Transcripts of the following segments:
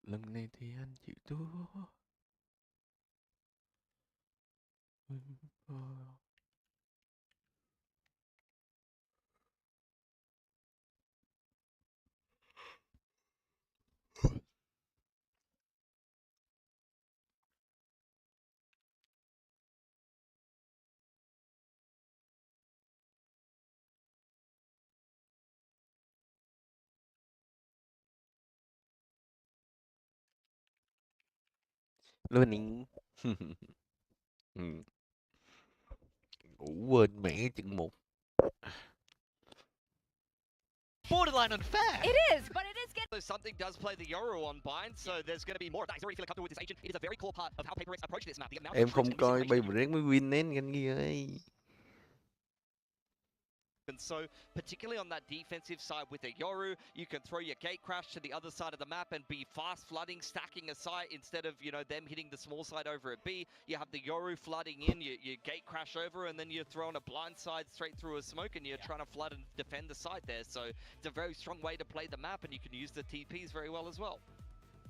Lần này thì anh chịu thua. Luôn những ngủ quên mẹ chừng một. Borderline unfair. It is, but it is getting. Something does play the Yoru on bind, so there's going to be more of that. He's already feeling comfortable with this agent. It is a very core part of how Paper X approach this map. The amount Em of không tricks and coi bay misinformation break mới win nên anh ghi ơi. And so, particularly on that defensive side with the Yoru, you can throw your gate crash to the other side of the map and be fast flooding, stacking a site instead of, you know, them hitting the small side over at B. You have the Yoru flooding in, you gate crash over, and then you're throwing a blind side straight through a smoke and you're trying to flood and defend the side there. So it's a very strong way to play the map, and you can use the TPs very well as well.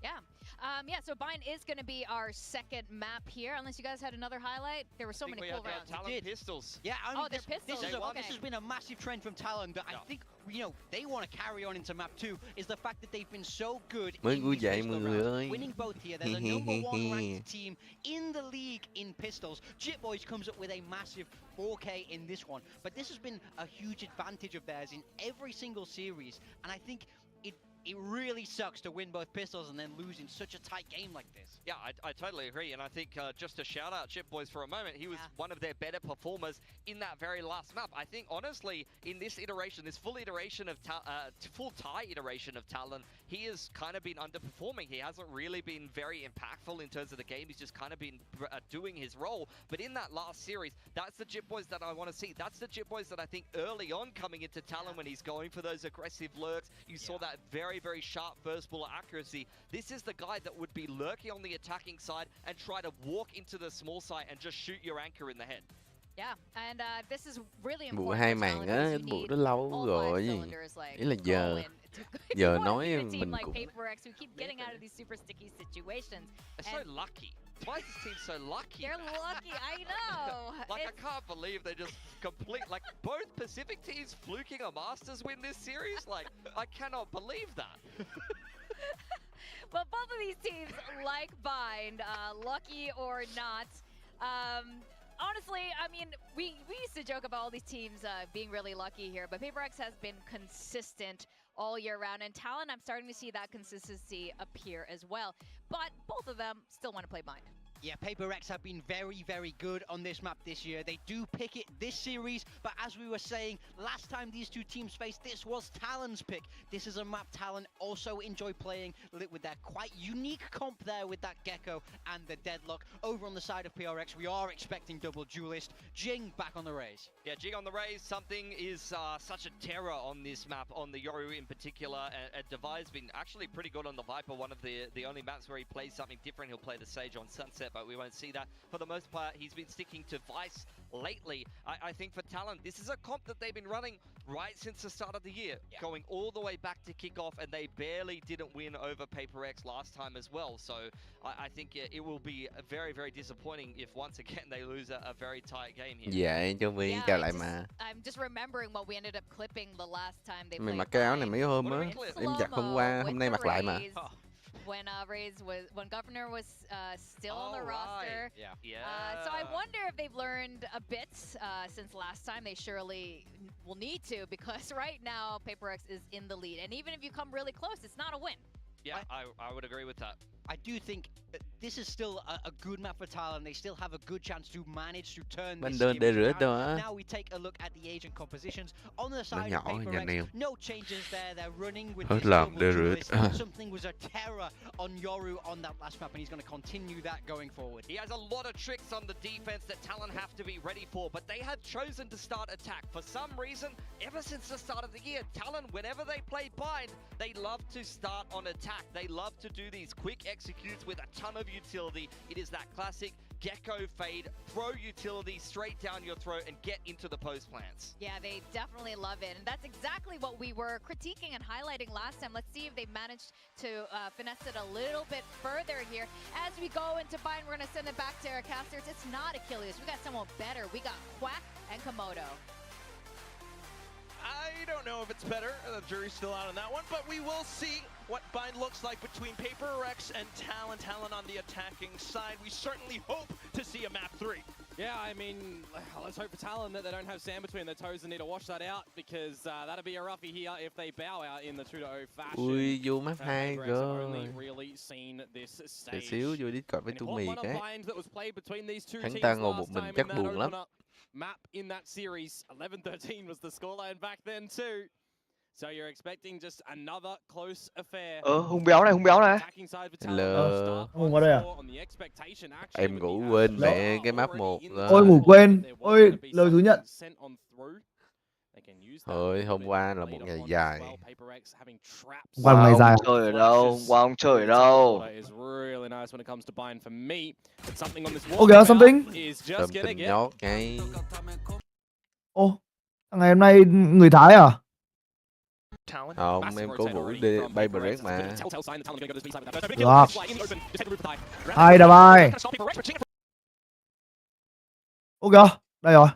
Yeah, so Bind is going to be our second map here, unless you guys had another highlight. There were so many cool rounds. Talon pistols. Yeah, I mean, they're pistols. This has been a massive trend from Talon that I think, you know, they want to carry on into map 2, is the fact that they've been so good in these pistol rounds, winning both here. They're the number 1 ranked team in the league in pistols. Jit Boys comes up with a massive 4K in this one, but this has been a huge advantage of theirs in every single series, and I think it really sucks to win both pistols and then lose in such a tight game like this. Yeah, I totally agree, and I think just to shout out Chip Boys for a moment, he was one of their better performers in that very last map. I think, honestly, in this iteration, this full iteration of full tie iteration of Talon, he has kind of been underperforming. He hasn't really been very impactful in terms of the game. He's just kind of been doing his role. But in that last series, that's the Chip Boys that I want to see. That's the Chip Boys that I think early on coming into Talon when he's going for those aggressive lurks, you saw that very sharp first bullet accuracy. This is the guy that would be lurking on the attacking side and try to walk into the small side and just shoot your anchor in the head. Yeah, and this is really Bộ important. hai màn á, bộ đó lâu rồi. Ý là giờ nói mình like cũng. Paper X who keep getting out of these super sticky situations. They're so lucky. Why is this team so lucky? They're lucky, I know. Like, I can't believe they just like, both Pacific teams fluking a Masters win this series? Like, I cannot believe that. But both of these teams, like Bind, lucky or not, honestly, I mean, we used to joke about all these teams being really lucky here, but Paper X has been consistent all year round, and Talon, I'm starting to see that consistency appear as well. But both of them still want to play Bind. Yeah, Paper X have been very good on this map this year. They do pick it this series, but as we were saying, last time these two teams faced, this was Talon's pick. This is a map Talon also enjoy playing with their quite unique comp there with that Gecko and the Deadlock. Over on the side of PRX, we are expecting double duelist. Jing back on the raise. Yeah, Jing on the raise. Something is such a terror on this map, on the Yoru in particular. And Devi's been actually pretty good on the Viper, one of the only maps where he plays something different. He'll play the Sage on Sunset, but we won't see that. For the most part, he's been sticking to Vice lately. I think for Talon, this is a comp that they've been running right since the start of the year, going all the way back to kickoff, and they barely didn't win over Paper X last time as well. So I think it will be very disappointing if once again they lose a very tight game here. Dạ, cho Vi chào lại mà. I'm just remembering what we ended up clipping the last time they played. Mình mặc cái áo này mấy hôm á, em giặt hôm qua, hôm nay mặc lại mà. When when Governor was still on the roster. So I wonder if they've learned a bit since last time. They surely will need to, because right now Paper X is in the lead, and even if you come really close, it's not a win. Yeah, I would agree with that. I do think this is still a good map for Talon. They still have a good chance to manage to turn this series around. Now we take a look at the agent compositions. On the side of Paper X, no changes there. They're running with this double duelist. Something was a terror on Yoru on that last map, and he's going to continue that going forward. He has a lot of tricks on the defense that Talon have to be ready for, but they have chosen to start attack. For some reason, ever since the start of the year, Talon, whenever they play Bind, they love to start on attack. They love to do these quick executes with a ton of utility. It is that classic gecko fade, throw utility straight down your throat and get into the post plants. Yeah, they definitely love it. And that's exactly what we were critiquing and highlighting last time. Let's see if they managed to finesse it a little bit further here. As we go into Bind, we're going to send it back to our casters. It's not Achilles. We got someone better. We got Quack and Komodo. I don't know if it's better. The jury's still out on that one, but we will see what Bind looks like between Paper Rex and Talon. Talon on the attacking side. We certainly hope to see a map 3. Yeah, I mean, let's hope for Talon that they don't have sand between their toes and need to wash that out, because that'd be a roughie here if they bow out in the 2-0 fashion. Ui, vô map 2 rồi. Để xíu vô Discord với tụi mì cái. Hắn ta ngồi một mình chắc buồn lắm. Map in that series, 11-13 was the scoreline back then too. So you're expecting just another close affair. Hung béo này. Hello. Hung ở đây à? Em ngủ quên mẹ cái map 1 rồi. Ôi ngủ quên. Ôi lời thú nhận. Thôi hôm qua là một ngày dài. Hôm qua ngày dài. Chơi ở đâu? Hôm qua không chơi ở đâu? Okay, something. Tầm tình nhót ngay. Ô, ngày hôm nay người Thái à? Không, em cố vũ đi bay break mà. Được. Ai đập ai? Ok, đây rồi.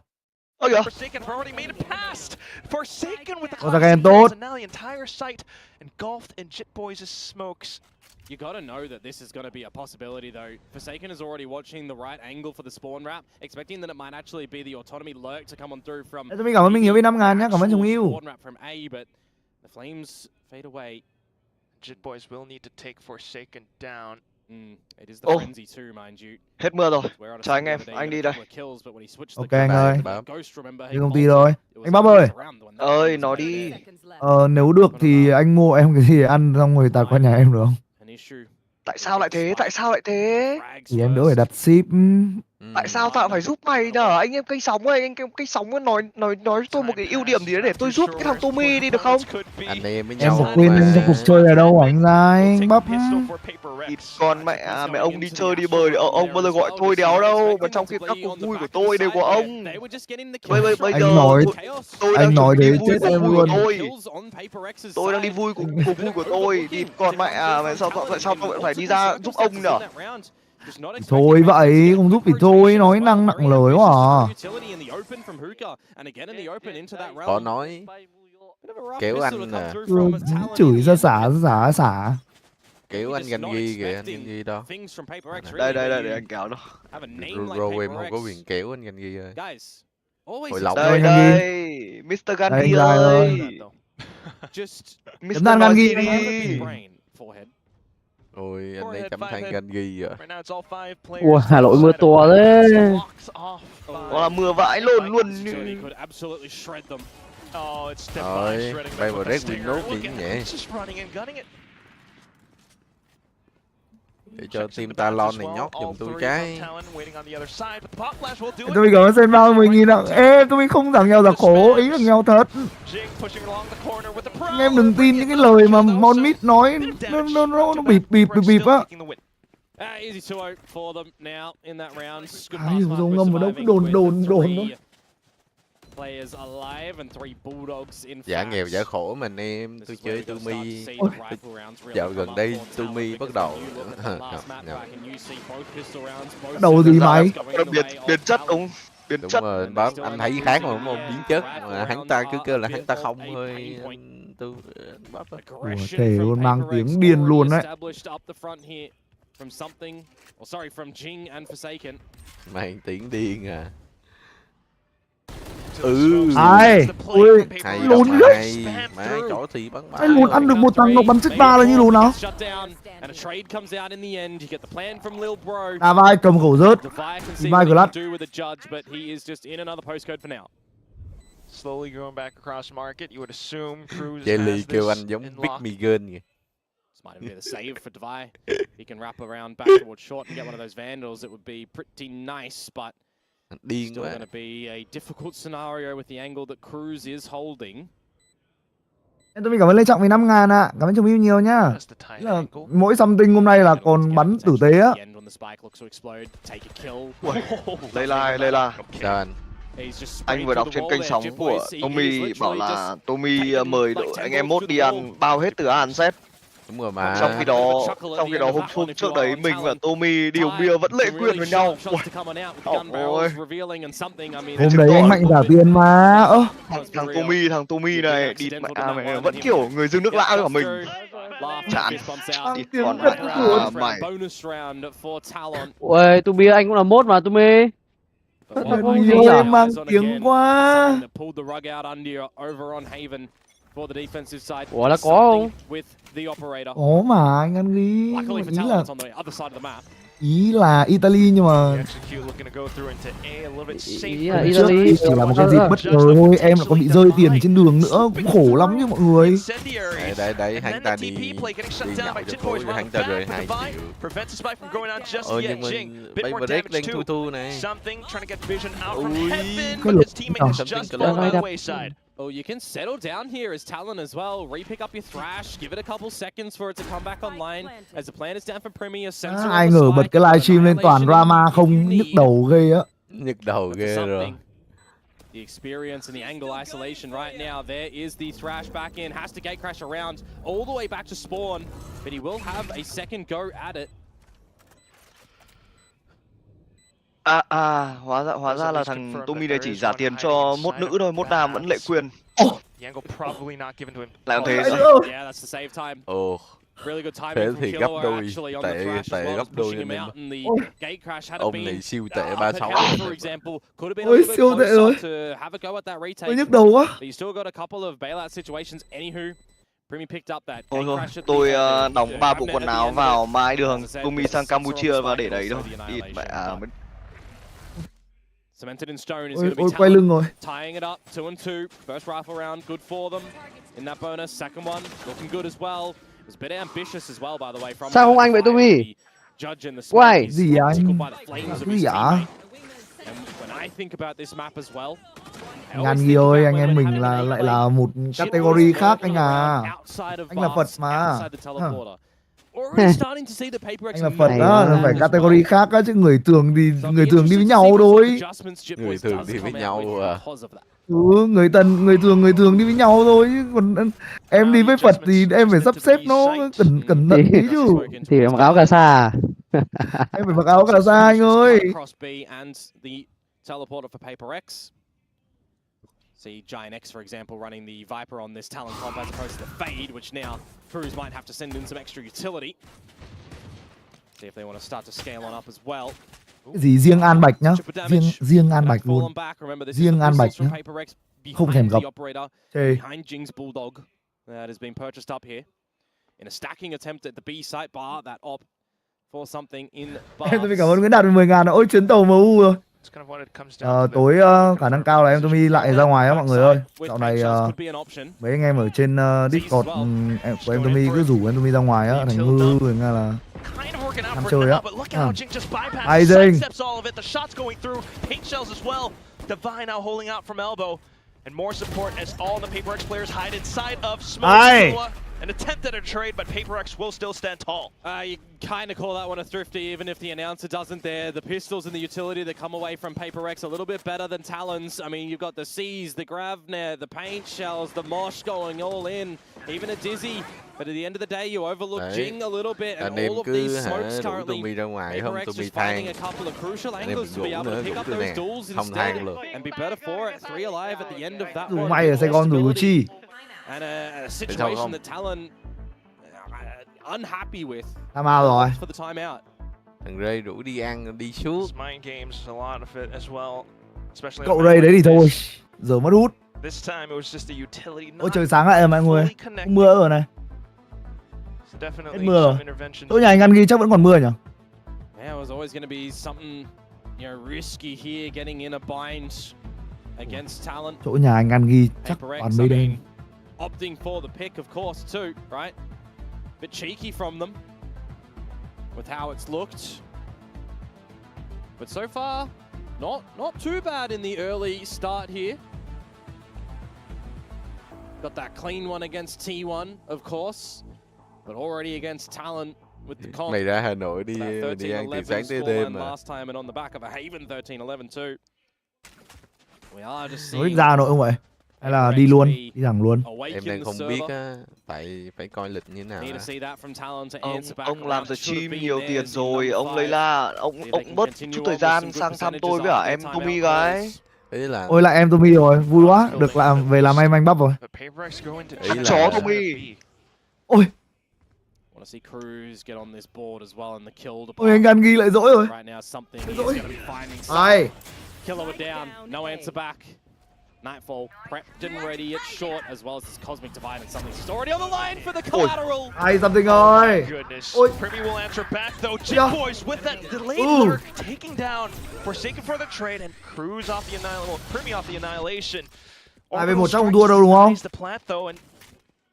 Forsaken have already made it past. Forsaken with the Forsaken tốt. and now the entire site engulfed in Jit Boys' smokes. You gotta know that this is gonna be a possibility though. Forsaken is already watching the right angle for the spawn wrap, expecting that it might actually be the autonomy lurk to come on through from. Mình cảm ơn Minh Hiếu vì 5.000 nhé, cảm ơn Trung yêu. Spawn wrap from A, but the flames fade away. Jit Boys will need to take Forsaken down. It is the frenzy too, mind you. Hết mưa rồi. Chào anh em, anh đi đây. Ok anh ơi. Đi công ty rồi. Anh Bắp ơi. Ơi, nói đi. Nếu được thì anh mua em cái gì để ăn xong rồi tạt qua nhà em được không? Tại sao lại thế? Tại sao lại thế? Thì em đỡ phải đặt ship. Tại sao tao phải giúp mày nhở? Anh em cây sóng ơi, anh em cây sóng ơi, nói cho tôi một cái ưu điểm gì đấy để tôi giúp cái thằng Tommy đi được không? Anh em với Em nhau có quên trong cuộc chơi ở đâu anh Giai, anh Bắp. Còn mẹ ông đi chơi đi bơi, ông bao giờ gọi tôi đéo đâu, mà trong khi các cuộc vui của tôi đều của ông. Bây giờ anh nói thế chết em luôn. Tôi đang đi vui cuộc vui của tôi, đi còn mẹ sao tôi phải đi ra giúp ông nhở? Thôi vậy, không giúp thì thôi, nói năng nặng lời quá à. Có nói kéo anh nè. Chửi ra xả. Kéo anh ganh ghi kìa, anh ganh ghi đâu. Đây để anh kéo nó. Rồi em không có quyền kéo anh ganh ghi ơi. Hồi lộc Đây Mr. Gandhi ơi. Mr. Gandhi đi. Ôi anh ấy chấm than ganh ghi rồi. Ủa Hà Nội mưa to thế. Là mưa vãi luôn. Rồi bay vào red win nốt đi nhẹ. Để cho team Talon này nhót giùm tôi cái. Tôi cảm ơn bao 10.000 ạ. Ê, tôi không rằng nhau là khổ, ý là nhau thật. Anh em đừng tin những cái lời mà Monmit nói, nó bịp á. Ai dùng ngâm ở đâu cứ đồn đó. Giả nghèo giả khổ mà anh em, tôi chơi Tumi. Dạo gần đây Tumi bắt đầu. Bắt đầu gì mày? Biến chất ông. Đúng rồi, bác anh thấy khác mà đúng không? Biến chất mà hắn ta cứ kêu là hắn ta không thôi. Tôi bác ủa thể luôn mang tiếng điên luôn đấy. Mang tiếng điên à. Ai? Ui, lùn đấy. Má chỗ thì bắn bả. Ai lùn ăn được một thằng ngọc bắn chết 3 là như lùn nào? Vai cầm khẩu rớt. Vai cửa lắt. Jelly kêu anh giống Big Migan kìa. Might be the save for Devi. He can wrap around back towards short and get one of those vandals. It would be pretty nice, but still going to be a difficult scenario with the angle that Cruz is holding. Em tôi cảm ơn Lê Trọng vì 5.000 ạ. Cảm ơn chồng yêu nhiều nhá. Là mỗi something hôm nay là còn bắn tử tế á. Layla. Sao anh? Anh vừa đọc trên kênh sóng của Tommy bảo là Tommy mời đội anh em mốt đi ăn bao hết từ A đến Z. Đúng rồi mà. Trong khi đó hôm trước đấy mình và Tommy đi uống bia vẫn lệ quyên với nhau. Ôi. Hôm đấy anh Mạnh trả tiền mà. Thằng Tommy này đi mẹ vẫn kiểu người dưng nước lã với cả mình. Chán. Còn mày. Ôi, Tommy anh cũng là mốt mà Tommy. Nhiều em mang tiếng quá. Ủa là có không? Có mà anh ăn ghi. Ý là Italy nhưng mà Italy chỉ là một cái dịp bất ngờ thôi, em lại còn bị rơi tiền trên đường nữa, cũng khổ lắm chứ mọi người. Đấy, hắn ta đi nhậu cho thôi, hắn ta rơi 2 triệu. Nhưng mà bay break lên thu này. Oh, you can settle down here as Talon as well. Repick up your thrash, give it a couple seconds for it to come back online. As the plan is down for Premier. Ai ngờ bật cái livestream lên toàn drama không, nhức đầu ghê á. Nhức đầu ghê rồi. The experience and the angle isolation right now. There is the thrash back in. Has to gate crash around all the way back to spawn, but he will have a second go at it. Hóa ra là thằng Tommy này chỉ trả tiền cho mốt nữ thôi, mốt nam vẫn lệ quyền. Lại thế sao? Ồ. Thế thì gấp đôi, tệ gấp đôi nên ông này siêu tệ 36. Ôi siêu tệ rồi. Ôi nhức đầu quá. Thôi tôi đóng 3 bộ quần áo vào mai đưa thằng Tommy sang Campuchia và để đấy thôi. Cemented in stone is going to be quay lưng rồi. Tying it up, 2 and 2. First rifle round, good for them. In that bonus, second one looking good as well. It was a bit ambitious as well, by the way. From sao không anh vậy Tommy? Quay gì anh? Gì ạ? When I think about this map as well. Ngàn gì ơi, anh em mình là lại là một category khác anh à. Anh là Phật mà. Anh là Phật đó, là phải category khác á, chứ người thường đi với nhau thôi. Người thường đi với nhau à? Người thường đi với nhau thôi, chứ còn em đi với Phật thì em phải sắp xếp nó cẩn thận tí chứ. Thì phải mặc áo cà sa. Em phải mặc áo cà sa anh ơi. See Giant X, for example, running the Viper on this Talon comp as opposed to the Fade, which now crews might have to send in some extra utility. See if they want to start to scale on up as well. Cái gì riêng An Bạch nhá, riêng An Bạch luôn, riêng An Bạch nhá, không thèm gặp. Behind Jing's Bulldog that has been purchased up here in a stacking attempt at the B site bar that op for something in bar. Tôi cảm ơn Nguyễn Đạt 10.000. Ôi chuyến tàu MU rồi. Tối khả năng cao là em Tommy lại ra ngoài á mọi người ơi. Dạo này mấy anh em ở trên Discord của em Tommy cứ rủ em Tommy ra ngoài á, thành hư rồi nghe là ham chơi á. Hay Dinh. An attempt at a trade, but PaperX will still stand tall. You kind of call that one a thrifty, even if the announcer doesn't there. The pistols and the utility that come away from PaperX a little bit better than Talon's. I mean, you've got the C's, the Gravnet, the paint shells, the Mosh going all in, even a Dizzy. But at the end of the day, you overlook Jing a little bit, and all of these smokes currently. PaperX just finding a couple of crucial angles to be able to pick up those duels instead and be better for it. 3 alive at the end of that one. May ở Sài Gòn rủ chi. And a situation that Talon unhappy with. Time out rồi. For the timeout. Thằng Ray rủ đi ăn đi suốt. Cậu Ray đấy thì thôi, giờ mất hút. Ôi trời sáng lại rồi mọi người, mưa rồi này. Hết mưa rồi. Tối nhà anh ăn ghi chắc vẫn còn mưa nhỉ? Yeah, it was always going to be something, risky here, getting in a bind against Talon. Chỗ nhà anh ăn ghi chắc toàn mây đen. Opting for the pick, of course, too, right? Bit cheeky from them with how it's looked. But so far, not too bad in the early start here. Got that clean one against T1, of course, but already against Talon with the comp. Mày ra Hà Nội đi ăn từ sáng tới đêm mà. Last time and on the back of a Haven 13-11 too. We are just Nó ra Hà Nội không vậy? Hay là đi luôn, đi thẳng luôn. Em đang không biết á, phải coi lịch như thế nào. Ông làm stream nhiều tiền rồi, ông Layla, ông mất chút thời gian sang thăm tôi với em Tommy gái. Ý là Ôi lại em Tommy rồi, vui quá, được làm về làm anh bắp rồi. Ý là chó Tommy. Ôi. Ôi anh gan ghi lại dỗi rồi. Dỗi. Ai? Nightfall prepped and ready, it's short as well as this cosmic divide and something's already on the line for the collateral. Ai something ơi. Goodness. Ôi. Primi will answer back though. Chip Boys with that delayed lurk taking down Forsaken for the trade and Cruz off the annihilation. Primi off the annihilation. 2v1 chắc không đua đâu đúng không?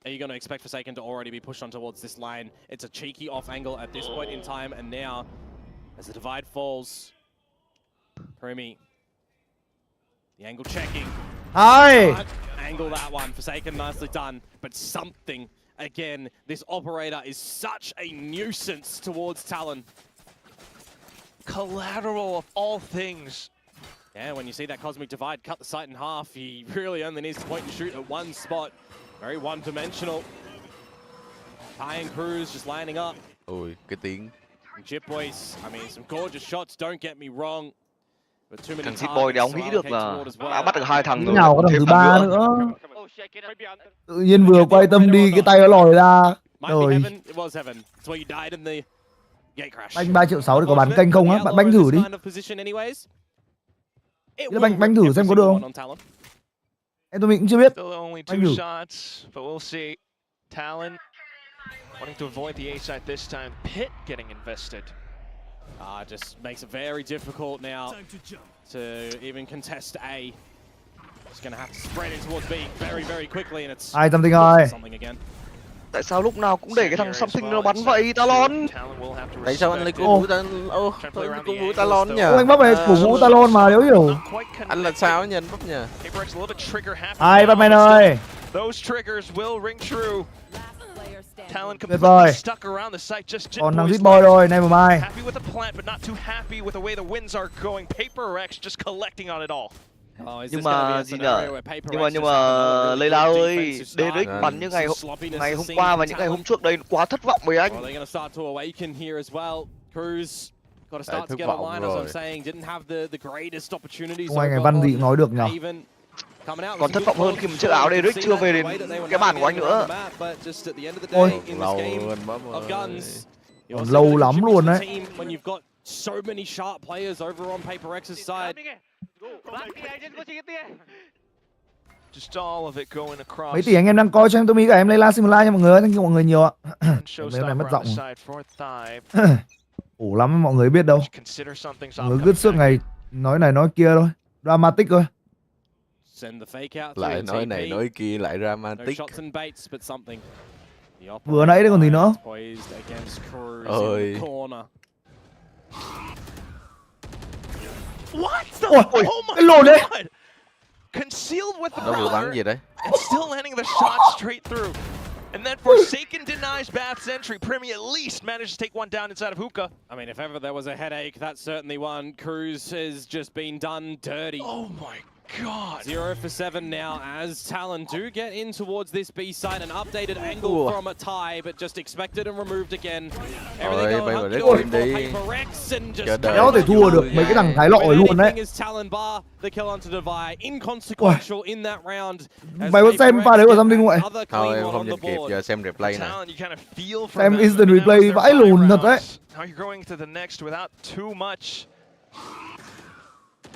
Are you going to expect Forsaken to already be pushed on towards this line? It's a cheeky off angle at this point in time, and now as the divide falls, Primi, the angle checking. Angle that one, Forsaken nicely done, but something, again, this operator is such a nuisance towards Talon. Collateral of all things. Yeah, when you see that cosmic divide cut the site in half, he really only needs to point and shoot at one spot. Very one-dimensional. Ty and Cruz just lining up. Ôi, cái tiếng. Chip Boys, I mean, some gorgeous shots, don't get me wrong. Thằng Chip Boy thì ông nghĩ được là đã bắt được 2 thằng rồi. Nào có thằng thứ 3 nữa. Tự nhiên vừa quay tâm đi cái tay nó lòi ra. Rồi. Banh 3,6 triệu để có bán kênh không á? Bạn banh thử đi. Là banh thử xem có được không? Em tôi mình cũng chưa biết. Banh thử. Talon wanting to avoid the A side this time. Pit getting invested. Just makes it very difficult now to even contest A. Just gonna have to spread in towards B very, very quickly, and it's something again. Tại sao lúc nào cũng để cái thằng something nó bắn vậy, Talon? Tại sao anh lại cổ vũ Talon nhỉ? Anh bắp về cổ vũ Talon mà nếu hiểu. Anh là sao nhỉ anh bắp nhỉ? Ai bắt mày ơi? Those triggers will ring true. Talon completely stuck around the site, just còn thằng Zip Boy rồi, never mind. Happy with the plant, but not too happy with the way the winds are going. Paper Rex just collecting on it all. Nhưng mà gì nhở? Nhưng mà Layla ơi, DRX bắn như ngày hôm qua và những ngày hôm trước đây quá thất vọng với anh. Got to start to get online, as I'm saying. Didn't have the greatest opportunities. Không anh Văn gì nói được nhỉ? Còn thất vọng hơn khi mà chiếc áo DRX chưa về đến cái bản của anh nữa. Ôi, lâu lắm luôn đấy. So many sharp players over on Paper X's side. Just all of it going across. Mấy tỷ anh em đang coi cho em Tommy cả em Layla xin một like cho mọi người, thank you mọi người nhiều ạ. Mấy này mất giọng. Ủ lắm mọi người biết đâu. Mọi người cứ suốt ngày nói này nói kia thôi. Dramatic thôi. Lại nói này nói kia lại dramatic. Vừa nãy đấy còn gì nữa. Ôi. What the? Oh cái lồn đấy. Concealed with the nó vừa bắn gì đấy? And still landing the shot straight through. And then Forsaken denies Bath's entry. Primi at least managed to take one down inside of Hookah. I mean, if ever there was a headache, that's certainly one. Cruz has just been done dirty. Oh my God. 0 for 7 now as Talon do get in towards this B side. An updated angle from a tie, but just expected and removed again. Everything going hunky dory for Paper Rex and just có thể thua được mấy cái thằng thái lọi luôn đấy. Talon bar the kill onto Divide, inconsequential in that round. Mày có xem pha đấy của something vậy? Thôi em không nhìn kịp, giờ xem replay này. Xem instant replay vãi lùn thật đấy. How you're going to the next without too much.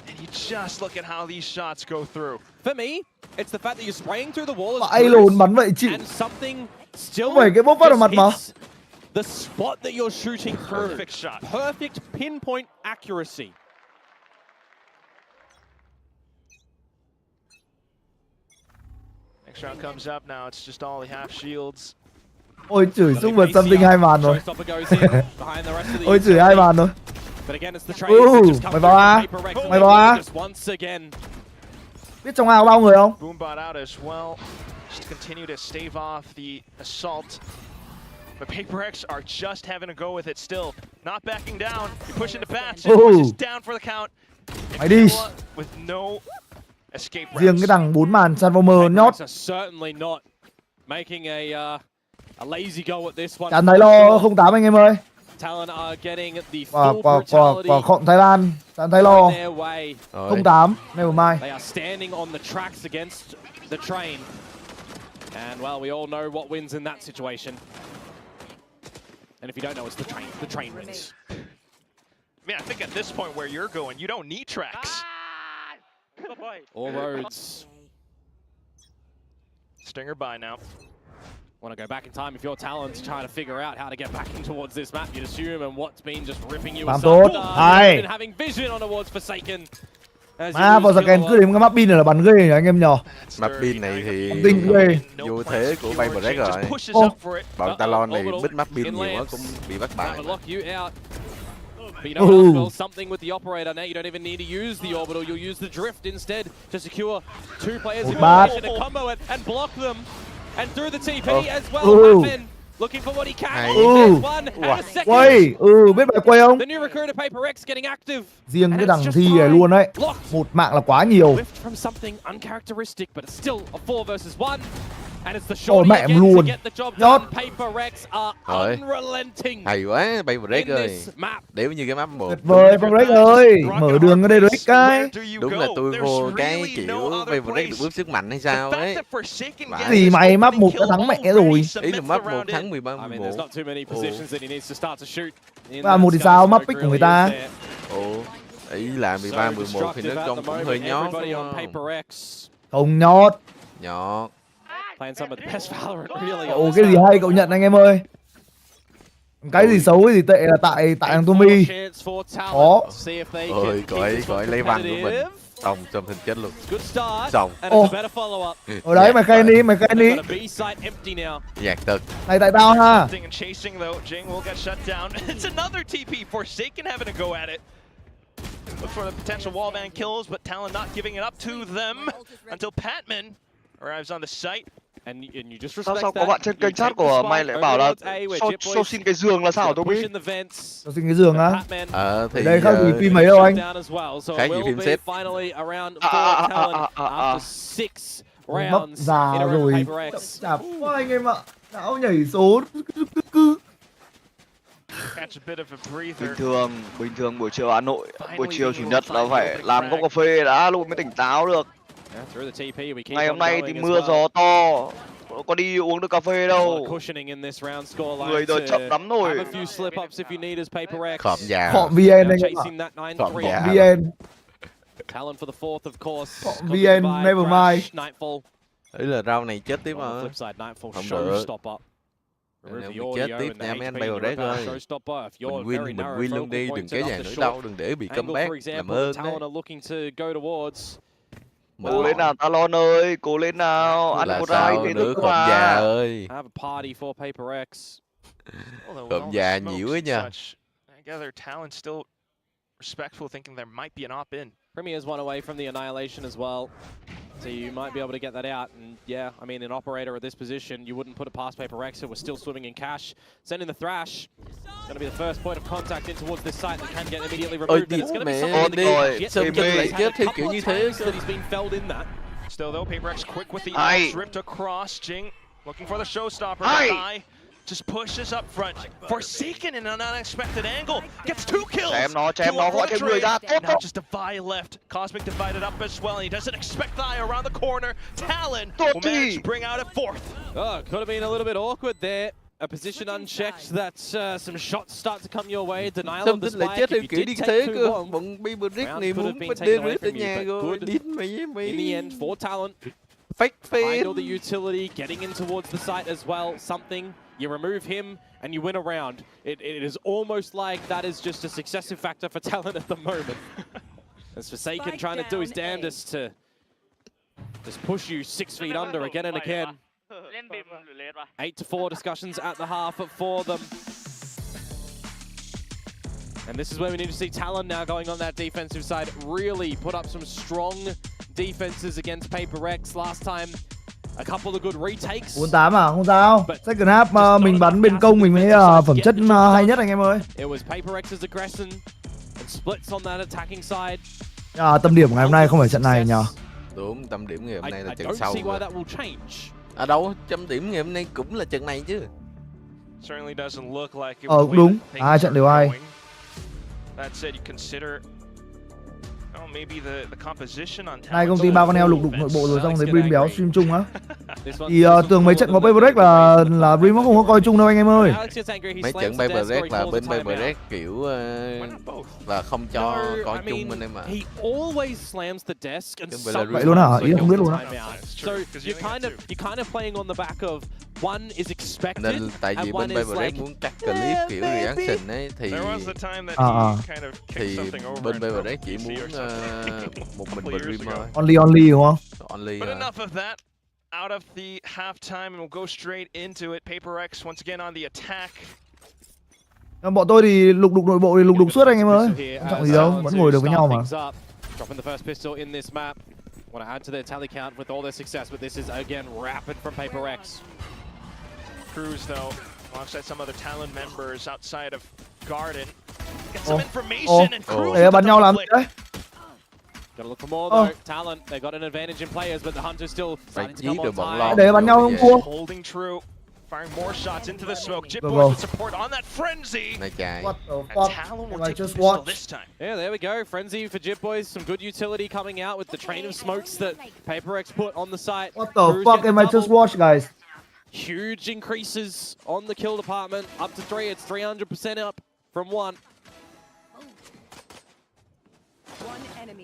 And you just look at how these shots go through. For me, it's the fact that you're spraying through the wall. Vãi lùn bắn vậy chịu. Không phải cái bốc phát vào mặt mà. The spot that you're shooting through. Perfect shot. Perfect pinpoint accuracy. Next round comes up now. It's just all the half shields. Ôi chửi xung vật something 2 màn rồi. Ôi chửi 2 màn rồi. Mày vào A. Mày vào A. Biết trong A có bao người không? just to continue to stave off the assault. But Paper X are just having a go with it still. Not backing down. You push into bats. Pushes down for the count. Mày đi. With no escape routes. Riêng cái thằng 4 màn Transformer nhót. Certainly not making a lazy go at this one. Chán Thái Lo 08 anh em ơi. Talon are getting the Quả full brutality. khọn Thái Lan, Chán Thái Lo. 08, never mind. They are standing on the tracks against the train. And well, we all know what wins in that situation. And if you don't know, it's the train wins. I mean, I think at this point where you're going, you don't need tracks. All roads. Stinger by now. Want to go back in time if your Talon's trying to figure out how to get back in towards this map, you'd assume, and what's been just ripping you asunder. Been having vision on towards Forsaken. Mà Forsaken cứ đến cái map pin này là bắn ghê nhỉ anh em nhỉ? Map pin này thì vô thế của Bay Break rồi. Bọn Talon này bít map pin nhiều quá cũng bị bắt bại. But you know what, well, something with the operator now, you don't even need to use the orbital, you'll use the drift instead to secure two players in position to combo it and block them. And through the TP as well, Muffin looking for what he can. One and a second. Quay, biết bài quay không? The new recruiter Paper X getting active. Riêng cái đằng thi này luôn đấy. Một mạng là quá nhiều. From something uncharacteristic, but it's still a 4 versus 1. And it's the short mẹ em luôn. Nhót. Paper X are unrelenting. Hay quá, Paper X ơi. Nếu như cái map 1. Tuyệt vời, Paper X ơi. Mở đường ở đây rồi cái. Đúng là tôi vô cái kiểu Paper X được bước sức mạnh hay sao ấy. Cái gì mày map 1 đã thắng mẹ rồi. Ý là map 1 thắng 13 11. Và 1 thì sao, map pick của người ta. Ý là 13 11 thì nó trông cũng hơi nhót. Không nhót. Nhót. Cái gì hay cậu nhận anh em ơi. Cái gì xấu, cái gì tệ là tại thằng Tommy. Có. Ôi, cậu ấy lấy văn của mình. Xong trong hình chết luôn. Xong. Ở đấy mày khen đi, Nhạc thực. Này tại tao ha. Look for the potential wallbang kills, but Talon not giving it up to them until Patman arrives on the site. Sao có bạn trên kênh chat của mày lại bảo là cho xin cái giường là sao Tommy? Cho xin cái giường á? Thì đây khác gì phim mấy đâu anh? Khác gì phim xếp. Mất già rồi. Chạp quá anh em ạ. Não nhảy số cứ. Bình thường buổi chiều Hà Nội, buổi chiều chủ nhật là phải làm cốc cà phê đã luôn mới tỉnh táo được. Ngày hôm nay thì mưa gió to, có đi uống được cà phê đâu. Người đời chậm lắm rồi. Khọm già. Khọm VN anh em ạ. Khọm già. VN. Khọm VN, never mind. Ý là round này chết tiếp mà. Không được. Nếu chết tiếp nha mấy anh Paper X ơi. Mình win luôn đi, đừng kéo dài nữa đâu, đừng để bị comeback, làm ơn đấy. Cố lên nào Talon ơi, cố lên nào, ăn một ai thế nữa, khổng già ơi. Khổng già nhiều ấy nha. Premier's one away from the annihilation as well, so you might be able to get that out. And yeah, I mean, an operator at this position, you wouldn't put it past Paper X, who was still swimming in cash. Sending the thrash. It's going to be the first point of contact in towards this site that can get immediately removed. And it's going to be something that he's been felled in that. Still though, Paper X quick with the ripped across. Jing looking for the showstopper. Just pushes up front. Forsaken in an unexpected angle. Gets 2 kills. Chém nó gọi thêm người ra. Now just Divide left. Cosmic divided up as well. And he doesn't expect the eye around the corner. Talon will manage to bring out a 4th. Oh, could have been a little bit awkward there. A position unchecked that some shots start to come your way. Denial of the spike. If you did take 2-1, round could have been taken away from you. But good in the end for Talon. Find all the utility, getting in towards the site as well. Something. You remove him and you win a round. It is almost like that is just a successive factor for Talon at the moment. As Forsaken trying to do his damnedest to just push you 6 feet under again and again. 8-4 discussions at the half for them. And this is where we need to see Talon now going on that defensive side. Really put up some strong defenses against Paper X. Last time 48 à? Không sao. Second half mình bắn bên công mình mới phẩm chất hay nhất anh em ơi. Tâm điểm ngày hôm nay không phải trận này nhờ. Đúng, tâm điểm ngày hôm nay là trận sau. À đâu, tâm điểm ngày hôm nay cũng là trận này chứ. Cũng đúng, hai trận đều hay. Nay công ty ba con heo lục đục nội bộ rồi xong thấy Brim béo stream chung á. Thì tưởng mấy trận có Paperrec là Brim nó không có coi chung đâu anh em ơi. Mấy trận Paperrec là bên Paperrec kiểu là không cho coi chung anh em ạ. Vậy luôn hả? Ý là không biết luôn á. Nên tại vì bên Paperrec muốn cắt clip kiểu reaction ấy thì bên Paperrec chỉ muốn một mình Brim thôi. Only đúng không? Only. But enough of that. Out of the halftime and we'll go straight into it. PaperX once again on the attack. Bọn tôi thì lục đục nội bộ thì lục đục suốt anh em ơi. Quan trọng gì đâu, vẫn ngồi được với nhau mà. Dropping the first pistol in this map. Want to add to their tally count with all their success, but this is again rapid from PaperX. Cruz though, alongside some other Talon members outside of Garden. Get some information and Cruz. Để bắn nhau làm gì đấy? Gotta look for more though. Talent, they got an advantage in players, but the hunter's still starting to come on time. Để bắn nhau không cua. Holding true, firing more shots into the smoke. Chip Boys with support on that frenzy. Này chạy. What the fuck? Talon will take the pistol this time. Yeah, there we go. Frenzy for Jip Boys. Some good utility coming out with the train of smokes that PaperX put on the site. What the fuck am I just watched, guys? Huge increases on the kill department. Up to 3, it's 300% up from 1.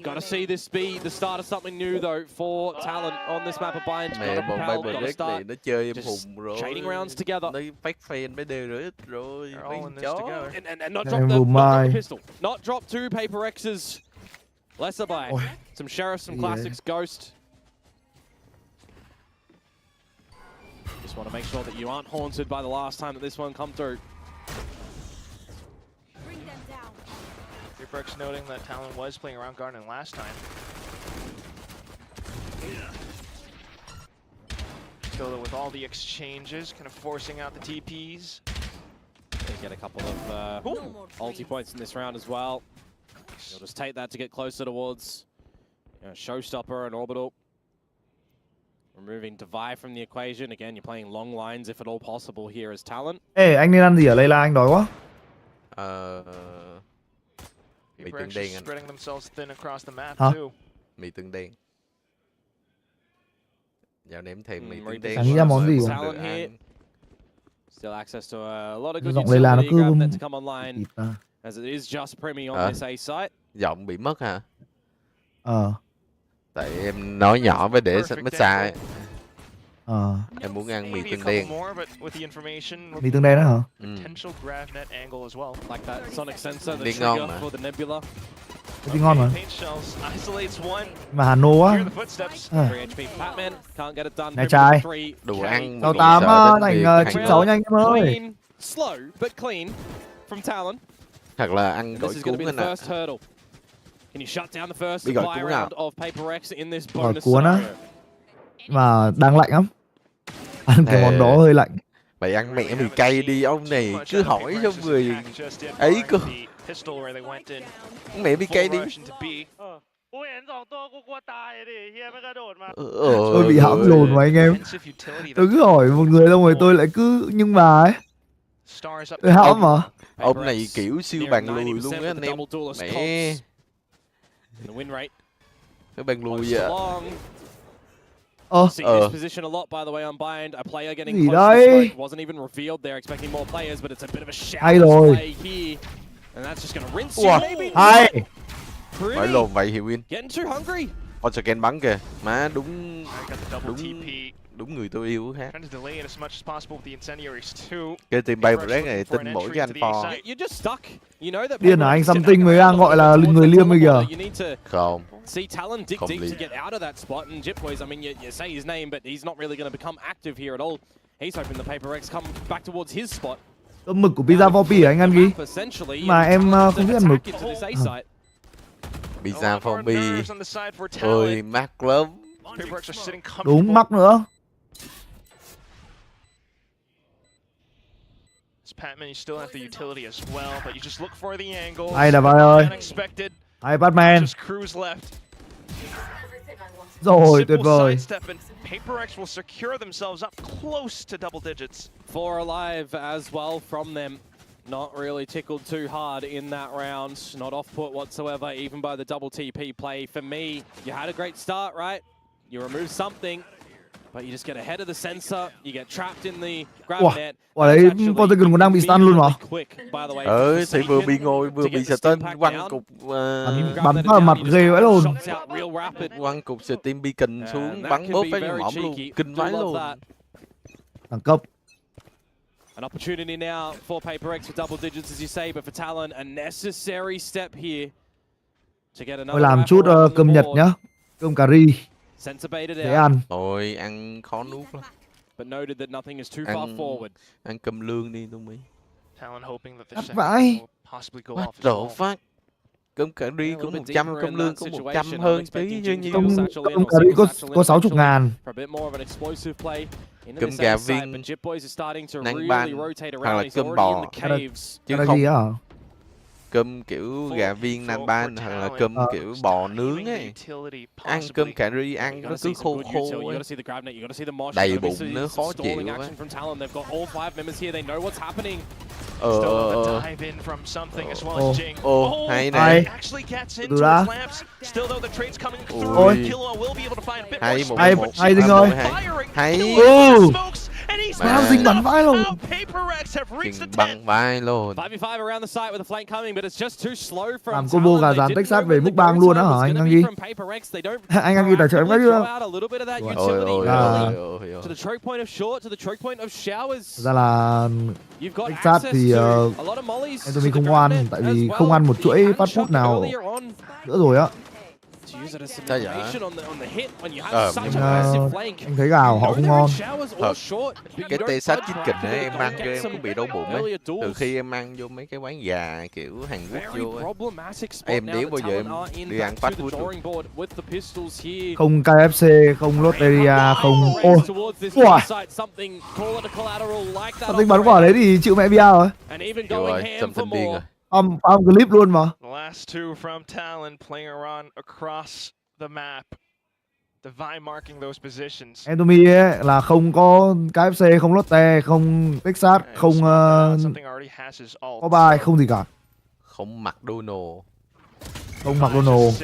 Gotta see this be the start of something new though for Talent on this map of Bind. Mẹ bọn Paperrec này nó chơi em hùng rồi. Trading rounds together. Nó fake fan mới đều rồi ít rồi. And not drop the pistol. Not drop two PaperX's. Lesser by some Sheriff, some Classics, Ghost. Just want to make sure that you aren't haunted by the last time that this one come through. PaperX noting that Talon was playing around Garden last time. Still with all the exchanges, kind of forcing out the TPs. They get a couple of ulti points in this round as well. You'll just take that to get closer towards Showstopper and Orbital. Removing Divide from the equation. Again, you're playing long lines if at all possible here as Talent. Ê, anh nên ăn gì ở Layla, anh đói quá. Mì tương đen anh. Hả? Mì tương đen. Dạo ném thêm mì tương đen. Chẳng nghĩ ra món gì không? Still access to a lot of good utility grab that to come online. As it is just Premi on this A site. Giọng bị mất hả? Tại em nói nhỏ với để mất xa. Em muốn ăn mì tương đen. Mì tương đen đó hả? Đi ngon mà. Đi ngon mà. Mà Hà Nô á. Này trai. Đồ ăn. 68 thành 96 nhanh em ơi. Slow but clean from Talon. Hoặc là ăn gỏi cuốn anh ạ. Can you shut down the first supply round of PaperX in this bonus cuốn á. Mà đang lạnh lắm. Ăn cái món đó hơi lạnh. Mày ăn mẹ mì cay đi, ông này cứ hỏi cho người ấy cơ. Mẹ mì cay đi. Tôi bị hãm dồn mà anh em. Tôi cứ hỏi một người xong rồi tôi lại cứ nhưng mà ấy. Tôi hãm mà. Ông này kiểu siêu bàn lùi luôn á anh em. Mẹ. Cái bàn lùi vậy. See this position a lot, by the way, on Bind. A player getting close to smoke. Wasn't even revealed there, expecting more players, but it's a bit of a shout play here. And that's just gonna rinse you, maybe. Hay. Phải lồn vậy thì win. Getting too hungry. On scan bắn kìa. Má đúng người tôi yêu khác. Cái team Paperrec này tin mỗi cái anh phò. Điên hả anh? Something mới đang gọi là người liêm bây giờ. Không. See Talon dig deep to get out of that spot, and Jip Boys, I mean, you say his name, but he's not really going to become active here at all. He's hoping the PaperX come back towards his spot. Tôm mực của pizza Poppy anh ăn ghi. Mà em không biết ăn mực. Pizza Poppy. Ôi, mắc lắm. Đúng, mắc nữa. Hay là Vai ơi. Hay Batman. Rồi, tuyệt vời. PaperX will secure themselves up close to double digits. 4 alive as well from them. Not really tickled too hard in that round. Not off-put whatsoever, even by the double TP play. For me, you had a great start, right? You remove something, but you just get ahead of the sensor. You get trapped in the grab net. Quả đấy con Taken còn đang bị stun luôn mà. Thì vừa bị ngồi vừa bị stun, quăng cục bắn vào mặt ghê vãi luôn. Quăng cục Steam Beacon xuống, bắn bóp cái mỏm luôn, kinh vãi luôn. Đẳng cấp. An opportunity now for PaperX for double digits, as you say, but for Talon, a necessary step here to get another. Tôi làm chút cơm Nhật nhá, cơm cà ri. Dễ ăn. Ôi, ăn khó nuốt lắm. But noted that nothing is too far forward. Ăn cơm lương đi Tumi. Đắt vãi. What the fuck? Cơm cà ri có 100, cơm lương có 100 hơn tí chứ nhiều. Cơm cà ri có 60.000. Cơm gà viên nang ban hoặc là cơm bò chứ không cơm kiểu gà viên nang ban hoặc là cơm kiểu bò nướng ấy. Ăn cơm cà ri ăn nó cứ khô khô ấy. Đầy bụng nó khó chịu quá. Hay này. Từ ra. Ôi. Hay một hay Dinh ơi. Hay. Sao Dinh bắn vãi luôn. Bắn vãi luôn. Làm combo gà rán Texas về mukbang luôn á hả anh Ang Ghi? Anh Ang Ghi tài trợ em cái chưa? Ra là Texas thì Anthony không ngoan, tại vì không ăn một chuỗi fast food nào nữa rồi á. Sao vậy? Anh thấy gà họ không ngon. Cái tê sát chicken ấy em ăn cho em cũng bị đau bụng ấy. Từ khi em ăn vô mấy cái quán gà kiểu Hàn Quốc vô ấy. Em đéo bao giờ em đi ăn fast food. Không KFC, không Lotteria, không... Ôi! Wow! Sao tính bắn quả đấy thì chịu mẹ bia rồi. Rồi, Sâm Tinh điên rồi. Clip luôn mà. Last two from Talon playing around across the map. Divine marking those positions. Anthony ấy là không có KFC, không Lotte, không Texas, không có bài, không gì cả. Không McDonald. Không McDonald.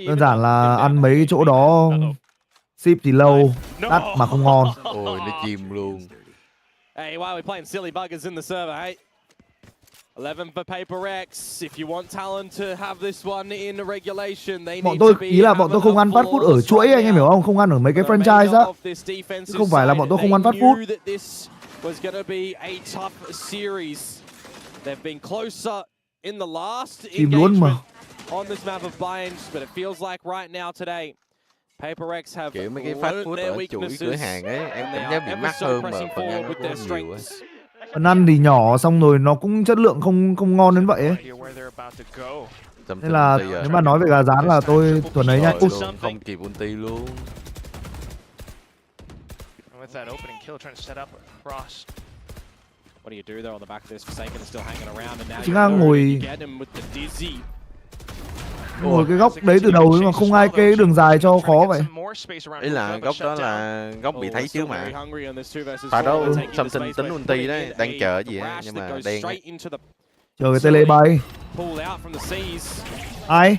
Đơn giản là ăn mấy cái chỗ đó ship thì lâu, đắt mà không ngon. Ôi nó chìm luôn. Hey, why are we playing silly buggers in the server, hey? 11 for PaperX. If you want Talon to have this one in regulation, they need to be. Ý là bọn tôi không ăn fast food ở chuỗi, anh em hiểu không? Không ăn ở mấy cái franchise á. Chứ không phải là bọn tôi không ăn fast food. This was going to be a tough series. They've been closer in the last engagement on this map of binds, but it feels like right now today. PaperX have kiểu mấy cái fast food ở chuỗi cửa hàng ấy, em cảm giác bị mắc hơn mà phần ăn nó cũng nhiều ấy. Phần ăn thì nhỏ xong rồi nó cũng chất lượng không ngon đến vậy ấy. Nên là nếu mà nói về gà rán là tôi thuần ấy nha. Không kịp ulti luôn. Chính là ngồi cái góc đấy từ đầu nhưng mà không ai kê đường dài cho khó vậy. Ý là góc đó là góc bị thấy trước mà. Phải đâu, Sâm Tinh tính ulti đấy, đang chờ gì á, nhưng mà đen ấy. Chờ cái tele bay. Ai?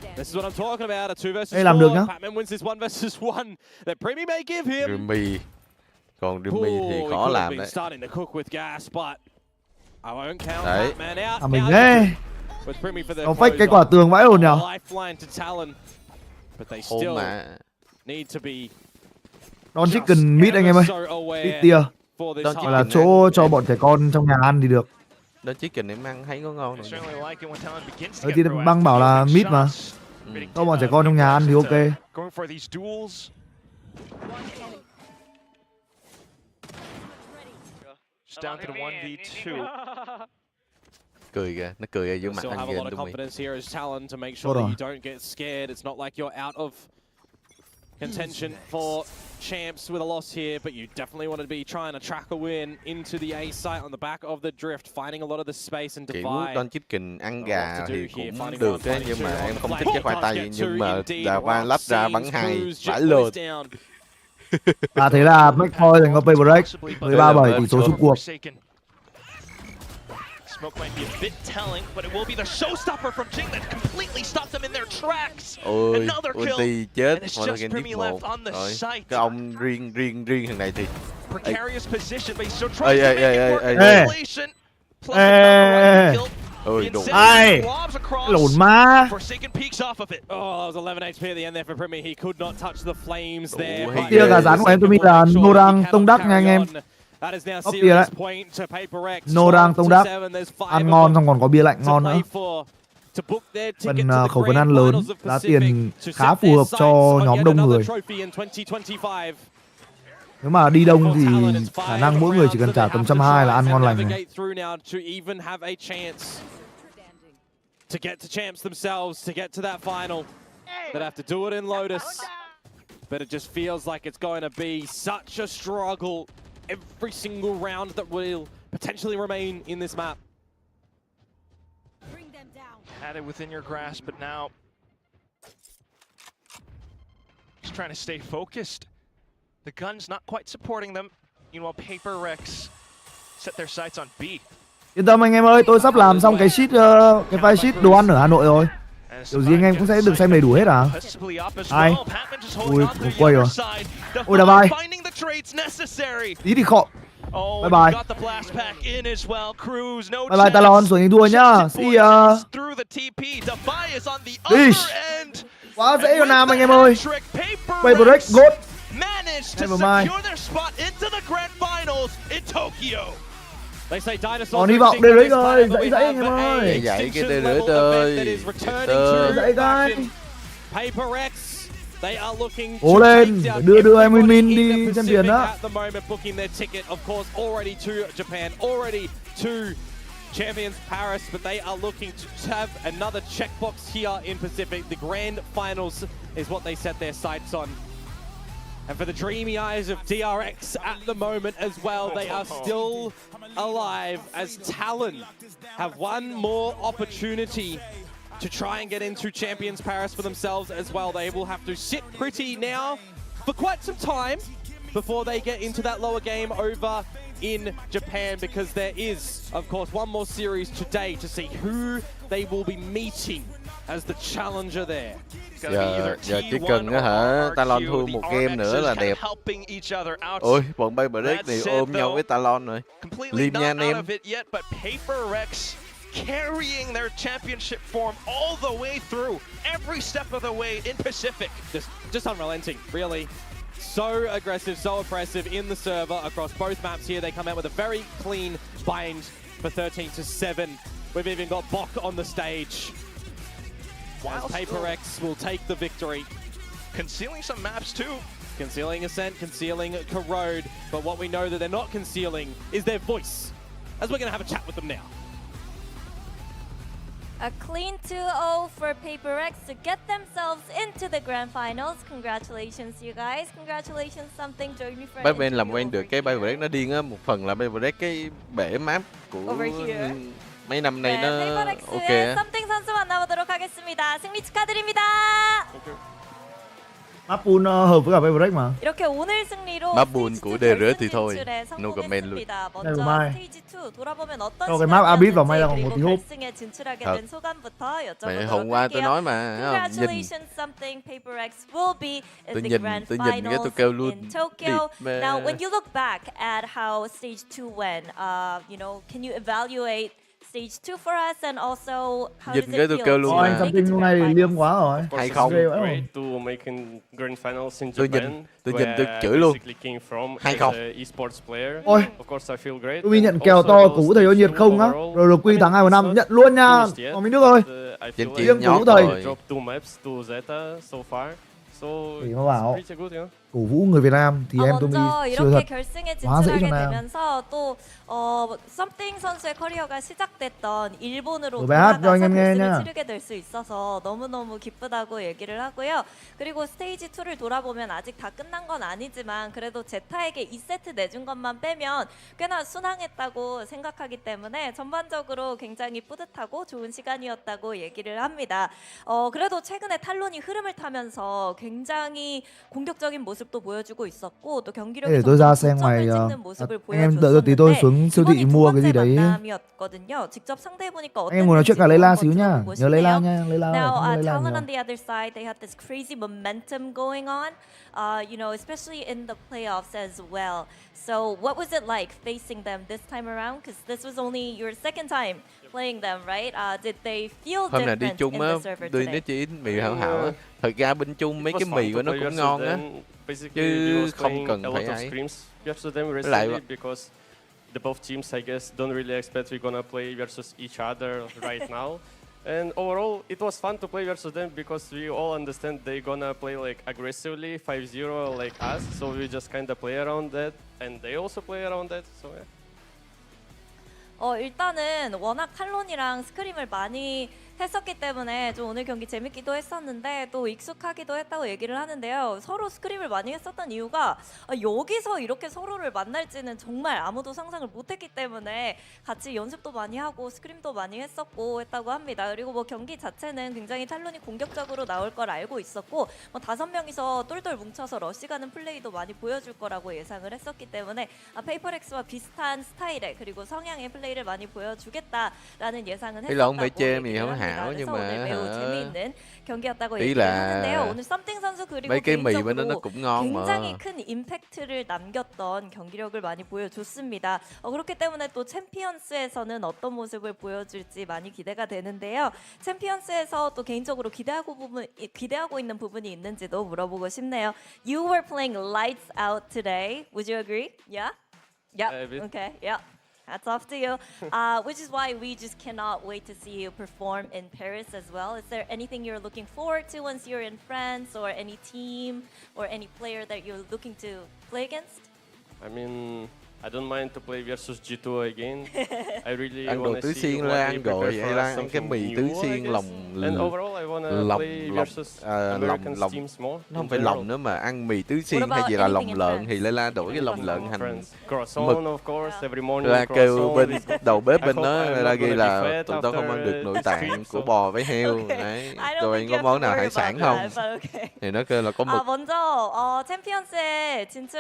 Đây làm được nhá. Remy. Còn Remy thì khó làm đấy. Đấy. À mình đấy. Nó fake cái quả tường vãi hồn nhở. Ôm mà. Don chicken meat anh em ơi. Meat tia. Gọi là chỗ cho bọn trẻ con trong nhà ăn thì được. Don chicken em ăn thấy có ngon rồi. Thì băng bảo là meat mà. Cho bọn trẻ con trong nhà ăn thì ok. Down to the 1v2. Cười kìa, nó cười giữa mặt anh kìa Tốt rồi. contention for champs with a loss here, but you definitely want to be trying to track a win into the A site on the back of the drift, finding a lot of the space and divide. Don chích kình ăn gà thì cũng được thế, nhưng mà em không thích cái khoai tây, nhưng mà đà va lắp ra bắn hay vãi lồn. Và thế là McCoy thành công Paper X 13-7 tỷ số chung cuộc. Smoke might be a bit telling, but it will be the showstopper from Jing that completely stopped them in their tracks. Another kill. Ulti chết, and it's just Primi left on the site. Cái ông riêng thằng này thì precarious position, but he's still trying to make it work. Isolation. Plus another kill. Ai lộn má. Forsaken peeks off of it. Oh, that was 11 HP at the end there for Primi. He could not touch the flames there. Tia gà rán của em tôi nghĩ là Norang tông đắc nha anh em. Ốc tia đấy. Norang tông đắc. Ăn ngon xong còn có bia lạnh ngon nữa. Phần khẩu phần ăn lớn, giá tiền khá phù hợp cho nhóm đông người. Nếu mà đi đông thì khả năng mỗi người chỉ cần trả tầm 120 là ăn ngon lành rồi. To get to champs themselves, to get to that final, they'd have to do it in Lotus. But it just feels like it's going to be such a struggle every single round that will potentially remain in this map. Had it within your grasp, but now just trying to stay focused. The gun's not quite supporting them. Meanwhile, Paper Rex set their sights on B. Yên tâm anh em ơi, tôi sắp làm xong cái sheet, cái file sheet đồ ăn ở Hà Nội rồi. Kiểu gì anh em cũng sẽ được xem đầy đủ hết à? Ai? Ui, quay rồi. Ôi đà vai. Tí thì khọ. Bye bye. Bye bye Talon, xuống anh thua nhá. See ya. Quá dễ cho Nam anh em ơi. Paper X good. Never mind. Còn hy vọng đều đấy rồi, dậy anh em ơi. Dậy cái đứa ơi. Dậy coi. Cố lên, đưa em Min đi xem tiền đó. Champions Paris, but they are looking to have another checkbox here in Pacific. The grand finals is what they set their sights on. And for the dreamy eyes of DRX at the moment as well, they are still alive as Talon have one more opportunity to try and get into Champions Paris for themselves as well. They will have to sit pretty now for quite some time before they get into that lower game over in Japan, because there is, of course, one more series today to see who they will be meeting as the challenger there. Giờ chỉ cần á hả, Talon thua một game nữa là đẹp. Ôi, bọn Paper X này ôm nhau với Talon rồi. Liêm nha anh em. Carrying their championship form all the way through, every step of the way in Pacific. Just unrelenting, really. So aggressive, so oppressive in the server across both maps here. They come out with a very clean bind for 13-7. We've even got Bok on the stage. While Paper X will take the victory. Concealing some maps too. Concealing Ascent, concealing Corrode. But what we know that they're not concealing is their voice. As we're going to have a chat with them now. A clean 2-0 for Paper X to get themselves into the grand finals. Congratulations, you guys. Congratulations, something joined me for. Bên làm quen được cái Paper X nó điên á, một phần là Paper X cái bể map của mấy năm nay nó ok á. Something 선수 만나보도록 하겠습니다. 승리 축하드립니다. Map pool hợp với cả Paper X mà. 이렇게 오늘 승리로 map pool của DR thì thôi, no comment luôn. 먼저 스테이지 2 돌아보면 어떤 cho cái map Abit vào may ra còn một tí hốp. 진출하게 된 소감부터 여쭤보도록 hôm qua tôi nói mà, Congratulations, something Paper X will be in the grand finals in Tokyo. Now, when you look back at how stage 2 went, you know, can you evaluate stage 2 for us, and also how does it feel? Luôn anh something hôm nay liêm quá rồi. Hay không? To making grand finals in Japan. Tôi nhìn tôi chửi luôn. Hay không? Ôi, tôi nhận kèo to cũ thầy ơi nhiệt không á. RRQ tháng 2/5 nhận luôn nha. Còn mình nước ơi. Liêm cũ thầy. Thì nó bảo cổ vũ người Việt Nam thì em Tommy chưa thật quá dễ cho Nam. 또 썸띵 선수의 커리어가 시작됐던 일본으로 돌아가서 결승을 치르게 될 수 있어서 너무너무 기쁘다고 얘기를 하고요. 그리고 스테이지 2를 돌아보면 아직 다 끝난 건 아니지만 그래도 제타에게 2세트 내준 것만 빼면 꽤나 순항했다고 생각하기 때문에 전반적으로 굉장히 뿌듯하고 좋은 시간이었다고 얘기를 합니다. 그래도 최근에 탈론이 흐름을 타면서 굉장히 공격적인 모습도 보여주고 있고 또 경기력이 점점 고점을 찍는 모습을 보여줬었는데 siêu thị mua cái gì đấy. 직접 상대해 보니까 어떤 em muốn nói chuyện cả Layla xíu nhá. Nhớ Layla nha. Now, Talon on the other side, they have this crazy momentum going on, you know, especially in the playoffs as well. So, what was it like facing them this time around? Because this was only your second time playing them, right? Did they feel different in the server today? Nó chỉ mì hảo hảo á. Thật ra bên Trung mấy cái mì của nó cũng ngon á, chứ không cần phải ấy. Lại because the both teams, I guess, don't really expect we're gonna play versus each other right now. And overall, it was fun to play versus them because we all understand they're gonna play like aggressively 5-0 like us. So we just kind of play around that, and they also play around that. So yeah. 일단은 워낙 탈론이랑 스크림을 많이 했었기 때문에 좀 오늘 경기 재밌기도 했었는데 또 익숙하기도 했다고 얘기를 하는데요. 서로 스크림을 많이 했었던 이유가 여기서 이렇게 서로를 만날지는 정말 아무도 상상을 못했기 때문에 같이 연습도 많이 하고 스크림도 많이 했었고 합니다. 그리고 뭐 경기 자체는 굉장히 탈론이 공격적으로 나올 걸 알고 있었고 뭐 5명이서 똘똘 뭉쳐서 러시 가는 플레이도 많이 보여줄 거라고 예상을 했었기 때문에 페이퍼렉스와 비슷한 스타일의 그리고 성향의 플레이를 많이 보여주겠다라는 예상은 했었다고 얘기를 합니다. 그래서 오늘 매우 재미있는 경기였다고 얘기를 하는데요. 오늘 썸띵 선수 그리고 개인적으로 굉장히 큰 임팩트를 남겼던 경기력을 많이 보여줬습니다. 그렇기 때문에 또 챔피언스에서는 어떤 모습을 보여줄지 많이 기대가 되는데요. 챔피언스에서 또 개인적으로 기대하고 있는 부분이 있는지도 물어보고 싶네요. You were playing lights out today. Would you agree? Yeah? Yeah. Okay. Yeah. Hats off to you, which is why we just cannot wait to see you perform in Paris as well. Is there anything you're looking forward to once you're in France, or any team or any player that you're looking to play against? I mean, I don't mind to play versus G2 again. I really ăn đồ tứ xiên là ăn gọi vậy là ăn cái mì tứ xiên lòng nó không phải lòng nữa mà ăn mì tứ xiên hay gì là lòng lợn thì Layla đổi cái lòng lợn thành mực. Ra kêu bên đầu bếp bên đó Layla ghi là tụi tao không ăn được nội tạng của bò với heo. Đấy. Rồi anh có món nào hải sản không? Thì nó kêu là có mực.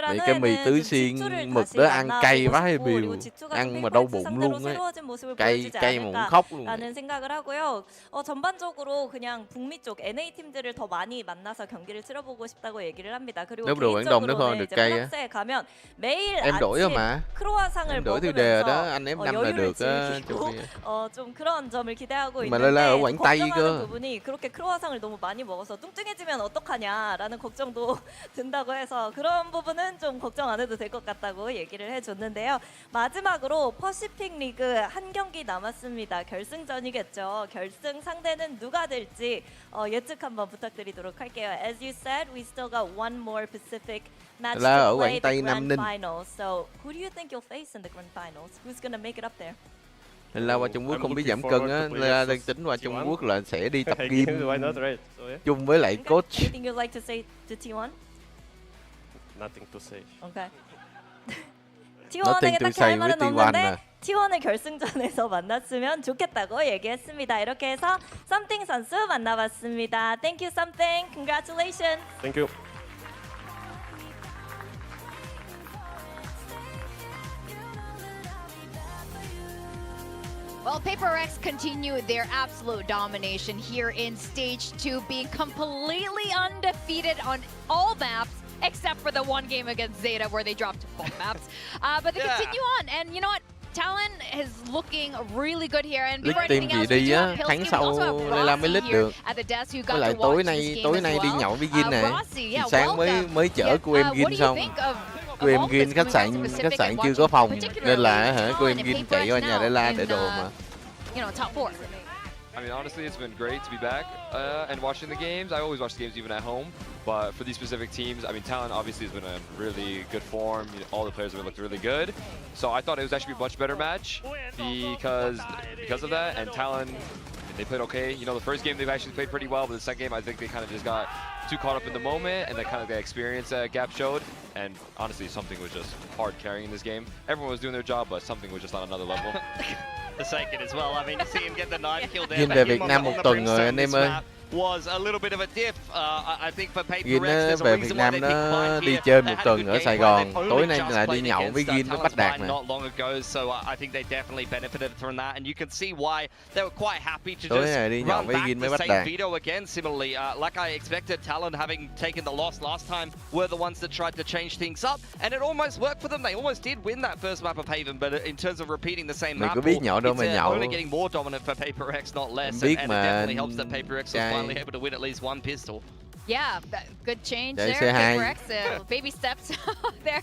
Vậy cái mì tứ xiên mực đó ăn cay quá hay biểu ăn mà đau bụng luôn ấy. cay mà cũng khóc luôn. 라는 생각을 하고요. 전반적으로 그냥 북미 쪽 NA 팀들을 더 많이 만나서 경기를 치러보고 싶다고 얘기를 합니다. 그리고 개인적으로는 이제 프랑스에 가면 매일 아침 크로와상을 먹으면서 여유를 즐기고 좀 그런 점을 기대하고 있는데 걱정하는 부분이 그렇게 크로와상을 너무 많이 먹어서 뚱뚱해지면 어떡하냐라는 걱정도 든다고 해서 그런 부분은 좀 걱정 안 해도 될 것 같다고 얘기를 해줬는데요. 마지막으로 퍼시픽 리그 한 경기 남았습니다. 결승전이겠죠. 결승 상대는 누가 될지 예측 한번 부탁드리도록 할게요. As you said, we still got one more Pacific match to play, the Grand Finals. So, who do you think you'll face in the Grand Finals? Who's gonna make it up there? Layla qua Trung Quốc không biết giảm cân á, Layla đang tính qua Trung Quốc là sẽ đi tập gym chung với lại coach. Anything you'd like to say to T1? Nothing to say. Okay. T1에게 딱히 할 말은 없는데 T1을 결승전에서 만났으면 좋겠다고 얘기했습니다. 이렇게 해서 썸띵 선수 만나봤습니다. Thank you, Something. Congratulations. Thank you. Well, PaperX continue their absolute domination here in Stage 2, being completely undefeated on all maps, except for the one game against Zeta where they dropped both maps. But they continue on, and you know what? Talon is looking really good here, and before anything else, we do have Pilsky. We also have Rossi here at the desk who got to watch this game as well. Đi nhậu với Gin nè. Sáng mới chở cô em Gin xong. Cô em Gin khách sạn chưa có phòng nên là cô em Gin chạy qua nhà Layla để đồ mà. I mean, honestly, it's been great to be back and watching the games. I always watch the games even at home, but for these specific teams, I mean, Talon obviously has been in really good form. You know, all the players have looked really good. So I thought it was actually a much better match because of that. And Talon, they played okay. You know, the first game they've actually played pretty well, but the second game I think they kind of just got too caught up in the moment, and then kind of the experience gap showed. And honestly, something was just hard carrying this game. Everyone was doing their job, but something was just on another level. The second as well. I mean, to see him get the 9 kill there. Gin về Việt Nam một tuần rồi anh em ơi. Was a little bit of a diff, I think, for Paper Gin Rex. về Việt Nam nó đi chơi một tuần ở Sài Gòn, tối nay lại đi nhậu với Gin với Bách Đạt nè. Not long ago, so I think they definitely benefited from that, and you can see why they were quite happy to just run back the same veto again. Similarly, like I expected, Talon, having taken the loss last time, were the ones that tried to change things up, and it almost worked for them. They almost did win that first map of Haven, but in terms of repeating the same map, it's only getting more dominant for Paper Rex, not less, and it definitely helps that Paper Rex was finally able to win at least one pistol. Yeah, good change there. Paper Rex, baby steps there.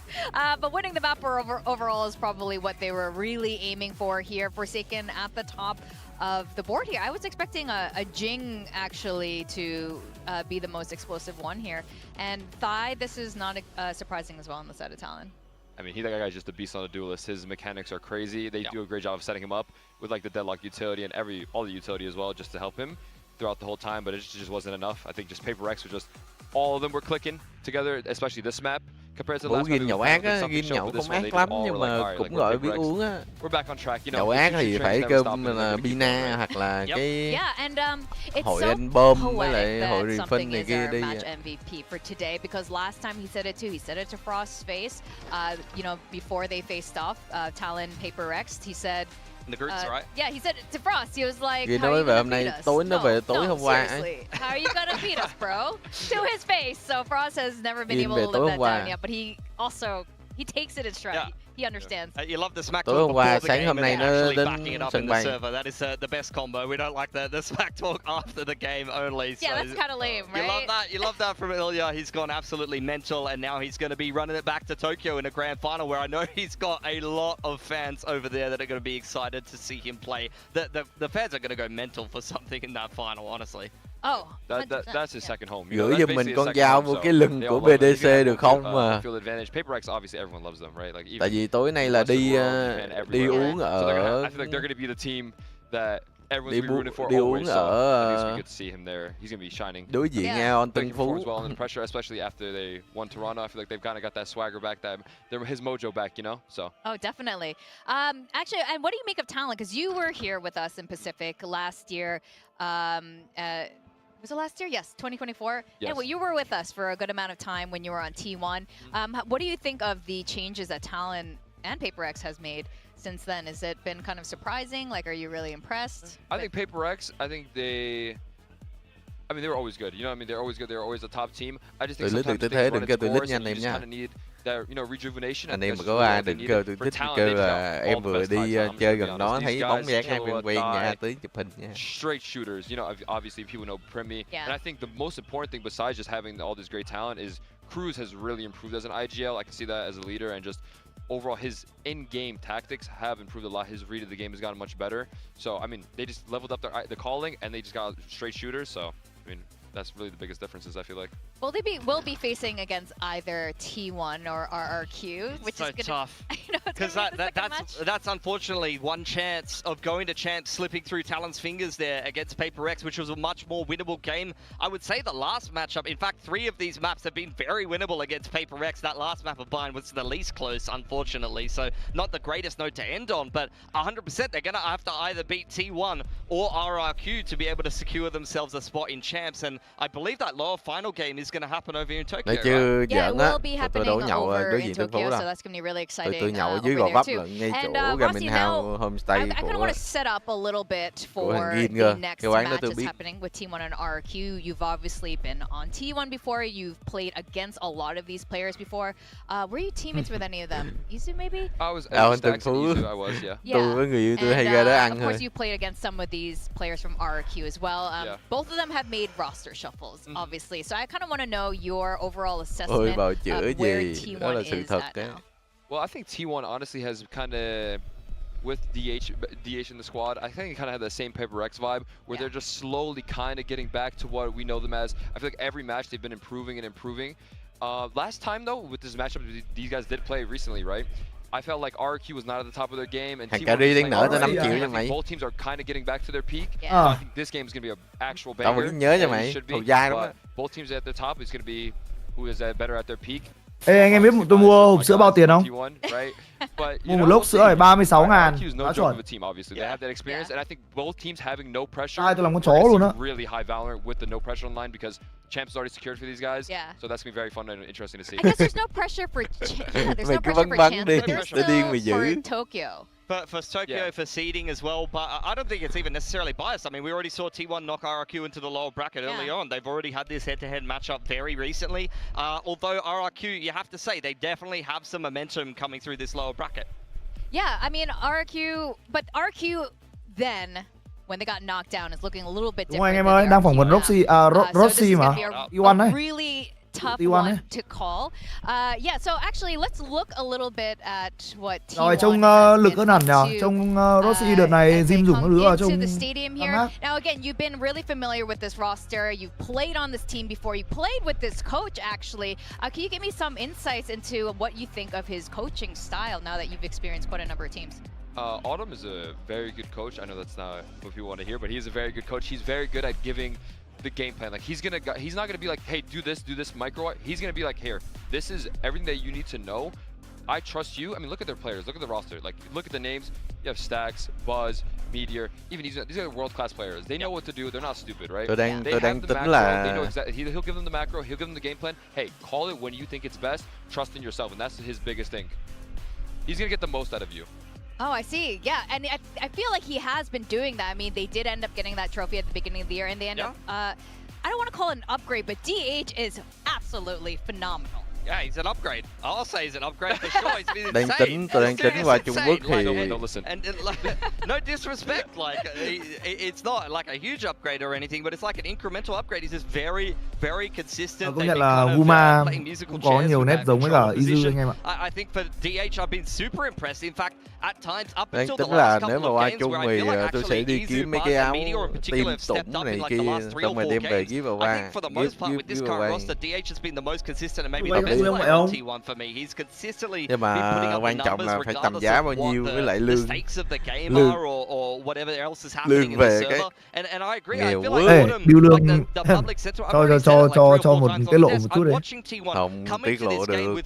But winning the map overall is probably what they were really aiming for here. Forsaken at the top of the board here. I was expecting a Jing actually to be the most explosive one here. And Thai, this is not surprising as well on the side of Talon. I mean, that guy's just a beast on a duelist. His mechanics are crazy. They do a great job of setting him up with like the deadlock utility and all the utility as well, just to help him throughout the whole time, but it just wasn't enough. I think just Paper Rex was just, all of them were clicking together, especially this map. Compared to the last Gin nhậu ác á, Gin nhậu không ác lắm nhưng mà cũng gọi biết uống á. Nhậu ác thì phải cơm là Bina hoặc là cái hội anh bom với lại hội refund này kia đi. MVP for today because last time he said it too. He said it to Frost's face. You know, before they faced off, Talon, Paper Rex, he said. The groups, right? Yeah, he said it to Frost. He was like, "How are you gonna beat us?" How are you gonna beat us, bro? To his face. So Frost has never been able to live that down yet, but he takes it in stride. Yeah. He understands. You love the smack talk before the game and actually backing it up in the server. That is the best combo. We don't like the smack talk after the game only. Yeah, so that's kind of lame, right? You love that. You love that from Ilya. He's gone absolutely mental, and now he's going to be running it back to Tokyo in a grand final, where I know he's got a lot of fans over there that are going to be excited to see him play. The fans are going to go mental for something in that final, honestly. Oh, that's his second home. Gửi giùm mình con dao vô cái lưng của BDC được không mà? Paper Rex, obviously everyone loves them, right? Like, tại vì tối nay là đi uống ở. I feel like they're going to be the team that everyone's rooting for always. So at least we get to see him there. He's going to be shining. Đối diện Aeon Tân Phú. As well under pressure, especially after they won Toronto. I feel like they've kind of got that swagger back, his mojo back, you know. So. Oh, definitely. Actually, and what do you make of Talon? Because you were here with us in Pacific last year. Was it last year? Yes, 2024. Yes. Anyway, you were with us for a good amount of time when you were on T1. What do you think of the changes that Talon and Paper Rex has made since then? Has it been kind of surprising? Like, are you really impressed? I think Paper Rex, they were always good. You know what I mean? They're always good. They're always a top team. I just think sometimes things run its course and you just kind of need that, you know, rejuvenation. Anh em mà có ai đừng kêu tôi thích kêu là em vừa đi chơi gần đó thấy bóng dáng ai quen nha, tới chụp hình nha. Straight shooters, you know, obviously people know Primi, and I think the most important thing besides just having all this great talent is Cruz has really improved as an IGL. I can see that as a leader, and just overall his in-game tactics have improved a lot. His read of the game has gotten much better. So I mean, they just leveled up the calling and they just got straight shooters. So I mean, that's really the biggest differences, I feel like. Will they be facing against either T1 or RRQ, which is tough. Because that's unfortunately one chance of going to champs, slipping through Talon's fingers there against Paper Rex, which was a much more winnable game. I would say the last matchup, in fact, 3 of these maps have been very winnable against Paper Rex. That last map of Bind was the least close, unfortunately, so not the greatest note to end on, but 100% they're going to have to either beat T1 or RRQ to be able to secure themselves a spot in champs, and I believe that lower final game is going to happen over here in Tokyo, right? Yeah, it will be happening over in Tokyo, so that's going to be really exciting over there too. And Rossi, now, I kind of want to set up a little bit for the next match that's happening with T1 and RRQ. You've obviously been on T1 before. You've played against a lot of these players before. Were you teammates with any of them? Isu, maybe? I was, yeah. And of course, you played against some of these players from RRQ as well. Both of them have made roster shuffles, obviously. So I kind of want to know your overall assessment of where T1 is at now. Well, I think T1 honestly has kind of with DH in the squad, I think it kind of had the same Paper X vibe, where they're just slowly kind of getting back to what we know them as. I feel like every match they've been improving and improving. Last time though, with this matchup these guys did play recently, right? I felt like RRQ was not at the top of their game, and both teams are kind of getting back to their peak. So I think this game is going to be an actual banger. It should be, but both teams at the top is going to be who is better at their peak. Ê, anh em biết tôi mua hộp sữa bao tiền không? Mua một lốc sữa 36.000. Đã chuẩn. Ai tôi làm con chó luôn á. Champs already secured for these guys, so that's gonna be very fun and interesting to see. I guess there's no pressure for there's no pressure for Champs, but there's still for Tokyo. For Tokyo for seeding as well, but I don't think it's even necessarily biased. I mean, we already saw T1 knock RRQ into the lower bracket early on. They've already had this head-to-head matchup very recently. Although RRQ, you have to say, they definitely have some momentum coming through this lower bracket. Yeah, I mean, RRQ then, when they got knocked down, is looking a little bit different. Đúng rồi, anh em ơi, đang phỏng vấn Roxy mà. T1 đấy. Really tough one to call. Yeah, so actually let's look a little bit at what T1 rồi trông lực hơn hẳn nhờ. Trông Roxy đợt này Jim dùng cái đứa ở trong Now again, you've been really familiar with this roster. You've played on this team before. You played with this coach actually. Can you give me some insights into what you think of his coaching style now that you've experienced quite a number of teams? Autumn is a very good coach. I know that's not what people want to hear, but he's a very good coach. He's very good at giving the game plan. Like he's not gonna be like, hey, do this micro. He's gonna be like, here, this is everything that you need to know. I trust you. I mean, look at their players, look at the roster, like look at the names. You have Stacks, Buzz, Meteor, even these are world-class players. They know what to do. They're not stupid, right? They have the macro. They know exactly. He'll give them the macro. He'll give them the game plan. Hey, call it when you think it's best. Trust in yourself, and that's his biggest thing. He's gonna get the most out of you. Oh, I see. Yeah, and I feel like he has been doing that. I mean, they did end up getting that trophy at the beginning of the year, and they end up, I don't want to call it an upgrade, but DH is absolutely phenomenal. Yeah, he's an upgrade. I'll say he's an upgrade for sure. He's been insane. Tôi đang tính qua Trung Quốc thì no disrespect, like it's not like a huge upgrade or anything, but it's like an incremental upgrade. He's just very consistent. Công nhận là Vuma cũng có nhiều nét giống với cả Izu anh em ạ. I think for DH I've been super impressed. In fact, at times up đang until tính the là last nếu couple mà of qua games Trung where I thì feel like tôi sẽ actually đi kiếm mấy cái áo tiêm tủng này kia xong rồi đem về give away. I think for the most part with this current roster, DH has been the most consistent and maybe the best player on T1 for me. He's consistently been putting up the numbers regardless of what the stakes of the game are or whatever else is happening in the server. And I agree. I feel like the public center. cho một cái lộ một chút đấy. Không tiết lộ được.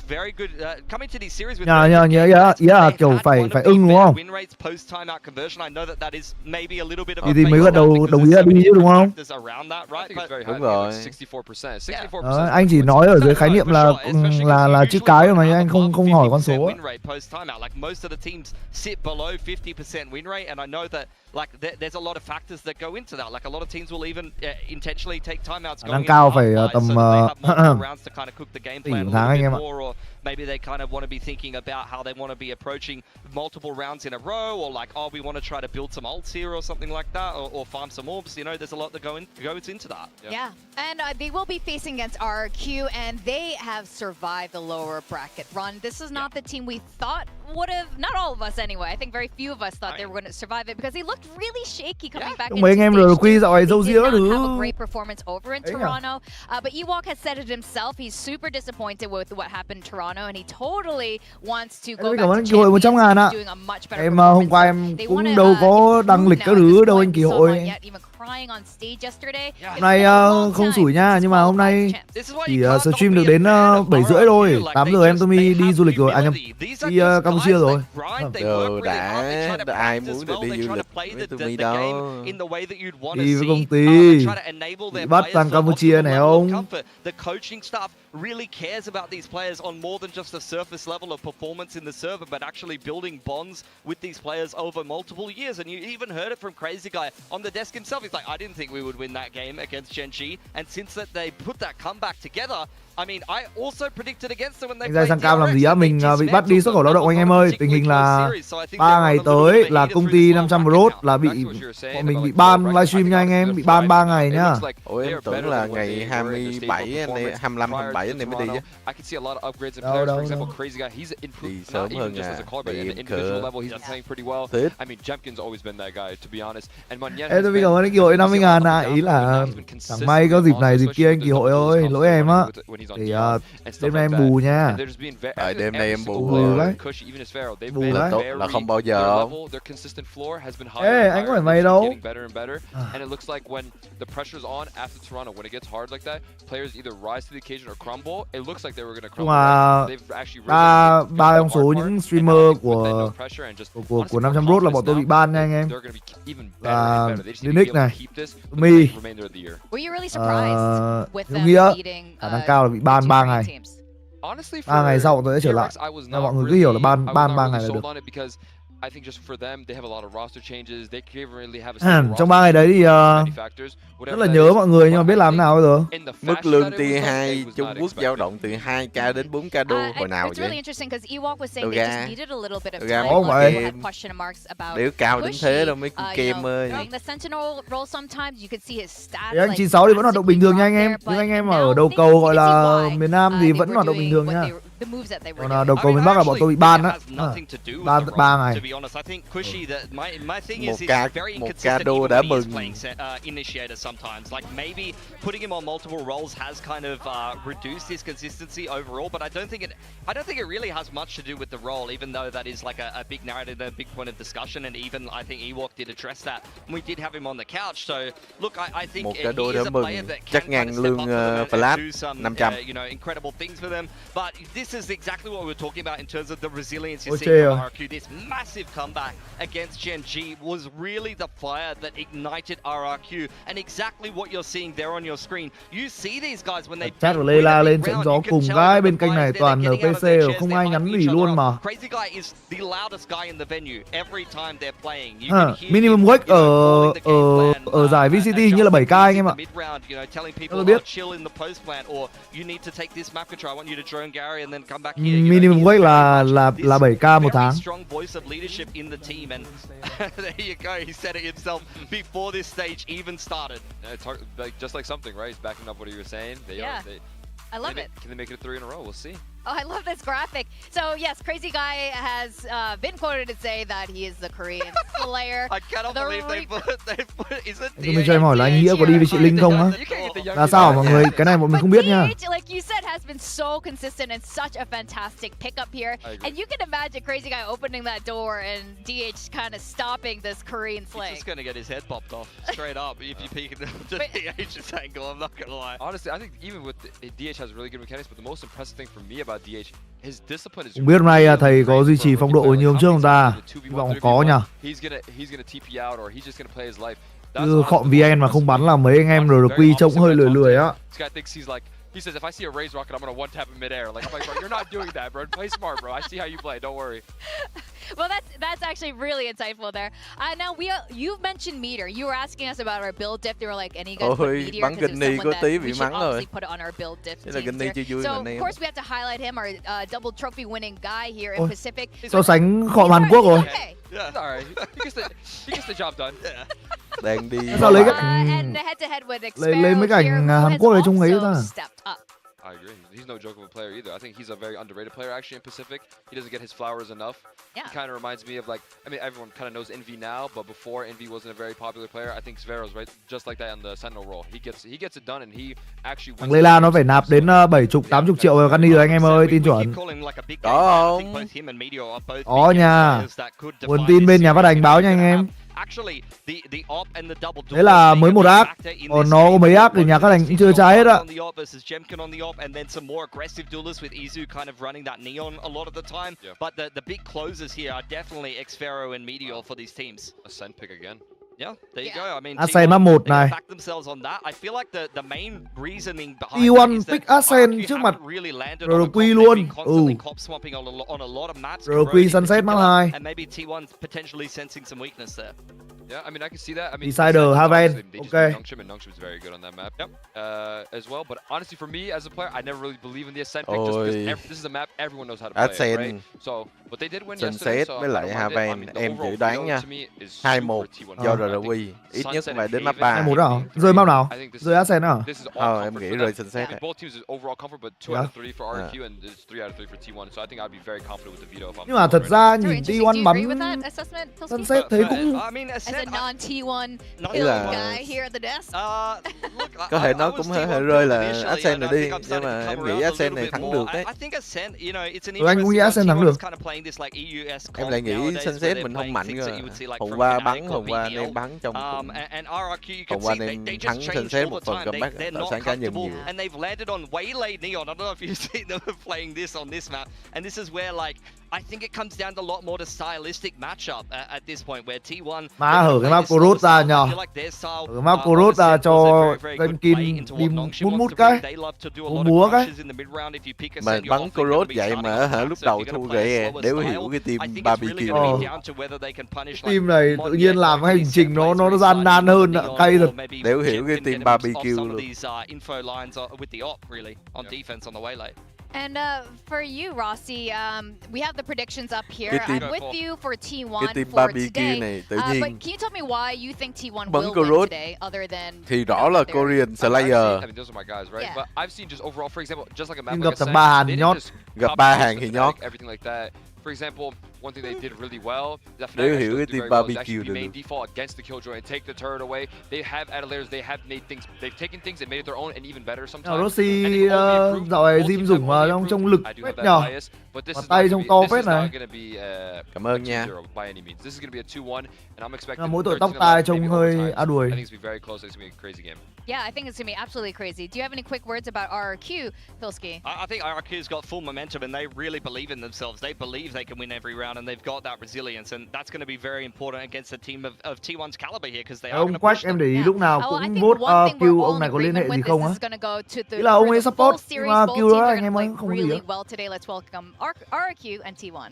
Dạ kiểu phải ưng đúng không? Thì mới bắt đầu đồng ý là đi chứ đúng không? Đúng rồi. Anh chỉ nói ở dưới khái niệm là chữ cái mà anh không hỏi con số. There's a lot of factors that go into that. Like a lot of teams will even intentionally take timeouts going cao phải tầm rounds to kind of cook the game plan a little bit more, or maybe they kind of want to be thinking about how they want to be approaching multiple rounds in a row, or like, oh, we want to try to build some ults here or something like that, or farm some orbs. You know, there's a lot that goes into that. Yeah, and they will be facing against RRQ, and they have survived the lower bracket run. This is not the team we thought would have, not all of us anyway. I think very few of us thought they were going to survive it because they looked really shaky coming back into mấy anh em RRQ dạo này dâu did not thứ. have a great performance over in Toronto, but Ewok has said it himself. He's super disappointed with what happened in Toronto, and he totally wants to go back to Champions doing a much better em hôm qua em cũng đâu có đăng lịch các thứ đâu anh Kỳ Hội. Hôm nay không sủi nha, nhưng mà hôm nay chỉ stream được đến 7:30 thôi. 8 giờ em Tommy đi du lịch rồi, nhầm, đi Campuchia rồi. Đã ai muốn được đi du lịch với Tommy đâu. Đi với công ty, bị bắt sang Campuchia này không? Really cares about these players on more than just a surface level of performance in the server, but actually building bonds with these players over multiple years. And you even heard it from Crazy Guy on the desk himself. He's like, I didn't think we would win that game against Genji. And since that they put that comeback together, Anh ra sang cam làm gì á? Mình bị bắt đi xuất khẩu lao động anh em ơi. Tình hình là 3 ngày tới là công ty 500 Road là bọn mình bị ban livestream nha anh em, bị ban 3 ngày nhá. Ủa em tưởng là ngày 27 anh em, 25 27 anh em mới đi chứ. Đâu. Đi sớm hơn à. Bị cửa. Tiếp. Ê tôi cảm ơn anh Kỳ hội 50.000 à. Ý là chẳng may có dịp này dịp kia anh Kỳ hội ơi, lỗi em á. Thì đêm nay em bù nha. Đêm nay em bù bù đấy. Bù đấy. Là không bao giờ. Ê anh có phải mày đâu. Nhưng mà ba trong số những streamer của 500 Road là bọn tôi bị ban nha anh em. Là Linux này, Mi, Nghĩa, khả năng cao là bị ban 3 ngày. 3 ngày sau tôi sẽ trở lại. Nên mọi người cứ hiểu là ban 3 ngày là được. Trong 3 ngày đấy thì rất là nhớ mọi người nhưng mà biết làm nào bây giờ. Mức lương T2 Trung Quốc dao động từ 2k đến 4k đô hồi nào vậy? Đâu ra không vậy? Nếu cao đến thế đâu mấy kem ơi. Thì anh 96 thì vẫn hoạt động bình thường nha anh em. Nhưng anh em ở đầu cầu gọi là miền Nam thì vẫn hoạt động bình thường nha. Còn đầu cầu miền Bắc là bọn tôi bị ban á. 3 ngày. 1k đô đã mừng. Sometimes, like maybe putting him on multiple roles has kind of reduced his consistency overall, but I don't think it really has much to do with the role, even though that is like a big narrative, a big point of discussion, and even I think Ewok did address that. We did have him on the couch, so look, I think he is a player that can kind of step up and do some incredible things for them. But this is exactly what we were talking about in terms of the resilience you see from RRQ. This massive comeback against Gen G was really the fire that ignited RRQ, and exactly what you're seeing there on your screen. You see these guys when they chat của Layla lên trận gió cùng cái bên kênh này toàn NPC, không ai nhắn gì luôn mà. Crazy guy is the loudest guy in the venue every time they're playing. Minimum wake ở giải VCT như là 7k anh em ạ. Tôi biết. Minimum wake là 7k một tháng. There you go. He said it himself before this stage even started. It's hard, just like something, right? He's backing up what he was saying. I love it. Can they make it 3 in a row? We'll see. Oh, I love this graphic. So yes, Crazy Guy has been quoted to say that he is the Korean Slayer. I cannot believe they put is it Mình cho em hỏi là anh Nghĩa có đi với chị Linh không á? Là sao mọi người? Cái này bọn mình không biết nha. Like you said, has been so consistent and such a fantastic pickup here. And you can imagine Crazy Guy opening that door and DH kind of stopping this Korean Slayer. He's just gonna get his head popped off straight up if you peek into DH's angle. I'm not gonna lie. Honestly, I think even with DH has really good mechanics, but the most impressive thing for me about DH, his discipline is. Không biết hôm nay thầy có duy trì phong độ như hôm trước không ta? Hy vọng có nhỉ. He's gonna TP out or he's just gonna play his life. Cứ khọm VN mà không bắn là mấy anh em RRQ trông hơi lười á. He says, if I see a raise rocket, I'm gonna one tap in midair. Like, I'm like, bro, you're not doing that, bro. Play smart, bro. I see how you play. Don't worry. Well, that's actually really insightful there. Now you've mentioned meter. You were asking us about our build diff. They were like, any guys put meteor because it's someone that we should obviously put it on our build diff. So of course we have to highlight him, our double trophy winning guy here in Pacific. So sánh khọm Hàn Quốc rồi. Yeah, it's alright. He gets the job done. Yeah. Đang đi. Sao lấy cái lấy mấy cảnh Hàn Quốc này trong ấy ta? I agree. He's no joke of a player either. I think he's a very underrated player actually in Pacific. He doesn't get his flowers enough. Yeah. He kind of reminds me of like, I mean, everyone kind of knows Envy now, but before Envy wasn't a very popular player. I think Svero's right, just like that on the Sentinel role. He gets it done and he actually. Thằng Layla nó phải nạp đến 70-80 triệu rồi Gunny rồi anh em ơi, tin chuẩn. Có không? Có nha. Nguồn tin bên nhà phát hành báo nha anh em. Đấy là mới một ác, còn nó có mấy ác thì nhà phát hành cũng chưa trái hết ạ. Ascent map 1 này. T1 pick Ascent trước mặt RRQ luôn. RRQ Sunset map 2. Yeah, I mean, I can see that. I mean, Decider, Haven, okay. Nungshim is very good on that map. Yep. As well, but honestly, for me as a player, I never really believe in the Ascent pick just because this is a map everyone knows how to play it, right? So, but they did win yesterday. So với lại Haven, em dự đoán nha. 2-1 do RRQ, ít nhất phải đến map 3. 2-1 đó. Rơi map nào? Rơi Ascent à? Em nghĩ rơi Sunset. Both teams is overall comfort, but 2 out of 3 for RRQ and 3 out of 3 for T1. So I think I'd be very confident with the veto. Nhưng mà thật ra nhìn T1 bắn Sunset thấy cũng as a non-T1 guy here at the desk. Có thể nó cũng hơi rơi là Ascent này đi, nhưng mà em nghĩ Ascent này thắng được đấy. Anh cũng nghĩ Ascent thắng được. Em lại nghĩ Sunset mình không mạnh rồi. Hôm qua anh em bắn trong hôm qua anh em thắng Sunset một phần comeback tạo sáng cá nhân nhiều. And they've landed on Waylay Neon. I don't know if you've seen them playing this on this map. And this is where like I think it comes down to a lot more to stylistic matchup at this point where T1 má hở cái map Corot ra nhờ. Hở map Corot ra cho kênh Kim đi mút cái. Múa cái. Mà bắn Corot vậy mà hả lúc đầu thua gậy đéo hiểu cái team barbecue. Team này tự nhiên làm cái hành trình nó gian nan hơn ạ, cay thật. Đéo hiểu cái team barbecue luôn. And for you, Rossi, we have the predictions up here. I'm with you for T1 for today. Này, tự but nhiên can you tell me why you think T1 will win today, other than thì rõ là Korean Slayer. I mean, those are my guys, right? But I've seen just overall, for example, just like a map like gặp ba hàng nhót, gặp ba hàng thì nhót. Everything like that. For example, one thing they did really well. Nếu hiểu cái team barbecue được. Main default against the Killjoy and take the turret away. They have added layers. They have made things. They've taken things and made it their own and even better sometimes. Rossi dạo này Jim dùng trong lực phết nhờ. Và tay trong to phết này. Cảm ơn nha. Mỗi tội tóc tai trông hơi đuổi. Yeah, I think it's going to be absolutely crazy. Do you have any quick words about RRQ, Pilski? I think RRQ's got full momentum and they really believe in themselves. They believe they can win every round and they've got that resilience and that's going to be very important against a team of T1's caliber here because they are going to push them. Em để ý lúc nào cũng vote Q, ông này có liên hệ gì không á? Ý là ông ấy support mà Q đó anh em ơi, không có gì á. Let's welcome RRQ and T1.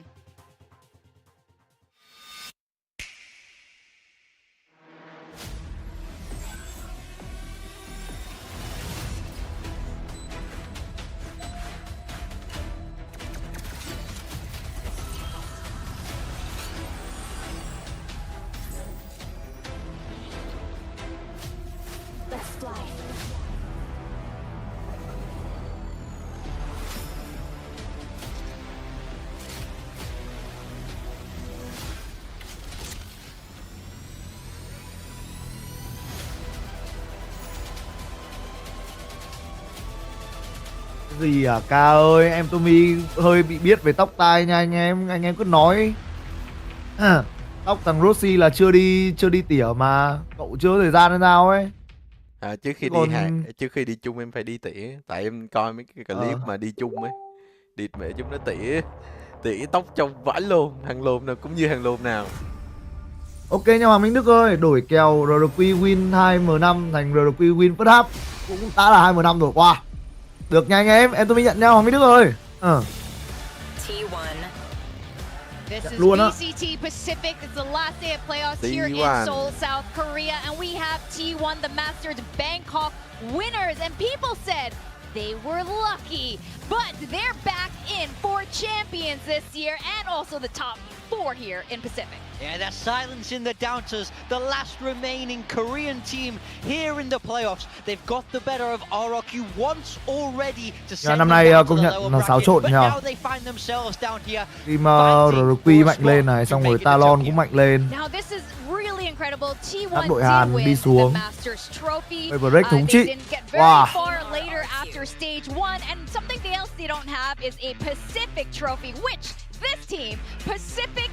Gì à Ca ơi, em Tommy hơi bị biết về tóc tai nha anh em cứ nói. Tóc thằng Rossi là chưa đi tỉa mà cậu chưa thời gian hay sao ấy. Trước khi đi chung em phải đi tỉa, tại em coi mấy cái clip mà đi chung ấy, địt mẹ chúng nó tỉa tóc trong vãi luôn, hàng lồn nào cũng như hàng lồn nào. Ok nha Hoàng Minh Đức ơi, đổi kèo RRQ win 2M5 thành RRQ win first half cũng đã là 2M5 rồi qua. Được nha anh em tôi mới nhận nhau Hoàng Minh Đức ơi. This is VCT Pacific. It's the last day of playoffs here in Seoul, South Korea, and we have T1, the Masters Bangkok winners. And people said they were lucky, but they're back in for champions this year, and also the top 4 here in Pacific. Yeah, they're silencing the Doubters, the last remaining Korean team here in the playoffs. They've got the better of RRQ once already to send them down to the lower bracket, but now they find themselves down here. Team RRQ mạnh lên này, xong rồi Talon cũng mạnh lên. Now this is really incredible. T1 đội Hàn đi did xuống. win the Masters Trophy. Break thống trị. They didn't get very far later after stage 1, and something else they don't have is a Pacific Trophy, which this team, Pacific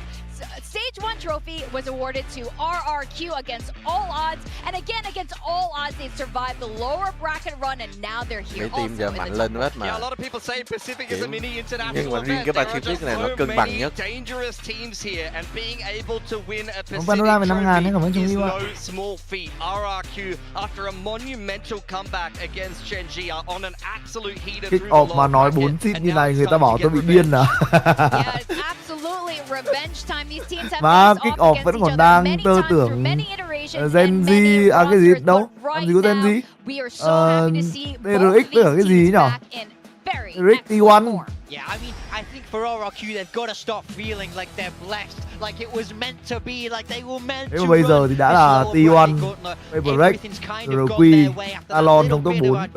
Stage 1 trophy, was awarded to RRQ against all odds, and again against all odds they survived the lower bracket run, and now they're here also in the top. Yeah, a lot of people say Pacific is a mini international event. Riêng cái Pacific này nó cân bằng nhất. Dangerous teams here, and being able to win a Pacific trophy is no small feat. RRQ, after a monumental comeback against Genji, are on an absolute heater through the lower mà nói 4 seed như này người ta bảo tôi bị điên à. Yeah, it's absolutely Mà kick-off vẫn còn đang tơ tưởng Gen Z, à cái gì đâu, làm gì có Gen Z, TRX với cả cái gì nhở, TRX T1. Yeah, I mean, I think for RRQ, they've got to stop feeling like they're blessed, like it was meant to be, like they were meant to. Bây giờ thì đã là T1, RRQ, Talon trong top 4.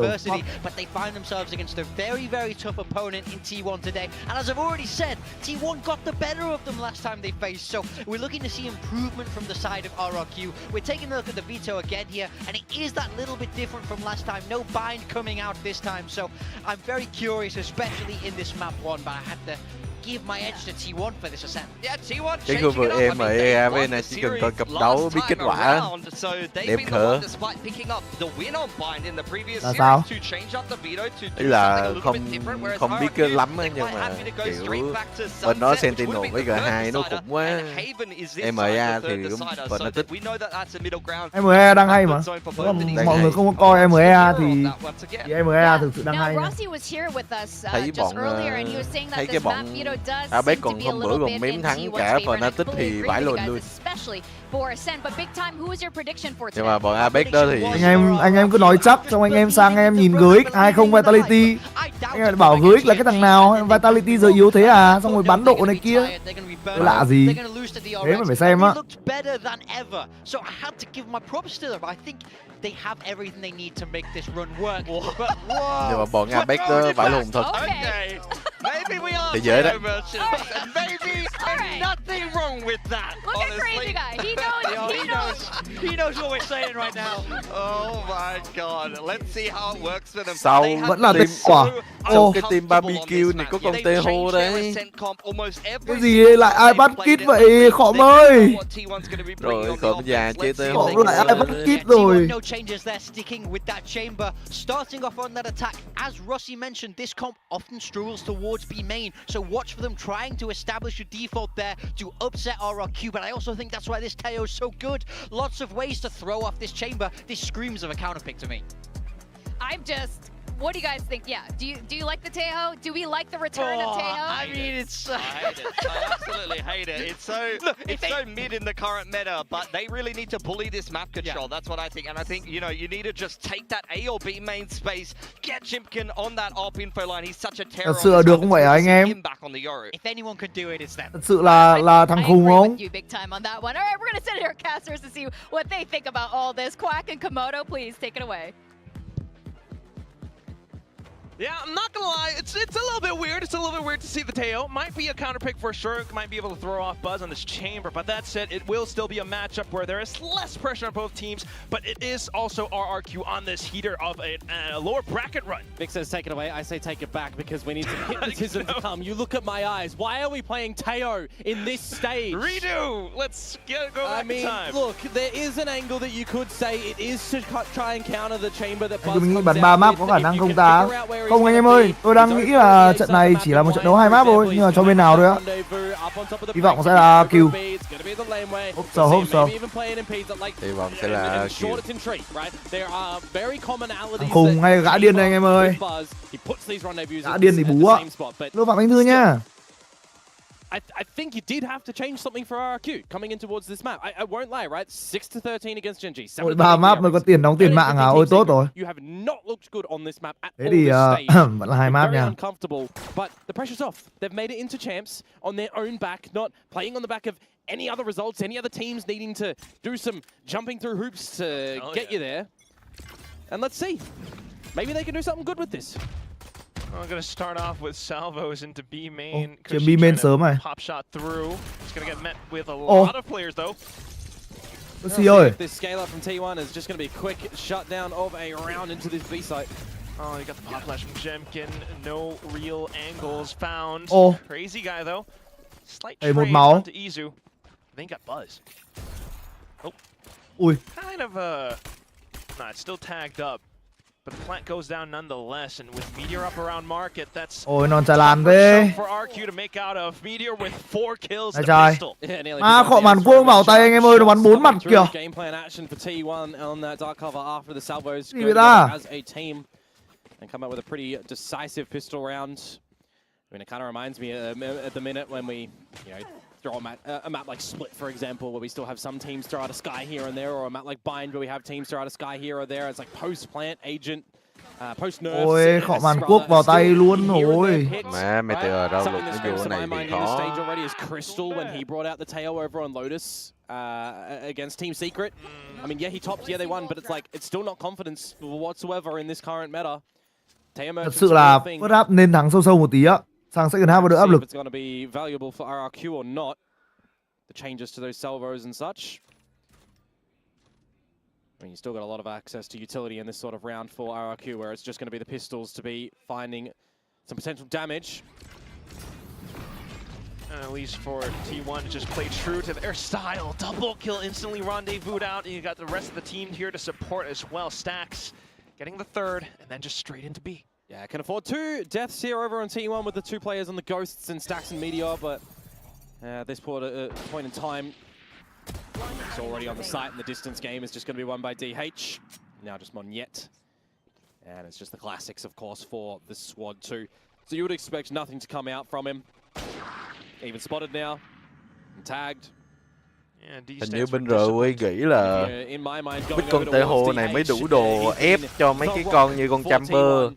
But they find themselves against a very, very tough opponent in T1 today. And as I've already said, T1 got the better of them last time they faced. So we're looking to see improvement from the side of RRQ. We're taking a look at the veto again here, and it is that little bit different from last time. No bind coming out this time. So I'm very curious, especially in this map one, but I have to give my edge to T1 for this ascent. Yeah, T1 cái khu vực EMEA bên này chỉ cần coi cặp đấu biết kết quả đẹp khờ. Là sao? Ý là không biết lắm á, nhưng mà kiểu bên đó Sentinel với G2 nó cũng quá. EMEA thì bên nó tích. EMEA đang hay mà. Mọi người không có coi EMEA thì EMEA thực sự đang hay. Thấy cái bọn Apex còn hôm bữa còn mém thắng cả Fnatic thì vãi lùn luôn. Nhưng mà bọn Apex đó thì anh em cứ nói chắc, xong anh em sang em nhìn GX 20 Vitality, anh em bảo GX là cái thằng nào, Vitality giờ yếu thế à, xong rồi bắn độ này kia, lạ gì, thế mà phải xem á. They have everything they need to make this run work. Nhưng mà bọn Apex đó vãi lùn thật. Maybe we are thì dễ đấy. Maybe there's nothing wrong with that. Look at crazy guy. He knows what we're saying right now. Oh my god. Let's see how it works for them. Sau vẫn là team quả. Trong cái team BBQ này có con Theo đấy. Cái gì ấy, lại ai bắt kit vậy Khỏm ơi. Rồi Khỏm già chơi Theo. Khỏm lại ai bắt kit rồi. Changes there, sticking with that chamber, starting off on that attack. As Rossi mentioned, this comp often struggles towards B main, so watch for them trying to establish a default there to upset RRQ. But I also think that's why this Theo is so good. Lots of ways to throw off this chamber. This screams of a counter pick to me. What do you guys think? Yeah, do you like the Theo? Do we like the return of Theo? I mean, I hate it. I absolutely hate it. It's so mid in the current meta, but they really need to bully this map control. Yeah. That's what I think. And I think, you know, you need to just take that A or B main space, get Chimkin on that AWP info line. He's such a terror. Thật sự được không vậy anh em? If anyone could do it, it's them. Thật sự là thằng khùng không? You big time on that one. All right, we're gonna sit here, casters, to see what they think about all this. Quack and Komodo, please take it away. Yeah, I'm not gonna lie, it's a little bit weird. It's a little bit weird to see the Theo. Might be a counter pick for sure. Might be able to throw off Buzz on this chamber. But that said, it will still be a matchup where there is less pressure on both teams. But it is also RRQ on this heater of a lower bracket run. Vic says take it away. I say take it back because we need some hypnotism to come. You look at my eyes. Why are we playing Theo in this stage? Redo! Let's go back in time. Look, there is an angle that you could say it is to try and counter the chamber that Buzz comes out. Bắn 3 map có khả năng không tá. Không anh em ơi, tôi đang nghĩ là trận này chỉ là một trận đấu 2 map thôi, nhưng mà cho bên nào thôi á. Hy vọng sẽ là kill. Hope so. Hy vọng sẽ là kill. Thằng khùng ngay gã điên này anh em ơi. Gã điên thì bú á. Lưu Phạm Anh Thư nha. I think you did have to change something for RRQ coming in towards this map. I won't lie, right? 6-13 against Genji. Ôi 3 map mới có tiền đóng tiền mạng à? Ôi tốt rồi. You have not looked good on this map at thế thì vẫn là 2 map nha. But the pressure's off. They've made it into champs on their own back, not playing on the back of any other results, any other teams needing to do some jumping through hoops to get you there. And let's see. Maybe they can do something good with this. I'm gonna start off with salvos into B main. B main sớm này. Pop shot through. It's gonna get met with a lot of players though. Lucy ơi. This scale up from T1 is just gonna be a quick shutdown of a round into this B site. Oh, you got the pop flash from Jemkin. No real angles found. Crazy guy though. Slight trade onto Izu. I think got Buzz. Oh. Ui. Kind of nah, it's still tagged up. But the plant goes down nonetheless, and with Meteor up around market, that's non trà lan thế. For RRQ to make out of Meteor with 4 kills the pistol. Mà khọ màn cuông vào tay anh em ơi, nó bắn 4 mặt kìa. Game plan action for T1 on that dark cover after the salvos go as a team and come out with a pretty decisive pistol round. I mean, it kind of reminds me at the minute when we, throw a map like Split, for example, where we still have some teams throw out a Sky here and there, or a map like Bind where we have teams throw out a Sky here or there. It's like post-plant, agent, post-nerf. Ôi, họ Hàn Quốc vào tay luôn rồi. Mẹ từ đâu lục cái vụ này thì khó. Already is Crystal when he brought out the Theo over on Lotus against Team Secret. I mean, yeah, he topped, yeah, they won, but it's like, it's still not confidence whatsoever in this current meta. Thật sự là first half nên thắng sâu một tí á. Sang second half đỡ áp lực. It's going to be valuable for RRQ or not. The changes to those salvos and such. I mean, you still got a lot of access to utility in this sort of round for RRQ, where it's just going to be the pistols to be finding some potential damage. And at least for T1 to just play true to their style. Double kill instantly rendezvoused out, and you got the rest of the team here to support as well. Stacks getting the third, and then just straight into B. Yeah, can afford 2 deaths here over on T1 with the 2 players on the Ghosts and Stacks and Meteor, but at this point in time, it's already on the site, and the distance game is just going to be won by DH. Now just Nyet. And it's just the classics, of course, for the squad too. So you would expect nothing to come out from him. Even spotted now, and tagged. Hình như bên RRQ nghĩ là biết con tê hồ này mới đủ đồ ép cho mấy cái con như con Chamber.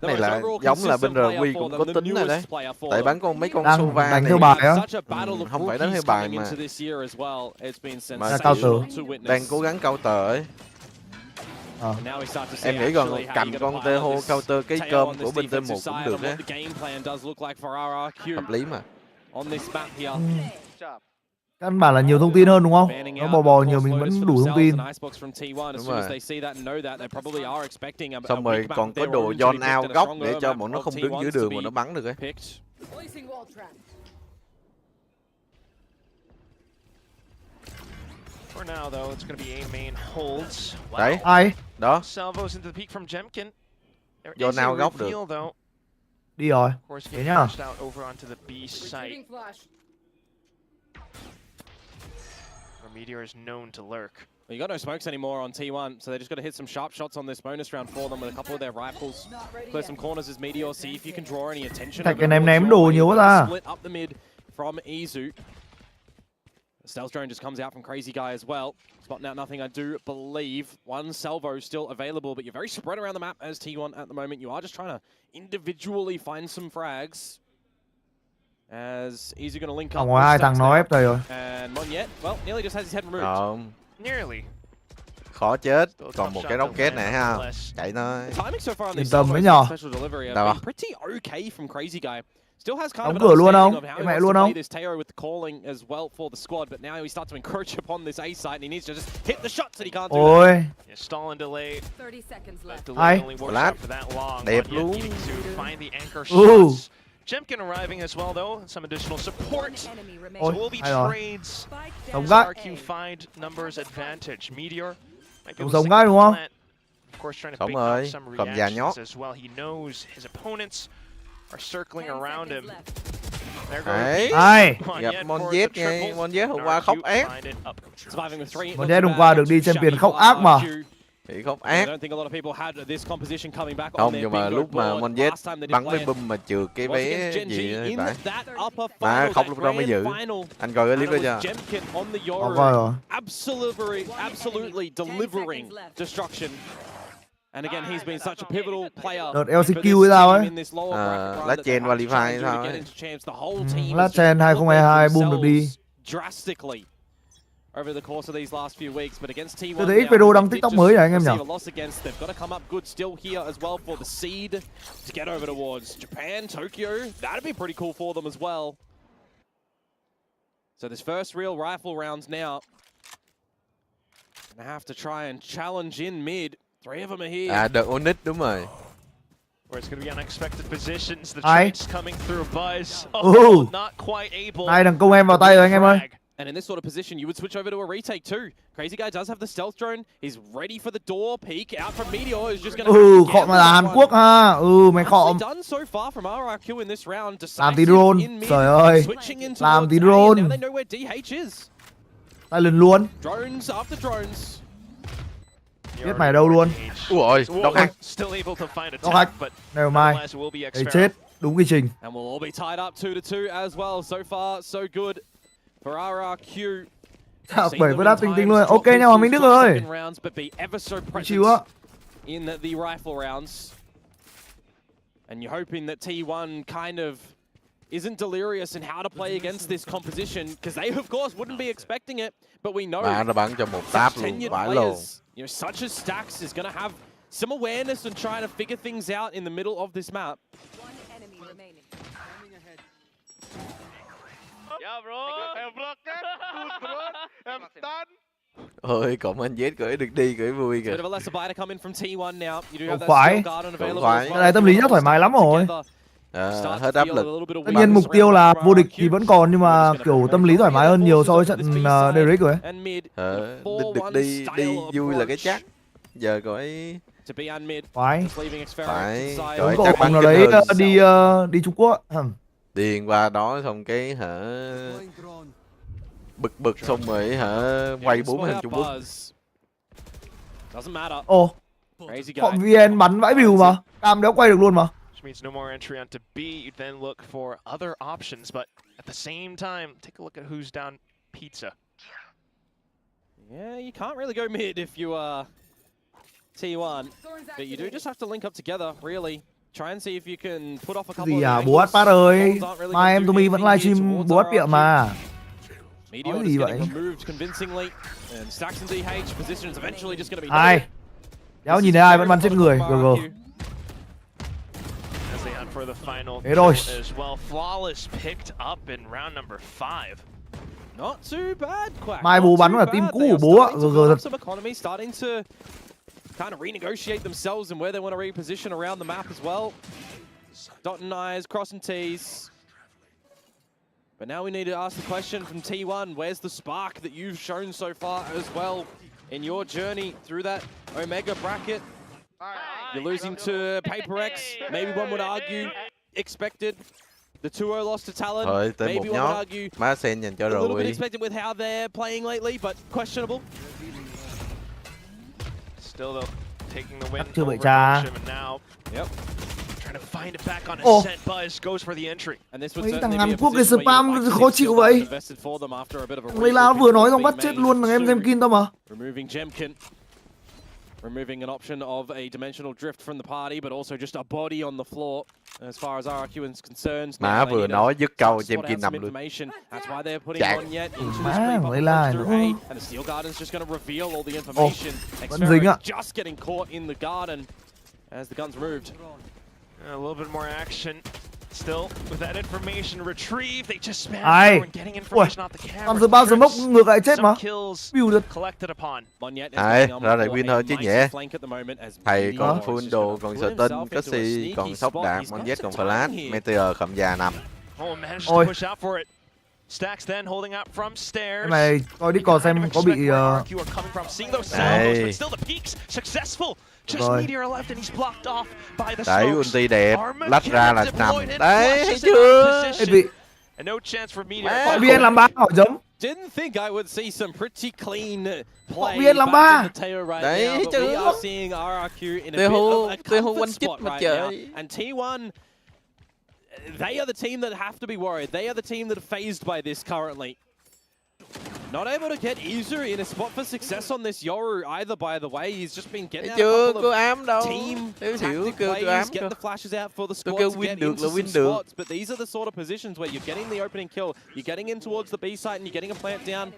Này là giống là bên RRQ cũng có tính rồi đấy. Tại bắn mấy con Sova đánh này theo bài á. Không phải đánh theo bài mà cao tử. Đang cố gắng counter ấy. Em nghĩ còn cầm con tê hồ counter cái cơm của bên T1 cũng được á. Hợp lý mà. Căn bản là nhiều thông tin hơn đúng không? Nó bò nhiều mình vẫn đủ thông tin. Đúng rồi. Xong rồi còn có đồ zone out góc để cho bọn nó không đứng giữa đường mà nó bắn được ấy. Đấy. Ai? Đó. Zone out góc được. Đi rồi. Thế nhá. Meteor is known to lurk. Well, you got no smokes anymore on T1, so they just got to hit some sharp shots on this bonus round for them with a couple of their rifles. Clear some corners as Meteor, see if you can draw any attention. Thạch cái ném đồ nhiều quá ta. Split up the mid from Izu. The stealth drone just comes out from Crazy Guy as well. Spotting out nothing, I do believe. One salvo still available, but you're very spread around the map as T1 at the moment. You are just trying to individually find some frags. As Easy going to link up. Ngoài hai thằng nó ép rồi. And Nyet, well, nearly just has his head removed. Không. Nearly. Khó chết. Còn một cái rocket này ha. Chạy thôi. Yên tâm đấy nhờ. Đâu? Pretty okay from Crazy Guy. Still has kind đóng of cửa luôn không? Cái mẹ luôn không? This Theo with the calling as well for the squad, but now he starts to encroach upon this A site and he needs to just hit the shots that he can't do. Ôi. Stall and delay. 30 seconds left. Ai? Đẹp luôn. Jemkin arriving as well though, some additional support. So Ôi, will be trades. Sống gác. RRQ find numbers advantage. Meteor might be Sống gác đúng không? Of course trying to pick up some reactions as well. He knows his opponents are circling around him. Đấy. Ai? Gặp Nyet nha, Nyet hôm qua khóc ác. Nyet hôm qua được đi champion khóc ác mà. Thì khóc ác. Không, nhưng mà lúc mà Nyet bắn với boom mà trừ cái vé gì thì phải. Mà khóc lúc đó mới giữ. Anh coi cái clip đó chưa? Có coi rồi. Absolutely delivering destruction. And again, he's been such a pivotal player. Đợt LCQ hay sao ấy? Last Gen qualify hay sao ấy? Last Gen 2022 boom được đi. Drastically over the course of these last few weeks, but against T1, tôi thấy video đăng TikTok mới rồi anh em nhỉ? They've got to come up good still here as well for the seed to get over towards Japan, Tokyo. That'd be pretty cool for them as well. So this first real rifle round now. Gonna have to try and challenge in mid. 3 of them are here. Đợt Onyx đúng rồi. Where it's going to be unexpected positions. The Ai? trades coming through Buzz. Oh, not quite able. Hai thằng công em vào tay rồi anh em ơi. And in this sort of position, you would switch over to a retake too. Crazy Guy does have the stealth drone. He's ready for the door peek out from Meteor. Is just going to khọ mà là Hàn Quốc ha. Mày khọ. Done so far from RRQ in this round. Làm tí drone. Trời ơi. Làm tí drone. Now they know where DH is. Tay lần luôn. Drones after drones. Biết mày đâu luôn. Ui ôi, đọc hack. Đọc hack. Never mind. Ê chết. Đúng quy trình. And we'll all be tied up 2-2 as well. So far, so good for RRQ. 7 với đáp tinh luôn. Ok nha Hoàng Minh Đức ơi. Chịu á. In the rifle rounds. And you're hoping that T1 kind of isn't delirious in how to play against this composition, because they of course wouldn't be expecting it, but we know nó bắn cho một táp luôn, vãi luôn. You know, such as Stax is going to have some awareness and trying to figure things out in the middle of this map. Yeah, bro. Em blocked. Em stun. Ôi, cộng anh Z gửi được đi, gửi vui kìa. Không phải. Cái này tâm lý rất thoải mái lắm rồi. Hết áp lực. Tất nhiên mục tiêu là vô địch thì vẫn còn, nhưng mà kiểu tâm lý thoải mái hơn nhiều so với trận Derek rồi. Được đi vui là cái chắc. Giờ gọi phải gọi có chắc bắn nào đấy đi Trung Quốc. Điền qua đó xong cái bực xong rồi quay 4 hình Trung Quốc. Ồ, họ VN bắn vãi bìu mà, cam đéo quay được luôn mà. Means no more entry onto B. You then look for other options, but at the same time, take a look at who's down pizza. Yeah, you can't really go mid if you are T1, but you do just have to link up together, really. Try and see if you can put off a couple gì à, bố Atpat ơi, mai em Tommy vẫn livestream bố Atpat mà. Nói gì vậy? Ai? Đéo nhìn thấy ai vẫn bắn chết người, GG. Thế rồi. Mai bố bắn là team cũ của bố ạ, GG thật. Kind of renegotiate themselves and where they want to reposition around the map as well. Dotting I's, crossing T's. But now we need to ask the question from T1, where's the spark that you've shown so far as well in your journey through that Omega bracket? You're losing to PaperX, maybe one would argue, expected. The 2-0 loss to Talon, maybe one would argue, a little bit expected with how they're playing lately, but questionable. Still though, taking the win chưa over vậy cha. and now, trying to find it back on his scent. Buzz goes for the entry. Mấy thằng Hàn Quốc cái spam khó chịu vậy. Layla vừa nói xong bắt chết luôn thằng em Zemkin tao mà. Removing an option of a dimensional drift from the party, but also just a body on the floor as far as RRQ is concerned. Má vừa nói dứt câu Zemkin nằm luôn. That's why they're putting on yet into this Layla nữa. And the Steel Garden's just going to reveal all the information. Just getting caught in the garden as the guns moved. A little bit more action. Still with that information retrieve, they just spam through and getting information off the camera. Bao giờ mốc ngược lại chết mà. View được. Collected upon. Ra lại win thôi chứ nhẹ. Thầy còn full đồ, còn sợ tinh, Cassie, còn sóc đạc, Mon Z còn flash, Meteor khẩm già nằm. Ôi. Stacks then holding up from stairs. Mày coi đi cò xem có bị Đây. Đấy, ulti đẹp, lách ra là nằm. Đấy, thấy chưa? Họ VN làm 3 hỏi giống. Didn't think I would see some pretty clean play VN làm 3. Đấy, thấy chưa? Tê hô quanh chích mà trời. And T1, they are the team that have to be worried. They are the team that are phased by this currently. Not able to get Izu in a spot for success on this Yoru either, by the way. He's just been getting out a couple of team tactic plays, getting the flashes out for the squad to get into some spots. But these are the sort of positions where you're getting the opening kill, you're getting in towards the B site and you're getting a plant down.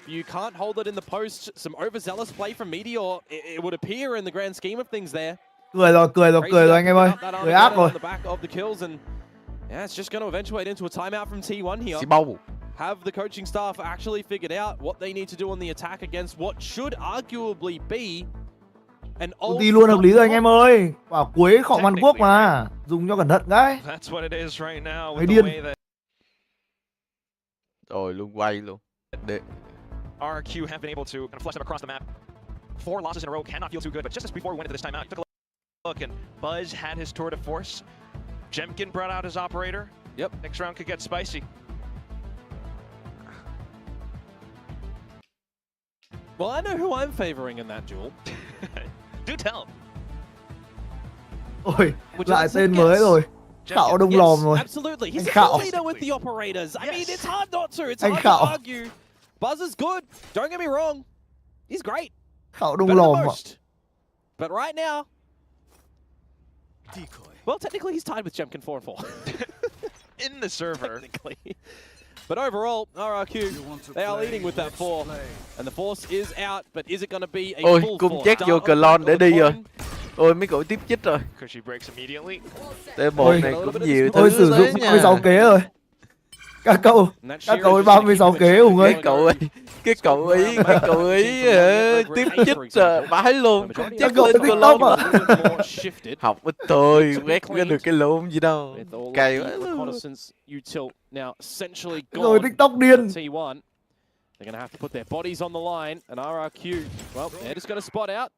You can't hold it in the post. Some overzealous play from Meteor, it would appear in the grand scheme of things there. Cười rồi anh em ơi. Cười ác rồi. Yeah, it's just going to eventuate into a timeout from T1 here. Have the coaching staff actually figured out what they need to do on the attack against what should arguably be an old... Đi luôn hợp lý rồi anh em ơi. Quả cuối khọng Hàn Quốc mà. Dùng cho cẩn thận cái. Thấy điên. Rồi luôn quay luôn. RRQ have been able to kind of flush them across the map. 4 losses in a row cannot feel too good, but just as before we went into this timeout, you took a look and Buzz had his tour de force. Jemkin brought out his operator. Yep. Next round could get spicy. Well, I know who I'm favoring in that duel. Do tell. Ôi, lại tên mới rồi. Khảo đông lòm rồi. Absolutely. He's Anh a Khảo. leader with the operators. I mean, it's hard not to. It's Anh hard Khảo. to argue. Buzz is good. Don't get me wrong. He's great. Khảo đông Better than lòm ạ. most. But right now, well, technically he's tied with Jemkin 4-4. In the server. Technically. But overall, RRQ, they are leading with that 4. And the force is out, but is it going to be a Ôi, full cung force? chết vô clone để đi rồi. Ôi, mấy cậu tiếp chích rồi. Cushy breaks immediately. T1 này cũng nhiều thứ Ôi, sử dụng tới 36 nha. kế rồi. Các cậu ấy 36 kế Hùng ơi. Cái cậu ấy tiếp chích bái luôn, không chết lên clone mà. Học ít thôi, quét cái được cái lộn gì đâu. Cay quá luôn. Rồi TikTok điên. T1, they're going to have to put their bodies on the line, and RRQ, well, they're just going to spot out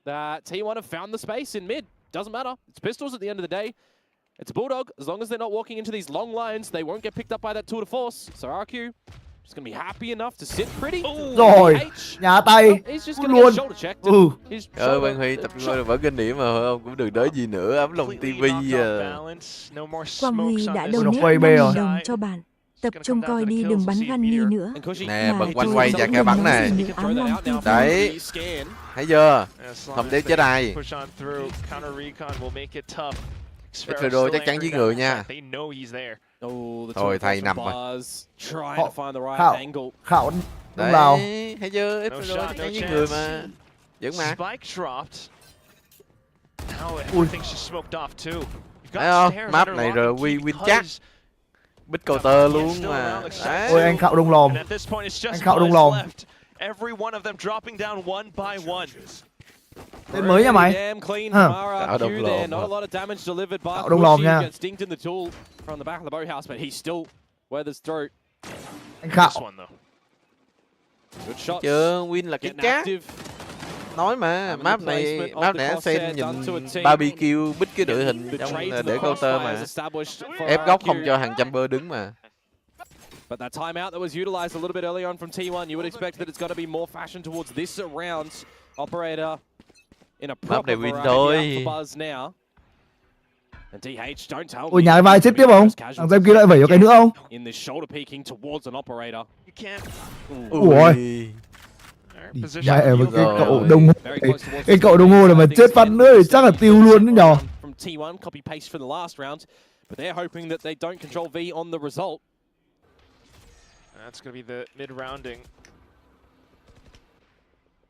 that T1 have found the space in mid. Doesn't matter. It's pistols at the end of the day. It's a Bulldog. As long as they're not walking into these long lines, they won't get picked up by that tour de force. So RRQ just going to be happy enough to sit pretty. Rồi, nhá tay. Luôn. Văn Huy tập ngôi vẫn kinh điểm mà không cũng đừng đới gì nữa, ấm lòng tivi. Quang Huy đã donate 5.000 đồng cho bạn. Tập trung coi đi, đừng bắn Gunny nữa. Nè, bật quanh quay ra cái bắn này. Đấy, thấy chưa? Không đéo chết ai. Xpedo chắc chắn với người nha. Thôi thầy nằm rồi. Khảo đấy, thấy chưa? Xpedo chắc chắn với người mà. Vẫn mà. Thấy không? Map này rồi win chắc. Bích cầu tơ luôn mà. Đấy. Ôi anh Khảo đông lòm. Anh Khảo đông lòm. Tên mới nha mày. Khảo đông lòm. Khảo đông lòm nha. Anh Khảo. Chưa, win là cái chát. Nói mà, map này xem nhìn barbecue bích cái đội hình trong để counter mà. Ép góc không cho hàng chamber đứng mà. But that timeout that was utilized a little bit early on from T1, you would expect that it's going to be more fashion towards this round. Operator in a proper variety out for Buzz now. And DH, don't tell me. Ôi nhảy vai chết tiếp không? Thằng Zem kia lại vẩy cho cái nữa không? In this shoulder peeking towards an operator. Ủa. Mẹ mà cái cậu đồng hồ này mà chết phát nữa thì chắc là tiêu luôn đấy nhờ. From T1, copy paste for the last round, but they're hoping that they don't control V on the result. That's going to be the mid-rounding.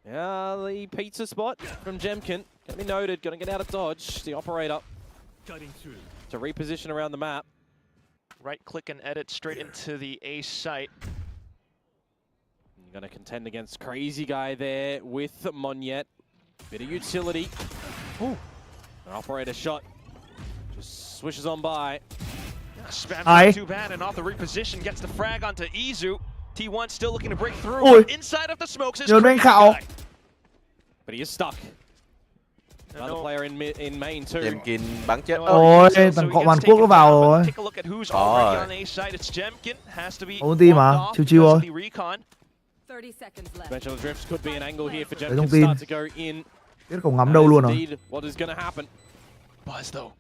Yeah, the pizza spot from Jemkin. Gonna be noted, gonna get out of dodge. The operator to reposition around the map. Right-click and edit straight into the A site. Going to contend against Crazy Guy there with Monyet. Bit of utility. Ooh. An operator shot. Just swishes on by. Spam not too bad, and off the reposition gets the frag onto Izu. T1 still looking to break through. Inside of the smokes is Crazy Guy. But he is stuck. Another player in main too. Jemkin bắn chết. Ôi, thằng cọ Hàn Quốc nó vào rồi. Ulti mà, chill rồi. Eventual drifts could be an angle here for Jemkin to start to go in. Biết cậu ngắm đâu luôn rồi. What is going to happen? Buzz though,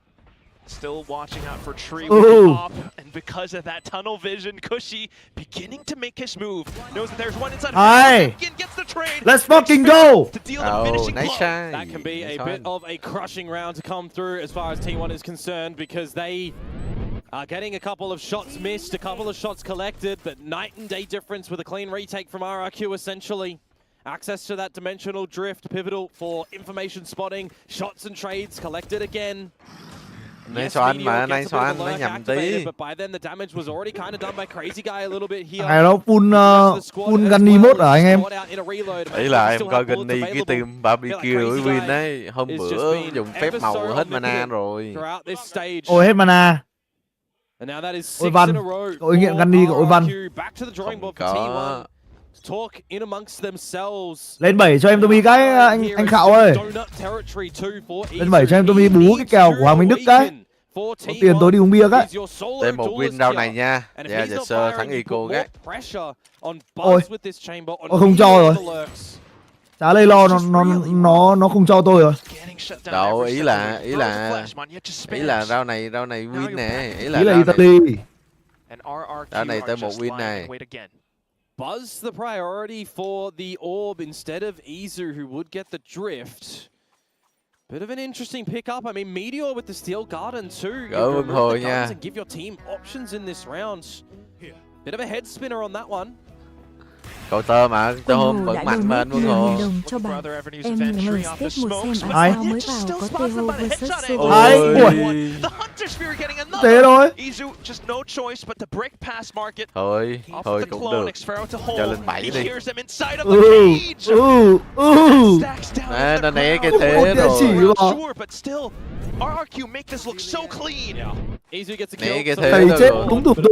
still watching out for Tree with the pop, and because of that tunnel vision, Cushy beginning to make his move. Knows that there's one inside. Jemkin gets the trade. Let's fucking go! To deal the finishing blow. That can be a bit of a crushing round to come through as far as T1 is concerned, because they are getting a couple of shots missed, a couple of shots collected, but night and day difference with a clean retake from RRQ essentially. Access to that dimensional drift, pivotal for information spotting, shots and trades collected again. Nay xoan mà, nay xoan nó nhầm tí. But by then the damage was already kind of done by Crazy Guy a little bit here. Này nó full Gunny mode à anh em? Ý là em coi Gunny cái team barbecue với win đấy, hôm bữa dùng phép màu hết mana rồi. Ôi hết mana. Ôi Văn, cậu ấy nghiện Gunny của Ôi Văn. Có. Lên 7 cho em Tommy cái anh Khạo ơi. Lên 7 cho em Tommy bú cái kèo của Hoàng Minh Đức cái. Có tiền tôi đi uống bia cái. Thêm một win round này nha. Dạ sơ thắng Eco cái. Ôi. Ôi không cho rồi. Chả Layla nó không cho tôi rồi. Đâu, ý là round này win nè, ý là Italy. Round này tới một win này. Buzz the priority for the orb instead of Izu, who would get the drift. Bit of an interesting pickup. I mean, Meteor with the Steel Garden too. Gỡ vân hồi nha. And give your team options in this round. Bit of a head spinner on that one. Cậu tơ mà, tơ hôm vẫn mạnh mà anh Vân Hồ. Đồng cho bạn. Em mở step một xem Ai? sao mới vào có Theo vs Solo. Ai? Ui. Thế thôi. Thôi cũng được. Cho lên 7 đi. Nè, nó né cái thế rồi. RRQ make this look so clean. Izu gets a Né kill. cái So thế Thầy chết rồi. đúng thủ tục.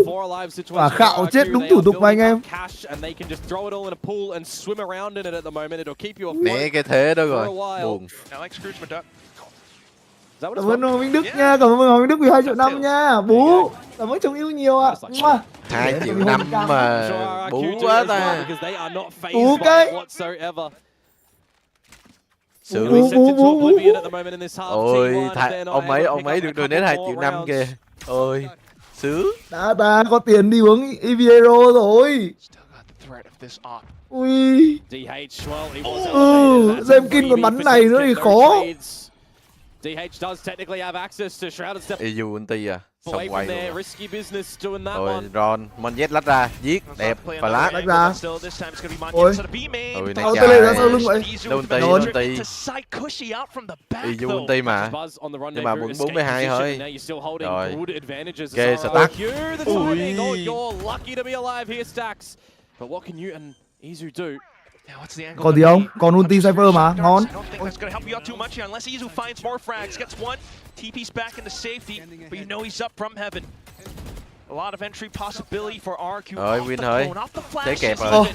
Và Khạo chết đúng thủ tục mà anh em. And they can just throw it all in a pool and swim around in it at the moment. It'll keep you afloat. Né cái thế đó rồi. Buồn. Cảm ơn Hoàng Minh Đức nha, cảm ơn Hoàng Minh Đức vì 2 triệu năm nha. Bú, cảm ơn chồng yêu nhiều ạ. 2 triệu năm mà bú quá ta. Bú cái. Sướng. Ôi, ông ấy được donate 2 triệu năm kìa. Ôi, sướng. Đã ta có tiền đi uống Eviero rồi. Ui. Zemkin còn bắn này nữa thì khó. Izu ulti à. Xong quay luôn. Rồi Ron, Monjet lách ra, giết, đẹp, và lát. Lách ra. Ôi, nè tê lên ra sau lưng vậy. ulti. Izu ulti mà. Nhưng mà vẫn 42 thôi. Rồi. Ok, stack. Ui. Còn gì không? Còn ulti Cypher mà, ngon. A lot of entry possibility for RRQ. Rồi, win thôi. Thế kẹp rồi.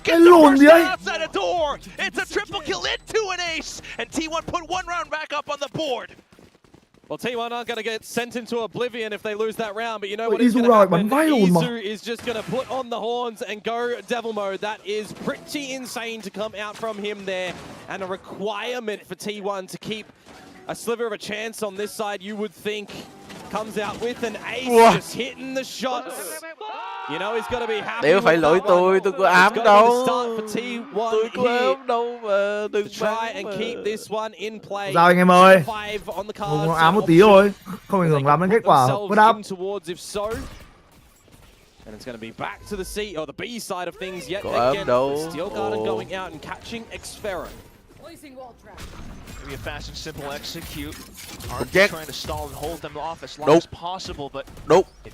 Cái lùn gì ấy? It's a triple kill into an ace, and T1 put one round back up on the board. Well, T1 aren't going to get sent into oblivion if they lose that round, but you know what is going to happen? Izu is just going to put on the horns and go devil mode. That is pretty insane to come out from him there, and a requirement for T1 to keep a sliver of a chance on this side, you would think. Comes out with an ace, just hitting the shots. You know he's got to be happy. Đéo phải lỗi tôi có ám đâu. Tôi có ám đâu mà đừng try and keep this one in play. Sao anh em ơi? Muốn ám một tí thôi, không ảnh hưởng lắm đến kết quả. Put up. And it's going to be back to the C or the B side of things yet again. Steel Garden going out and catching Xfero. Maybe a fast and simple execute. Trying to stall and hold them off as long as possible, but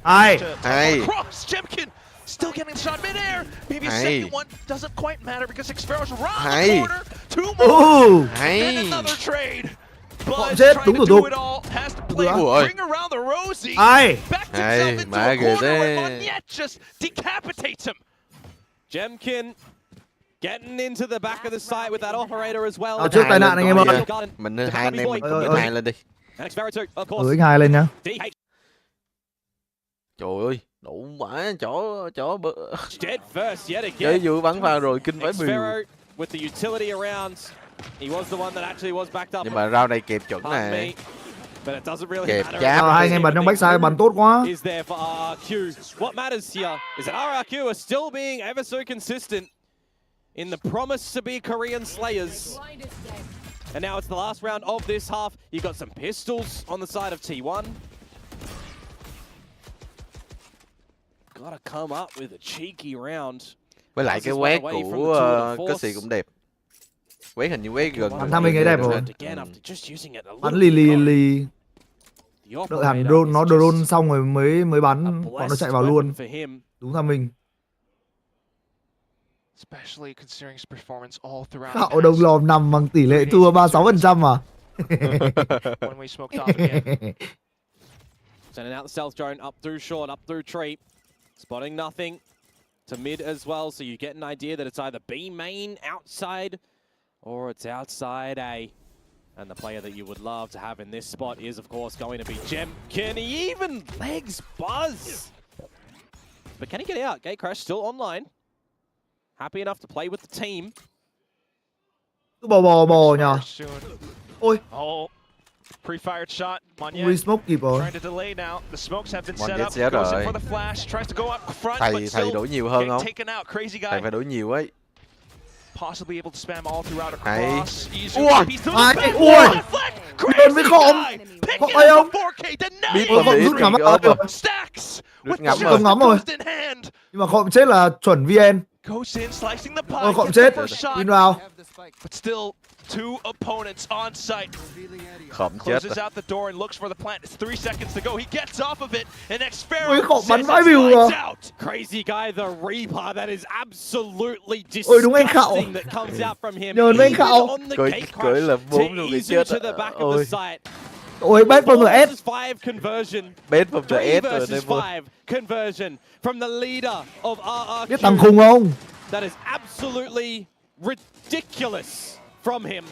Ai. cross Jemkin still getting the shot midair. Maybe a second one doesn't quite matter because Xfero's around the corner. 2 more and another trade. Buzz trying to do it all, has to play bring around the Rosie. Back himself into a corner where Monyet just decapitates him. Jemkin getting into the back of the site with that operator as well. Trước tai nạn anh em ơi. Mình hai anh em mình nhấn 2 lên đi. Anh 2 lên nhá. Trời ơi, đủ quá chó chơi vừa bắn vào rồi kinh vãi bìu. Nhưng mà round này kẹp chuẩn nè. Kẹp cháp. Hai anh em bắn trong backside bắn tốt quá. What matters here is that RRQ are still being ever so consistent in the promise to be Korean Slayers. And now it's the last round of this half. You've got some pistols on the side of T1. Gotta come up with a cheeky round. Với lại cái quét của Cach cũng đẹp. Quét hình như quét gần. Bắn tham mình ấy đẹp rồi. Bắn lì. Đợi hẳn drone, nó drone xong rồi mới bắn, bọn nó chạy vào luôn. Đúng tham mình. Khạo đồng lòm nằm bằng tỷ lệ thua 36% mà. Sending out the stealth drone up through short, up through tree. Spotting nothing to mid as well, so you get an idea that it's either B main outside or it's outside A. And the player that you would love to have in this spot is, of course, going to be Jemkin. He even legs Buzz. But can he get out? Gate Crash still online. happy enough to play with the team. Cứ bò nhờ. Ôi. Pre-fired shot. Ui, smoke kịp rồi. Trying to delay now. The smokes have been set Monyet up. chết Goes in rồi. for the flash. Tries to go up front, but Thầy đổi nhiều hơn không? taken out. Crazy guy. Thầy phải đổi nhiều ấy. Possibly able to spam all throughout Hay. across. Ui, lên với khom. Khom ơi không? Biết Ôi, mà khom biết rút ngắm thì rồi. gớm Rút ngắm Không ngắm rồi. Nhưng mà khom chết là chuẩn VN. Goes in, slicing the pie. Ôi, khom chết. Win vào. But still, two opponents on site. Khom chết. Closes out the door and looks for the plant. It's 3 seconds to go. He gets off of it. And Ui, khom bắn says vãi it's view lights rồi. out. Crazy guy, the Reaper. That is absolutely Ôi, đúng anh Khạo. disgusting that comes out from him. Nhờ anh Khạo. Cưới là 4 luôn cái chết. Ôi. Ôi, bet from the S. 5 conversion. Bet from the 3 S rồi versus đây 5 conversion from the leader of RRQ. Biết thằng khùng không? That is absolutely ridiculous from him.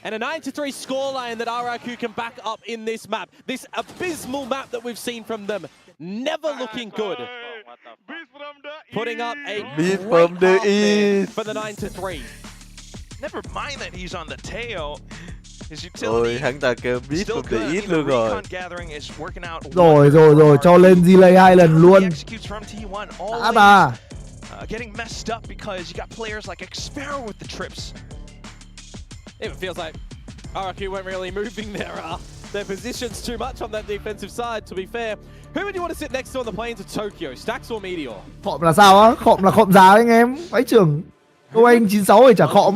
And a 9-3 scoreline that RRQ can back up in this map. This abysmal map that we've seen from them. Never looking good. Putting up a Beat great from the half there east. for the 9-3. Never mind that he's on the Theo. His Ôi, utility hắn ta kêu biết still from good. the I east mean, luôn the rồi. recon gathering is working out Rồi, cho lên delay 2 lần luôn. He executes from T1 Đã bà. getting messed up because you got players like Xpero with the trips. It feels like RRQ weren't really moving their positions too much on that defensive side, to be fair. Who would you want to sit next to on the plains of Tokyo, Stax or Meteor? Khọm là sao á? Khọm là khọm giá đấy anh em. Váy trưởng. Đâu anh 96 rồi chả khọm.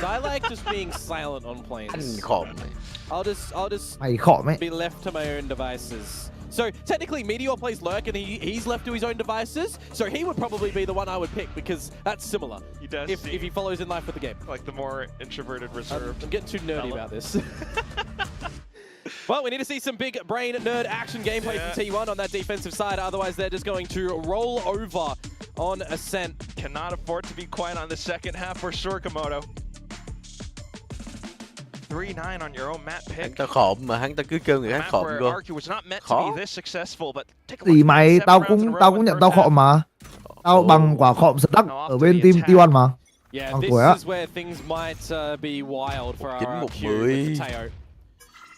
I like just being silent on planes. Anh khọm này. I'll just Mày khọm ấy. be left to my own devices. So technically Meteor plays Lurk and he's left to his own devices. So he would probably be the one I would pick because that's similar. He does if he follows in life with the game. Like the more introverted, reserved. I'm getting too nerdy about this. Well, we need to see some big brain nerd action gameplay from T1 on that defensive side. Otherwise, they're just going to roll over on Ascent. Cannot afford to be quiet on the second half for sure, Komodo. 3-9 on your own map pick. Hắn ta khọm mà hắn ta cứ kêu người khác khọm cơ. Khó. Gì mày, tao cũng nhận tao khọm mà. Tao bằng quả khọm stuck ở bên team T1 mà. Yeah, Bằng this tuổi á. is where things might be wild for RRQ with Theo.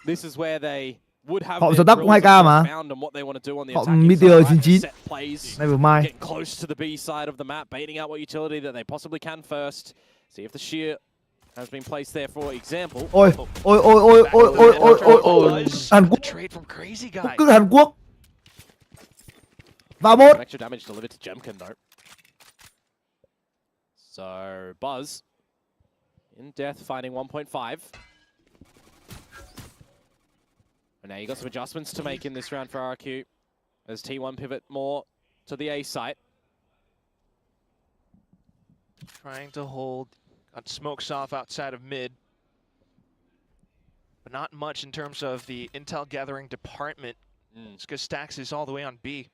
This is where they would have Khọm their stuck cũng 2K mà. found on what they want to do on the Khọm attacking Meteor side, 99. set plays, Never mind. getting close to the B side of the map, baiting out what utility that they possibly can first. See if the shear has been placed there, for example. Ôi. Hàn Quốc. Cứ Hàn Quốc. Và một. Extra damage delivered to Jemkin though. So Buzz in death finding 1.5. And now you got some adjustments to make in this round for RRQ as T1 pivot more to the A site. Trying to hold, got smokes off outside of mid. But not much in terms of the intel gathering department. It's because Stax is all the way on B.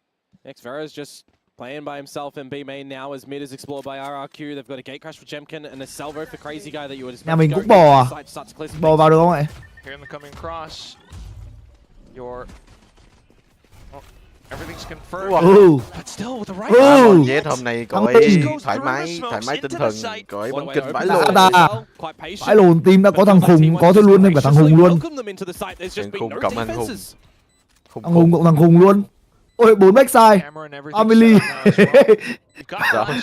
Xvero's just playing by himself in B main now as mid is explored by RRQ. They've got a gate crash for Jemkin and a salvo for Crazy Guy that you would expect. Nhà mình cũng bò à? Bò vào được không ạ? Here in the coming cross, everything's confirmed. But still with the right. Jet hôm nay cậu ấy thoải mái tinh thần, cậu ấy bắn kinh vãi luôn. Vãi lồn, team đã có thằng khùng, có thôi luôn thêm cả thằng hùng luôn. Thằng khùng cộng thằng hùng. Thằng hùng cộng thằng hùng luôn. Ôi, 4 backside. Family.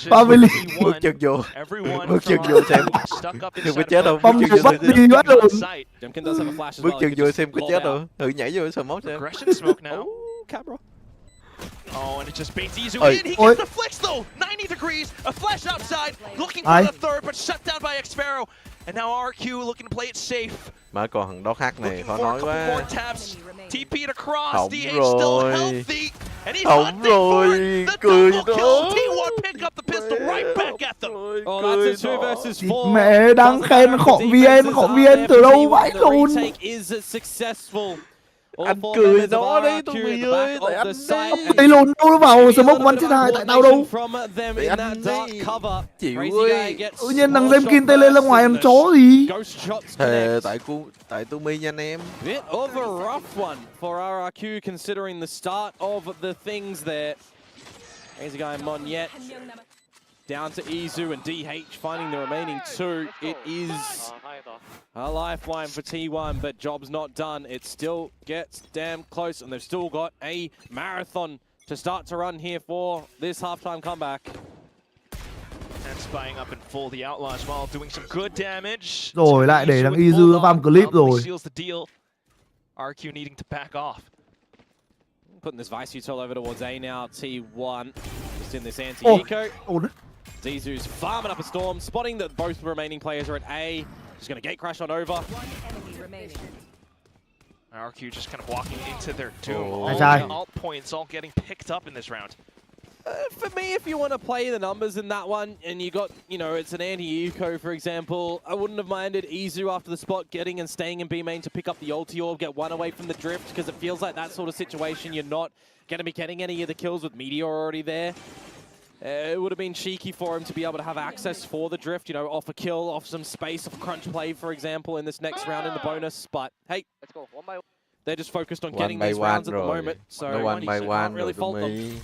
Family. Bước chân vô xem có chết không. Bông vô bắt đi quá luôn. Bước chân vô xem có chết không. Thử nhảy vô smoke xem. Oh, and it just baits easy in. He gets the flicks though. 90 degrees, a flash outside, looking for the third, but shut down by Xpero. And now RQ looking to play it safe. Mà còn thằng đót hack này khó nói quá. TP'd across, Hỏng DH still healthy. And he's Hỏng rồi, cười đó. T1 pick up the pistol right back at them. Oh, that's a 2 versus 4. Mẹ đang khen khọm VN từ đâu vãi luôn. Anh cười nó đấy tụi mày ơi, tại anh Tay lồn đâu nó vào smoke bắn chết hai, tại tao đâu. Tại anh đấy, chịu ơi. Tự nhiên thằng Zemkin tay lên ra ngoài ăn chó gì. Thề tại Tumi nha anh em. Bit of a rough one for RRQ considering the start of the things there. Crazy Guy Monyet down to Izu and DH finding the remaining two. It is a lifeline for T1, but job's not done. It still gets damn close, and they've still got a marathon to start to run here for this halftime comeback. And spying up in full, the Outlaws while doing some good damage. Rồi lại để thằng Izu farm clip rồi. Seals the deal. RRQ needing to back off. Putting this Vice Util over towards A now. T1 just in this anti-eco. Zizu's farming up a storm, spotting that both remaining players are at A. Just going to gate crash on over. RRQ just kind of walking into their doom. All the alt points all getting picked up in this round. For me, if you want to play the numbers in that one, and you got, you know, it's an anti-eco, for example, I wouldn't have minded Izu after the spot getting and staying in B main to pick up the ulti orb, get one away from the drift, because it feels like that sort of situation, you're not going to be getting any of the kills with Meteor already there. It would have been cheeky for him to be able to have access for the drift, you know, off a kill, off some space, off a crunch play, for example, in this next round in the bonus. But, hey, they're just focused on getting these rounds at the moment, so you can't really fault them.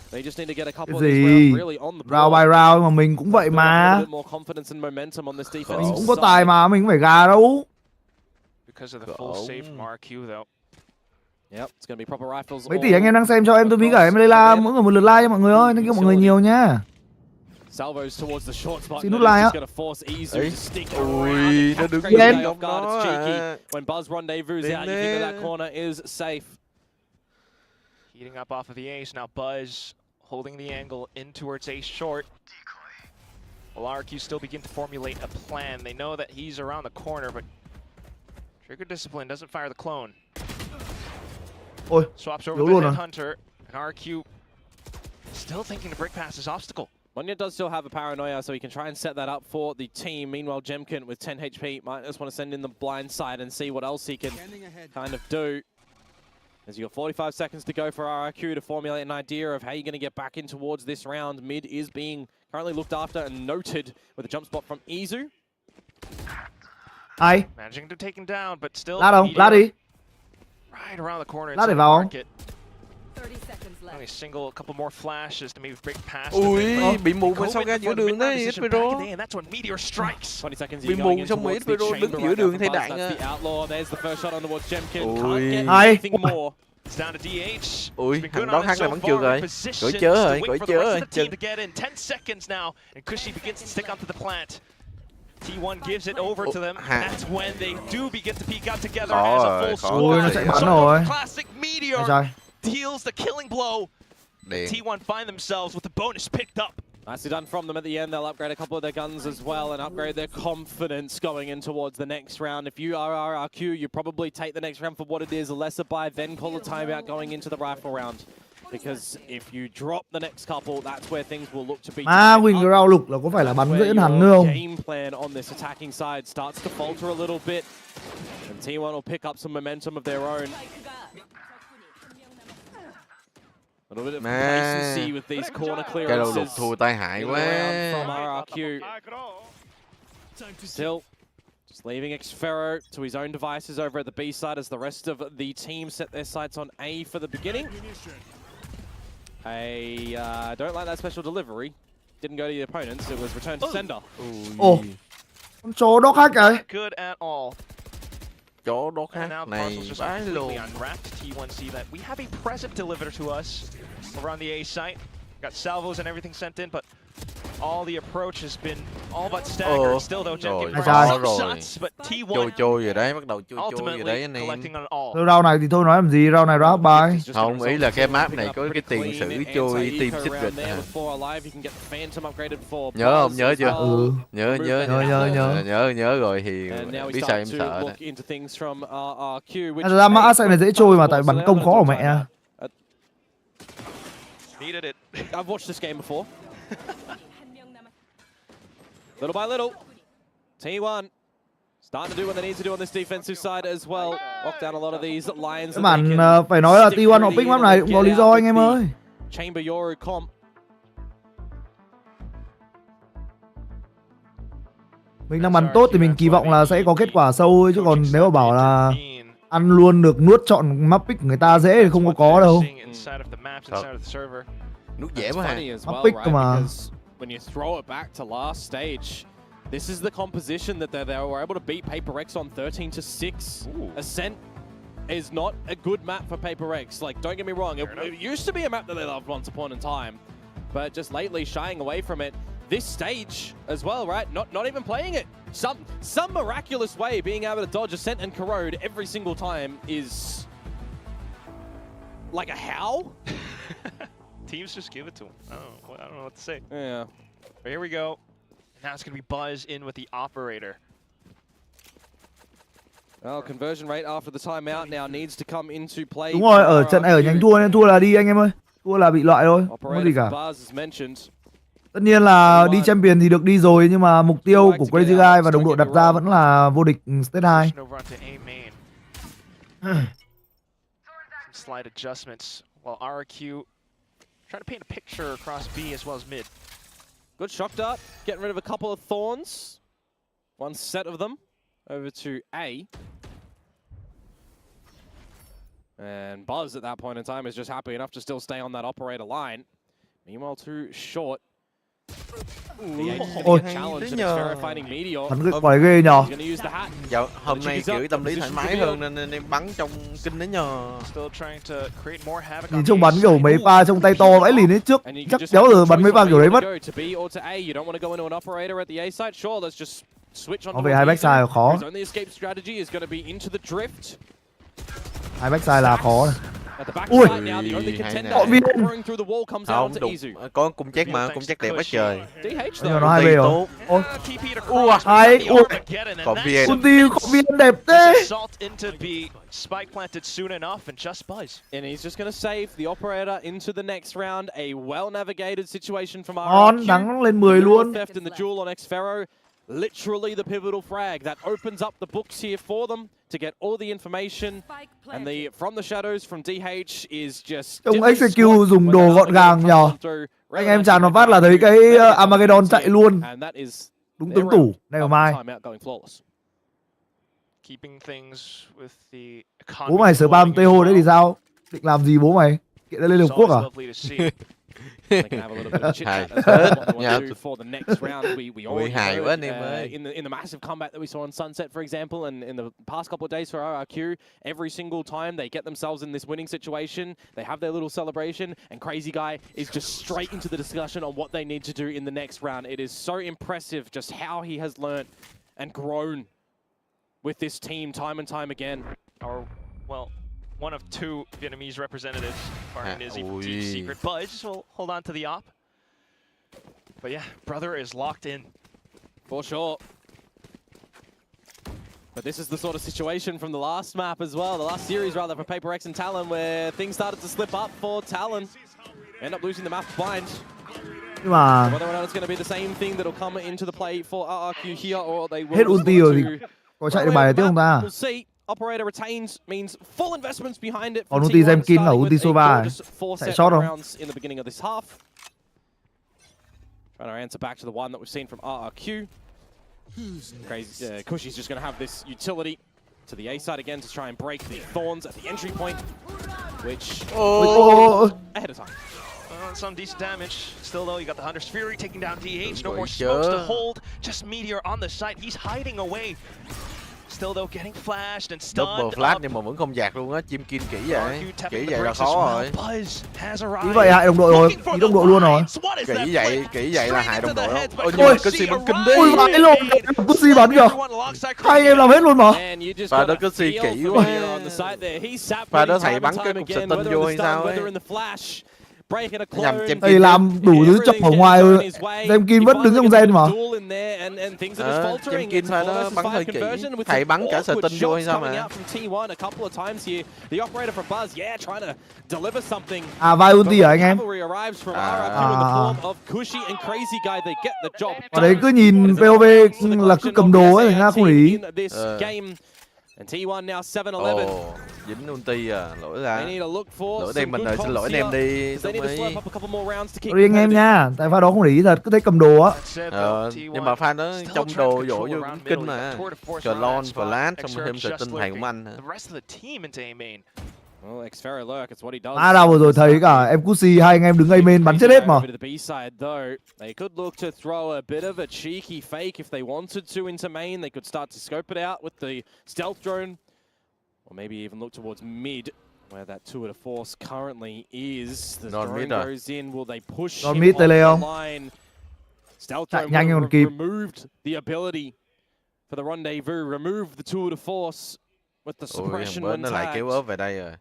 They just need to get a couple of these rounds really on the board. Round by round mà mình cũng vậy mà. More confidence and momentum on this Mình defense. cũng có tài mà, mình cũng phải gà đâu. Because of the full save from RRQ though. Yep, it's going to be proper rifles. Mấy tỷ anh em đang xem cho em tôi cả em Layla, mỗi người một lượt like cho mọi người ơi, thank you mọi người nhiều nha. Salvos towards the short spot. Xin nút like á. Ui, nó đứng lên. When Buzz rendezvous out, you think that corner is safe. Heating up off of the ace, now Buzz holding the angle in towards ace short. Will RRQ still begin to formulate a plan? They know that he's around the corner, but Trigger Discipline doesn't fire the clone. Ôi, swaps over to the Hunter, and RRQ still thinking to break past his obstacle. Monya does still have a paranoia, so he can try and set that up for the team. Meanwhile, Jemkin with 10 HP might just want to send in the blind side and see what else he can kind of do. As you've got 45 seconds to go for RRQ to formulate an idea of how you're going to get back in towards this round. Mid is being currently looked after and noted with a jump spot from Izu. Ai? Managing to take him down, but still. Lá đâu? Lá đi. Right around the corner. Lá để vào không? Only single, a couple more flashes to maybe break past. Ui, bị mù mà sao ra giữa đường đấy, Espero. Bị mù xong rồi Espero đứng giữa đường thay đạn à. Ui. Ai? Ui, thằng đó hắn là bắn trượt rồi. Cởi chớ rồi, cởi chớ rồi. T1 gives it over to them. That's when they do begin to peek out together as a full squad. Nó chạy bắn rồi. Classic Meteor deals the killing blow. T1 find themselves with the bonus picked up. Nicely done from them at the end. They'll upgrade a couple of their guns as well and upgrade their confidence going in towards the next round. If you are RRQ, you probably take the next round for what it is, a lesser buy, then call a timeout going into the rifle round. Because if you drop the next couple, that's where things will look to be. Mà win ground lục là có phải là bắn dễ hẳn nữa không? Game plan on this attacking side starts to falter a little bit, and T1 will pick up some momentum of their own. A little bit of complacency with these corner clearances. Cái đầu lục thua tai hại quá. From RRQ. Still, just leaving Xfero to his own devices over at the B side as the rest of the team set their sights on A for the beginning. I don't like that special delivery. Didn't go to the opponents. It was returned to sender. Ồ, con chó đó khác kìa. Good at all. Chó đó khác này bái luôn. T1 see that we have a present delivered to us over on the A site. Got salvos and everything sent in, but all the approach has been all but staggered. Still though, Jemkin shots, but T1 trôi rồi đấy, bắt đầu trôi rồi đấy anh em. Round này thì thôi nói làm gì, round này round bài. Không, ý là cái map này có cái tiền sử trôi team secret à. Nhớ không? Nhớ chưa? Ừ. Nhớ rồi thì biết sao em sợ nè. Thật ra mã xanh này dễ trôi mà tại bắn công khó của mẹ. I've watched this game before. Little by little, T1 starting to do what they need to do on this defensive side as well. Lock down a lot of these lines. Các bạn phải nói là T1 họ pick map này cũng có lý do anh em ơi. Chamber Yoru comp. Mình đang bắn tốt thì mình kỳ vọng là sẽ có kết quả sâu ấy, chứ còn nếu mà bảo là ăn luôn được nuốt chọn map pick của người ta dễ thì không có đâu. Nước dễ quá ha. Map pick cơ mà. when you throw it back to last stage, this is the composition that they were able to beat PaperX on 13-6. Ascent is not a good map for PaperX. Like, don't get me wrong, it used to be a map that they loved once upon a time, but just lately shying away from it. This stage as well, right? Not even playing it. Some miraculous way being able to dodge Ascent and Corrode every single time is like a how? Teams just give it to him. I don't know what to say. Yeah. But here we go. Now it's going to be Buzz in with the operator. Well, conversion rate after the timeout now needs to come into play. Đúng rồi, ở trận này ở nhánh thua nên thua là đi anh em ơi. Thua là bị loại thôi, không có gì cả. Tất nhiên là đi champion thì được đi rồi, nhưng mà mục tiêu của Crazy Guy và đồng đội đặt ra vẫn là vô địch stage 2. Slight adjustments while RRQ trying to paint a picture across B as well as mid. Good shock dart, getting rid of a couple of thorns. One set of them over to A. And Buzz at that point in time is just happy enough to still stay on that operator line. Meanwhile, too short. Ôi, bắn cái quái ghê nhờ. Dạ, hôm nay kiểu tâm lý thoải mái hơn nên em bắn trong kinh đấy nhờ. Nhìn trông bắn kiểu mấy pha trong tay to vãi lìn ấy trước, chắc đéo giờ bắn mấy pha kiểu đấy mất. Có về hai backside là khó. Hai backside là khó. Ui, họ viên không đủ, có cung check mà, cung check đẹp quá trời. Nhưng nó 2B rồi. Ôi, hai, còn viên. Ulti có viên đẹp thế. And he's just going to save the operator into the next round. A well-navigated situation from RRQ. Đắng lên 10 luôn. Theft in the duel on Xferro. Literally the pivotal frag that opens up the books here for them to get all the information, and the from the shadows from DH is just. Ông execute dùng đồ gọn gàng nhờ. Anh em chạm vào phát là thấy cái Armageddon chạy luôn. Đúng tướng tủ. Này ở mai. Bố mày spam TO đấy thì sao? Định làm gì bố mày? Kiện lên Liên Hợp Quốc à? They can have a little bit of a chit chat before the next round. We already in the massive comeback that we saw on Sunset, for example, and in the past couple of days for RRQ, every single time they get themselves in this winning situation, they have their little celebration, and Crazy Guy is just straight into the discussion on what they need to do in the next round. It is so impressive just how he has learned and grown with this team time and time again. One of two Vietnamese representatives in his deep secret Buzz will hold on to the op. But yeah, brother is locked in. For sure. But this is the sort of situation from the last map as well, the last series rather, for PaperX and Talon, where things started to slip up for Talon. End up losing the map blind. Whether or not it's going to be the same thing that'll come into the play for RRQ here, or they will. Hết ulti rồi thì có chạy được bài tiếp không ta? We'll see. Operator retains means full investments behind it. Còn ulti Zemkin ở ulti Sova chạy short không? In the beginning of this half. Trying to answer back to the one that we've seen from RRQ. Crazy, Cushy's just going to have this utility to the A side again to try and break the thorns at the entry point, which ahead of time. Some decent damage. Still though, you got the Hunter's Fury taking down DH. No more smokes to hold. Just Meteor on the side. He's hiding away. Still though getting flashed and stunned. Double flash nhưng mà vẫn không dạt luôn á. Chim Kin kỹ vậy. Kỹ vậy là khó rồi. Như vậy hại đồng đội rồi. Ý đồng đội luôn rồi. Kỹ vậy là hại đồng đội không? Ôi nhưng mà Cushy bắn kinh đi. Ui vãi luôn. Cushy bắn kìa. Hai em làm hết luôn mà. Pha đó Cushy kỹ quá. Pha đó thầy bắn cái cục sạch tinh vô hay sao ấy. Thầy làm đủ thứ chọc ở ngoài rồi. Zemkin vẫn đứng trong gen mà. Zemkin phải nó bắn hơi kỹ. Thầy bắn cả sợi tinh vô hay sao mà. Vai ulti hả anh em? Ở đấy cứ nhìn POV là cứ cầm đồ ấy, thành ra không để ý. And T1 now 7-11. Dính ulti à, lỗi ra. Lỗi đây mình rồi, xin lỗi anh em đi. Sorry anh em nha, tại pha đó không để ý thật, cứ thấy cầm đồ á. Nhưng mà pha đó trong đồ dỗ vô cũng kinh mà. Cờ lon, flash, xong thêm sợi tinh thầy cũng anh. Đâu vừa rồi thấy cả em Cusi hai anh em đứng ngay main bắn chết hết mà. They could look to throw a bit of a cheeky fake if they wanted to into main. They could start to scope it out with the stealth drone, or maybe even look towards mid, where that 2 at a force currently is. The drone goes in. Will they push him off the line? Stealth drone removed the ability for the rendezvous. Remove the 2 at a force with the suppression when nó lại kéo ốp về đây rồi.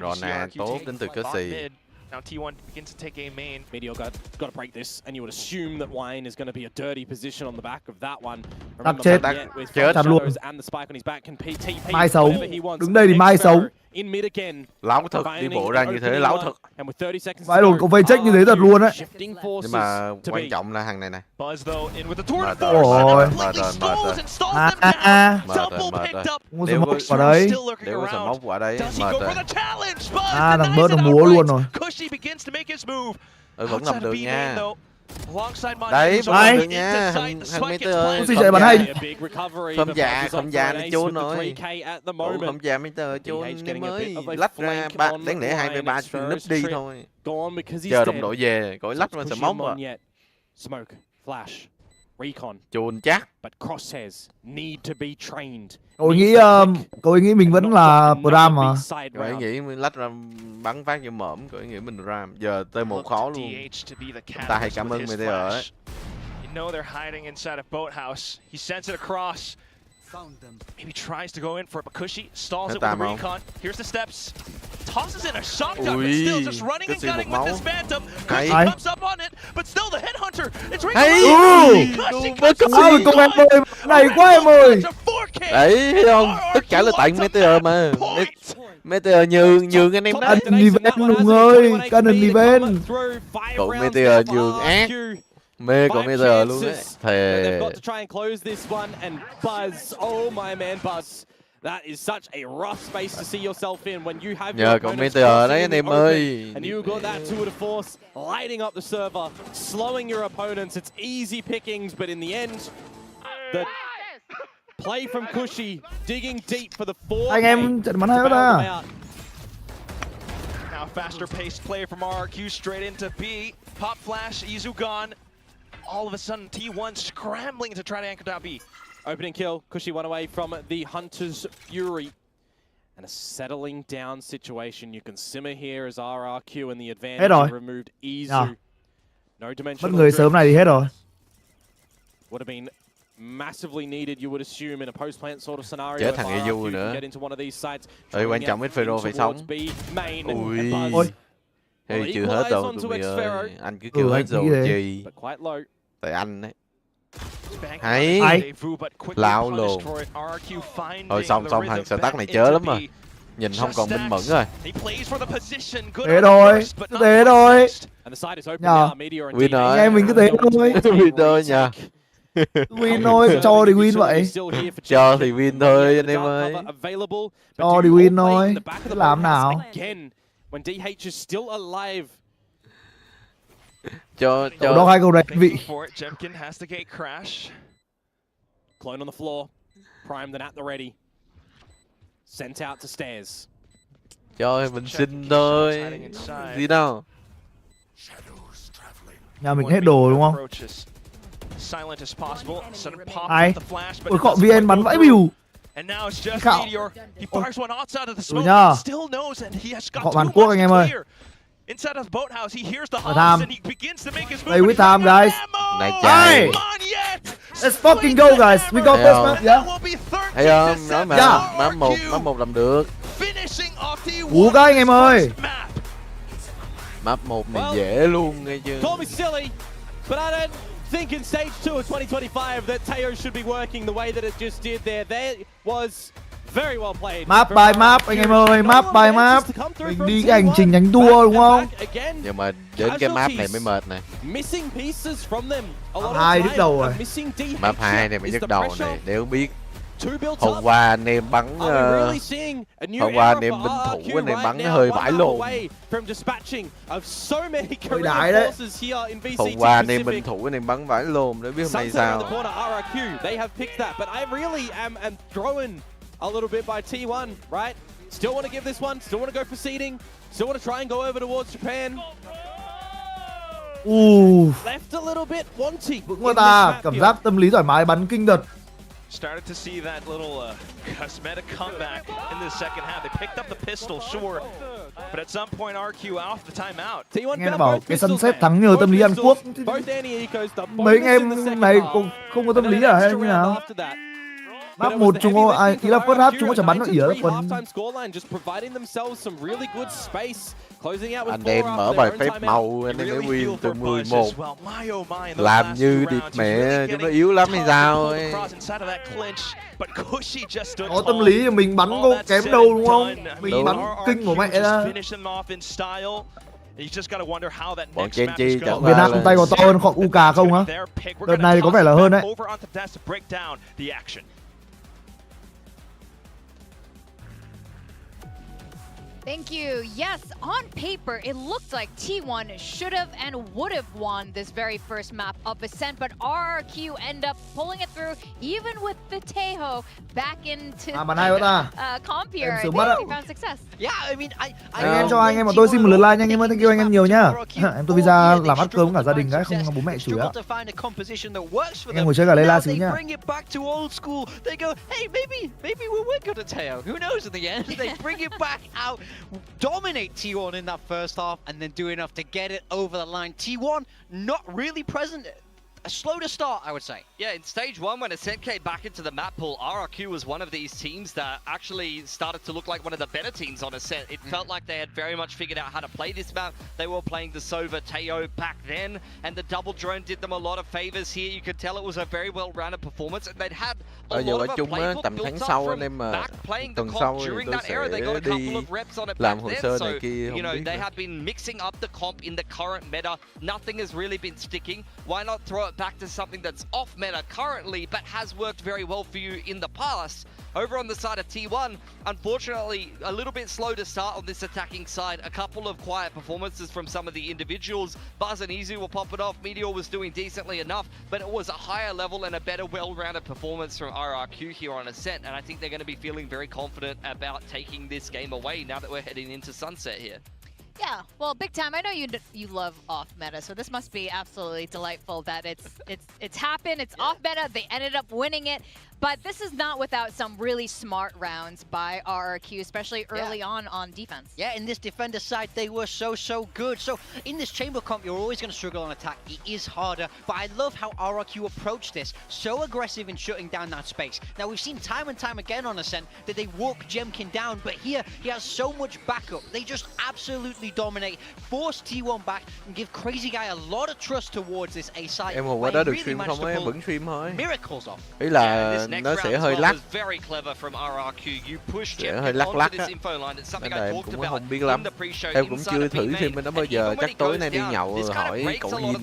Rona tốt đến từ Cushy. Now T1 begins to take A main. Meteor got to break this, and you would assume that Wine is going to be a dirty position on the back of that one. Remember, chết luôn. And the spike on his back can TP Mai sống, whatever he wants. đứng đây thì mai sống. In mid again. Láo thật, đi bộ ra như thế láo thật. Vãi lồn, cậu vây check như thế thật luôn á. Nhưng mà quan trọng là hàng này này. Ôi. Nếu có vào đấy. Nếu có smoke vào đấy, mệt rồi. Thằng bớt nó múa luôn rồi. Vẫn làm được nha. Đấy, vẫn làm được nha. Thằng Meteor ơi. Chạy bắn hay. Không già nó chôn rồi. Không già Meteor chôn nên mới lách ra đáng lẽ 2v3 núp đi thôi. Chờ đồng đội về, gọi lách ra smoke à. Chôn chắc. Cậu nghĩ mình vẫn là Ram mà. Cậu ấy nghĩ mình lách ra bắn phát vô mỏm, cậu ấy nghĩ mình Ram. Giờ T1 khó luôn. Ta hãy cảm ơn Meteor ấy. You know they're hiding inside a boathouse. He sends it across. Maybe tries to go in for it, but Cushy stalls it with the recon. Here's the steps. Tosses in a shotgun, but still just running and gunning with this Phantom. Cushy comes up on it, but still the headhunter. It's right Cushy, em ơi, này quá em ơi. Đấy, thấy không? Tất cả là tại Meteor mà. Meteor nhường anh em đó. Cannon event luôn ơi, Cannon event. Cậu Meteor nhường ác. Mê của Meteor luôn đấy. They've got to try and close this one, and Buzz, oh my man Buzz. That is such a rough space to see yourself in when you have your opponents đấy anh em ơi. And you got that 2 at a force lighting up the server, slowing your opponents. It's easy pickings, but in the end, the play from Cushy, digging deep for the 4. Anh em trận bắn hay quá. Now faster paced play from RRQ straight into B. Pop flash, Izu gone. All of a sudden, T1 scrambling to try to anchor down B. Opening kill, Cushy one away from the Hunter's Fury. And a settling down situation. You can simmer here as RRQ and the advantage removed Izu. No dimensional. Mất người sớm này thì hết rồi. Would have been massively needed, you would assume, in a post-plant sort of scenario. Chết thằng Izu nữa. Ơi, quan trọng Midfielder phải sống. Ui. Thì chưa hết đâu tụi mày ơi. Anh cứ kêu hết rồi gì. Tại anh đấy. Hay. Lao luôn. Thôi xong thằng Startup này chớ lắm rồi. Nhìn không còn minh mẫn rồi. Thế rồi. Nhờ. Win rồi. Nghe mình cứ thế thôi. Win thôi nhờ. Win thôi, cho thì win vậy. Cho thì win thôi anh em ơi. Cho thì win thôi. Cứ làm nào. When DH is still alive. Cho đó hai câu này vị. Clone on the floor. Primed and at the ready. Sent out to stairs. Cho mình xin thôi. Gì đâu. Nhà mình hết đồ đúng không? Ai? Ôi cọ VN bắn vãi bìu. And now it's just Meteor. He fires one outside of the smoke. But still knows, and he has got Hàn Quốc anh em ơi. Inside of the boathouse, he hears the house and he begins to make his move. Play with time, guys. Này chạy. Let's fucking go, guys. We got this, man. Yeah. Thấy không? Nói mà. Map 1 làm được. Ủa các anh em ơi. Map 1 này dễ luôn nghe chưa? I think in stage 2 of 2025 that Theo should be working the way that it just did there. That was very well played. Map by map anh em ơi, map by map. Mình đi cái hành trình nhánh đua đúng không? Nhưng mà đến cái map này mới mệt này. Map 2 đứt đầu rồi. Map 2 này mới đứt đầu này, nếu biết Hôm qua anh em bắn hôm qua anh em binh thủ anh em bắn hơi vãi lồn. Hơi đại đấy. Hôm qua anh em binh thủ anh em bắn vãi lồn để biết hôm nay sao. A little bit by T1, right? Still want to give this one, still want to go for seeding, still want to try and go over towards Japan. Left a little bit wanty. Vững quá ta, cảm giác tâm lý thoải mái bắn kinh thật. Started to see that little cosmetic comeback in the second half. They picked up the pistol, sure, but at some point RQ out the timeout. Nghe bảo cái sân xếp thắng nhờ tâm lý Hàn Quốc. Mấy anh em này không có tâm lý à hay như nào? Map 1 chúng có ý là first half chúng có chả bắn nó ỉa quần. Anh em mở bài phép màu anh em mới win từ 11. Làm như điệp mẹ chúng nó yếu lắm hay sao ấy. Có tâm lý thì mình bắn có kém đâu đúng không? Mình bắn kinh của mẹ ra. Bọn Genji chẳng Việt Nam tay có to hơn họ UK không á? Đợt này thì có vẻ là hơn đấy. Thank you. Yes, on paper, it looked like T1 should have and would have won this very first map of Ascent, but RRQ end up pulling it through, even with the Theo back into comp here. They found success. Yeah, I mean, anh em cho anh em bọn tôi xin một lượt like nha anh em ơi, thank you anh em nhiều nhá. Em tôi visa làm ăn cơm cả gia đình cái không bố mẹ chửi á. Anh em ngồi chơi cả Layla xíu nha. They go, hey, maybe we were good at Theo. Who knows in the end? They bring it back out, dominate T1 in that first half, and then do enough to get it over the line. T1 not really present. Slow to start, I would say. Yeah, in stage 1, when Ascent came back into the map pool, RRQ was one of these teams that actually started to look like one of the better teams on Ascent. It felt like they had very much figured out how to play this map. They were playing the Sova Theo back then, and the double drone did them a lot of favors here. You could tell it was a very well-rounded performance, and they'd had a lot of a playbook built up from back playing the comp during that era. They got a couple of reps on it back then, so you know, they have been mixing up the comp in the current meta. Nothing has really been sticking. Why not throw it back to something that's off meta currently but has worked very well for you in the past? Over on the side of T1, unfortunately, a little bit slow to start on this attacking side. A couple of quiet performances from some of the individuals. Buzz and Izu were popping off. Meteor was doing decently enough, but it was a higher level and a better, well-rounded performance from RRQ here on Ascent, and I think they're going to be feeling very confident about taking this game away now that we're heading into Sunset here. Yeah, well, big time. I know you love off meta, so this must be absolutely delightful that it's happened. It's off meta. They ended up winning it, but this is not without some really smart rounds by RRQ, especially early on defense. Yeah, in this defender side, they were so good. So in this chamber comp, you're always going to struggle on attack. It is harder, but I love how RRQ approached this. So aggressive in shutting down that space. Now we've seen time and time again on Ascent that they walk Jemkin down, but here he has so much backup. They just absolutely dominate, force T1 back, and give Crazy Guy a lot of trust towards this A side. Em qua đó được stream không ấy, em vẫn stream thôi. Miracles off. Ý là nó sẽ hơi lắc. Sẽ hơi lắc á. Nên là em cũng không biết lắm. Em cũng chưa thử stream bên đó bao giờ, chắc tối nay đi nhậu hỏi cậu Yin.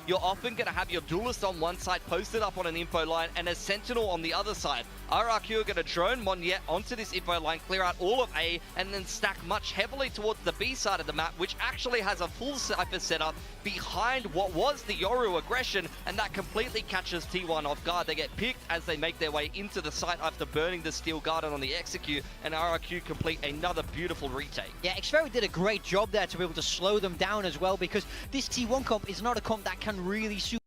You're often going to have your duelist on one side posted up on an info line and a sentinel on the other side. RRQ are going to drone Monyet onto this info line, clear out all of A, and then stack much heavily towards the B side of the map, which actually has a full cypher setup behind what was the Yoru aggression, and that completely catches T1 off guard. They get picked as they make their way into the site after burning the Steel Garden on the execute, and RRQ complete another beautiful retake. Yeah, Xferro did a great job there to be able to slow them down as well, because this T1 comp is not a comp that can really super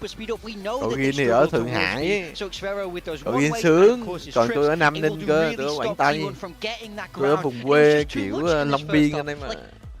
speed up. We know that they struggle to win. So Xferro with those one way courses còn tôi ở Nam Ninh cơ, tôi ở Quảng Tây, tôi ở vùng quê kiểu Long Biên anh em ạ.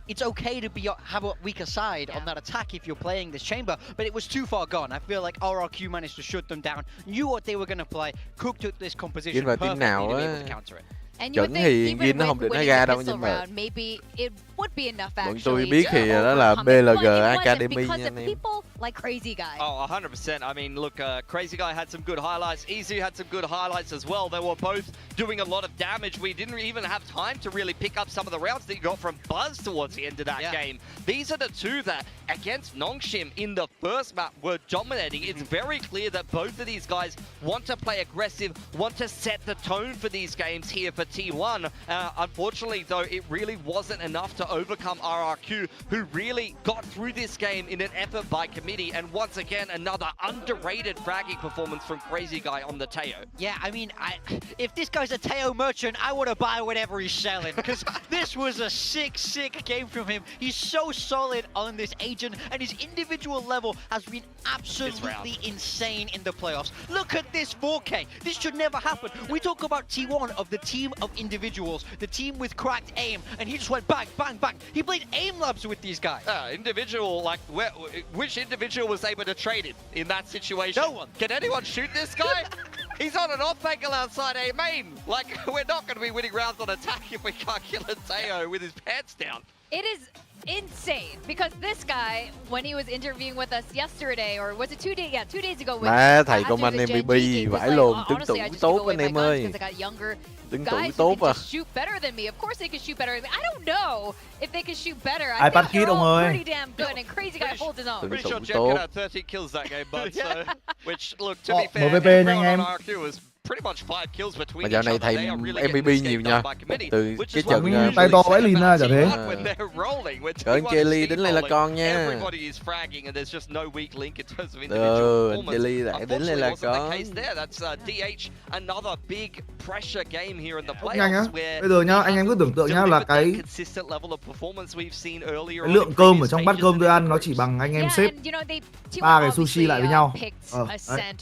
It's okay to have a weaker side on that attack if you're playing this chamber, but it was too far gone. I feel like RRQ managed to shut them down, knew what they were going to play, cooked up this composition perfectly to be able to counter it. And you would think even with winning the pistol round, maybe it would be enough actually. Bọn tôi biết thì đó là BLG Academy nha anh em. Like Crazy Guy. Oh, 100%. I mean, look, Crazy Guy had some good highlights. Izu had some good highlights as well. They were both doing a lot of damage. We didn't even have time to really pick up some of the rounds that you got from Buzz towards the end of that game. These are the two that, against Nongshim in the first map, were dominating. It's very clear that both of these guys want to play aggressive, want to set the tone for these games here for T1. Unfortunately, though, it really wasn't enough to overcome RRQ, who really got through this game in an effort by committee. And once again, another underrated fragging performance from Crazy Guy on the Theo. Yeah, I mean, if this guy's a Theo merchant, I want to buy whatever he's selling, because this was a sick game from him. He's so solid on this agent, and his individual level has been absolutely insane in the playoffs. Look at this 4K. This should never happen. We talk about T1 of the team of individuals, the team with cracked aim, and he just went bang, bang, bang. He played aim labs with these guys. Individual, like, which individual was able to trade him in that situation? No one. Can anyone shoot this guy? He's on an off angle outside A main. Like, we're not going to be winning rounds on attack if we can't kill a Theo with his pants down. It is insane because this guy, when he was interviewing with us yesterday, or was it 2 days? Yeah, 2 days ago. Má thầy công anh MVP vãi lồn, tướng tụ tốt anh em ơi. Tướng tụ tốt à. Shoot better than me. Of course they can shoot better than me. I don't know if they can shoot better. I Ai bắt think kít they're ông all ơi. pretty damn good, and Crazy Guy holds his own. Pretty sure Jet had 13 kills that game, but which, look, to be fair, MVP everyone nhanh em. on RRQ was pretty much 5 kills between Mà dạo này each other. thầy They are really MVP getting this nhiều game nha. done by committee, Từ which cái is what we trận usually tay to vãi say lìn about ra chả thế. T1 when they're rolling, when Trời ơi, T1 Jelly is đến Layla steamrolling, con nha. everybody is fragging and there's just no weak link in terms of individual performance. Jelly lại đến Unfortunately, Layla wasn't the con. case there. That's DH, another big pressure game here in the Nhanh á. playoffs where Bây giờ nhá, anh em cứ tưởng tượng nhá là cái consistent level of performance we've seen earlier cái lượng cơm ở trong bát cơm tôi ăn nó chỉ bằng anh em xếp ba cái sushi lại với nhau. Đấy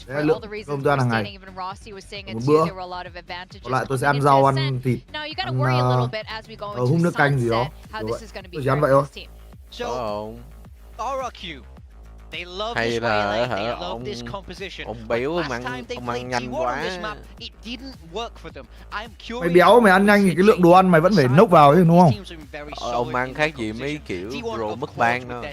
là lượng cơm tôi ăn hàng ngày. Một bữa. Còn lại tôi sẽ ăn rau, ăn thịt, ăn hung nước canh gì đó. Tôi chỉ ăn vậy thôi. RRQ. They love Hay this là way lane, hả, they love this composition. ông béo Last ông time they ăn played nhanh T1 on this quá. map, it didn't work for them. I'm curious. Mày béo mày ăn nhanh thì cái lượng đồ ăn mày vẫn phải nốc vào chứ đúng không? Ông ăn khác gì mấy kiểu pro mất ban đâu.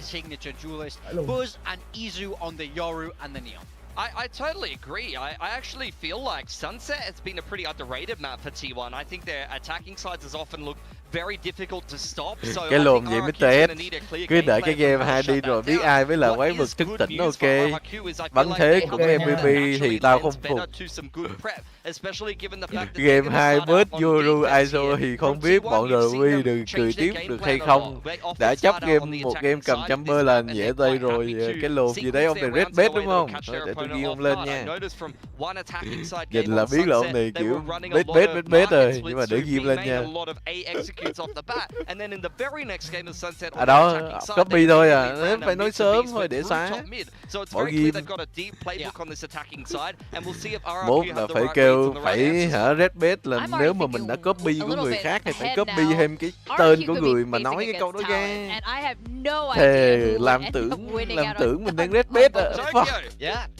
Buzz and Izu on the Yoru and the Neon. I totally agree. I actually feel like Sunset has been a pretty underrated map for T1. I think their attacking sides has often looked very difficult to stop. So cái lồn vậy Mr. S cứ đợi cái game 2 đi rồi biết ai với là quái vực thức tỉnh. Ok, bắn thế cũng MVP thì tao không phục. Game 2 bớt Yoru ISO thì không biết bọn RRQ được cười tiếp được hay không. Đã chấp một game cầm Chamberlain dễ tay rồi. Cái lồn gì đấy ông này red bet đúng không? Thôi để tôi ghi ông lên nha. Nhìn là biết là ông này kiểu bet rồi, nhưng mà để ghi lên nha. À đó, copy thôi à, phải nói sớm thôi để xóa. Bỏ game. Mốt là phải kêu, phải hả red bet là nếu mà mình đã copy của người khác thì phải copy thêm cái tên của người mà nói cái câu đó ra. Thề làm tưởng mình đang red bet à.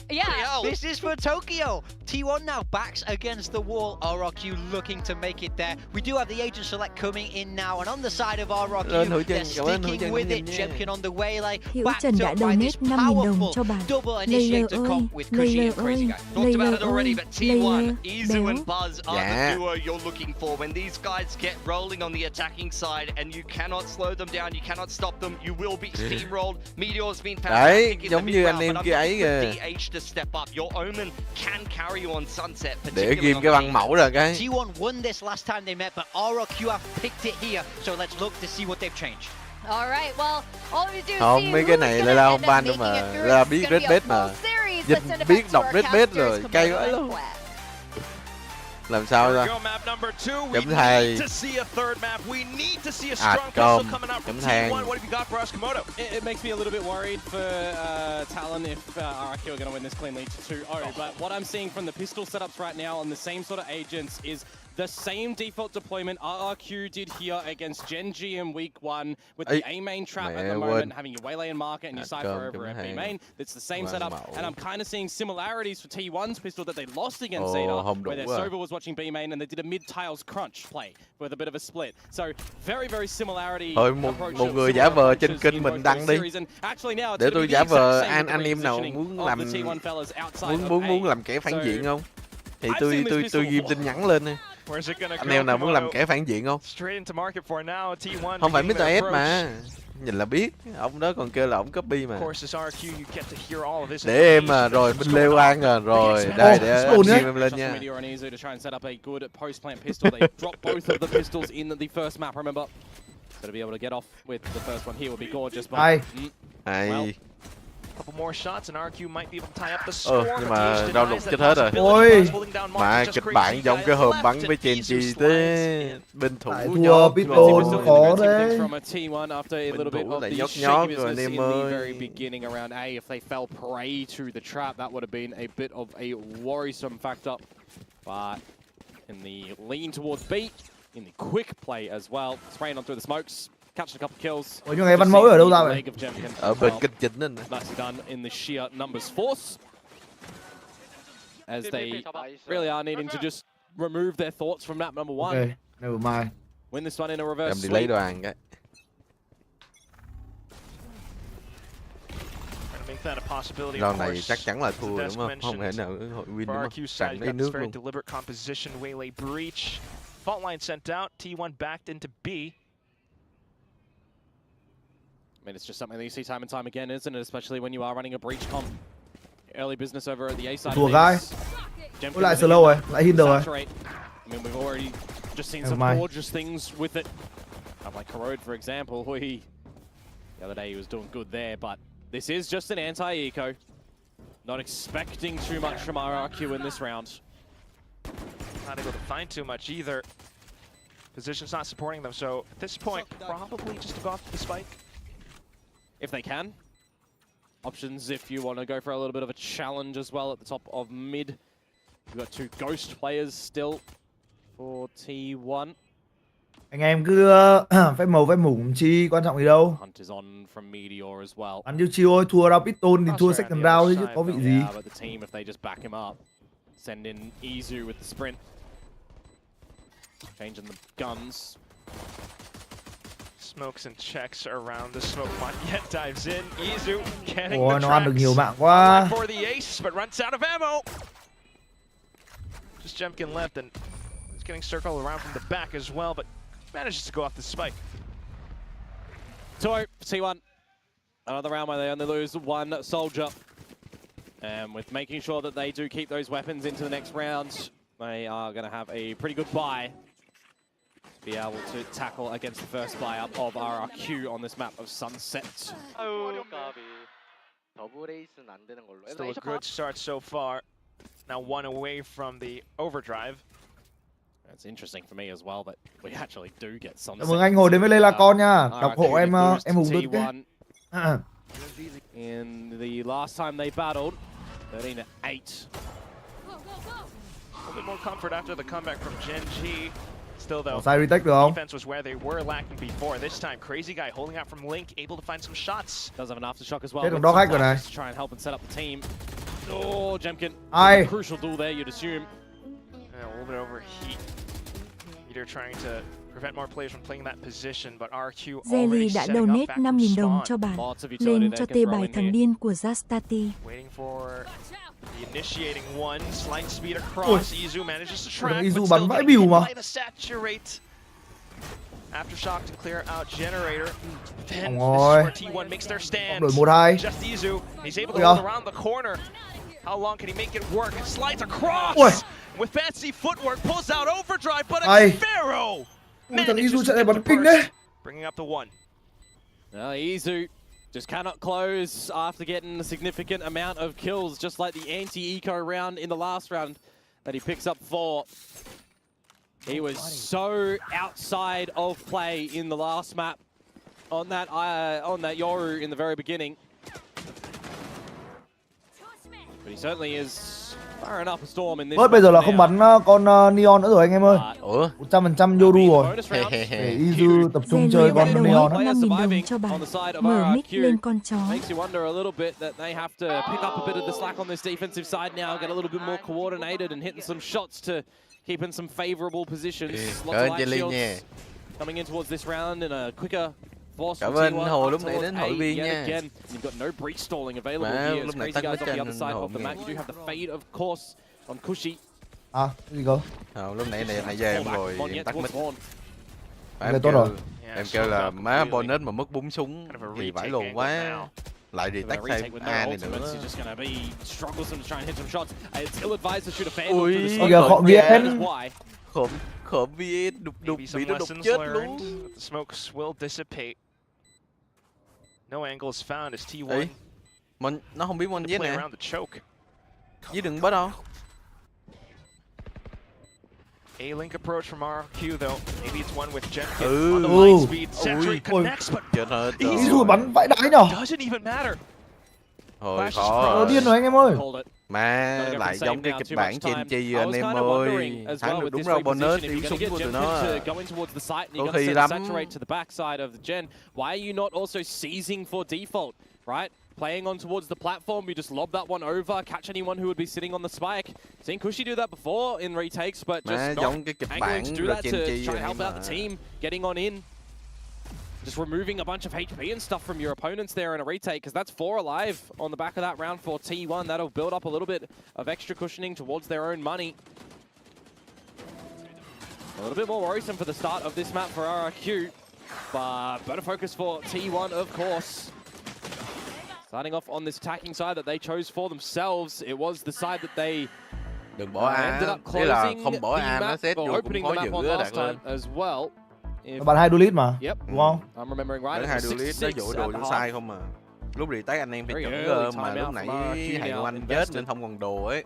Yeah, this is for Tokyo. T1 now backs against the wall. RRQ looking to make it there. We do have the agent select coming in now, and on the side of RRQ, they're sticking with it. Jemkin on the way, like Hiểu backed Trần đã up by donate this 5.000 đồng cho powerful bạn. double Layla initiator ơi, comp with Cushy Layla and Crazy ơi, Guy. Talked about Layla it already, ơi, but T1, Layla Izu and béo. Buzz are the duo you're looking for. When these guys get rolling on the attacking side and you cannot slow them down, you cannot stop them, you will be steamrolled. Meteor's been fantastic in the mid round, but DH to step up. Your Omen can carry you on Sunset. Để ghim cái băng mẫu rồi cái. T1 won this last time they met, but RRQ have picked it here. So let's look to see what they've changed. Alright, well, all we do Không, mấy cái này Layla không ban đâu mà. Layla biết red bet mà. Dịch biết đọc red bet rồi, cay quá luôn. Làm sao ra? Chấm thầy. Công. Chấm thang. It makes me a little bit worried for Talon if RRQ are going to win this cleanly 2-0. But what I'm seeing from the pistol setups right now on the same sort of agents is the same default deployment RRQ did here against Gen G in week 1 with the A main trap at the moment, having your Waylay and market and your Cypher over at B main. It's the same setup, and I'm kind of seeing similarities for T1's pistol that they lost against Zeta, where their Sova was watching B main and they did a mid-tiles crunch play with a bit of a split. So very, very similarity. Thôi một người giả vờ trên kênh mình đăng đi. Để tôi giả vờ anh em nào muốn làm kẻ phản diện không? Thì tôi ghi tin nhắn lên đi. Anh em nào muốn làm kẻ phản diện không? Không phải Mr. S mà. Nhìn là biết, ông đó còn kêu là ông copy mà. Để em mà, rồi Minh Lê Quang rồi. Đây để anh ghi em lên nha. Hay. Couple more shots and RRQ might be able to tie up the score. Nhưng mà rao lục chết hết rồi. Ôi, mà kịch bản giống cái hòm bắn với chèn chi thế. Bên thủ thua Pitbull khó đấy. Bên thủ lại nhót rồi anh em ơi. If they fell prey to the trap, that would have been a bit of a worrisome factor. But in the lean towards B, in the quick play as well, spraying on through the smokes. Catch a couple kills. Ủa nhưng ngày Văn Mẫu ở đâu ra vậy? Ở bên kênh chính nên. Nicely done in the sheer numbers force. As they really are needing to just remove their thoughts from map number 1. Okay, never mind. Win this one in a reverse sweep. Em đi lấy đoàn cái. Round này chắc chắn là thua đúng không? Không thể nào hội win đúng không? Càng lấy nước luôn. Deliberate composition, Waylay breach. Fault line sent out, T1 backed into B. I mean, it's just something that you see time and time again, isn't it? Especially when you are running a breach comp. Early business over at the A side. Thua guy. Ôi lại slow rồi, lại hinder rồi. I mean, we've already just seen some gorgeous things with it. Like Corrode, for example, the other day he was doing good there, but this is just an anti-eco. Not expecting too much from RRQ in this round. Not able to find too much either. Position's not supporting them, so at this point, probably just to go off the spike. If they can. Options if you want to go for a little bit of a challenge as well at the top of mid. You've got 2 ghost players still for T1. Anh em cứ phép màu phép mủng chi, quan trọng gì đâu. Hunt is on from Meteor as well. Ăn chiêu chiêu thôi, thua round Pitbull thì thua second round chứ có vị gì. Yeah, but the team if they just back him up, send in Izu with the sprint. Changing the guns. Smokes and checks around the smoke pot. Yet dives in. Izu getting Ôi, the nó ăn được tracks. nhiều mạng quá. For the ace, but runs out of ammo. Just Jemkin left and he's getting circled around from the back as well, but manages to go off the spike. 2-0 T1. Another round where they only lose 1 soldier. And with making sure that they do keep those weapons into the next round, they are going to have a pretty good buy. Be able to tackle against the first buy up of RRQ on this map of Sunset. Still a good start so far. Now 1 away from the overdrive. It's interesting for me as well that we actually do get Sunset. Chào mừng anh Hồi đến với Layla con nha. Đọc hộ em Hùng được cái. In the last time they battled, 13-8. A bit more comfort after the comeback from Gen G. Still though, defense was where they were lacking before. This time, Crazy Guy holding out from Link, able to find some shots. Does have an aftershock as well. To try and help and set up the team. Oh, Jemkin. Crucial duel there, you'd assume. A little bit overheat. Meteor trying to prevent more players from playing that position, but RRQ already đã setting up donate back 5.000 đồng spawn. cho bạn. Lên cho tê bài thằng điên của Zastati. Waiting for the initiating one, slight speed across. Izu manages to track, but still mà. to saturate. Aftershock to clear out generator. Then this is where T1 makes their stand. Just Izu, he's able to hold around the corner. How long can he make it work? Slides across with fancy footwork, pulls out overdrive, but it's Pharaoh. Manages to get the burst, bringing up the 1. Izu just cannot close after getting a significant amount of kills, just like the anti-eco round in the last round that he picks up 4. He was so outside of play in the last map on that Yoru in the very beginning. But he certainly is Bớt bây giờ là không bắn con Neon nữa rồi anh em ơi. 100% Yoru rồi. Để Izu tập trung chơi con Neon. 5.000 đồng cho bạn. Mở mic lên con chó. Makes you wonder a little bit that they have to pick up a bit of the slack on this defensive side now, get a little bit more coordinated and hitting some shots to keep in some favorable positions. Lots of light shields coming in towards this round in a quicker force. Cảm ơn Hồ lúc nãy đến hội viên nha. You've got no breach stalling available here. As crazy guys on the other side of the map. You do have the fade, of course, on Cushy. À, cái gì cơ? Lúc nãy này về em rồi, em tắt mic. Em kêu là má bonus mà mất 4 súng thì vãi lồn quá. Lại thì tắt thêm A này nữa. Ui, kìa khọ VN. Khổ VN đục bị nó đục chết luôn. Smokes will dissipate. No angles found as T1. Mình nó không biết mon giết nè. Với đừng bớt đâu. A link approach from RRQ though. Maybe it's one with Jenkins on the light speed. Saturate connects, but Izu bắn vãi đái nhở. Doesn't even matter. Hồi khó. Điên rồi anh em ơi. Mà lại giống cái kịch bản trên chi anh em ơi. Thắng được đúng đâu bonus yếu súng của tụi nó. Có khi lắm. Why are you not also seizing for default, right? Playing on towards the platform, you just lob that one over, catch anyone who would be sitting on the spike. Seen Cushy do that before in retakes, but just not angling to do that to try and help out the team, getting on in. Just removing a bunch of HP and stuff from your opponents there in a retake, because that's 4 alive on the back of that round for T1. That'll build up a little bit of extra cushioning towards their own money. A little bit more worrisome for the start of this map for RRQ, but better focus for T1, of course. Starting off on this attacking side that they chose for themselves, it was the side that they đừng bỏ A, ended up là không closing bỏ the A nó map set or vô cũng opening the khó map giữ on á last Đạt ơi. time as well. Bạn 2 duelist mà. Yep. Đúng không? I'm remembering right. Bạn 2 duelist nó dụ đồ vô sai không mà. Lúc retake anh em phải chuẩn cơ mà lúc nãy thằng của anh chết nên không còn đồ ấy.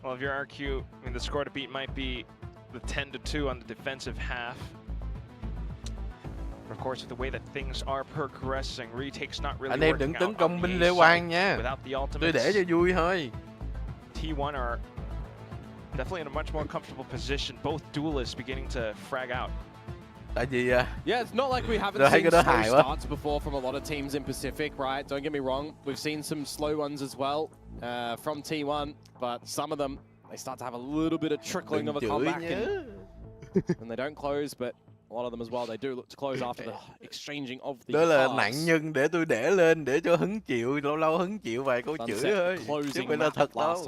Well, if you're RQ, I mean, the score to beat might be the 10-2 on the defensive half. Of course, with the way that things are progressing, retake's not really anh em đừng tấn công binh Lê Quang nha. Tôi để cho vui thôi. T1 are definitely in a much more comfortable position. Both duelists beginning to frag out. Tại vì yeah, it's not like we haven't seen slow starts before from a lot of teams in Pacific, right? Don't get me wrong, we've seen some slow ones as well from T1, but some of them they start to have a little bit of trickling of a comeback, and they don't close, but a lot of them as well, they do look to close after the exchanging of the đó là nạn nhân để tôi để lên để cho hứng chịu, lâu lâu hứng chịu vài câu chửi thôi, chứ không phải là thật đâu.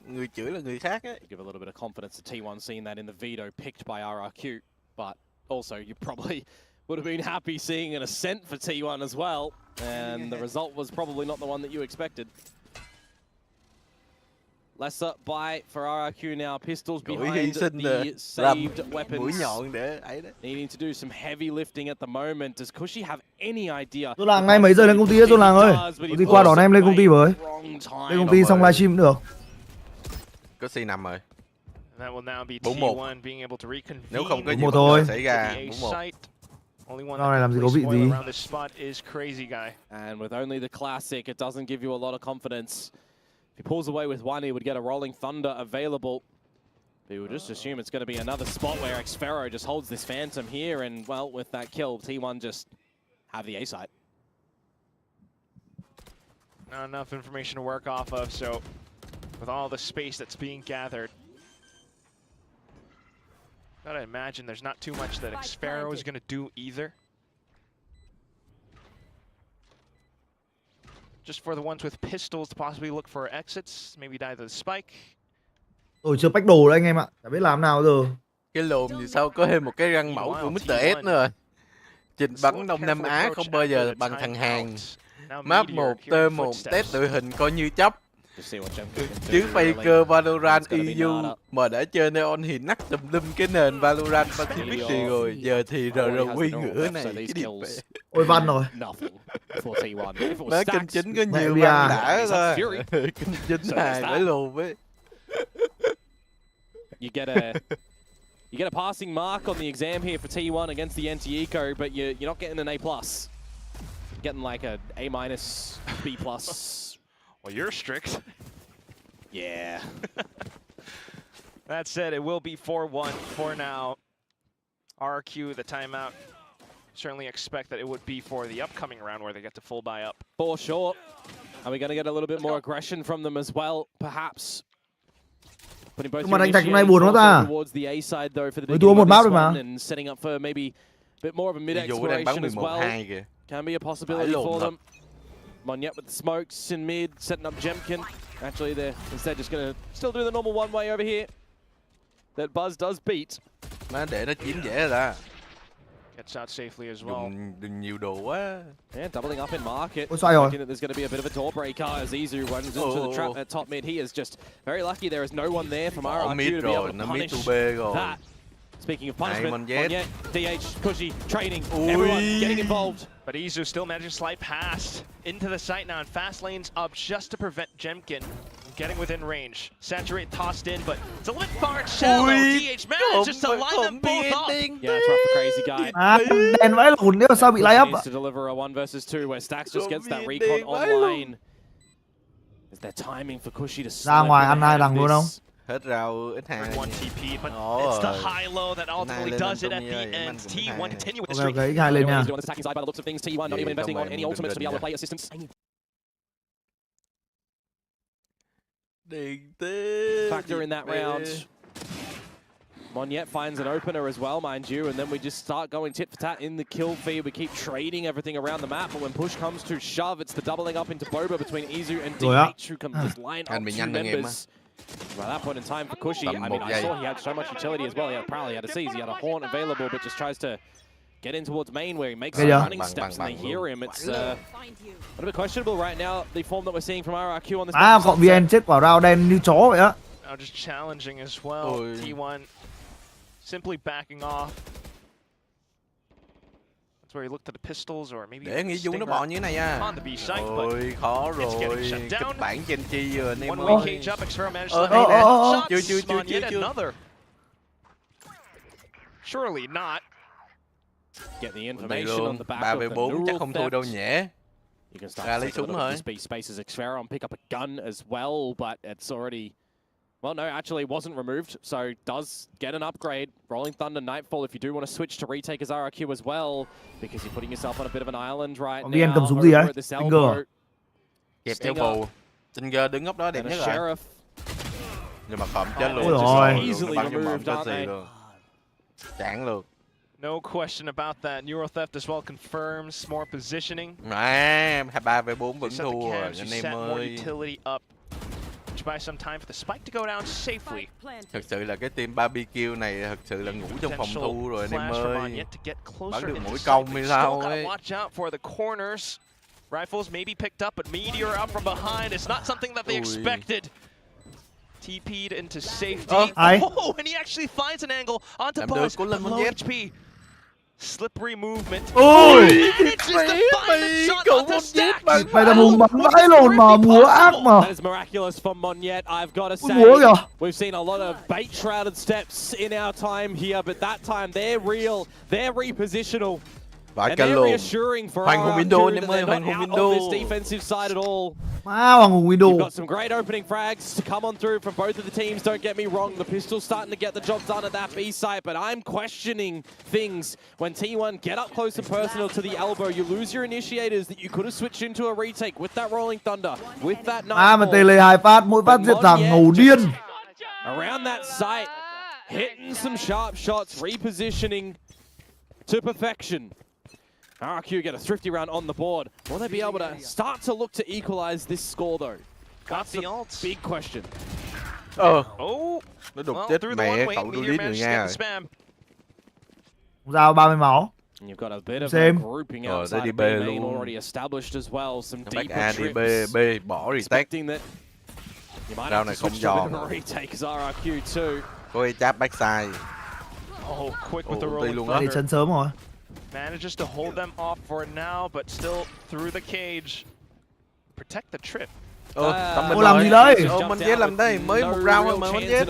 Người chửi là người khác ấy. Give a little bit of confidence to T1 seeing that in the veto picked by RRQ, but also you probably would have been happy seeing an ascent for T1 as well, and the result was probably not the one that you expected. Lesser buy for RRQ now. Pistols behind the saved weapons. Needing to do some heavy lifting at the moment. Does Cushy have any idea? Tôi làng ngay mấy giờ lên công ty á, tôi làng ơi. Công ty qua đón em lên công ty với. Lên công ty xong livestream cũng được. Có C5 rồi. 4-1. Nếu không có gì thôi xảy ra 4-1. Này làm gì có vị gì. And with only the classic, it doesn't give you a lot of confidence. If he pulls away with one, he would get a rolling thunder available. But would just assume it's going to be another spot where Xfero just holds this Phantom here, and well, with that kill, T1 just have the A site. Not enough information to work off of, so with all the space that's being gathered, gotta imagine there's not too much that Xfero is going to do either. Just for the ones with pistols to possibly look for exits, maybe die to the spike. Tôi chưa pack đồ đấy anh em ạ, chả biết làm nào giờ. Cái lùm thì sao có thêm một cái răng mẫu của Mr. S nữa. Trình bắn Đông Nam Á không bao giờ bằng thằng Hàn. Map 1 T1 test đội hình coi như chấp. Chứ Faker Valorant EU mà đã chơi Neon thì nắc tùm lum cái nền Valorant Pacific thì rồi, giờ thì RRQ ngửa này cái điệp vậy. Ôi văn rồi. Má kênh chính có nhiều văn đã thôi. Kênh chính hàng phải lùn ấy. You get a passing mark on the exam here for T1 against the NT Eco, but you're not getting an A+. getting like a A-, B+. Well, you're strict. Yeah. That said, it will be 4-1 for now. RRQ, the timeout. Certainly expect that it would be for the upcoming round where they get to full buy up. For sure. Are we going to get a little bit more aggression from them as well, perhaps? Putting both towards the A side though for the beginning of this one and setting up for maybe a bit more of a mid exploration as well. Can be a possibility for them. Monyet with the smokes in mid, setting up Jemkin. Actually, they're instead just going to still do the normal one-way over here. That Buzz does beat. Gets out safely as well. Yeah, doubling up in market. Thinking that there's going to be a bit of a door breaker as Izu runs into the trap at top mid. He is just very lucky there is no one there from RRQ to be able to punish that. Speaking of punishment, Monyet, DH, Cushy, trading, everyone getting involved. But Izu still managing to slide past into the site now, and fast lanes up just to prevent Jemkin from getting within range. Saturate tossed in, but it's a little bit far and shallow. DH manages to line them both up. Yeah, it's rough for Crazy Guy. Đèn vãi lùn nếu sao bị lay up. Needs to deliver a 1 versus 2 where Stax just gets that recon online. Is there timing for Cushy to ra ngoài ăn ai đằng luôn không? Hết rau ít hàng. One TP, but it's the high low that ultimately does it at the end. T1 continue with the streak. Okay, hai lên nha. On the attacking side by the looks of things, T1 not even investing on any ultimates to be able to play assistance. Factor in that round. Monyet finds an opener as well, mind you, and then we just start going tit for tat in the kill feed. We keep trading everything around the map, but when push comes to shove, it's the doubling up into Boba between Izu and DH who can just line up 2 members. By that point in time for Cushy, I mean, I saw he had so much utility as well. He had Prowl, he had a Seize, he had a Horn available, but just tries to get in towards main where he makes some running steps and they hear him. It's a little bit questionable right now, the form that we're seeing from RRQ on this. Cậu VN chết vào round đen như chó vậy á. Now just challenging as well. T1 simply backing off. That's where he looked at the pistols or maybe để nghĩ nó bọn như thế này nha. Ôi khó rồi. Kịch bản trên chi rồi anh em ơi. Chưa. Surely not. Get the information on the back of the 3v4 chắc không thua đâu nhỉ. Ra lấy súng thôi. Spaces Xferon pick up a gun as well, but it's already. Well, no, actually it wasn't removed, so does get an upgrade. Rolling Thunder, Nightfall, if you do want to switch to retake as RRQ as well, because you're putting yourself on a bit of an island right now. Cầm súng gì ấy? Stinger. Kẹp theo phù. Stinger đứng góc đó đẹp nhất rồi. Nhưng mà phẩm chết luôn. Ôi rồi. Easily removed, aren't they? Chán luôn. No question about that. Neural theft as well confirms more positioning. 3v4 vẫn thua rồi anh em ơi. Buy some time for the spike to go down safely. Thật sự là cái team barbecue này thật sự là ngủ trong phòng thu rồi anh em ơi. Bắn được mỗi công hay sao ấy. Watch out for the corners. Rifles maybe picked up, but Meteor out from behind. It's not something that they expected. TP'd into safety. Oh, and he actually finds an angle onto Buzz. Low HP. Slippery movement. Ôi, cậu Monyet mày là mùng bắn vãi lồn mà múa ác mà. That is miraculous for Monyet, I've got to say. We've seen a lot of bait shrouded steps in our time here, but that time they're real, they're repositional. And they're reassuring for RRQ that they're not out of this defensive side at all. You've got some great opening frags to come on through from both of the teams, don't get me wrong. The pistol's starting to get the job done at that B site, but I'm questioning things when T1 get up close and personal to the elbow. You lose your initiators that you could have switched into a retake with that Rolling Thunder, with that Nightfall. Mà tele 2 phát, mỗi phát giết thằng ngủ điên. Around that site, hitting some sharp shots, repositioning to perfection. RRQ get a thrifty round on the board. Will they be able to start to look to equalize this score though? Got the ult. Big question. Nó đục chết mẹ cậu Dulit người Nga rồi. Giao 30 máu. And you've got a bit of a grouping outside of the main already established as well. Some deeper trips. B bỏ expecting that you might have to switch to a retake as RRQ too. Có ai cháp backside. Oh, quick with the Rolling Thunder. Thì chân sớm rồi. Manages to hold them off for now, but still through the cage. Protect the trip. Cô làm gì đấy? Monyet làm đây, mới một round thôi mà Monyet.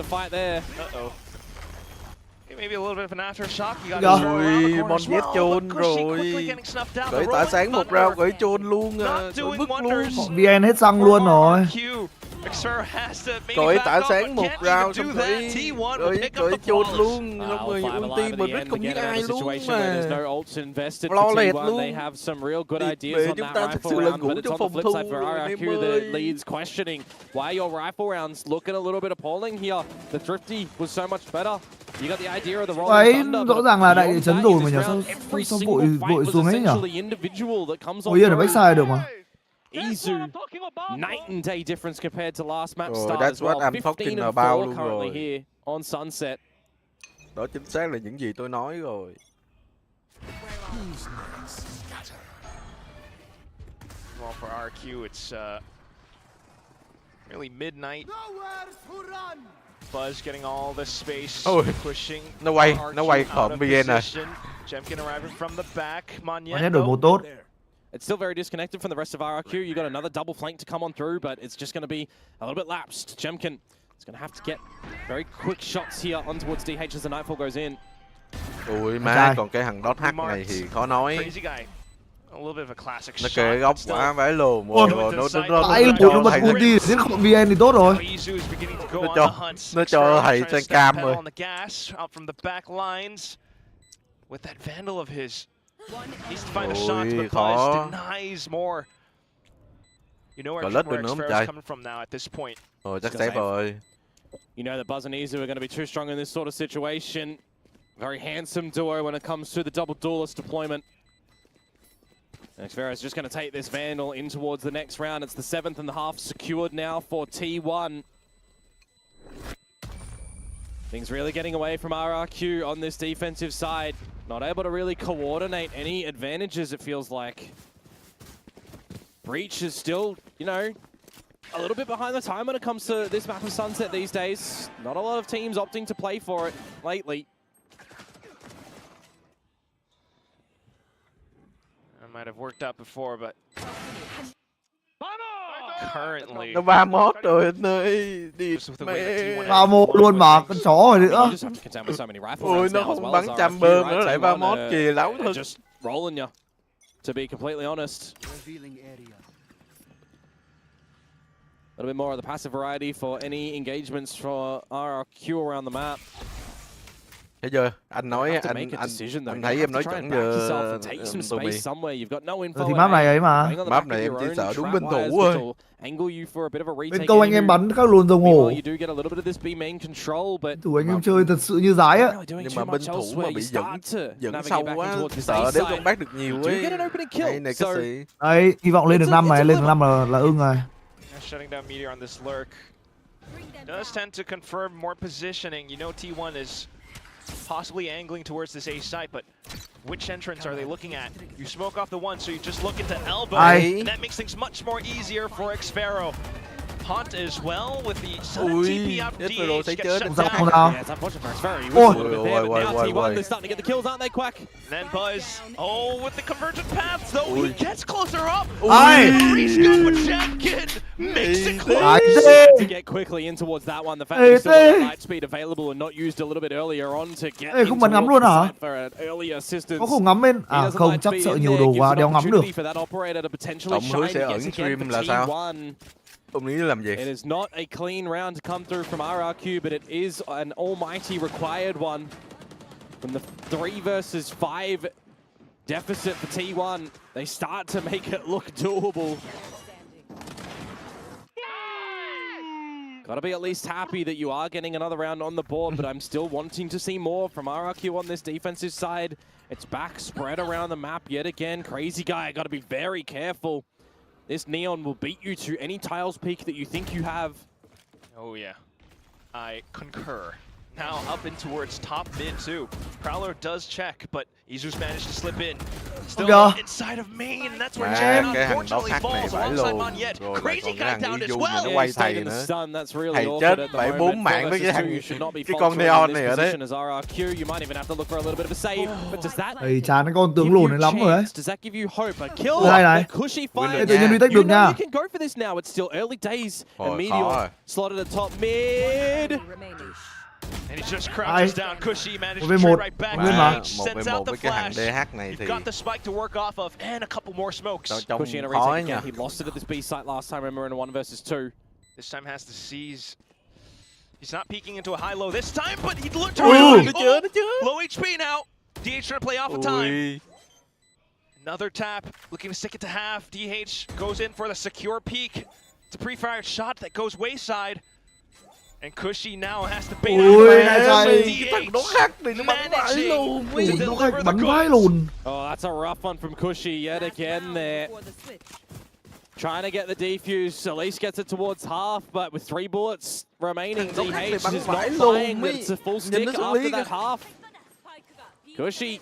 Maybe a little bit of an aftershock. Ui, Monjet chôn rồi. Gửi tỏa sáng một round, gửi chôn luôn, gửi bức luôn. VN hết xăng luôn rồi. Gửi tỏa sáng một round xong gửi chôn luôn. Xong rồi ulti mình biết không biết ai luôn mà. Lo lẹt luôn. Để chúng ta thực sự là ngủ trong phòng thu. Why your rifle rounds looking a little bit appalling here. The Thrifty was so much better. You got the idea of the rolling thunder. Rõ ràng là đại địa chấn rồi mà nhỉ? Sao vội xuống ấy nhỉ? Ngồi yên ở backside được mà. Izu, night and day difference compared to last map start That's as well. what I'm talking about luôn currently rồi. here on Sunset. Đó chính xác là những gì tôi nói rồi. Well, for RRQ, it's really midnight. Buzz getting all the space, pushing. Nó quay khỏm VN rồi. Jemkin arriving from the back. Monjet đổi màu tốt. It's still very disconnected from the rest of RRQ. You got another double flank to come on through, but it's just going to be a little bit lapsed. Jemkin is going to have to get very quick shots here on towards DH as the Nightfall goes in. Ui má, còn cái thằng dot hack này thì khó nói. Nó kề góc quá vãi lồn rồi, nó cho thầy đi giết khổng VN thì tốt rồi. Nó cho thầy sang cam rồi. With that vandal of his, needs to find a shot, but Buzz denies more. You know where Expero's coming from now at this point. Chắc safe rồi. You know that Buzz and Izu are going to be too strong in this sort of situation. Very handsome duo when it comes to the double duelist deployment. Xpero's just going to take this vandal in towards the next round. It's the 7th and the half secured now for T1. Things really getting away from RRQ on this defensive side. Not able to really coordinate any advantages, it feels like. Breach is still, you know, a little bit behind the time when it comes to this map of Sunset these days. Not a lot of teams opting to play for it lately. It might have worked out before, but currently... Nó 31 rồi anh ơi. Đi mẹ. 31 luôn mà, con chó rồi nữa. Ôi, nó không bắn trăm bơm, nó lại 31 kìa, láo thật. Just rolling you, to be completely honest. A little bit more of the passive variety for any engagements for RRQ around the map. Bây giờ anh nói anh thấy em nói chuẩn giờ tụi mình. Thì map này ấy mà. Map này em chỉ sợ đúng bên thủ thôi. Bên câu anh em bắn các luồn đồng hồ. Thủ anh em chơi thật sự như dái á. Nhưng mà bên thủ mà bị dẫn sâu quá, sợ nếu không bắt được nhiều ấy. Hay này cái gì? Đấy, hy vọng lên được 5 này, lên được 5 là ưng rồi. Shutting down Meteor on this lurk. Does tend to confirm more positioning. You know T1 is possibly angling towards this A site, but which entrance are they looking at? You smoke off the one, so you just look into elbow, and that makes things much more easier for Xpero. Haunt as well with the TP out DH gets shut down. Yeah, it's unfortunate for Xpero. He was a little bit there, but now T1, they're starting to get the kills, aren't they, Quack? And then Buzz, with the convergent paths, though, he gets closer up. Reach good with Jemkin, makes it close. To get quickly in towards that one, the fact that he still got light speed available and not used a little bit earlier on to get into the for an early assistance. Có không ngắm bên? À không, chắc sợ nhiều đồ quá, đéo ngắm được. Tổng hứa sẽ ẩn stream là sao? It is not a clean round to come through from RRQ, but it is an almighty required one. From the 3 versus 5 deficit for T1, they start to make it look doable. Gotta be at least happy that you are getting another round on the board, but I'm still wanting to see more from RRQ on this defensive side. It's back spread around the map yet again. Crazy guy, gotta be very careful. This Neon will beat you to any tiles peak that you think you have. Oh yeah, I concur. Now up in towards top mid too. Prowler does check, but Izu's managed to slip in. Still inside of main, and that's where Jam unfortunately falls alongside Monyet. Crazy guy down as well. Quay thầy nữa. Thầy chết 7-4 mạng với cái con Neon này ở đấy. Thầy chán cái con tướng lùn này lắm rồi đấy. Đây này. Tự nhiên retake được nha. And he just crouches down. Cushy managed to trade right back. H sends out the flash. You've got the spike to work off of, and a couple more smokes. Cushy in a retake again. He lost it at this B site last time, remember, in a 1 versus 2. This time has to seize. He's not peeking into a high-low this time, but he looked around. Low HP now. DH trying to play off of time. Another tap, looking to stick it to half. DH goes in for the secure peek. It's a pre-fired shot that goes wayside. And Cushy now has to bait out Oh, that's a rough one from Cushy yet again there. Trying to get the defuse, at least gets it towards half, but with 3 bullets remaining, DH is not playing. It's a full stick after that half. Cushy,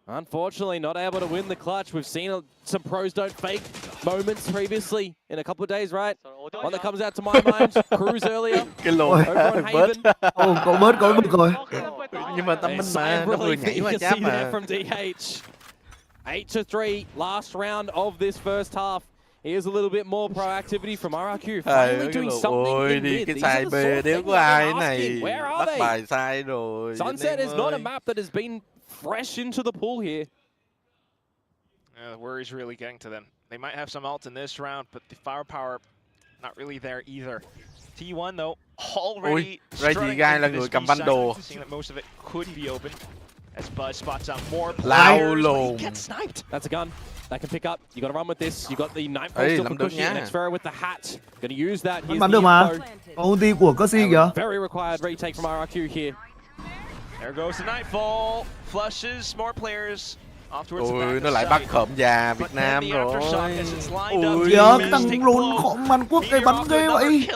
unfortunately, not able to win the clutch. We've seen some pros don't fake moments previously in a couple of days, right? One that comes out to my mind, Cruz earlier. Over on Haven. Cậu bớt rồi. Nhưng mà tâm minh mà, nó vừa nhảy qua cháp mà. From DH. 8-3, last round of this first half. Here's a little bit more proactivity from RRQ. Finally doing something in mid. Cái sai bê đéo có ai này. Bắt bài sai rồi. Sunset is not a map that has been fresh into the pool here. The worry's really getting to them. They might have some ult in this round, but the firepower not really there either. T1 though already Reggie Guy là người cầm banh đồ. Seeing that most of it could be open as Buzz spots out more Lao players. lùn. He gets sniped. That's a gun that can pick up. You got to run with this. You got the knife still from Cushy and Xferra with the hat. Going to use that. Bắn được mà. Có ulti của Cushy kìa. Very required retake from RRQ here. There goes the nightfall. Flushes more players. Ui, nó lại bắt khộm già Việt Nam rồi. Ui, cái thằng lùn khộm Hàn Quốc này bắn ghê vậy.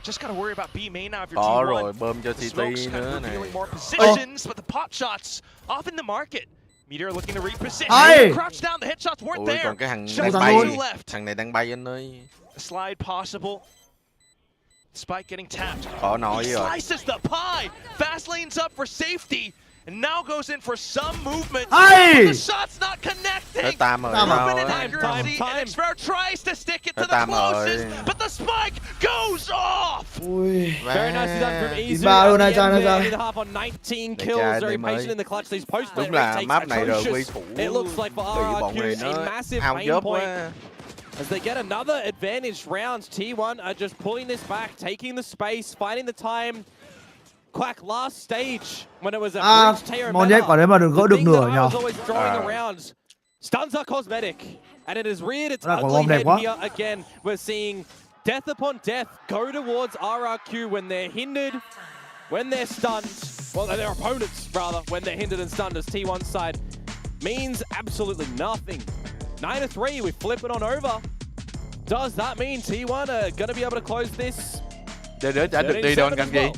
Just gotta worry about B main now if you're Có T1. rồi, bơm cho CT nữa này. More positions, but the pot shots off in the market. Meteor looking to reposition. Crouch down, the headshots weren't there. Còn cái thằng đang bay, thằng này đang bay anh ơi. A slide possible. Spike getting tapped. Khó nói rồi. Slices the pie. Fast lanes up for safety. And now goes in for some movement. The shot's not connecting. Movement and accuracy. And Xferra tries to stick it to the closest, but the spike goes off. Very nicely done from Izu. Half on 19 kills. Very patient in the clutch. These post-play retakes atrocious. It looks like for RRQ a massive pain point. As they get another advantage round, T1 are just pulling this back, taking the space, finding the time. Quack last stage when it was a Mon nhét quả đấy mà đừng gỡ được nửa nhỉ. Stuns are cosmetic, and it has reared its ugly head here again. We're seeing death upon death go towards RRQ when they're hindered, when they're stunned. Well, their opponents rather, when they're hindered and stunned, as T1's side means absolutely nothing. 9-3, we flip it on over. Does that mean T1 are going to be able to close this? Để trả được đi đâu anh gì?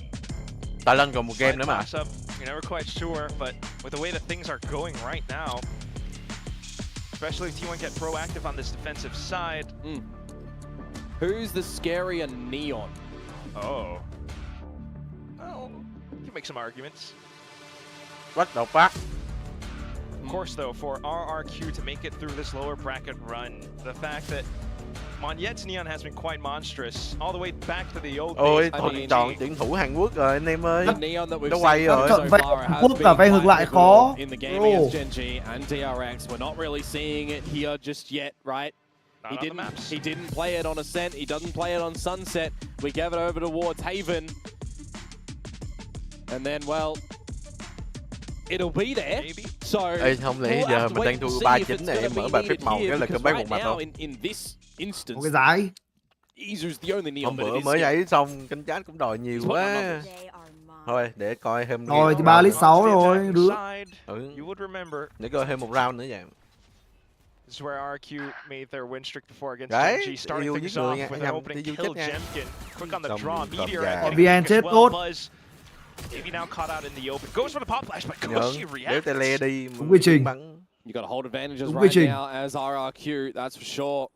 Ta lên còn một game nữa mà. You're never quite sure, but with the way that things are going right now, especially if T1 get proactive on this defensive side. Who's the scarier Neon? Oh. Well, you can make some arguments. What the fuck? Of course, though, for RRQ to make it through this lower bracket run, the fact that Monyet's Neon has been quite monstrous, all the way back to the old days. Ôi, chọn tuyển thủ Hàn Quốc rồi anh em ơi. Nó quay rồi. Chọn vay Hàn Quốc là vay ngược lại khó. In the game against Gen.G and DRX, we're not really seeing it here just yet, right? He didn't play it on Ascent, he doesn't play it on Sunset. We gave it over towards Haven. And then, well, it'll be there. Maybe. So, không lẽ giờ mình đang thua 3-9 này em mở bài phép màu cái là comeback một mặt thôi. Một cái giải. Hôm bữa mới ấy xong cánh chat cũng đòi nhiều quá. Thôi để coi thêm. Rồi thì 3 lít 6 rồi đứa. Để coi thêm một round nữa vậy. This is where RRQ made their win streak before against Gen.G, starting things off with an opening kill Jemkin. Quick on the draw, Meteor as well. Buzz maybe now caught out in the open. Goes for the pop flash, but Cushy reacts. You got to hold advantages right now as RRQ, that's for sure.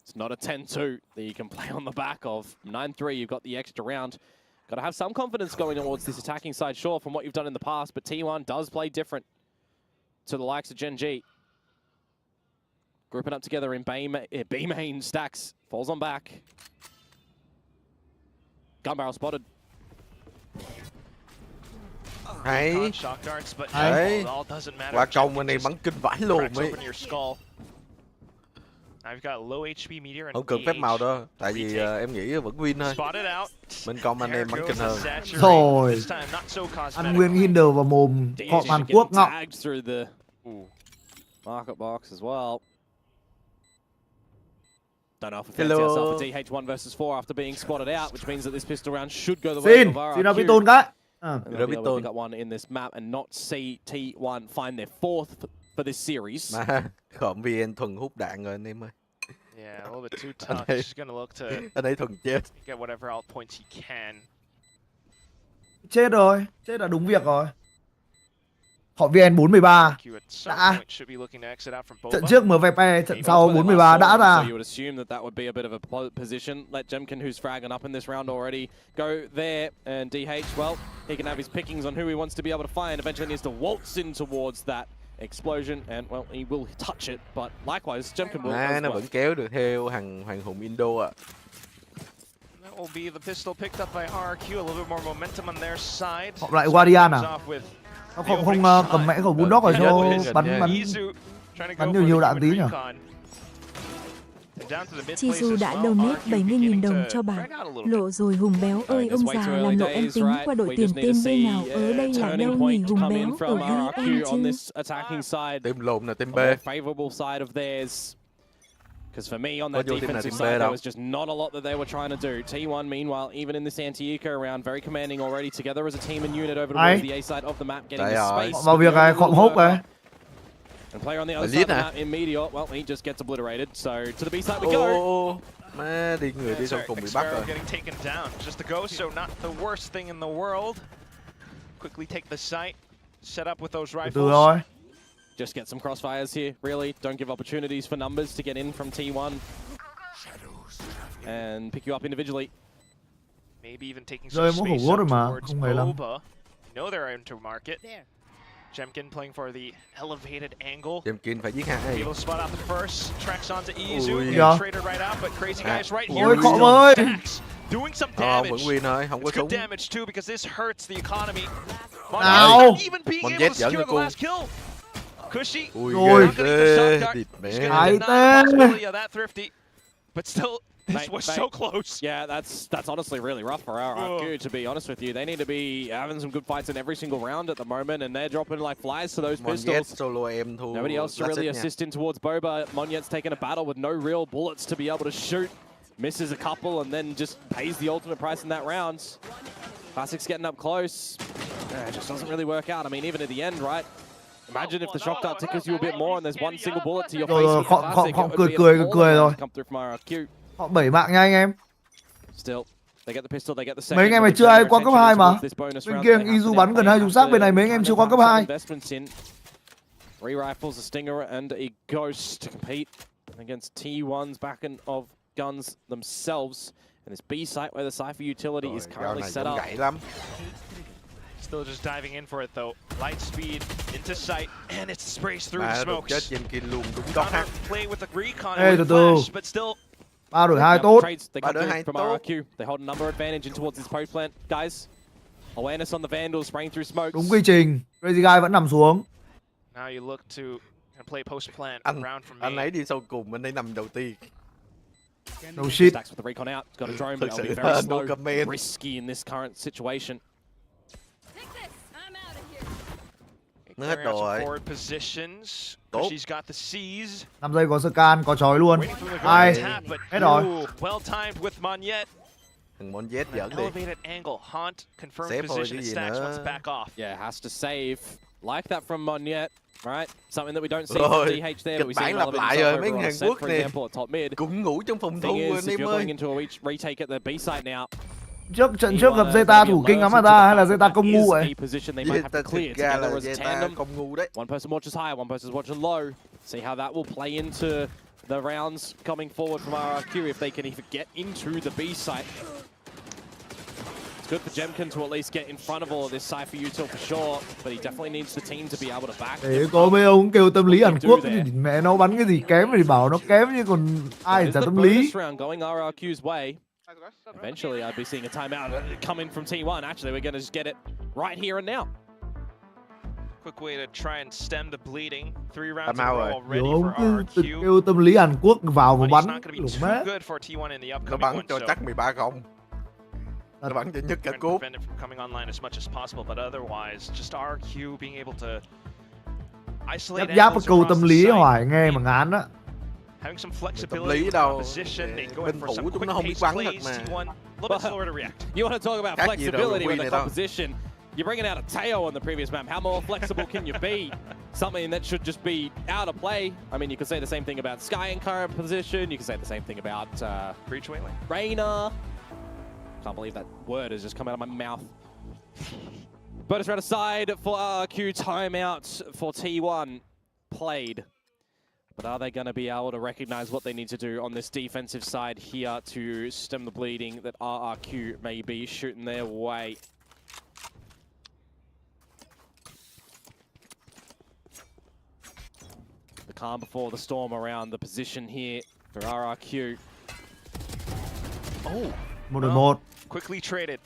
It's not a 10-2 that you can play on the back of. 9-3, you've got the extra round. Got to have some confidence going towards this attacking side, sure, from what you've done in the past, but T1 does play different to the likes of Gen.G. Grouping up together in B main, Stacks falls on back. Gun barrel spotted. Hay. Đấy. Qua công anh em bắn kinh vãi luôn ấy. Không cần phép màu đâu, tại vì em nghĩ vẫn win thôi. Bên công anh em bắn kinh hơn. Rồi. Ăn nguyên hinder vào mồm họ Hàn Quốc ngọng. Market box as well. Don't know if it fancy ourselves for DH1 versus 4 after being spotted out, which means that this pistol round should go the way of RRQ. Xin biết tôn cái. They'll pick up one in this map and not see T1 find their fourth for this series. Mà khổng VN thuần hút đạn rồi anh em ơi. Yeah, a little bit too tough. He's gonna look to anh ấy thuần chết. Get whatever out points he can. Chết rồi, chết là đúng việc rồi. Họ VN 4-13 đã. Trận trước MVP, trận sau 4-13 đã ra. So you would assume that would be a bit of a position. Let Jemkin, who's fragging up in this round already, go there. And DH, well, he can have his pickings on who he wants to be able to find. Eventually needs to waltz in towards that explosion. And, well, he will touch it. But likewise, Jemkin will as well. Nó vẫn kéo được theo Hoàng Hùng Indo ạ. That will be the pistol picked up by RRQ. A little bit more momentum on their side. Họ lại Guardian à? Không cầm mẽ khẩu Bulldog rồi cho bắn nhiều đạn tí nhỉ? Chizu đã donate 70.000 đồng cho bạn. Lộ rồi Hùng Béo ơi, ông già làm lộ em tính qua đội tuyển tên B nào ở đây là đâu nhỉ Hùng Béo ở đây em chứ? Team lộn là team B. Because for me, on that defensive side, there was just not a lot that they were trying to do. T1, meanwhile, even in this anti-eco round, very commanding already, together as a team and unit over towards the A side of the map, getting the space. Vào việc này, khom hốt này. And player on the other side of the map, Immediate, well, he just gets obliterated. So, to the B side we go. Má, người đi sau cùng bị bắt rồi. Getting taken down. Just the ghost, so not the worst thing in the world. Quickly take the site, set up with those rifles. Từ rồi. Just get some crossfires here, really. Don't give opportunities for numbers to get in from T1. And pick you up individually. Maybe even taking some space up towards Boba. Know they're into market. Jemkin playing for the elevated angle. Jemkin phải giết hai. Able to spot out the first. Tracks onto Izu. Traded right out, but Crazy Guy is right here. Ôi khom ơi. Doing some damage. Vẫn win thôi, không có súng. Good damage too because this hurts the economy. Nào. Even being able to secure the last kill. Cushy. Rồi. Hai tên. That thrifty. But still, this was so close. Yeah, that's honestly really rough for RRQ, to be honest with you. They need to be having some good fights in every single round at the moment, and they're dropping like flies to those pistols. Nobody else to really assist in towards Boba. Monyet's taking a battle with no real bullets to be able to shoot. Misses a couple and then just pays the ultimate price in that round. Classic's getting up close. It just doesn't really work out. I mean, even at the end, right? Imagine if the shock dart tickles you a bit more and there's one single bullet to your face. Họ cười rồi. Come through from RRQ. Họ 7 mạng nha anh em. Still, they get the pistol, they get the second. Mấy anh em này chưa ai qua cấp 2 mà. Bên kia Izu bắn gần 20 xác, bên này mấy anh em chưa qua cấp 2. 3 rifles, a stinger and a ghost to compete against T1's backing of guns themselves. And this B site where the Cypher utility is currently set up. Still just diving in for it though. Light speed into sight, and it sprays through the smokes. Connor play with the recon and flash, but still. 3 đổi 2 tốt. They come through from RRQ. They hold a number advantage in towards this post plant. Guys, awareness on the Vandals spraying through smokes. Đúng quy trình. Crazy Guy vẫn nằm xuống. Now you look to play post plant around from me. Anh ấy đi sau cùng, anh ấy nằm đầu tiên. No shit. Stacks with the recon out. Got a drone, but it'll be very slow, risky in this current situation. Nó hết đồ rồi. Tốt. 5 giây có scan, có chói luôn. Ai? Hết rồi. Thằng Monyet giỡn đi. Save thôi chứ gì nữa. Yeah, has to save. Like that from Monyet, right? Something that we don't see from DH there, but we see lặp lại rồi mấy Hàn Quốc này. Cũng ngủ trong phòng thu anh em ơi. Retake at the B site now. Trận trước gặp Zeta thủ kinh lắm mà ta, hay là Zeta công ngu vậy? Zeta thực ra là Zeta công ngu đấy. One person watches high, one person's watching low. See how that will play into the rounds coming forward from RRQ if they can even get into the B site. It's good for Jemkin to at least get in front of all of this Cypher util for sure, but he definitely needs the team to be able to back. Đấy, có mấy ông kêu tâm lý Hàn Quốc thì mẹ nó bắn cái gì kém thì bảo nó kém, chứ còn ai chả tâm lý. Going RRQ's way. Eventually, I'd be seeing a timeout coming from T1. Actually, we're going to just get it right here and now. Quick way to try and stem the bleeding. 3 rounds in a Mau row rồi. already for RRQ. Kêu tâm lý Hàn Quốc vào và Money's bắn. not going to be Lủng too má. good for T1 in the Nó upcoming bắn one, cho so chắc 13-0. Nó bắn cho nhất cả trying to cúp. prevent it from coming online as much as possible, but otherwise, just RRQ being able to isolate Giáp angles câu across tâm the lý site. hỏi nghe mà ngán á. Having some Tâm flexibility lý with đâu. composition and going Bên for thủ some chúng quick nó không biết pace bắn thật plays. mà. T1 a little bit slower to react. You want to talk about Khác gì đâu, flexibility Queen with the này đâu. composition. You're bringing out a Theo on the previous map. How more flexible can you be? Something that should just be out of play. I mean, you could say the same thing about Sky in current position. You could say the same thing about Breach Wailing. Reyna. Can't believe that word has just come out of my mouth. Bonus round aside for RRQ, timeout for T1 played. But are they going to be able to recognize what they need to do on this defensive side here to stem the bleeding that RRQ may be shooting their way? The calm before the storm around the position here for RRQ. Oh, 1-1. quickly traded.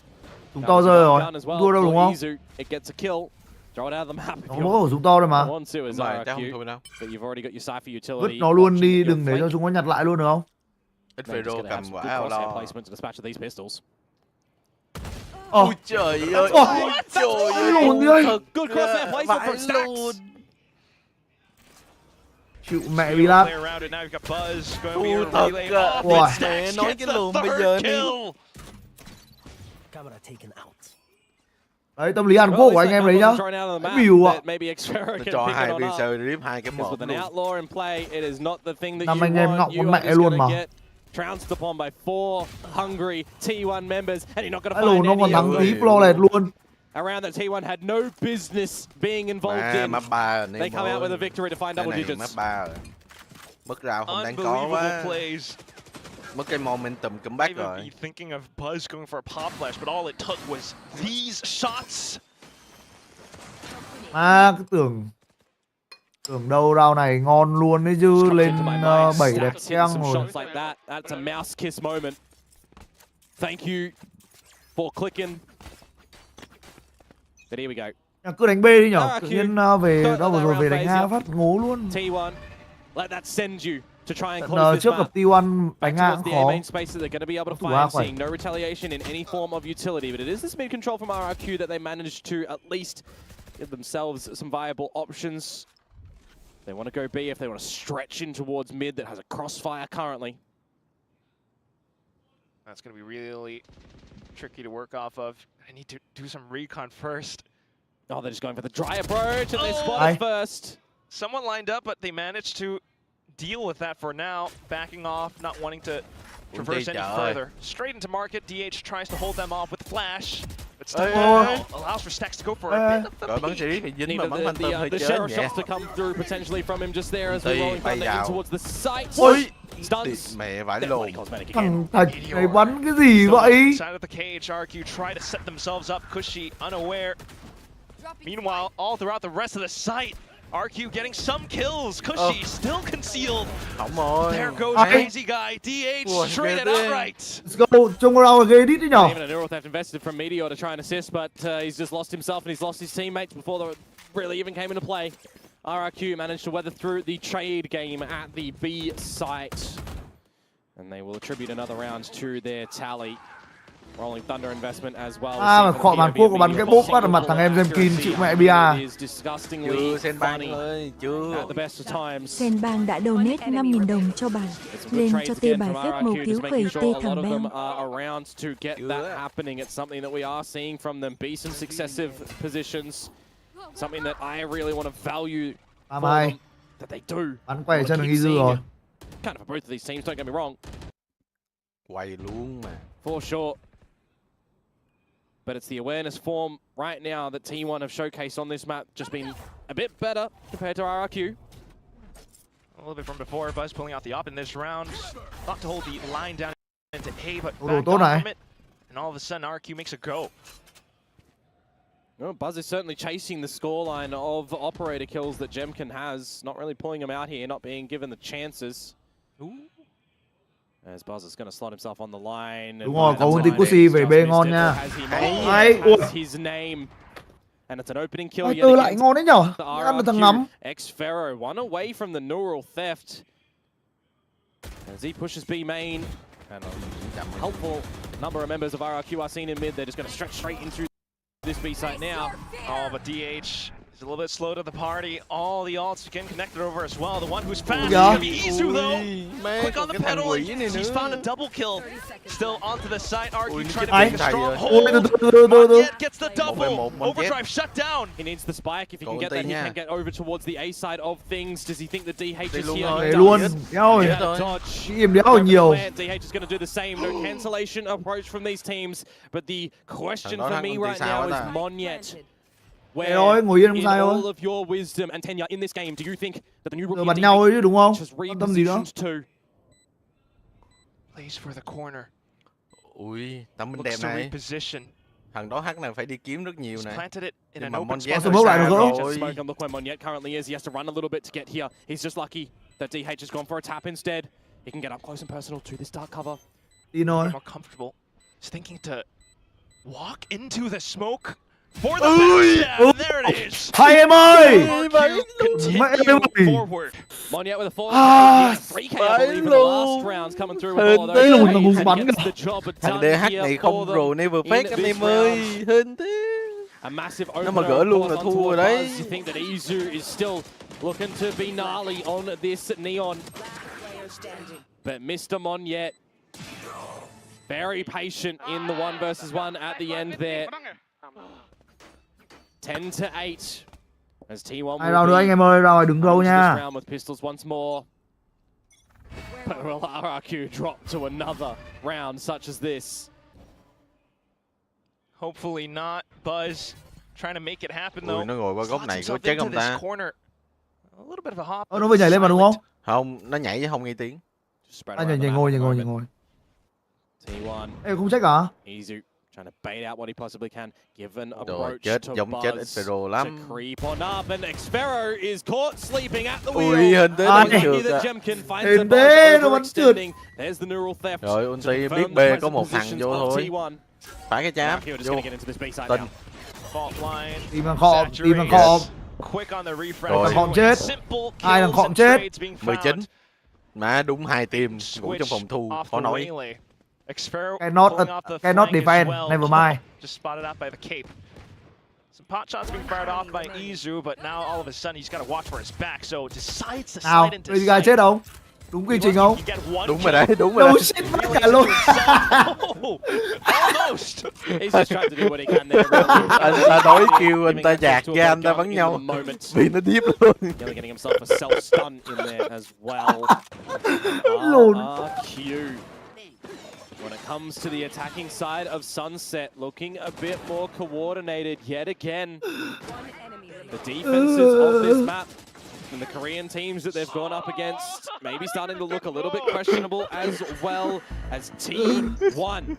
Chúng to rơi rồi. Đua đâu đúng không? It gets a kill. Draw it out of the map. Không có khẩu súng to đâu mà. Want to is Mà chắc không RRQ, thua đâu. but you've already got your Cypher Vứt utility. nó luôn đi, watching đừng your để cho flank. chúng nó nhặt lại luôn được không? Ít They're just Pharaoh gonna have cầm some quả good áo crosshair lo. placement to dispatch of these pistols. Ồ, Trời ơi. Trời ơi. lùn đi ơi. Good crosshair placement from Stacks. Chịu mẹ bị lát. Play around it now. You've got Buzz going to be able to Thật relay à. off. Wow. and Stacks Nói gets cái the lùn bây third giờ đi. kill. Đấy, tâm lý Hàn Quốc của anh em đấy nhá. Biểu ạ. Nó cho hai biên sơ rip 2 cái 1 With an luôn. outlaw in play, it is not the thing that Năm you anh em want. ngọng You con are mẹ just luôn gonna mà. get trounced upon by 4 hungry T1 members, and you're not going to Cái lùn find nó còn any thắng of tí them flawless luôn. around that T1 had no business being involved in. Map 3 rồi. They come out with a victory to find double Map digits. 3 rồi. Mất rào không đáng có Unbelievable quá. plays. Mất cái momentum comeback Even rồi. be thinking of Buzz going for a pop flash, but all it took was these shots. Cứ tưởng đâu round này ngon luôn đấy chứ, lên 7 đẹp chăng rồi. Shots like that, that's a mouse kiss moment. Thank you for clicking. But here we go. Cứ đánh B đi nhở, tự nhiên về đâu vừa rồi về đánh A phát ngố luôn. T1, let that send you to try and close this Trước gặp map. T1 đánh A Towards cũng the khó. main space that they're going to be able to Thủ A find, khỏe. seeing no retaliation in any form of utility, but it is this mid control from RRQ that they managed to at least give themselves some viable options. They want to go B if they want to stretch in towards mid that has a crossfire currently. That's going to be really tricky to work off of. I need to do some recon first. Oh, they're just going for the dry approach and they spot it first. Someone lined up, but they managed to deal with that for now. Backing off, not wanting to traverse any further. Straight into market, DH tries to hold them off with flash. But still allows for Stacks to go for a bit of the Rồi bắn peek. sĩ thì dính mà bắn Phantom hơi The chớn sheriff nhẹ. shots to come through potentially from him just there as we're rolling thunder in towards the site. Ôi, Stunts. mẹ vãi lồn. Thằng Thạch này bắn cái gì vậy? Inside of the cage, RRQ try to set themselves up. Cushy unaware. Meanwhile, all throughout the rest of the site, RQ getting some kills. Cushy still concealed. Không rồi. There goes Crazy Guy. DH straight and outright. Let's go. Trông vào đâu là ghê đít đấy nhở? Even a neural theft invested from Meteor to try and assist, but he's just lost himself and he's lost his teammates before they really even came into play. RRQ managed to weather through the trade game at the B site. And they will attribute another round to their tally. Rolling Thunder investment as well. Mà khỏi Hàn Quốc có bắn cái bốp bắt vào mặt thằng em Zemkin chịu mẹ bia. Chưa, Sen Bang ơi, chưa. Sen Bang đã donate 5.000 đồng cho bạn. Lên cho tê bài phép màu cứu khởi tê thằng Bang. Around to get that happening. It's something that we are seeing from them be some successive positions. Something that I really want to value for them, that they do. Bắn quay chân đường Izu rồi. Kind of for both of these teams, don't get me wrong. Quay luôn mà. For sure. But it's the awareness form right now that T1 have showcased on this map, just been a bit better compared to RRQ. A little bit from before, Buzz pulling out the op in this round. Thought to hold the line down into A, but back off from it. And all of a sudden, RRQ makes a go. Well, Buzz is certainly chasing the scoreline of operator kills that Jemkin has. Not really pulling him out here, not being given the chances. Ooh. As Buzz is going to slot himself on the line. Đúng rồi, có ulti Cusi về B ngon nha. Hay. His name. And it's an opening kill. Tư lại ngon đấy nhở. Ăn được thằng ngắm. X-Pharaoh, one away from the neural theft. As he pushes B main. And a helpful number of members of RRQ are seen in mid. They're just going to stretch straight into this B site now. Oh, but DH is a little bit slow to the party. All the ults again connected over as well. The one who's fast is going to be Izu though. Quick on the pedal. He's found a double kill. Still onto the side. RRQ trying to make a stronghold. Yet gets the double. Overdrive shut down. He needs the spike. If he can get that, he can get over towards the A side of things. Does he think the DH is here? Để luôn. Nhau rồi. Im đéo nhiều. DH is going to do the same. No cancellation approach from these teams. But the question for me right now is Monyet. Where ngồi yên không sai all of your wisdom and tenure in this game, do you think that the new rookie bắn nhau thôi chứ đúng không? Quan tâm gì đó. Plays for the corner. Ui, tấm bên đẹp này. Thằng đó hack này phải đi kiếm rất nhiều này. Nhưng mà Monyet lại được smoke on look where Monyet currently is. He has to run a little bit to get here. He's just lucky that DH has gone for a tap instead. He can get up close and personal to this dark cover. Đi thôi. More comfortable. He's thinking to walk into the smoke. For the backstab, there it is. Hai em ơi. Monyet with a fall. 3K I believe in the last rounds coming through with all of those. Thằng DH này không rồi never fake anh em ơi. Hên thế. Nó mà gỡ luôn là thua rồi đấy. You think that Izu is still looking to be gnarly on this Neon. But Mr. Monyet very patient in the 1 versus 1 at the end there. 10-8 as T1 Ai đâu nữa anh em ơi, rồi đừng gâu nha. With pistols once more. But will RRQ drop to another round such as this? Hopefully not. Buzz trying to make it happen though. Nó ngồi qua góc này có chết không ta? A little bit of a hop. Nó vừa nhảy lên mà đúng không? Không, nó nhảy chứ không nghe tiếng. Nhảy ngồi. T1. Ê, không check hả? Izu trying to bait out what he possibly can, given approach chết, to giống chết Buzz lắm. to creep on up, and X-Pharaoh is caught sleeping at the wheel. Ui, hình thế nó bắn trượt à. Hình thế nó bắn trượt. There's the neural theft. Rồi, ulti biết B có một thằng vô thôi. Phải cái chám, vô. Tình. Tìm thằng khọm. Rồi. Thằng khọm chết. Hai thằng khọm chết. 19. Má đúng 2 team, ngủ trong phòng thu, khó nói. Cannot defend, never mind. Just spotted out by the cape. Some pot shots being fired off by Izu, but now all of a sudden he's got to watch for his back, so decides to slide into sight. Nào, chết không? Đúng quy trình không? Đúng rồi đấy, đúng rồi đấy. Shit, mất cả luôn. Almost. He's just trying to do what he can there. Anh ta nói kêu anh ta dạt ra, anh ta bắn nhau. Vì nó deep luôn. Getting himself a self-stun in there as well. RRQ. When it comes to the attacking side of Sunset, looking a bit more coordinated yet again. The defenses of this map and the Korean teams that they've gone up against maybe starting to look a little bit questionable as well as T1.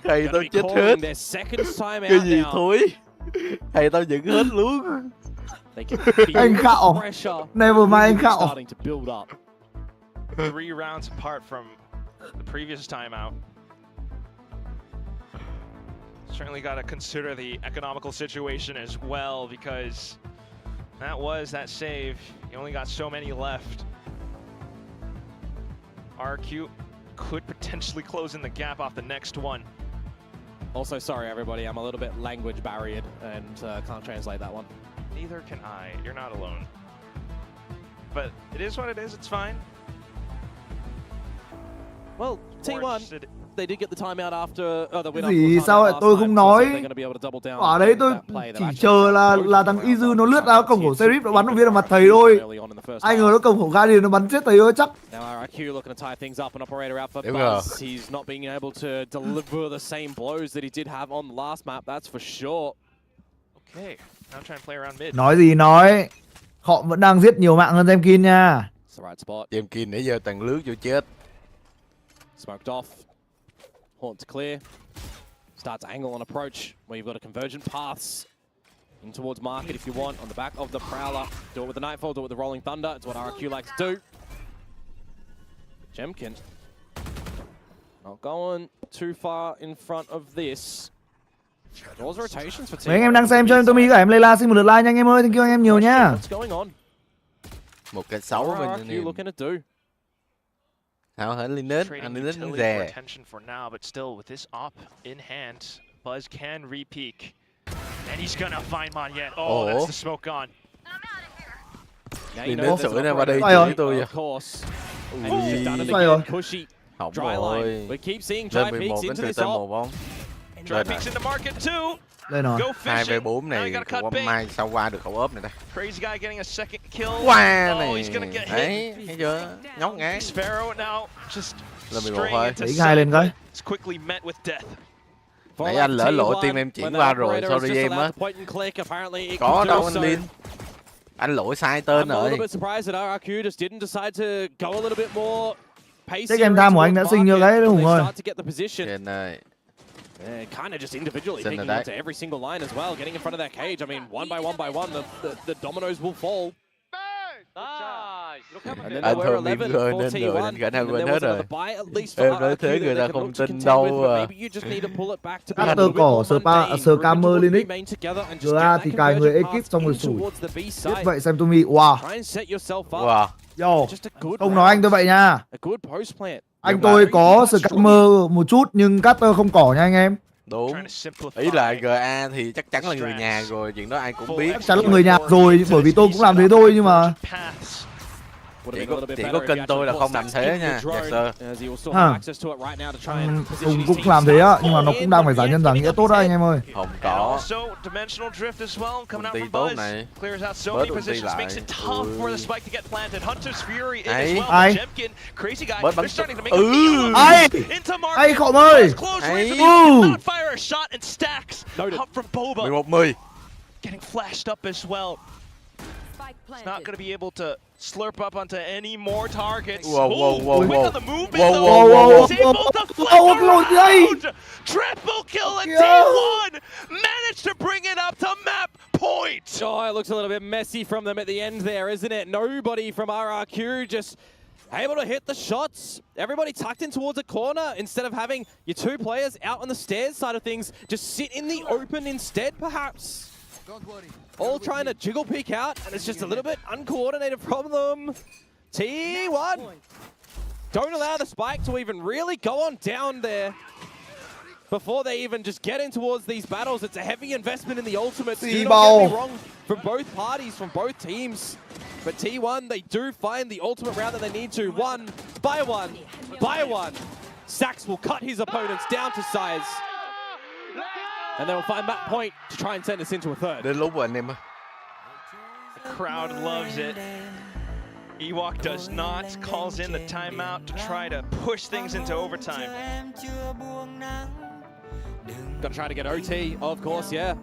Thầy tao chết hết. Their second time cái out gì now. thối. Thầy tao dựng hết luôn. Anh khạo. Never mind anh khạo. Starting to build up. 3 rounds apart from the previous timeout. Certainly got to consider the economical situation as well, because that was that save. You only got so many left. RRQ could potentially close in the gap off the next one. Also, sorry everybody, I'm a little bit language barriered and can't translate that one. Neither can I. You're not alone. But it is what it is. It's fine. Well, T1, they did get the timeout after the win. Gì sao lại tôi không nói? Ở đấy tôi chỉ chờ là thằng Izu nó lướt ra cổng của Serif nó bắn một viên vào mặt thầy thôi. Ai ngờ nó cổng của Guardian nó bắn chết thầy ơi chắc. Now RRQ looking to tie things up, an operator out for Buzz. He's not being able to deliver the same blows that he did have on the last map, that's for sure. Okay, now trying to play around mid. Nói gì nói. Họ vẫn đang giết nhiều mạng hơn Zemkin nha. It's the right spot. Zemkin nãy giờ tầng lướt vô chết. Smoked off. Haunt to clear. Starts angle on approach, where you've got a convergent paths in towards market if you want. On the back of the Prowler. Do it with the Nightfall, do it with the Rolling Thunder. It's what RRQ like to do. Jemkin Not going too far in front of this. Mấy anh em đang xem cho em Tommy cả em Layla xin một lượt like nha anh em ơi, thank you anh em nhiều nha. Một cái xấu mình anh em. Hảo hển lên đến, anh lên đến rè. Buzz can re-peek. And he's gonna find Man yet. Oh, that's the smoke on. Lên đến sửa ra qua đây với tôi. Sai rồi. Hỏng rồi. Lên 11 đến từ tên 1 không? Dry peeks in the market too. Đây rồi. 2v4 này của mai sao qua được khẩu ốp này ta. Crazy guy getting a second kill. Qua này. Đấy, thấy chưa? Nhóc ngán. Sparrow now just lên 11 thôi. Đẩy 2 lên coi. Quickly met with death. Nãy anh lỡ lội team em chuyển qua rồi, sorry em á. Có đâu anh Linh. Anh lỗi sai tên rồi. Chắc em tham của anh đã sinh cho cái Hùng ơi. Trên này. Yeah, kind of just individually picking into every single line as well, getting in front of that cage. I mean, one by one, the dominoes will fall. Anh thôi mỉm cười nên rồi, anh khả năng quên hết rồi. Em nói thế người ta không tin đâu à. Các tơ cỏ, scammer Linux. GA thì cài người ekip xong rồi sủi. Biết vậy xem Tommy, wow. Wow. Yo, không nói anh tôi vậy nha. Anh tôi có scammer một chút nhưng Cutter không cỏ nha anh em. Đúng. Ý là GA thì chắc chắn là người nhà rồi, chuyện đó ai cũng biết. Chắc chắn là người nhà rồi, bởi vì tôi cũng làm thế thôi nhưng mà chỉ có kênh tôi là không làm thế nha. Dạ sir. Hùng cũng làm thế á, nhưng mà nó cũng đang phải giải nhân giải nghĩa tốt đó anh em ơi. Không có. Công ty tốt này. Bớt công ty lại. Ai? Bớt bắn. Ai Khổng ơi. 11-10. Getting flashed up as well. It's not going to be able to slurp up onto any more targets. Whoa. Quick on the move, able to flip around. Triple kill at T1. Managed to bring it up to map point. Oh, it looks a little bit messy from them at the end there, isn't it? Nobody from RRQ just able to hit the shots. Everybody tucked in towards a corner instead of having your two players out on the stairs side of things. Just sit in the open instead, perhaps. All trying to jiggle peek out, and it's just a little bit uncoordinated from them. T1 don't allow the spike to even really go on down there before they even just get in towards these battles. It's a heavy investment in the ultimate. Do not get me wrong, from both parties, from both teams. But T1, they do find the ultimate round that they need to. One by one. Sax will cut his opponents down to size. And they will find that point to try and send us into a third. Đến lúc anh em. The crowd loves it. Ewok does not, calls in the timeout to try to push things into overtime. Got to try to get OT, of course, yeah.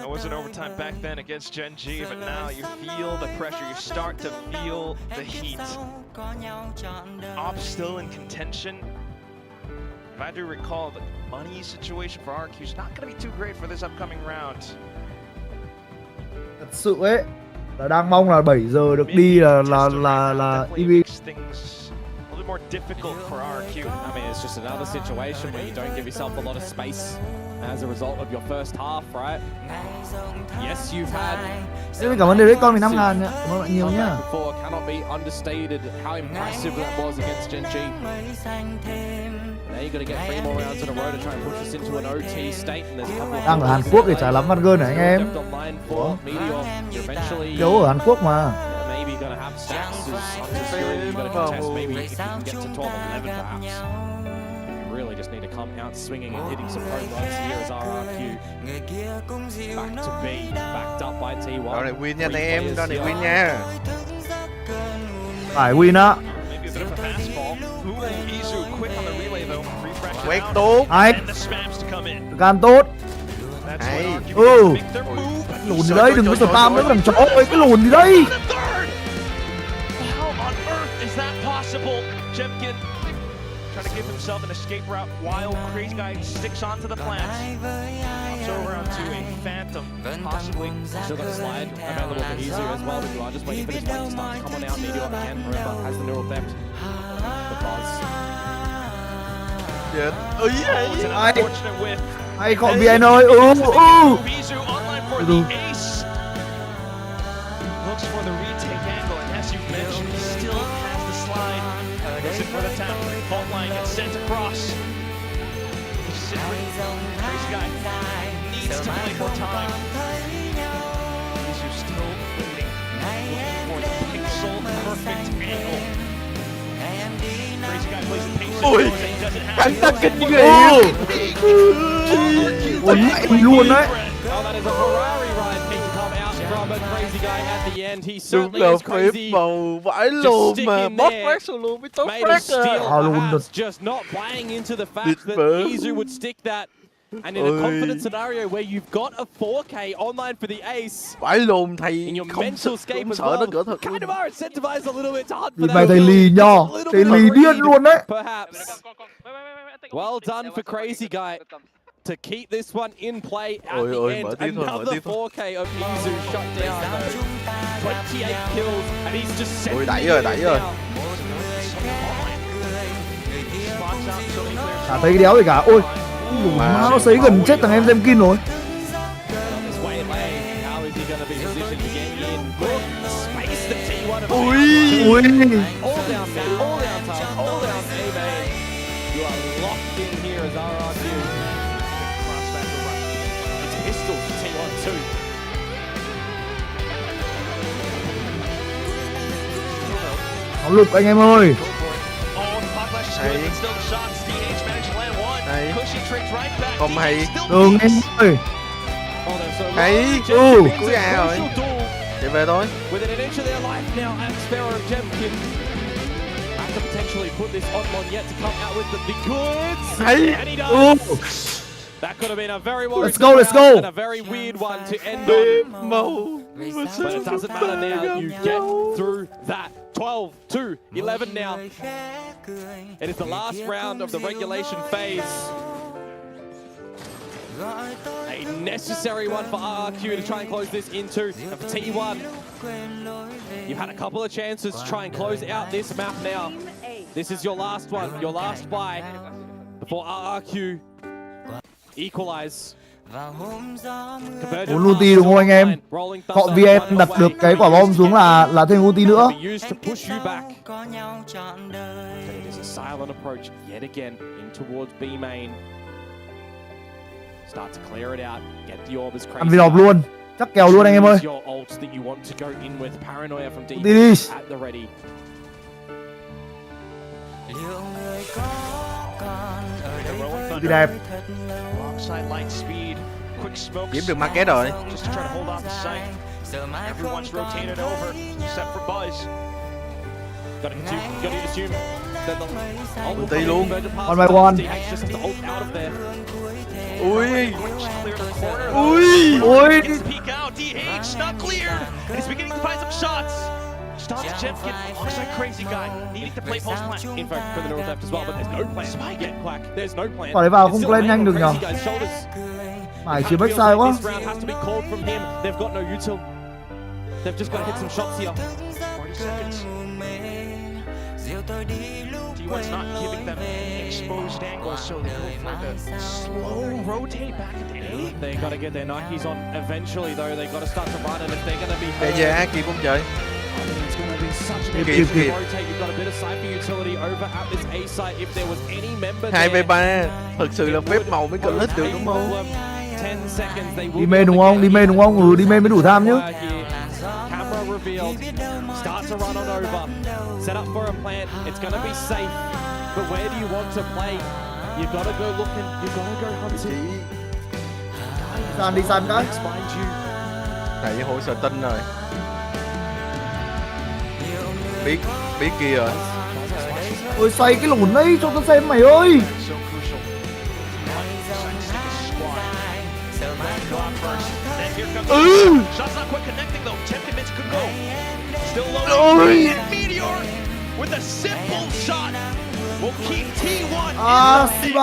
It wasn't overtime back then against Gen G, but now you feel the pressure. You start to feel the heat. Ops still in contention. If I do recall, the money situation for RRQ is not going to be too great for this upcoming round. Thật sự ấy, là đang mong là 7 giờ được đi là EV. A little more difficult for RRQ. I mean, it's just another situation where you don't give yourself a lot of space as a result of your first half, right? Yes, you've had. Xin cảm ơn Derek con 15.000 nhá. Cảm ơn bạn nhiều nhá. Before cannot be understated how impressive that was against Gen G. Now you're going to get 3 more rounds in a row to try and push us into an OT state, and there's a couple of đang ở Hàn Quốc để trả lắm Văn Gơn này anh em. Đấu ở Hàn Quốc mà. Maybe going to have stacks as you're going to contest maybe if you can get to 12-11 perhaps. You really just need to come out swinging and hitting some home runs here as RRQ. Back to B, backed up by T1. Đó này win nha anh em, đó này win nha. Phải win á. Quét tốt. Ai? Gan tốt. Hay. Lùn đi đây, đừng có spam nữa thằng chó ơi, cái lùn đi đây. himself an escape route while Crazy Guy sticks onto the plants. Hops over onto a Phantom, possibly. Still got a slide available for Izu as well, but you are just waiting for this one to start to come on out. Meteor again, remember, has the neural theft. The buzz. It's an unfortunate whiff. Hay còn VN ơi. Bizu online for the ace. Looks for the retake angle, and as you mentioned, he still has the slide. Goes in for the tap. Fault line gets sent across. Crazy Guy needs to play more time. Bizu still waiting, looking for the pixel perfect angle. Crazy Guy plays the patient. Ui, He doesn't have hắn ta kinh ghê. Ôi mẹ luôn đấy. Oh, that is a Ferrari ride being come out from a Crazy Guy at the end. He Đúng certainly là is phép crazy. màu vãi luôn mà. Bot frag solo với top Made a frag steal, luôn perhaps just not playing into the fact that bớ. Izu would stick that. And in a confident scenario where you've got a 4K online for the ace, vãi luôn thầy in your không mental sợ, escape không as sợ nó well, cỡ thật. kind of are incentivized a little bit to hunt for Nhìn that mày thầy kill. lì nho. A little Thầy bit lì of điên greed, luôn đấy. perhaps. Well done for Crazy Guy to keep this one in play at the end. Another 4K of Izu shut down though. 28 kills and he's just sent Ui đẩy rồi. Chả thấy cái đéo gì cả. Ôi má nó sấy gần chết thằng em Zemkin rồi. Ui. All down, man. All down time. All down A, man. You are locked in here as RRQ. It's pistols for T1 too. Nó lục anh em ơi. Không hay. Đừng em ơi. Hay. Cuối A rồi. Chạy về thôi. Within an inch of their life now, and Sparrow Jemkin have to potentially put this on Yet to come out with the goods. Hay. And he does. That could have been a very Let's go. and a very weird one to end on. Màu. But it doesn't matter now. You get through that. 12-11 now. It is the last round of the regulation phase. A necessary one for RRQ to try and close this into. And for T1, you've had a couple of chances to try and close out this map now. This is your last one, your last buy before RRQ equalize. Muốn ulti đúng không anh em? Họ VN đặt được cái quả bom xuống là thêm ulti nữa. Silent approach yet again in towards B main. Start to clear it out. Get the orb as crazy. Ăn vlog luôn. Chắc kèo luôn anh em ơi. Your ults that you want to go in with. Paranoia from deep at the ready. Đi đẹp. Kiếm được market rồi. Everyone's rotated over, except for Buzz. Gotta assume that the ulti luôn. One by one. Ui. Ui. Peek out, DH not cleared. He's beginning to find some shots. Starts Jemkin, looks like Crazy Guy, needing to play post plan. In fact, for the neural theft as well, but there's no plan. Spike it, Quack. There's no plan. Quả đấy vào không lên nhanh được nhờ. Phải chỉ backside quá. This round has to be called from him. They've got no util. They've just got to hit some shots here. 40 seconds. T1's not giving them exposed angles, so they go for the slow rotate back at the A. They got to get their Nikes on eventually, though. They got to start to run, and if they're going to be Kìa kịp không trời? It's going to be such an issue to rotate. You've got a bit of cypher utility over at this A site. If there was any member 2v3 thực sự là phép màu mới cần hết được đúng không? 10 seconds. They will Đi main đúng không? Đi main đúng không? Ừ, đi main mới đủ tham chứ. Camera revealed. Start to run on over. Set up for a plant. It's going to be safe. But where do you want to play? You've got to go looking. You've got to go hunting. Sàn đi sàn cái. Thầy hỗ trợ tinh rồi. Biết kia rồi. Ôi xoay cái lùn đấy cho tao xem mày ơi. Shot's not quite connecting though. 10 minutes could go. Still low. Meteor with a simple shot. will keep T1 Ah, in the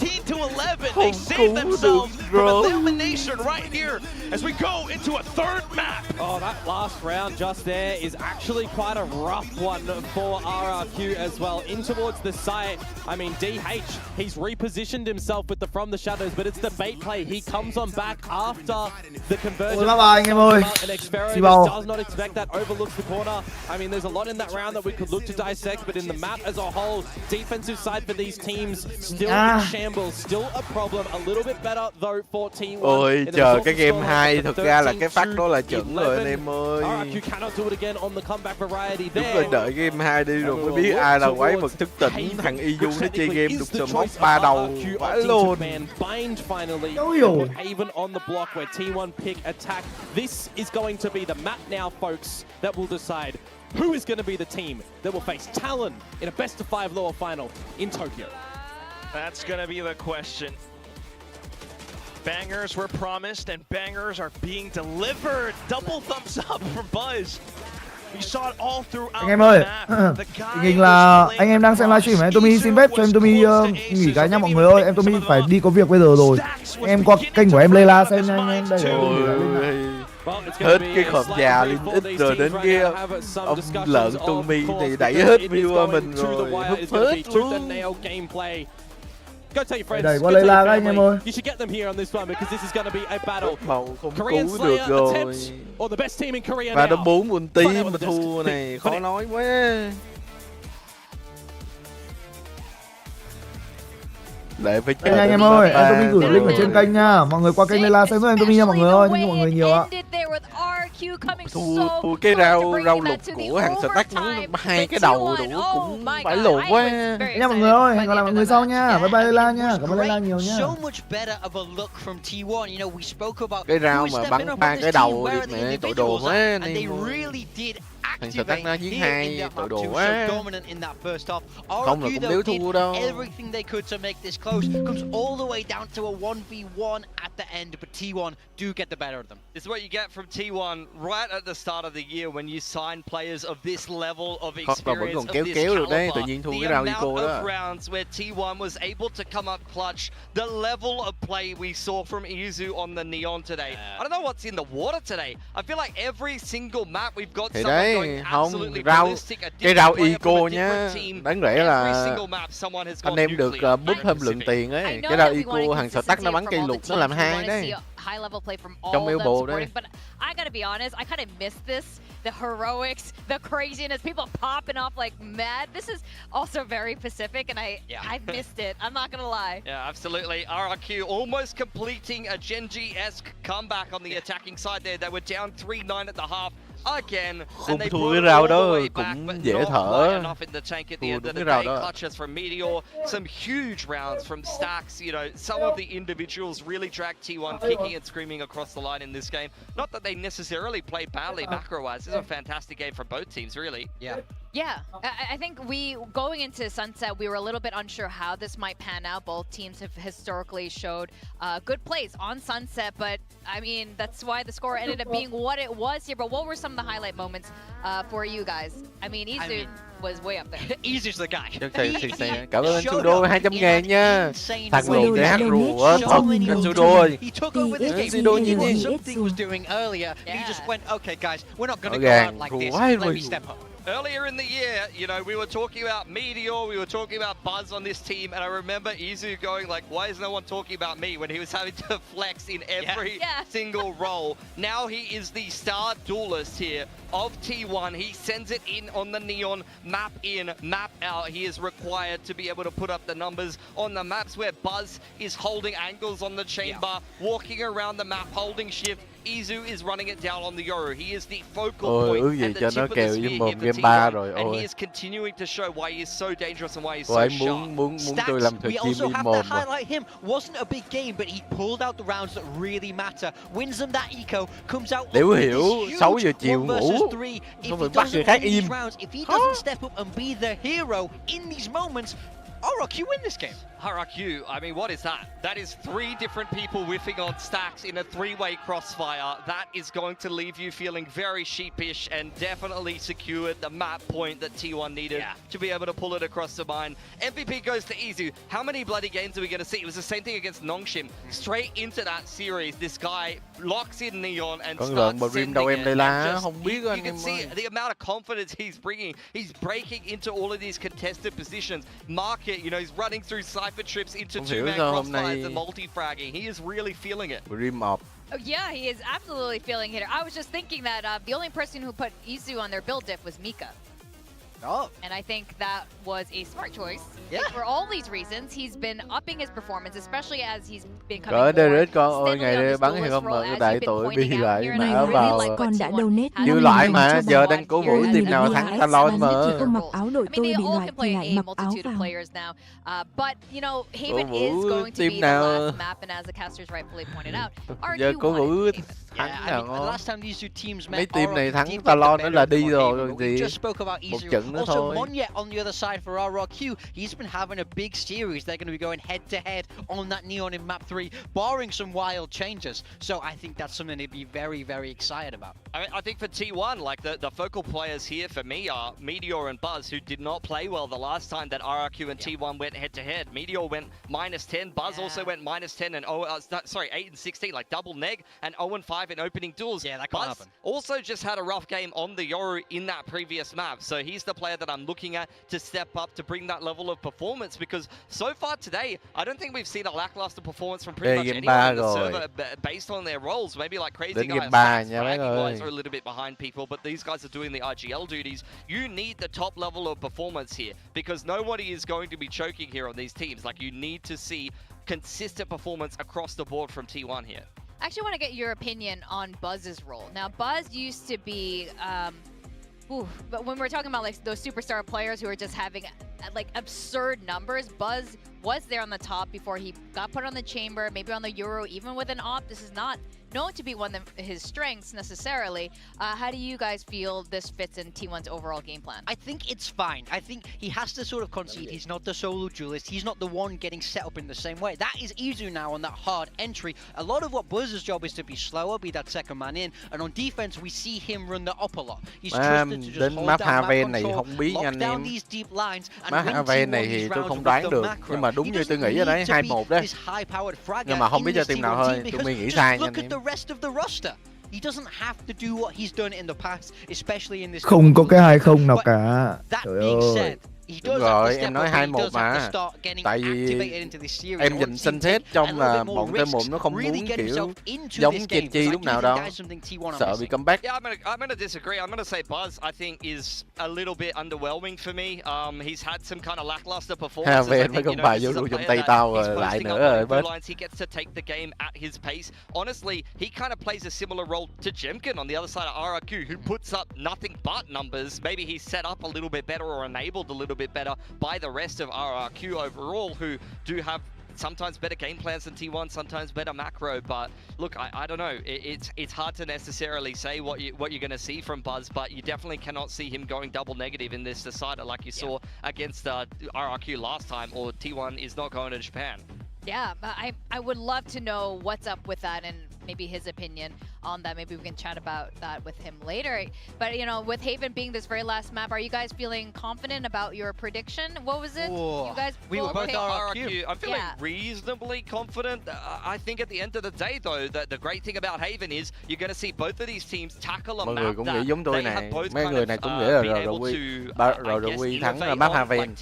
mix. 13-11. They save themselves from elimination right here as we go into a third map. Oh, that last round just there is actually quite a rough one for RRQ as well. In towards the site, I mean, DH, he's repositioned himself with the From the Shadows, but it's the bait play. He comes on back after the conversion. Anh em ơi. And Experiment does not expect that, overlooks the corner. I mean, there's a lot in that round that we could look to dissect, but in the map as a whole, defensive side for these teams still in shambles, still a problem. A little bit better though for T1. Ôi chờ cái game 2 thực ra là cái phát đó là chuẩn rồi anh em ơi. RRQ cannot do it again on the comeback variety Đúng there. rồi, đợi game 2 đi rồi mới biết ai là quái vật thức tỉnh. Thằng Iu nó chơi game đục sờ móc 3 đầu vãi luôn. Bind finally. Haven on the block where T1 pick attack. This is going to be the map now, folks, that will decide who is going to be the team that will face Talon in a best of 5 lower final in Tokyo. That's going to be the question. Bangers were promised and bangers are being delivered. Double thumbs up from Buzz. We saw it all throughout Anh em ơi, the tình hình là anh em đang xem livestream em Tommy xin phép cho em Tommy nghỉ cái nha mọi người ơi, em Tommy phải đi có việc bây giờ rồi. Em qua kênh của em Layla xem nha anh em. Đây hết cái khổng già lên ít rồi đến kia ông lợn Tommy thì đẩy hết viewer mình rồi, hút hết luôn. Go tell your friends. Đây, qua Layla các anh em ơi. You should get them here on this one because this is going to be a battle. Màu không Korean cứu được rồi. Or the best team in Korea Và now. nó 4 ulti mà thua này khó nói quá. Để phải chờ anh em ơi, em Tommy gửi link ở trên kênh nha. Mọi người qua kênh Layla xem với em Tommy nha mọi người ơi. Thank you mọi người nhiều ạ. Thua cái rau lục của hàng stack nó 2 cái đầu đủ cũng phải lộn quá nha mọi người ơi, hẹn gặp lại mọi người sau nha. Bye bye Layla nha, cảm ơn Layla nhiều nha. Cái rau mà bắn 3 cái đầu thì mẹ tội đồ quá này. Thằng stack nó giết 2 tội đồ quá. Không là cũng nếu thua đâu. This is what you get from T1 right at the start of the year when you sign players of this level of experience, of this caliber. The amount of rounds where T1 was able to come up clutch, the level of play we saw from Izu on the Neon today. I don't know what's in the water today. I feel like every single map we've got someone going absolutely ballistic, a different player from a different team. Đáng lẽ là anh em được búp thêm lượng tiền ấy. Cái rau Eco hàng stack nó bắn cây lục nó làm 2 đấy. High level play from all of them supporting, but I gotta be honest, I kind of missed this. The heroics, the craziness, people popping off like mad. This is also very Pacific, and I missed it. I'm not gonna lie. Yeah, absolutely. RRQ almost completing a Genji-esque comeback on the attacking side there. They were down 3-9 at the half. Again, không thua cái rau đó cũng dễ thở. Thua đúng cái rau đó. Clutches from Meteor, some huge rounds from Stacks. You know, some of the individuals really dragged T1 kicking and screaming across the line in this game. Not that they necessarily played badly macro-wise. This is a fantastic game from both teams, really. Yeah, I think going into Sunset, we were a little bit unsure how this might pan out. Both teams have historically showed good plays on Sunset, but I mean, that's why the score ended up being what it was here. But what were some of the highlight moments for you guys? I mean, Izu was way up there. Izu's the guy. Cảm ơn anh Sudo 200.000 nha. Thằng lùn để hát rùa á, thật anh Sudo ơi. He took over this game. Something was doing earlier. He just went, okay guys, we're not going to go out like this. Let me step up. Earlier in the year, you know, we were talking about Meteor, we were talking about Buzz on this team, and I remember Izu going like, why is no one talking about me, when he was having to flex in every single role. Now he is the star duelist here of T1. He sends it in on the Neon, map in, map out. He is required to be able to put up the numbers on the maps where Buzz is holding angles on the chamber, walking around the map, holding shift. Izu is running it down on the Yoru. He is the focal point and the tip of the spear here for T1, and he is continuing to show why he is so dangerous and why he's so sharp. Stats, we also have to highlight him. Wasn't a big game, but he pulled out the rounds that really matter. Wins them that eco, comes out Nếu hiểu 6 giờ chiều ngủ, không phải bắt người khác im. If he doesn't step up and be the hero in these moments, RRQ win this game. RRQ, I mean, what is that? That is 3 different people whiffing on stacks in a 3-way crossfire. That is going to leave you feeling very sheepish and definitely secured the map point that T1 needed to be able to pull it across the mine. MVP goes to Izu. How many bloody games are we going to see? It was the same thing against Nongshim. Straight into that series, this guy locks in Neon and starts sending it. You can see the amount of confidence he's bringing. He's breaking into all of these contested positions. Market, you know, he's running through Cypher trips into 2-man crossfires and multi-fragging. He is really feeling it. Oh, yeah, he is absolutely feeling it. I was just thinking that the only person who put Izu on their build diff was Mika. Oh. And I think that was a smart choice. Yeah. For all these reasons, he's been upping his performance, especially as he's been coming more con ơi, ngày đây bắn hay không mà cái đại tội bị lại mà vào còn đã donate như loại mà giờ đang cố vũ team nào thắng Talon mà. Không mặc áo đội tôi bị loại thì lại mặc áo vào. But you know, Haven is going to be the last map, and as the casters rightfully pointed out, giờ cố vũ thắng nào ngon. Mấy team này thắng Talon nữa là đi rồi gì. Một trận nữa thôi. Monyet on the other side for RRQ, he's been having a big series. They're going to be going head to head on that Neon in map 3, barring some wild changes. So I think that's something to be very, very excited about. I think for T1, like the focal players here for me are Meteor and Buzz, who did not play well the last time that RRQ and T1 went head to head. Meteor went -10, Buzz also went -10, and 8 and 16, like double neg, and 0 and 5 in opening duels. Yeah, that can't happen. Also just had a rough game on the Yoru in that previous map, so he's the player that I'm looking at to step up to bring that level of performance, because so far today, I don't think we've seen a lackluster performance from pretty much anyone in the server based on their roles. Maybe like Crazy Guy are a little bit behind people, but these guys are doing the IGL duties. You need the top level of performance here, because nobody is going to be choking here on these teams. Like, you need to see consistent performance across the board from T1 here. I actually want to get your opinion on Buzz's role. Now, Buzz used to be, but when we're talking about like those superstar players who are just having like absurd numbers, Buzz was there on the top before he got put on the chamber, maybe on the Euro, even with an op. This is not known to be one of his strengths necessarily. How do you guys feel this fits in T1's overall game plan? I think it's fine. I think he has to sort of concede. He's not the solo duelist. He's not the one getting set up in the same way. That is Izu now on that hard entry. A lot of what Buzz's job is to be slower, be that second man in. And on defense, we see him run the up a lot. He's trusted to just hold down map control, lock down these deep lines, and win T1 này thì tôi không đoán được, nhưng mà đúng như tôi nghĩ ở đấy 2-1 đấy. Nhưng mà không biết cho team nào thôi, tôi nghĩ sai nha anh em. He doesn't have to do what he's done in the past, especially in this. Không có cái 2-0 nào cả. Trời ơi. Đúng rồi, em nói 2-1 mà. Tại vì em nhìn sân xét trong là bọn T1 nó không muốn kiểu giống Chen Chi lúc nào đâu. Sợ bị comeback. Yeah, I'm gonna disagree. I'm gonna say Buzz, I think, is a little bit underwhelming for me. He's had some kind of lackluster performances. Về mấy con bài vô trong tay tao lại nữa rồi bớt. He gets to take the game at his pace. Honestly, he kind of plays a similar role to Jemkin on the other side of RRQ, who puts up nothing but numbers. Maybe he's set up a little bit better or enabled a little bit better by the rest of RRQ overall, who do have sometimes better game plans than T1, sometimes better macro. But look, I don't know. It's hard to necessarily say what you're going to see from Buzz, but you definitely cannot see him going double negative in this decider like you saw against RRQ last time, or T1 is not going to Japan. Yeah, I would love to know what's up with that and maybe his opinion on that. Maybe we can chat about that with him later. But, you know, with Haven being this very last map, are you guys feeling confident about your prediction? What was it? Ooh, you guys we were both RRQ. I'm feeling reasonably confident. I think at the end of the day, though, that the great thing about Haven is you're going to see both of these teams tackle a map cũng nghĩ giống tôi này. both Mấy người này cũng nghĩ là RRQ thắng là map Haven.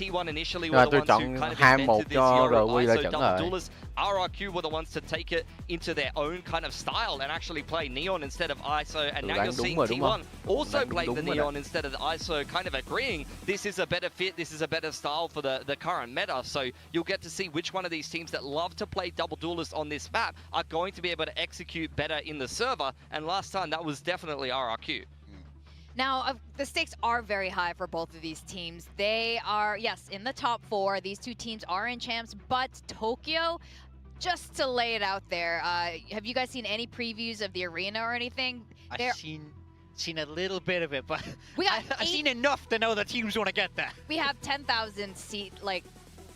Rồi tôi chọn 2-1 cho RRQ là chuẩn rồi. RRQ were the ones to take it into their own kind of style and actually play Neon instead of ISO, and now you're seeing T1 also play the Neon instead of the ISO, kind of agreeing this is a better fit, this is a better style for the current meta. So you'll get to see which one of these teams that love to play double duelist on this map are going to be able to execute better in the server, and last time that was definitely RRQ. Now, the stakes are very high for both of these teams. They are, yes, in the top 4. These two teams are in champs, but Tokyo, just to lay it out there, have you guys seen any previews of the arena or anything? I've seen a little bit of it, but I've seen enough to know the teams want to get there. We have 10,000 seat, like,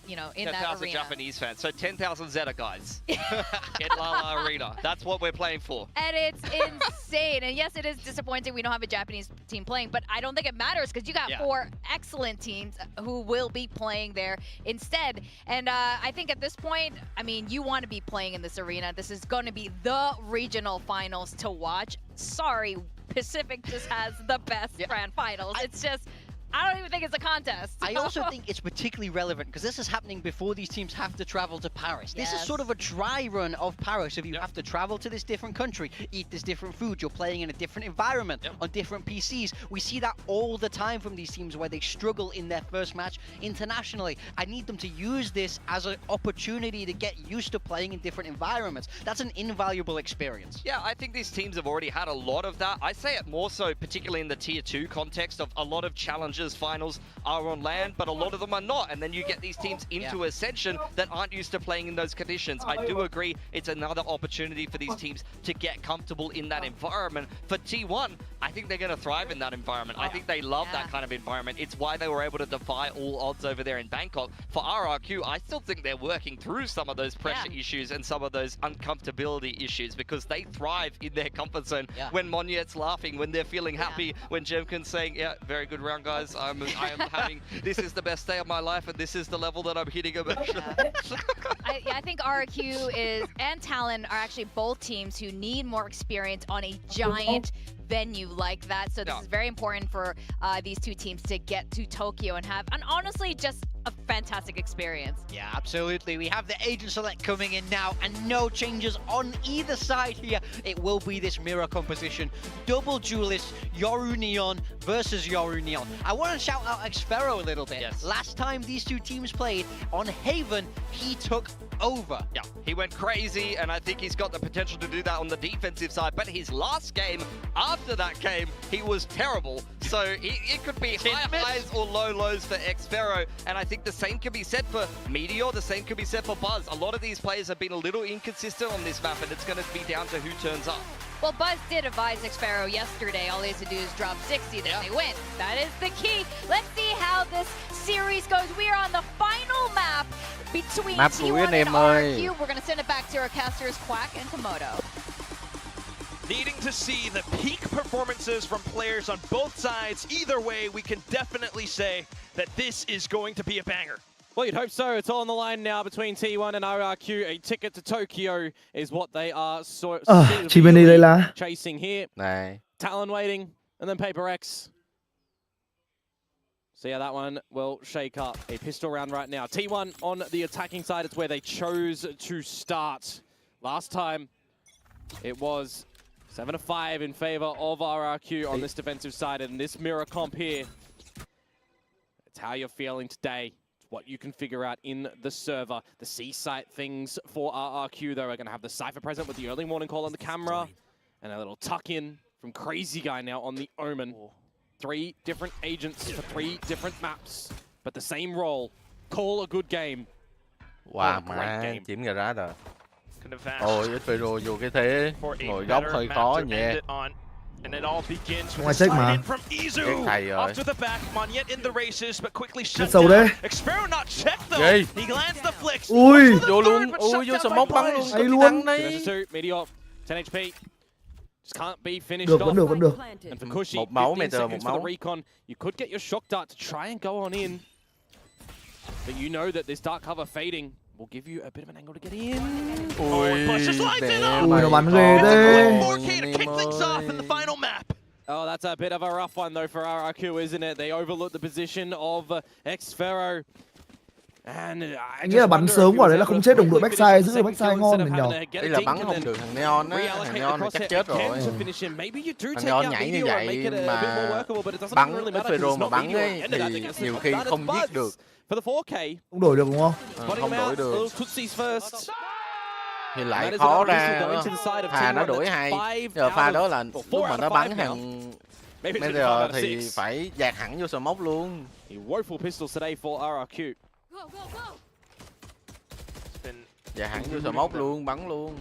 you know, in that arena. 10,000 Japanese fans, so 10,000 Zeta guys in Layla Arena. That's what we're playing for. And it's insane. And yes, it is disappointing we don't have a Japanese team playing, but I don't think it matters because you got 4 excellent teams who will be playing there instead. And I think at this point, I mean, you want to be playing in this arena. This is going to be the regional finals to watch. Sorry, Pacific just has the best grand finals. It's just, I don't even think it's a contest. I also think it's particularly relevant because this is happening before these teams have to travel to Paris. This is sort of a dry run of Paris. If you have to travel to this different country, eat this different food, you're playing in a different environment on different PCs. We see that all the time from these teams where they struggle in their first match internationally. I need them to use this as an opportunity to get used to playing in different environments. That's an invaluable experience. Yeah, I think these teams have already had a lot of that. I say it more so particularly in the Tier 2 context of a lot of challenges finals are on land, but a lot of them are not, and then you get these teams into Ascension that aren't used to playing in those conditions. I do agree it's another opportunity for these teams to get comfortable in that environment. For T1, I think they're going to thrive in that environment. I think they love that kind of environment. It's why they were able to defy all odds over there in Bangkok. For RRQ, I still think they're working through some of those pressure issues and some of those uncomfortability issues because they thrive in their comfort zone. When Monyet's laughing, when they're feeling happy, when Jemkin's saying, yeah, very good round, guys. I am having, this is the best day of my life and this is the level that I'm hitting emotionally. I think RRQ and Talon are actually both teams who need more experience on a giant venue like that. So this is very important for these two teams to get to Tokyo and have, and honestly, just a fantastic experience. Yeah, absolutely. We have the Agent Select coming in now, and no changes on either side here. It will be this mirror composition. Double duelist, Yoru Neon versus Yoru Neon. I want to shout out Xfero a little bit. Last time these two teams played on Haven, he took over. Yeah, he went crazy, and I think he's got the potential to do that on the defensive side. But his last game, after that game, he was terrible. So it could be high highs or low lows for Xfero, and I think the same can be said for Meteor, the same can be said for Buzz. A lot of these players have been a little inconsistent on this map, and it's going to be down to who turns up. Well, Buzz did advise Xfero yesterday. All he has to do is drop 60, then they win. That is the key. Let's see how this series goes. We are on the final map between T1 and RRQ. We're going to send it back to our casters, Quack and Komodo. Needing to see the peak performances from players on both sides. Either way, we can definitely say that this is going to be a banger. Well, you'd hope so. It's all on the line now between T1 and RRQ. A ticket to Tokyo is what they are chasing here. Talon waiting, and then Paper X. So yeah, that one will shake up. A pistol round right now. T1 on the attacking side. It's where they chose to start. Last time, it was 7-5 in favor of RRQ on this defensive side, and this mirror comp here. It's how you're feeling today. It's what you can figure out in the server. The C-site things for RRQ, though, are going to have the Cypher present with the early morning call on the camera, and a little tuck-in from Crazy Guy now on the Omen. 3 different agents for 3 different maps, but the same role. Call a good game. Wow, má chiếm garage rồi. Ôi, Xfero vô cái thế ngồi góc hơi khó nhẹ. Ngoài check mà. Thầy rồi. Rất sâu đấy. Ghê. Ui. Vô luôn, ui vô smoke bắn luôn. Hay luôn. Meteor, 10 HP. Just can't be finished được, off. vẫn được. And for Cushy, một máu, 15 Meteor, seconds một for máu. the recon. You could get your shock dart to try and go on in. But you know that this dark cover fading will give you a bit of an angle to get in. Ui, nó bắn ghê thế. Oh, that's a bit of a rough one though for RRQ, isn't it? They overlooked the position of Xfero. Nghĩa là bắn sớm quả đấy là không chết đồng đội backside, giữ backside ngon rồi nhờ. Đây là bắn không được thằng Neon á, thằng Neon này chắc chết rồi. Thằng Neon nhảy như vậy mà bắn Xfero mà bắn ấy thì nhiều khi không giết được. Không đổi được đúng không? Không đổi được. Thì lại khó ra, thà nó đuổi hay. Giờ pha đó là lúc mà nó bắn thằng Meteor thì phải dạt hẳn vô smoke luôn. Woeful pistols today for RRQ. Dạt hẳn vô smoke luôn, bắn luôn.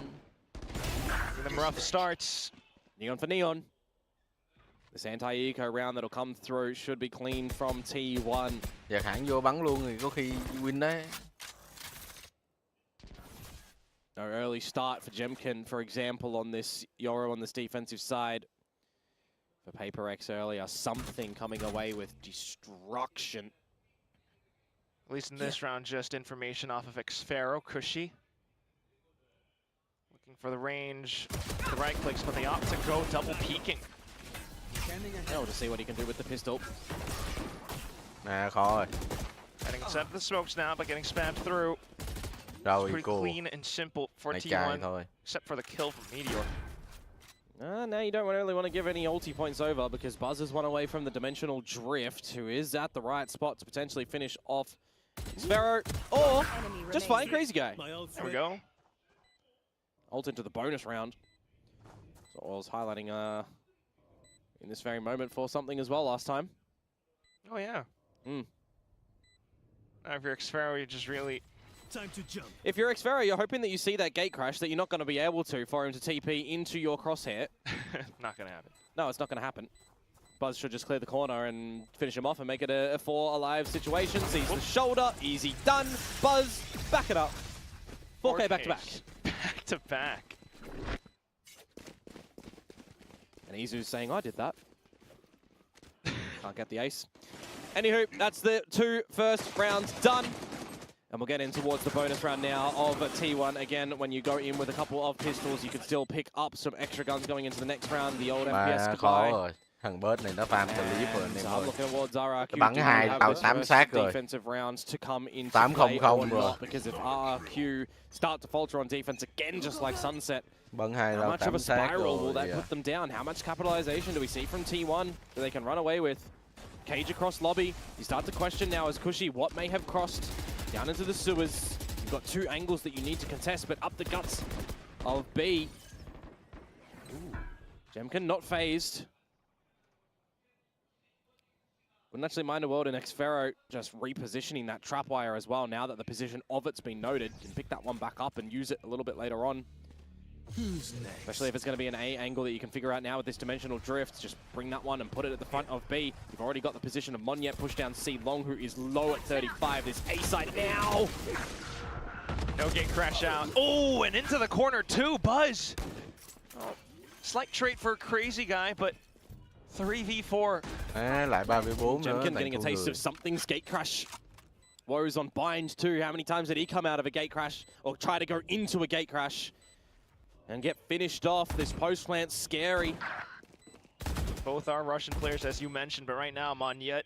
Rough starts. Neon for Neon. This anti-eco round that'll come through should be clean from T1. Dạt hẳn vô bắn luôn thì có khi win đấy. An early start for Jemkin, for example, on this Yoro on this defensive side. For Paper X earlier, something coming away with destruction. At least in this round, just information off of Xfero, Cushy. Looking for the range, the right clicks, but they opt to go double peeking. Oh, to see what he can do with the pistol. Nè, khó rồi. Getting set the smokes now, but getting spammed through. Rồi, pretty clean and simple for T1, except for the kill from Meteor. Now you don't really want to give any ulti points over because Buzz is one away from the Dimensional Drift, who is at the right spot to potentially finish off Sparrow, or just find Crazy Guy. There we go. Ult into the bonus round. So I was highlighting in this very moment for something as well last time. Oh yeah. If you're Xfero, you just really... Time to jump. If you're Xfero, you're hoping that you see that gate crash, that you're not going to be able to for him to TP into your crosshair. Not going to happen. No, it's not going to happen. Buzz should just clear the corner and finish him off and make it a 4 alive situation. Sees the shoulder, easy done. Buzz, back it up. 4K back to back. Back to back. And Izu's saying, I did that. Can't get the ace. Anywho, that's the 2 first rounds done. And we'll get in towards the bonus round now of T1. Again, when you go in with a couple of pistols, you can still pick up some extra guns going into the next round. The old FPS khó rồi. Thằng bớt này nó farm clip rồi anh em ơi. Looking towards RRQ. Bắn 2 tao 8 xác rồi. Defensive rounds to come into 8-0 rồi. Because if RRQ start to falter on defense again, just like Sunset, bắn 2 how much of a 8 xác spiral will rồi. that put them down? How much capitalization do we see from T1 that they can run away with? Cage across lobby. You start to question now as Cushy what may have crossed down into the sewers. You've got 2 angles that you need to contest, but up the guts of B. Jemkin not phased. Wouldn't actually mind a world in Xfero just repositioning that trapwire as well now that the position of it's been noted. You can pick that one back up and use it a little bit later on. Especially if it's going to be an A angle that you can figure out now with this Dimensional Drift. Just bring that one and put it at the front of B. You've already got the position of Monyet push down C Long, who is low at 35. This A side now. No gate crash out. Oh, and into the corner too, Buzz. Oh, slight trait for Crazy Guy, but 3v4. Lại 3v4 nữa. Jemkin getting a taste of something's gate crash. Woe's on bind too. How many times did he come out of a gate crash or try to go into a gate crash and get finished off? This post plant's scary. Both are Russian players, as you mentioned, but right now Monyet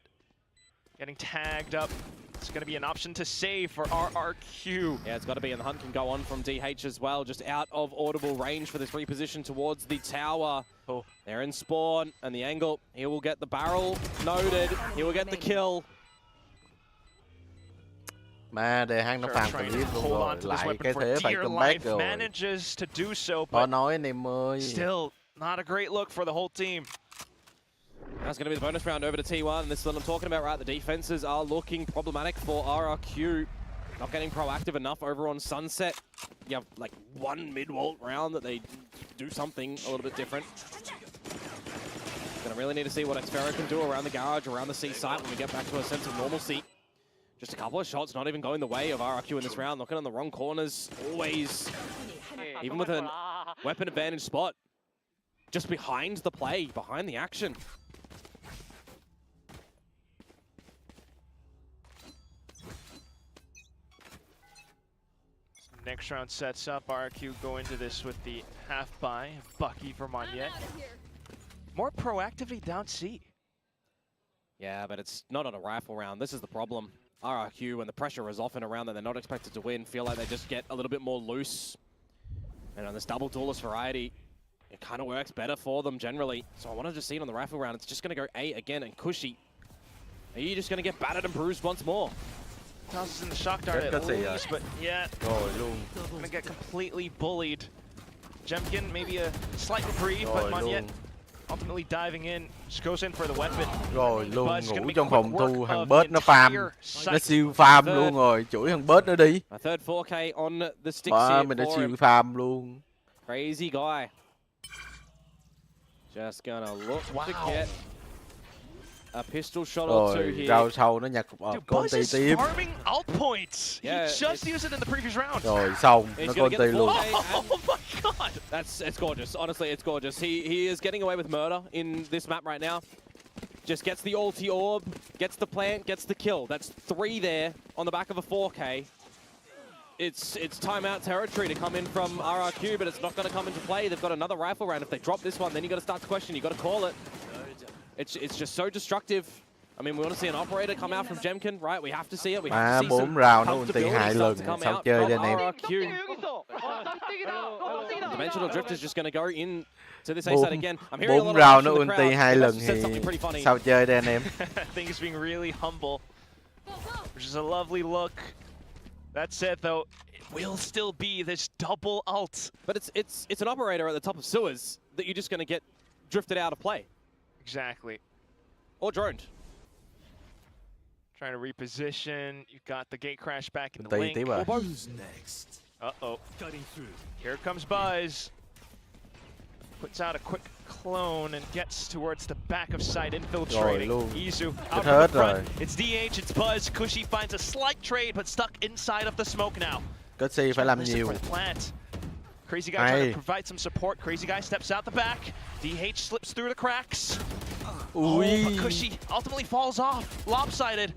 getting tagged up. It's going to be an option to save for RRQ. Yeah, it's got to be, and the hunt can go on from DH as well, just out of audible range for this reposition towards the tower. Oh. They're in spawn, and the angle, he will get the barrel noted, he will get the kill. Mà đề hang nó farm clip luôn rồi, lại cái thế phải comeback rồi. Manages to do so, but nói anh em ơi. Still not a great look for the whole team. That's going to be the bonus round over to T1, and this is what I'm talking about, right? The defenses are looking problematic for RRQ. Not getting proactive enough over on Sunset. You have like 1 mid-walt round that they do something a little bit different. Gonna really need to see what Xfero can do around the garage, around the C site when we get back to a sense of normalcy. Just a couple of shots not even going the way of RRQ in this round. Looking on the wrong corners, always. Even with a weapon advantage spot. Just behind the play, behind the action. Next round sets up. RRQ go into this with the half buy. Bucky for Monyet. More proactively down C. Yeah, but it's not on a rifle round. This is the problem. RRQ, when the pressure is off in a round that they're not expected to win, feel like they just get a little bit more loose. And on this double duelist variety, it kind of works better for them generally. So I want to just see it on the rifle round. It's just going to go A again, and Cushy, are you just going to get battered and bruised once more? Tosses in the shock dart at least, but yeah, gonna get completely bullied. Jemkin, maybe a slight reprieve, but Monyet ultimately diving in, just goes in for the weapon. Rồi luôn, ngủ trong phòng thu, thằng bớt nó farm, nó siêu farm luôn rồi, chửi thằng bớt nó đi. A third 4K on the sticks here mình đã siêu farm luôn. Crazy guy. Just gonna look to get a pistol shot or two here. Round sau nó nhặt con tì tiếp. Farming out points. He just used it in the previous round. Rồi xong, nó con tì luôn. Oh my god. It's gorgeous. Honestly, it's gorgeous. He is getting away with murder in this map right now. Just gets the ulti orb, gets the plant, gets the kill. That's 3 there on the back of a 4K. It's timeout territory to come in from RRQ, but it's not going to come into play. They've got another rifle round. If they drop this one, then you got to start the question. You got to call it. It's just so destructive. I mean, we want to see an operator come out from Jemkin, right? We have to see it. We have to see some comfortability start to come out from RRQ. Dimensional Drift is just going to go in to this A side again. I'm hearing a lot of round from the crowd. 2 lần Said something pretty funny. Sao chơi đây anh em? I think he's being really humble, which is a lovely look. That said, though, it will still be this double ult. But it's an operator at the top of sewers that you're just going to get drifted out of play. Exactly. Or droned. Trying to reposition. You've got the gate crash back in the link. Who's next? Uh-oh. Here comes Buzz. Puts out a quick clone and gets towards the back of site, infiltrating. Izu out from the front. It's DH, it's Buzz. Cushy finds a slight trade, but stuck inside of the smoke now. Cushy phải làm nhiều. Crazy Guy trying to provide some support. Crazy Guy steps out the back. DH slips through the cracks. Oh, but Cushy ultimately falls off, lopsided.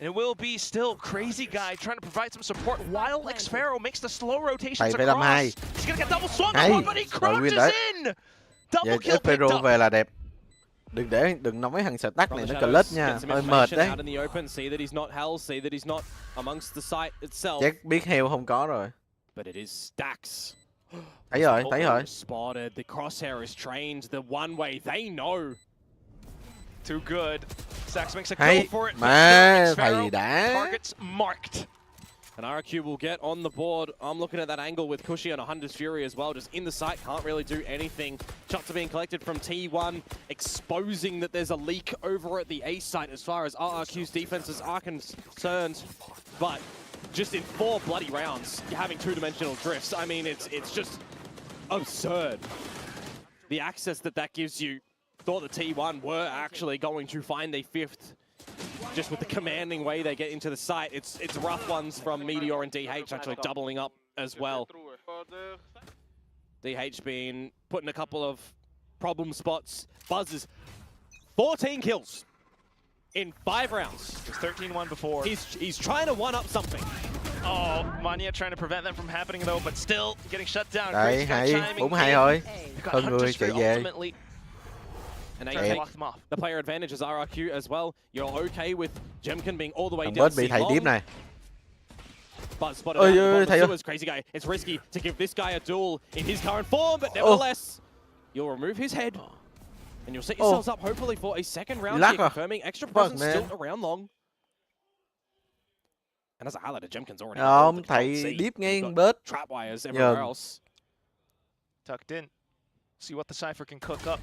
And it will be still Crazy Guy trying to provide some support while Xpharaoh makes the slow rotations across. He's gonna get double swung on one, but he crouches in! Double kill picked up. Về là đẹp. Đừng nói thằng stack này nó clutch nha, hơi mệt đấy. See that he's not hell, see that he's not amongst the site itself. Chắc biết heo không có rồi. But it is stacks. Thấy rồi. Spotted. The crosshair is trained. The one way they know. Too good. Sax makes a go for it. Thầy đã. Targets marked. And RRQ will get on the board. I'm looking at that angle with Cushy on a Hunter's Fury as well. Just in the site, can't really do anything. Shots are being collected from T1, exposing that there's a leak over at the A site as far as RRQ's defenses are concerned. But just in 4 bloody rounds, you're having 2-dimensional drifts. I mean, it's just absurd. The access that gives you. Thought the T1 were actually going to find a 5th. Just with the commanding way they get into the site, it's rough ones from Meteor and DH actually doubling up as well. DH being put in a couple of problem spots. Buzzes 14 kills in 5 rounds. He's 13-1 before. He's trying to one-up something. Oh, Mania trying to prevent them from happening though, but still getting shut down. Đấy, hay, 4-2 thôi. Hơn người chạy về. And they take the player advantage as RRQ as well. You're okay with Jemkin being all the way down. Bớt bị thầy tiếp này. But spotted out the sewers, Crazy Guy. It's risky to give this guy a duel in his current form, but nevertheless, you'll remove his head. And you'll set yourselves up hopefully for a second round here, confirming extra presence still around long. And as a highlight, Jemkin's already thầy deep ngang bớt. Trap wires everywhere else. Tucked in. See what the Cypher can cook up.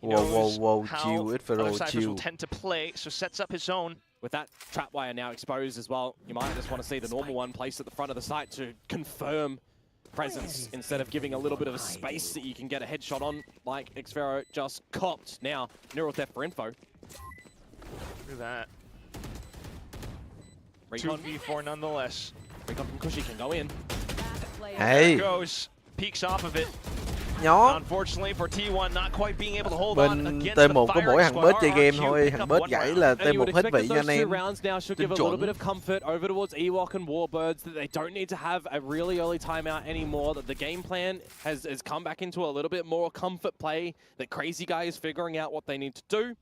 Whoa, chill, Cyphers will tend to play, so sets up his own. With that trapwire now exposed as well, you might just want to see the normal one placed at the front of the site to confirm presence instead of giving a little bit of a space that you can get a headshot on, like Xpharaoh just copped. Now, neural theft for info. Look at that. Recon 2v4 nonetheless. Recon from Cushy can go in. Hey. There goes. Peeks off of it. Nhỏ. Unfortunately for T1 not quite being able to hold on against T1 the có mỗi Fire thằng bớt Squad. chơi game thôi, thằng bớt gãy là T1 hết vị nha anh em. Rounds now should give a little bit of comfort over towards Ewok and Warbirds that they don't need to have a really early timeout anymore, that the game plan has come back into a little bit more comfort play, that Crazy Guy is figuring out what they need to do.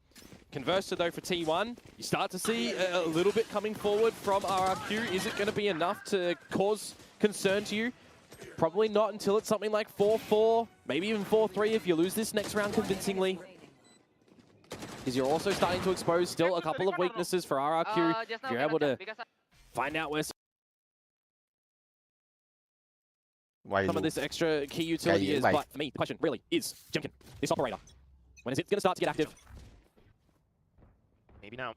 Conversely though for T1, you start to see a little bit coming forward from RRQ. Is it going to be enough to cause concern to you? Probably not until it's something like 4-4, maybe even 4-3 if you lose this next round convincingly. Because you're also starting to expose still a couple of weaknesses for RRQ. If you're able to find out where some of this extra key utility is. But for me, the question really is, Jemkin, this operator, when is it going to start to get active? Maybe now.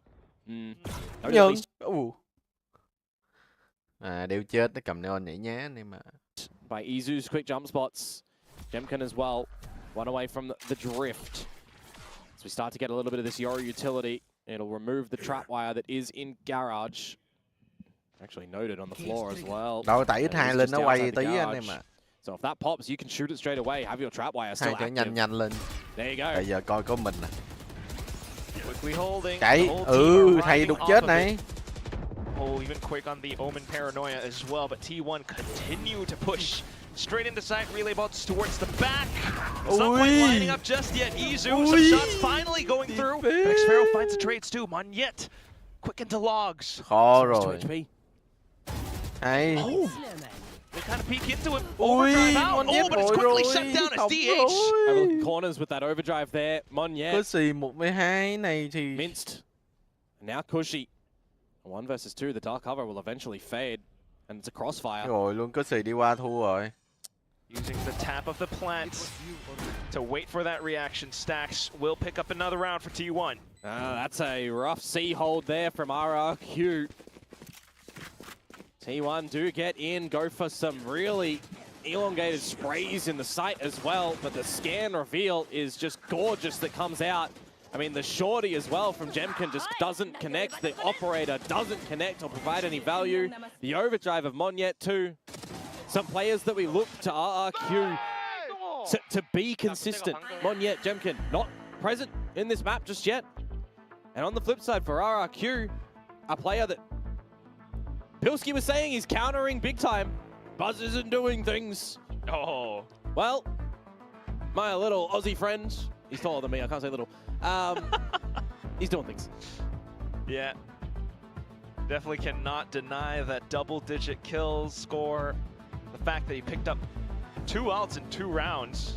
Đều chết, nó cầm neon nhảy nhá anh em mà. By Izu's quick jump spots. Jemkin as well. One away from the drift. we start to get a little bit of this Euro utility, it'll remove the trap wire that is in garage. Actually noted on the floor as well. Đâu tại X2 lên nó quay tí anh em ạ. So if that pops, you can shoot it straight away. Have your trap wire still active. Nhanh lên. There you go. Bây giờ coi có mình nè. Chạy. Thầy đục chết này. Even quick on the Omen paranoia as well, but T1 continue to push straight into side, relay bolts towards the back. It's not quite lining up just yet. Izu, some shots finally going through. Xpharaoh finds the trades too. Monyet quick into logs. Khó rồi. Hay. They kind of peek into it. Overdrive out. But it's quickly shut down as DH. Overlooking corners with that overdrive there. Monyet. Cushy 1v2 này thì minced. And now Cushy. 1 versus 2. The dark cover will eventually fade. And it's a crossfire. Rồi luôn Cushy đi qua thua rồi. Using the tap of the plant to wait for that reaction. Stacks will pick up another round for T1. That's a rough C hold there from RRQ. T1 do get in, go for some really elongated sprays in the sight as well, but the scan reveal is just gorgeous that comes out. I mean, the shorty as well from Jemkin just doesn't connect. The operator doesn't connect or provide any value. The overdrive of Monyet too. Some players that we look to RRQ to be consistent. Monyet, Jemkin, not present in this map just yet. And on the flip side for RRQ, a player that Pilski was saying he's countering big time. Buzz isn't doing things. Oh. Well, my little Aussie friend, he's taller than me, I can't say little. He's doing things. Yeah. Definitely cannot deny that double-digit kills score. The fact that he picked up 2 ults in 2 rounds.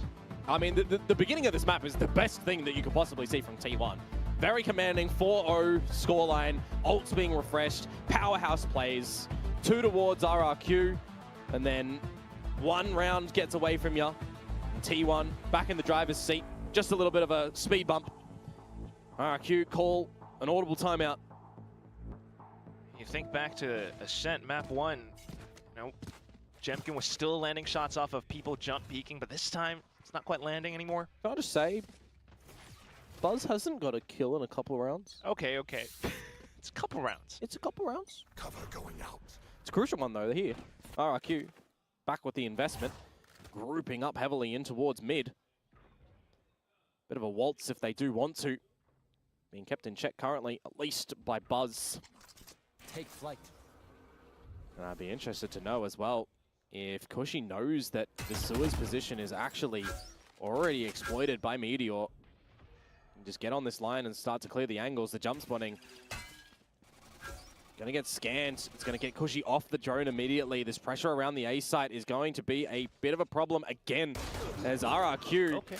I mean, the beginning of this map is the best thing that you could possibly see from T1. Very commanding, 4-0 scoreline, ults being refreshed, powerhouse plays, 2 towards RRQ, and then 1 round gets away from you. T1 back in the driver's seat, just a little bit of a speed bump. RRQ call an audible timeout. You think back to Ascent map 1, you know, Jemkin was still landing shots off of people jump peeking, but this time it's not quite landing anymore. Can I just say, Buzz hasn't got a kill in a couple rounds. Okay. It's a couple rounds. It's a couple rounds. Cover going out. It's a crucial one though, here. RRQ back with the investment, grouping up heavily in towards mid. Bit of a waltz if they do want to. Being kept in check currently, at least by Buzz. Take flight. And I'd be interested to know as well if Cushy knows that the Sewer's position is actually already exploited by Meteor. Just get on this line and start to clear the angles. The jump spawning gonna get scanned. It's gonna get Cushy off the drone immediately. This pressure around the A site is going to be a bit of a problem again. There's RRQ. Okay.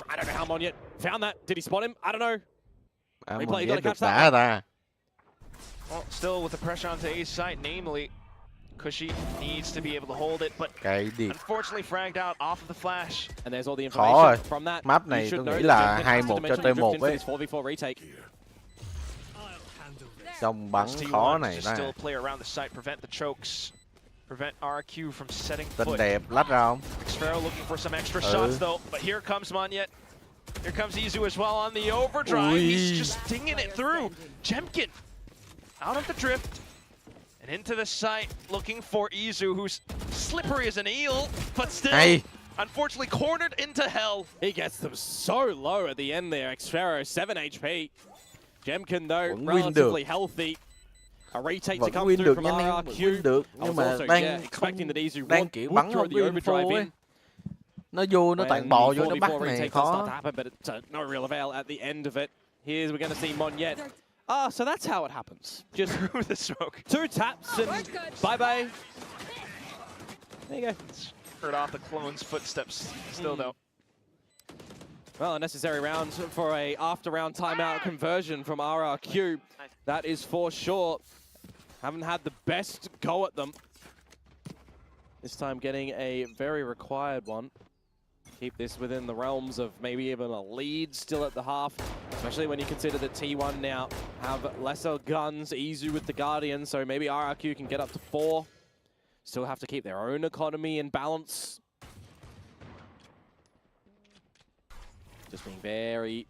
I don't know how Monyet found that. Did he spot him? I don't know. Replay, you Monyet gotta catch được that. đá. Well, still with the pressure onto A site, namely, Cushy needs to be able to hold it, but unfortunately fragged out off of the flash. And there's all the Khó information from that. Map này tôi nghĩ là 2-1 cho T1 ấy. 4v4 retake. Trong bắn khó này Still play around the site, prevent the chokes, prevent RQ from setting Tên foot. đẹp, lách ra không? Xpharaoh looking for some extra shots though, but here comes Monyet. Here comes Izu as well on the overdrive. He's just stinging it through. Jemkin out of the drift and into the site, looking for Izu, who's slippery as an eel, but still, unfortunately, cornered into hell. He gets them so low at the end there. Xpharaoh, 7 HP. Jemkin, though, relatively healthy. A retake to come through from RRQ. Nhưng mà expecting that Izu đang kiểu bắn không có info ấy. Nó vô, nó toàn bò vô, nó bắt này khó. But it's no real avail at the end of it. We're going to see Monyet. So that's how it happens. Just through the smoke. 2 taps and bye-bye. There you go. Heard off the clone's footsteps still though. Well, a necessary round for a after-round timeout conversion from RRQ. That is for sure. Haven't had the best go at them. This time getting a very required one. Keep this within the realms of maybe even a lead still at the half, especially when you consider that T1 now have lesser guns, Izu with the Guardian, so maybe RRQ can get up to 4. Still have to keep their own economy in balance. Just being very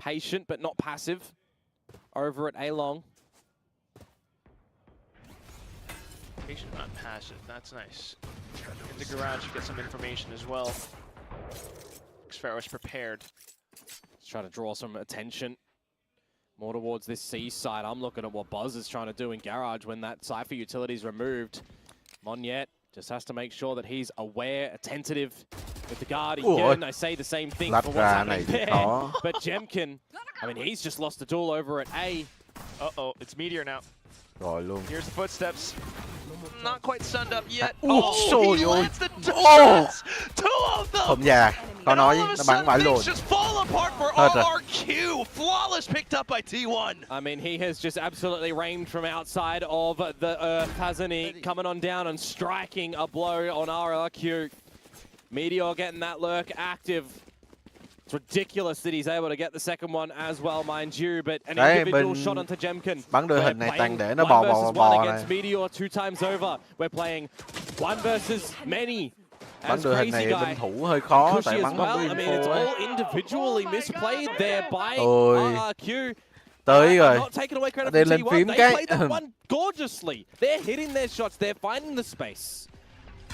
patient but not passive over at A-Long. Patient, not passive. That's nice. In the garage, you get some information as well. Xfero's prepared. Let's try to draw some attention more towards this C side. I'm looking at what Buzz is trying to do in garage when that Cypher utility is removed. Monyet just has to make sure that he's aware, attentive with the Guardian. I say the same thing for what's happening there. But Jemkin, I mean, he's just lost the duel over at A. Uh-oh, it's Meteor now. Rồi luôn. Here's the footsteps. Not quite sunned up yet. He lands the shots! Two of them! Không già. Tao nói nó bắn bãi lồn. Just fall apart for RRQ. Flawless picked up by T1. I mean, he has just absolutely rained from outside of the earth, hasn't he? Coming on down and striking a blow on RRQ. Meteor getting that lurk active. It's ridiculous that he's able to get the second one as well, mind you, but an individual shot onto Jemkin. Bắn đội hình này tăng để nó bò against Meteor 2 times over. We're playing 1 versus many. Bắn đội hình này bên thủ hơi khó tại bắn không có I mean, it's info all individually misplayed there by RRQ. Tới rồi. They lên phím cái. played that one gorgeously. They're hitting their shots. They're finding the space.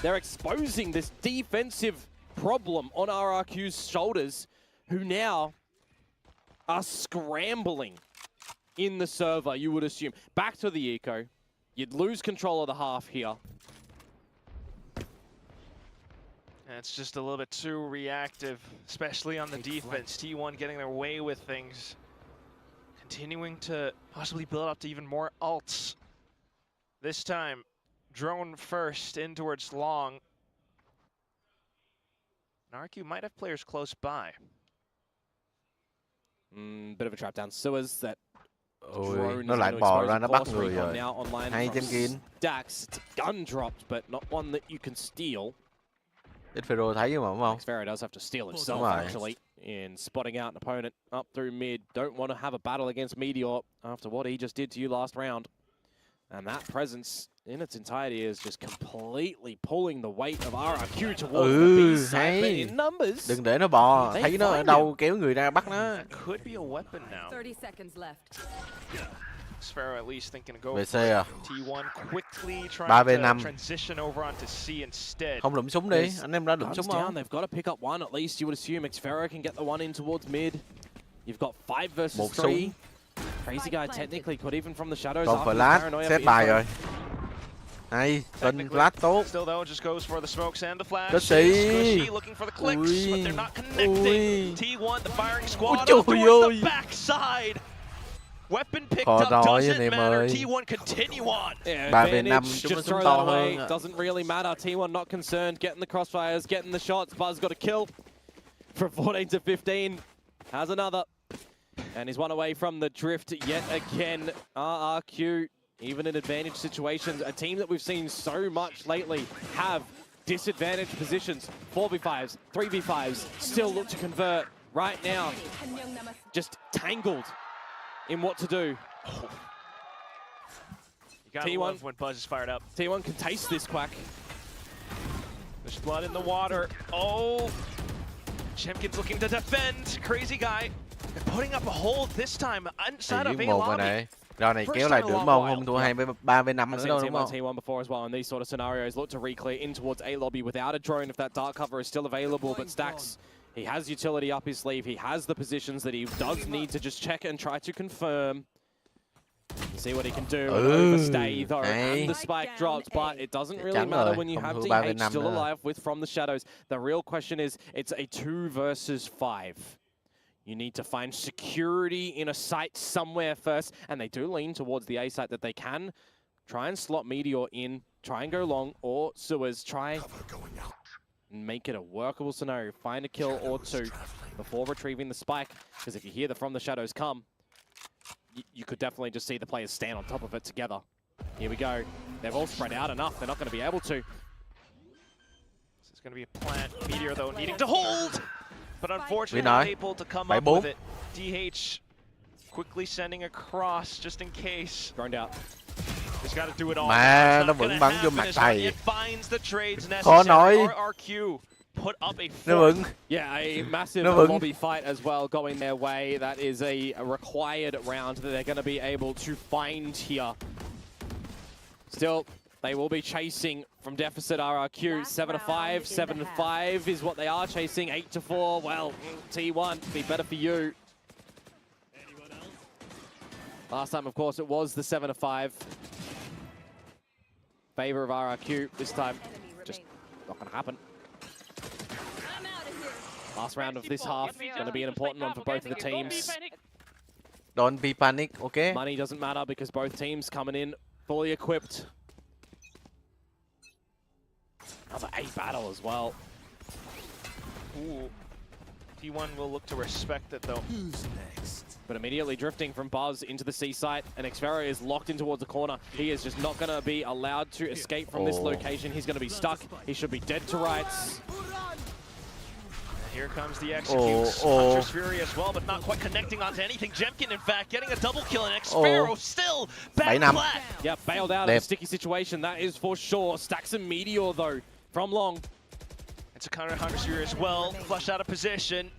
They're exposing this defensive problem on RRQ's shoulders, who now are scrambling in the server, you would assume. Back to the eco. You'd lose control of the half here. It's just a little bit too reactive, especially on the defense. T1 getting their way with things. Continuing to possibly build up to even more ults. This time, drone first in towards long. RRQ might have players close by. Bit of a trap down sewers that nó lại bò ra nó bắt người rồi. Hay Jemkin. Dax, it's a gun dropped, but not one that you can steal. Xfero thấy mà đúng không? Xfero does have to steal himself actually in spotting out an opponent up through mid. Don't want to have a battle against Meteor after what he just did to you last round. And that presence in its entirety is just completely pulling the weight of RRQ towards the B side, but in numbers. Đừng để nó bò, thấy nó ở đâu kéo người ra bắt nó. Could be a weapon now. 30 seconds left. Xfero at least thinking to go VC for à? T1 quickly trying to transition over onto C instead. Không lụm súng đi, anh em đã lụm súng không? They've got to pick up one at least. You would assume Xfero can get the one in towards mid. You've got 5 versus 3. Crazy guy technically could even from the shadows. Còn Flash xếp bài rồi. Hay, tên Flash tốt. Still though, just goes for the smokes and the flash. Squishy looking for the clicks, but they're not connecting. T1, the firing squad towards the backside. Weapon picked up, doesn't matter. T1 continue on. Yeah, advantage, just throw that away. Doesn't really matter. T1 not concerned. Getting the crossfires, getting the shots. Buzz got a kill from 14 to 15. Has another. And he's one away from the drift yet again. RRQ, even in advantage situations, a team that we've seen so much lately have disadvantaged positions. 4v5s, 3v5s, still look to convert right now. Just tangled in what to do. You gotta love when Buzz is fired up. T1 can taste this quack. There's blood in the water. Oh! Jemkin's looking to defend. Crazy guy. They're putting up a hold this time inside of A lobby. Rồi này kéo lại được không? Không thua 3v5 nữa đâu đúng không? T1 before as well in these sort of scenarios. Look to reclear in towards A lobby without a drone if that dark cover is still available. But Stax, he has utility up his sleeve. He has the positions that he does need to just check and try to confirm. See what he can do. Overstay though, and the spike drops, but it doesn't really matter when you have DH still alive with from the shadows. The real question is, it's a 2 versus 5. You need to find security in a site somewhere first, and they do lean towards the A site that they can. Try and slot Meteor in, try and go long, or sewers, try and make it a workable scenario. Find a kill or 2 before retrieving the spike, because if you hear the from the shadows come, you could definitely just see the players stand on top of it together. Here we go. They've all spread out enough. They're not going to be able to. This is going to be a plant. Meteor, though, needing to hold. But unfortunately, not able to come up with it. DH quickly sending across just in case. Ground out. He's got to do it all. Mà nó vẫn bắn vô mặt thầy. It finds the trades Khó nói. RRQ put up a fort. Yeah, a massive lobby fight as well going their way. That is a required round that they're going to be able to find here. Still, they will be chasing from deficit RRQ. 7-5, 7-5 is what they are chasing. 8-4, well, T1, be better for you. Last time, of course, it was the 7-5. Favor of RRQ this time. Just not going to happen. Last round of this half, going to be an important one for both of the teams. Don't be panic, okay? Money doesn't matter because both teams coming in fully equipped. Another 8 battle as well. Ooh. T1 will look to respect it though. Who's next? But immediately drifting from Buzz into the C site, and Xfero is locked in towards the corner. He is just not going to be allowed to escape from this location. He's going to be stuck. He should be dead to rights. Here comes the executes. Hunter's Fury as well, but not quite connecting onto anything. Jemkin, in fact, getting a double kill, and Xfero still back flat. Yeah, bailed out of a sticky situation, that is for sure. Stacks a Meteor, though, from long. It's a counter Hunter's Fury as well. Flushed out of position.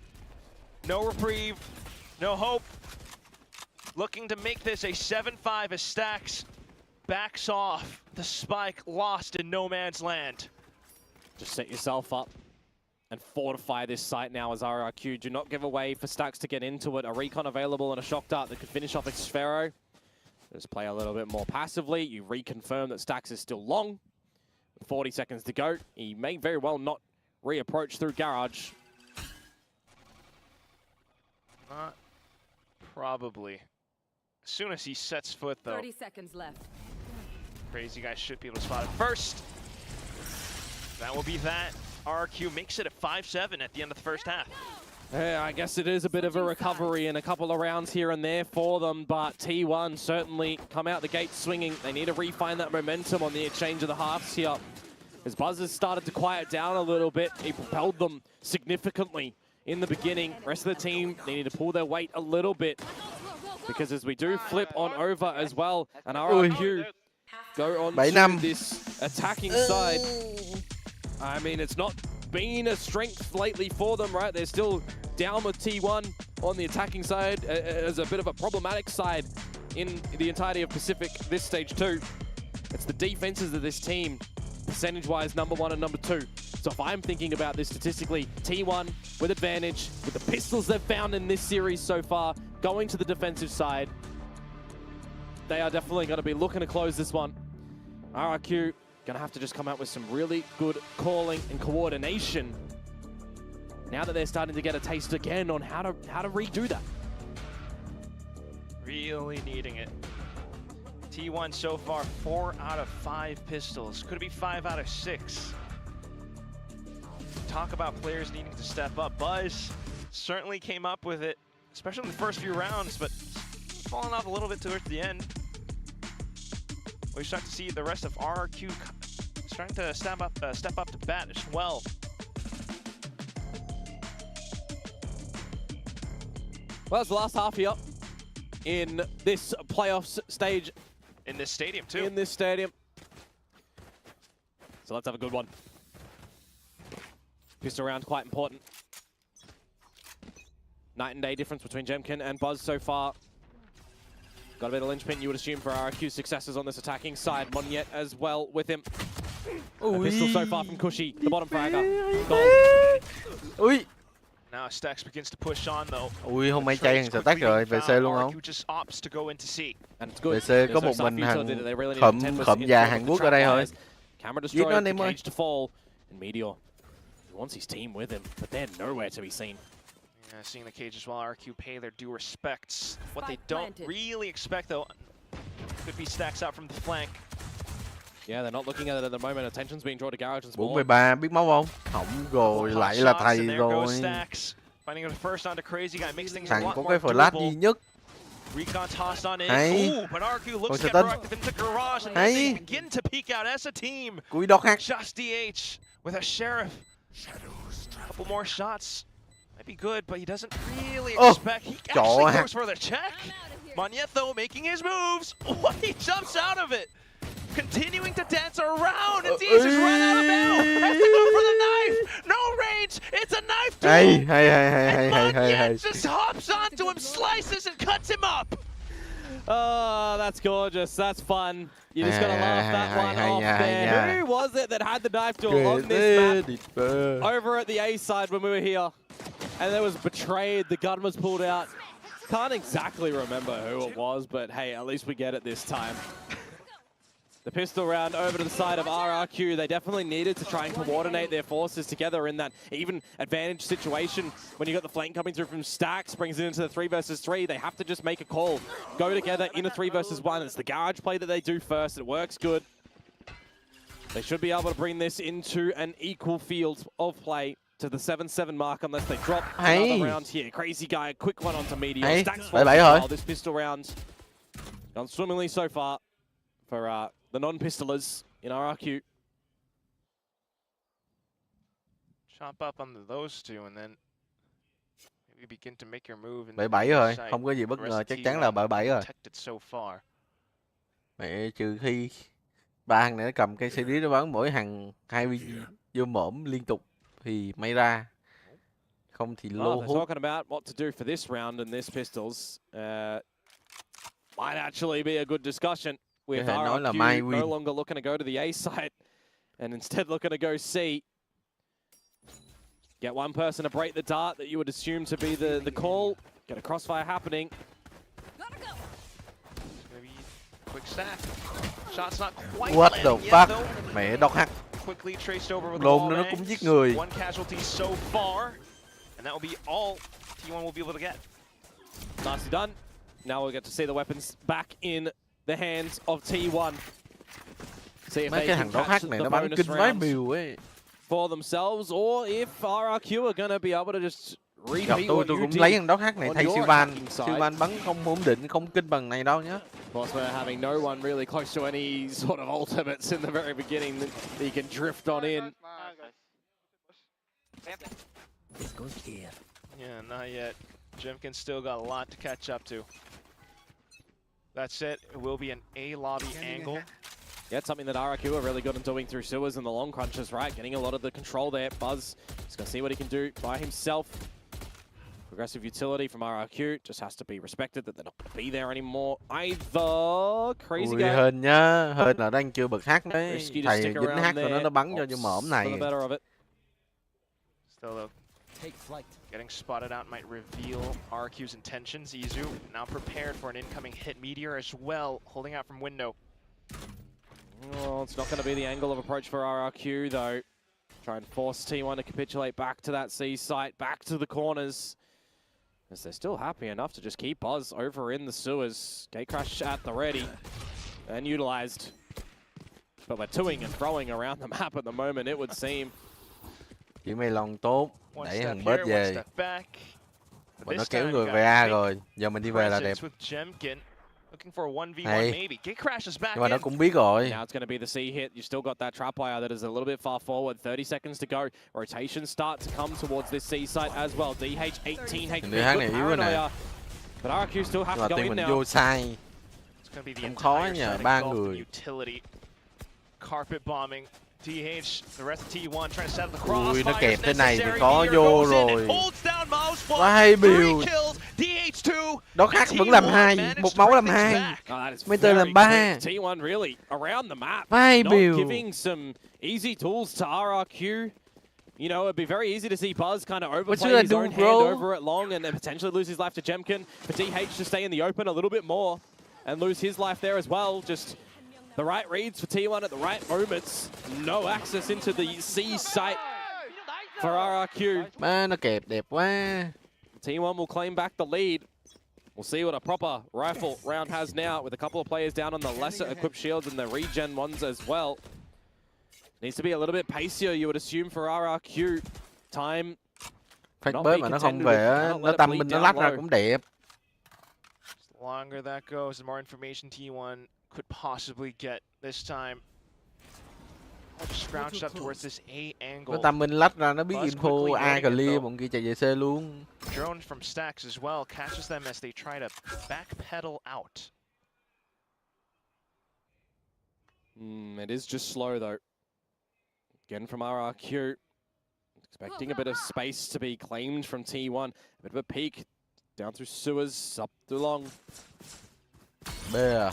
No reprieve. No hope. Looking to make this a 7-5 as Stacks backs off. The spike lost in no man's land. Just set yourself up and fortify this site now as RRQ. Do not give away for Stacks to get into it. A recon available and a shock dart that could finish off Xfero. Just play a little bit more passively. You reconfirm that Stacks is still long. 40 seconds to go. He may very well not reapproach through garage. Not probably. As soon as he sets foot, though. 30 seconds left. Crazy guy should be able to spot it first. That will be that. RRQ makes it at 5-7 at the end of the first half. Yeah, I guess it is a bit of a recovery and a couple of rounds here and there for them, but T1 certainly come out the gate swinging. They need to refine that momentum on the exchange of the halves here. As Buzz has started to quiet down a little bit, he propelled them significantly in the beginning. Rest of the team, they need to pull their weight a little bit, because as we do flip on over as well, and RRQ go on to this attacking side. I mean, it's not been a strength lately for them, right? They're still down with T1 on the attacking side as a bit of a problematic side in the entirety of Pacific this stage 2. It's the defenses of this team, percentage-wise, number 1 and number 2. So if I'm thinking about this statistically, T1 with advantage, with the pistols they've found in this series so far, going to the defensive side, they are definitely going to be looking to close this one. RRQ going to have to just come out with some really good calling and coordination now that they're starting to get a taste again on how to redo that. Really needing it. T1 so far 4 out of 5 pistols. Could it be 5 out of 6? Talk about players needing to step up. Buzz certainly came up with it, especially in the first few rounds, but falling off a little bit towards the end. We start to see the rest of RRQ starting to step up to bat as well. Well, it's the last half here in this playoffs stage. In this stadium, too. In this stadium. So let's have a good one. Pistol round, quite important. Night and day difference between Jemkin and Buzz so far. Got a bit of linchpin, you would assume, for RRQ's successes on this attacking side. Monyet as well with him. A pistol so far from Cushy, the bottom fragger. Ui. Now Stacks begins to push on though. Ui, không may chay thằng Stack rồi, về C luôn không? Về C có một mình thằng khẩm già Hàn Quốc ở đây thôi. Giết nó anh em ơi. Meteor wants his team with him, but they're nowhere to be seen. Yeah, seeing the cage as well, RRQ pay their due respects. What they don't really expect though could be Stacks out from the flank. Yeah, they're not looking at it at the moment. Attention's being drawn to garage and spawn. 43 biết máu không? Không rồi, lại là thầy rồi. Thằng có cái flash duy nhất. Recon tossed on in. Hay. Ooh, but RRQ looks to get proactive into garage and they begin to peek out as a team. Cúi đọc hack. Just DH with a sheriff. A couple more shots. Might be good, but he doesn't really expect. He actually goes for the check. Monyet though making his moves. Oh, he jumps out of it. continuing to dance around, and DH has run out of ammo. Has to go for the knife. No range. It's a knife duel. Hay. Just hops onto him, slices, and cuts him up. Oh, that's gorgeous. That's fun. You just gotta laugh that one off there. Who was it that had the knife duel on this map? Over at the A side when we were here. And there was betrayed. The gun was pulled out. Can't exactly remember who it was, but hey, at least we get it this time. The pistol round over to the side of RRQ. They definitely needed to try and coordinate their forces together in that even advantage situation. When you got the flank coming through from Stacks, brings it into the 3 versus 3. They have to just make a call. Go together in a 3 versus 1. It's the garage play that they do first. It works good. They should be able to bring this into an equal field of play to the 7-7 mark unless they drop another round here. Crazy guy, quick one onto Meteor. Stacks for this pistol round. Gone swimmingly so far for the non-pistolers in RRQ. Chop up on those two and then maybe begin to make your move. 7 rồi, không có gì bất ngờ, chắc chắn là 7 rồi. Mẹ trừ khi 3 thằng này nó cầm cây CD nó bắn mỗi thằng 2 viên vô mõm liên tục thì may ra. Không thì lô hút. Talking about what to do for this round and this pistols might actually be a good discussion. With RRQ no longer looking to go to the A site and instead looking to go C. Get one person to break the dart that you would assume to be the call. Get a crossfire happening. Maybe quick stack. Shot's not quite What the fuck? Mẹ độc hắc. Quickly traced over with Lồn nó cũng giết người. One casualty so far, and that will be all T1 will be able to get. Nicely done. Now we'll get to see the weapons back in the hands of T1. See if mấy cái thằng đó hack này nó bắn kinh vãi mìu ấy. For themselves, or if RRQ are gonna be able to just repeat tôi cũng lấy thằng đó hack này thay Sylvan bắn không ổn định, không kinh bằng này đâu nhá. Bossman having no one really close to any sort of ultimates in the very beginning that he can drift on in. Yeah, not yet. Jemkin still got a lot to catch up to. That's it. It will be an A lobby angle. Yeah, it's something that RRQ are really good at doing through sewers and the long crunches, right? Getting a lot of the control there. Buzz is going to see what he can do by himself. Progressive utility from RRQ just has to be respected that they're not going to be there anymore either. Crazy guy. Hên nhá, hên là đang chưa bật hack đấy. Thầy dính hack rồi nó bắn cho mõm này. Still though, getting spotted out might reveal RRQ's intentions. Izu now prepared for an incoming hit. Meteor as well, holding out from window. Well, it's not going to be the angle of approach for RRQ though. Try and force T1 to capitulate back to that C site, back to the corners. As they're still happy enough to just keep Buzz over in the sewers. Gate crash at the ready and utilized. But we're toing and throwing around the map at the moment, it would seem. Chỉ mày lòng tốt, đẩy thằng bớt về. Bọn nó kéo người về A rồi, giờ mình đi về là đẹp. Looking for a 1v1 maybe. Gate crashes back nhưng mà nó cũng biết rồi. Now it's going to be the C hit. You still got that trapwire that is a little bit far forward. 30 seconds to go. Rotations start to come towards this C site as well. DH 18 HP. But RRQ still have to go in now. Vô sai. Không khó nhờ 3 người. Carpet bombing. DH, the rest of T1 trying to set the crossfire. Ui, nó kẹp thế này thì có vô rồi. Quá hay biểu. Đó khác vẫn làm 2, một máu làm 2. Mấy tên làm 3. T1 really around the map. Vai Not biểu. giving some easy tools to RRQ. You know, it'd be very easy to see Buzz kind of overplay his own hand over at long and then potentially lose his life to Jemkin. For DH to stay in the open a little bit more and lose his life there as well. Just the right reads for T1 at the right moments. No access into the C site for RRQ. Má, nó kẹp đẹp quá. T1 will claim back the lead. We'll see what a proper rifle round has now with a couple of players down on the lesser equipped shields and the regen ones as well. Needs to be a little bit pacier, you would assume, for RRQ. Time. Phát bớt mà nó không về, nó tâm mình nó lắp ra cũng đẹp. The longer that goes, the more information T1 could possibly get this time. Just scrounged up towards this A angle. Nó tâm mình lách ra, nó biết info A clear, bọn kia chạy về C luôn. Drone from Stacks as well catches them as they try to backpedal out. It is just slow though. Again from RRQ. Expecting a bit of space to be claimed from T1. A bit of a peek. Down through sewers, up through long. Yeah.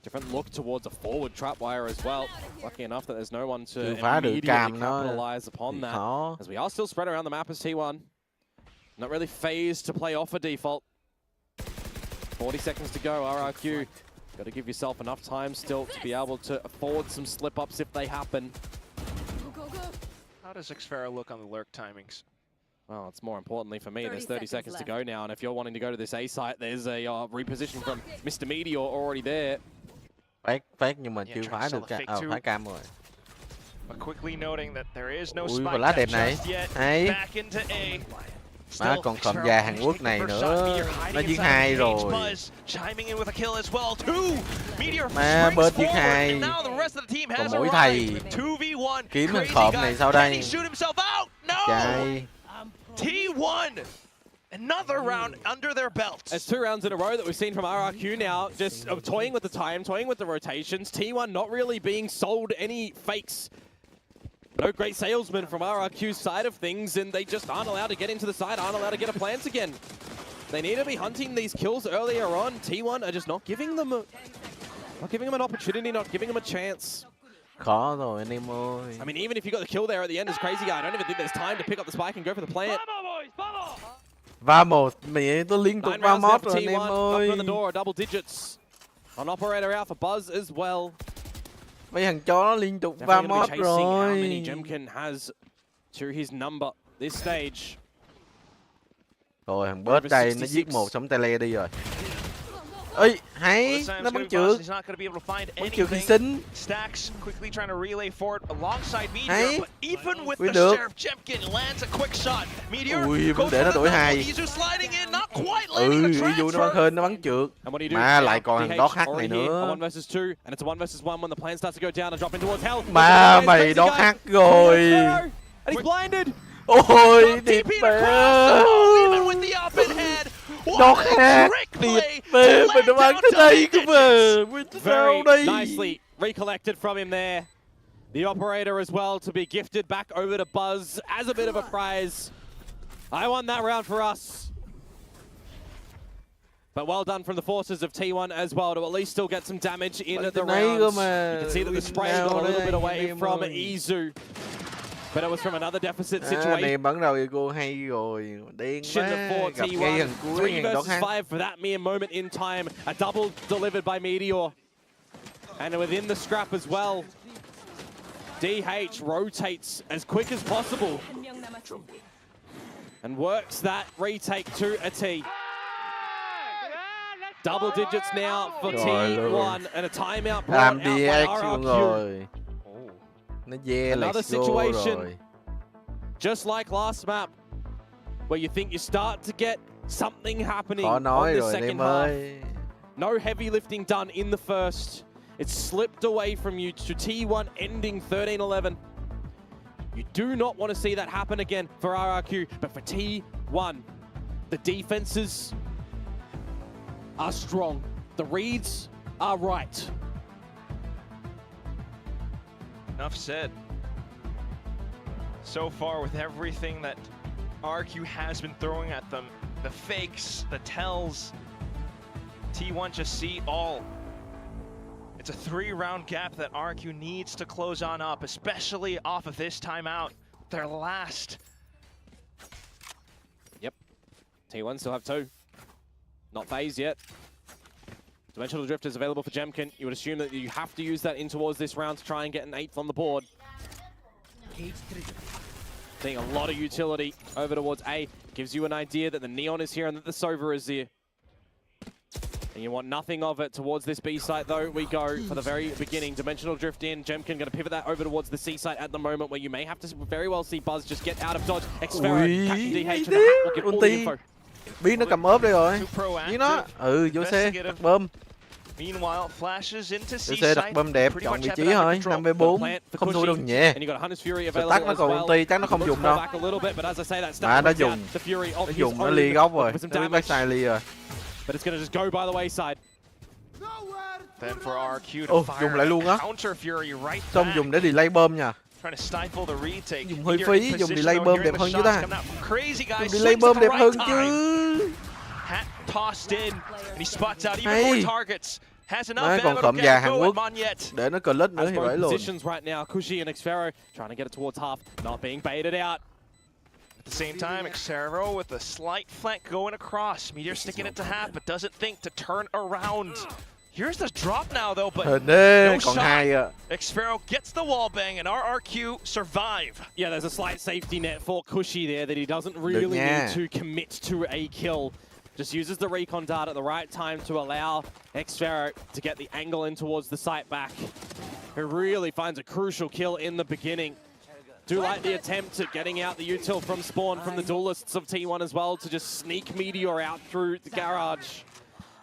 Different look towards a forward trapwire as well. Lucky enough that there's no one to immediately capitalize upon that. As we are still spread around the map as T1. Not really phased to play off a default. 40 seconds to go, RRQ. Got to give yourself enough time still to be able to afford some slip-ups if they happen. How does Xfera look on the lurk timings? Well, it's more importantly for me, there's 30 seconds to go now, and if you're wanting to go to this A site, there's a reposition from Mr. Meteor already there. Phát nhưng mà chưa phá được phá cam rồi. But quickly noting that there is no Ui, spike flash đẹp này. Hay. back into A. Mà còn cầm già Hàn Quốc này nữa, nó giết 2 rồi. Mà bớt giết 2. Còn mỗi thầy kiếm thằng khộm này sau đây. Chạy. T1! Another round under their belts. It's 2 rounds in a row that we've seen from RRQ now, just toying with the time, toying with the rotations. T1 not really being sold any fakes. No great salesman from RRQ's side of things, and they just aren't allowed to get into the side, aren't allowed to get a plant again. They need to be hunting these kills earlier on. T1 are just not giving them an opportunity, not giving them a chance. Khó rồi anh em ơi. I mean, even if you got the kill there at the end as Crazy Guy, I don't even think there's time to pick up the spike and go for the plant. Vamos, mẹ tôi liên tục vamos rồi anh em ơi. On the door, double digits. On operator out for Buzz as well. Mấy thằng chó nó liên tục vamos rồi. Jemkin has to his number this stage. Rồi thằng bớt đây nó giết một sống tele đi rồi. Ơi, hay, nó bắn trượt. Bắn trượt hy sinh. Stacks quickly trying to relay forward alongside Meteor, hay. but even with Ui, the được. Sheriff, Jemkin lands a quick shot. Meteor Ui, goes để nó for đổi the 2. Izu sliding in, not quite landing the Izu nó bắn transfer. hên, nó bắn trượt. Mà lại còn thằng đót hack này nữa. 1 versus 2, and it's a 1 versus 1 when the plan starts to go down and drop in towards hell. Mà mày đót hack rồi. And he's blinded. Ôi, điệp bè. Even with the up in head. Đót hack, điệp bè, mà nó bắn tới đây cơ mà. Very nicely recollected from him there. The operator as well to be gifted back over to Buzz as a bit of a prize. I won that round for us. But well done from the forces of T1 as well to at least still get some damage in at the rounds. You can see that the spray got a little bit away from Izu. But it was from another deficit situation. Này bắn đầu cô hay rồi. Điên quá. Gặp ngay thằng cuối 3 versus 5 for that mere moment in time. A double delivered by Meteor. And within the scrap as well. DH rotates as quick as possible. And works that retake to a T. Double digits now for T1 and a timeout brought out by RRQ. Another situation, just like last map, where you think you start to get something happening on the second half. No heavy lifting done in the first. It slipped away from you to T1 ending 13-11. You do not want to see that happen again for RRQ, but for T1, the defenses are strong. The reads are right. Enough said. So far with everything that RRQ has been throwing at them, the fakes, the tells, T1 just see all. It's a 3-round gap that RRQ needs to close on up, especially off of this timeout. Their last. Yep. T1 still have 2. Not phased yet. Dimensional Drift is available for Jemkin. You would assume that you have to use that in towards this round to try and get an 8th on the board. Seeing a lot of utility over towards A. Gives you an idea that the Neon is here and that the Sova is here. And you want nothing of it towards this B site, though. We go for the very beginning. Dimensional Drift in. Jemkin going to pivot that over towards the C site at the moment, where you may have to very well see Buzz just get out of dodge. Xfera catching DH, and the hack will give all the info. Biết nó cầm ốp đây rồi. Biết nó. Vô xe, đặt bơm. Meanwhile, flashes into C Vô xe đặt bơm đẹp, chọn vị trí thôi. 5v4, không thua đâu nhẹ. Tắt nó còn ulti, chắc nó không dùng đâu. À, nó dùng. Nó dùng, nó ly góc rồi. Nó biết backside ly rồi. But it's going to just go by the wayside. Dùng lại luôn á. Xong dùng để delay bơm nha. Dùng hơi phí, dùng delay bơm đẹp hơn chứ ta. Dùng delay bơm đẹp hơn chứ. Hay. Nó còn cụm già Hàn Quốc để nó cờ lít nữa thì phải luôn. At the same time, Xero with a slight flank going across. Meteor sticking it to half, but doesn't think to turn around. Here's the drop now, though, but no shot. Xero gets the wall bang, and RRQ survive. Yeah, there's a slight safety net for Cushy there that he doesn't really need to commit to a kill. Just uses the recon dart at the right time to allow Xero to get the angle in towards the site back. Who really finds a crucial kill in the beginning. Do like the attempt at getting out the util from spawn from the duelists of T1 as well to just sneak Meteor out through the garage.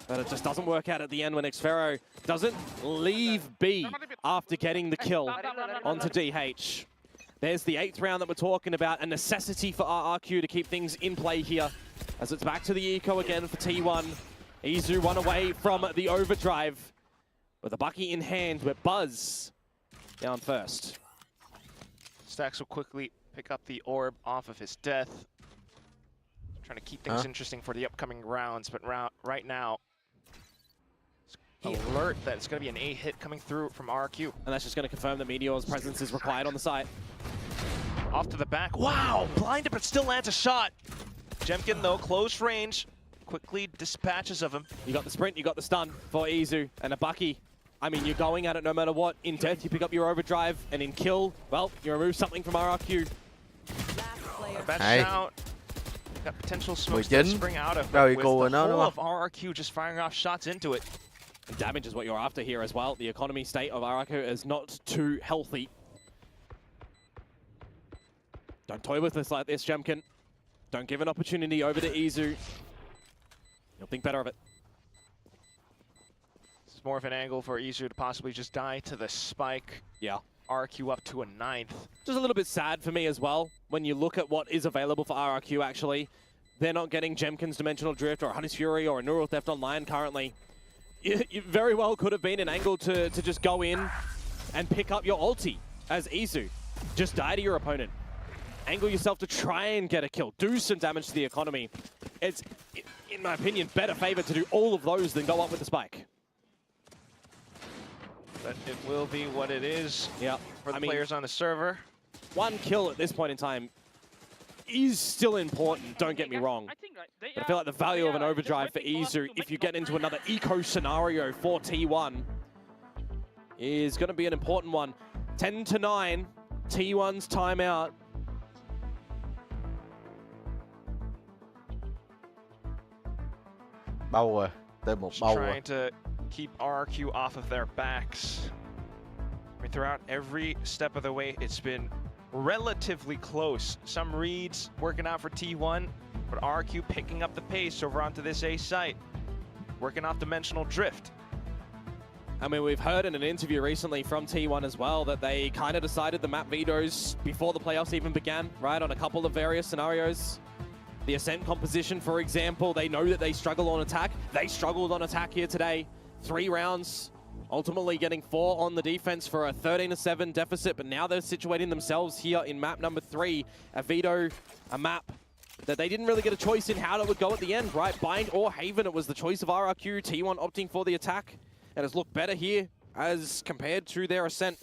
But it just doesn't work out at the end when Xero doesn't leave B after getting the kill onto DH. There's the 8th round that we're talking about, a necessity for RRQ to keep things in play here. As it's back to the eco again for T1. Izu one away from the overdrive with a bucky in hand with Buzz down first. Stax will quickly pick up the orb off of his death. Trying to keep things interesting for the upcoming rounds, but right now, alert that it's going to be an A hit coming through from RRQ. And that's just going to confirm that Meteor's presence is required on the site. Off to the back. Wow! Blinded, but still lands a shot. Jemkin, though, close range. Quickly dispatches of him. You got the sprint, you got the stun for Izu, and a bucky. I mean, you're going at it no matter what. In death, you pick up your overdrive, and in kill, well, you remove something from RRQ. Bad shout. Got potential smokes to spring out of, but with the whole of RRQ just firing off shots into it. And damage is what you're after here as well. The economy state of RRQ is not too healthy. Don't toy with this like this, Jemkin. Don't give an opportunity over to Izu. You'll think better of it. It's more of an angle for Izu to possibly just die to the spike. Yeah. RRQ up to a 9th. Just a little bit sad for me as well, when you look at what is available for RRQ actually. They're not getting Jemkin's Dimensional Drift or Honey's Fury or a Neural Theft Online currently. You very well could have been an angle to just go in and pick up your ulti as Izu. Just die to your opponent. Angle yourself to try and get a kill. Do some damage to the economy. It's, in my opinion, better favor to do all of those than go up with the spike. But it will be what it is for the players on the server. One kill at this point in time is still important, don't get me wrong. But I feel like the value of an overdrive for Izu, if you get into another eco scenario for T1, is going to be an important one. 10-9, T1's timeout. Bâu rồi, tên một bâu rồi. Trying to keep RRQ off of their backs. I mean, throughout every step of the way, it's been relatively close. Some reads working out for T1, but RRQ picking up the pace over onto this A site, working off Dimensional Drift. I mean, we've heard in an interview recently from T1 as well that they kind of decided the map vetoes before the playoffs even began, right, on a couple of various scenarios. The Ascent composition, for example, they know that they struggle on attack. They struggled on attack here today. 3 rounds, ultimately getting 4 on the defense for a 13-7 deficit, but now they're situating themselves here in map number 3. A veto, a map that they didn't really get a choice in how it would go at the end, right? Bind or Haven, it was the choice of RRQ. T1 opting for the attack, and it's looked better here as compared to their Ascent.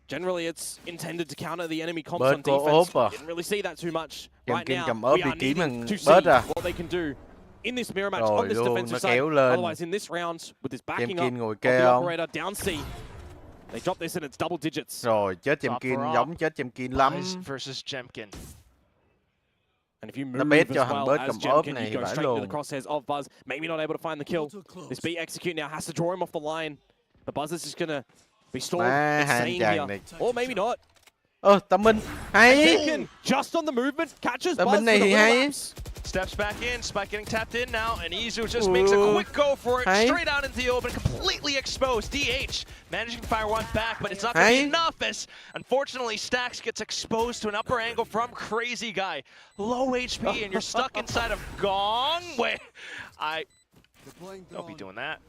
Generally, it's intended to counter the enemy comps on defense. Didn't really see that too much. Right now, we are needing to see what they can do in this mirror match on this defensive side. Otherwise, in this round, with this backing up of the operator down C, they drop this and it's double digits. Rồi, chết Jemkin, giống chết Jemkin lắm. Versus Jemkin. And if you move as well as Jemkin, you go straight to the crosshairs of Buzz. Maybe not able to find the kill. This B execute now has to draw him off the line. But Buzz is just going to be stalled, insane here. Or maybe not. Tâm Minh, hay. Just on the movement, catches Tâm Buzz Minh này thì hay. Steps back in, Spike getting tapped in now, and Izu just makes a quick go for it, straight out into the open, completely exposed. DH managing to fire one back, but it's not going to be enough as, unfortunately, Stax gets exposed to an upper angle from Crazy Guy. Low HP, and you're stuck inside of Gong. Wait, don't be doing that.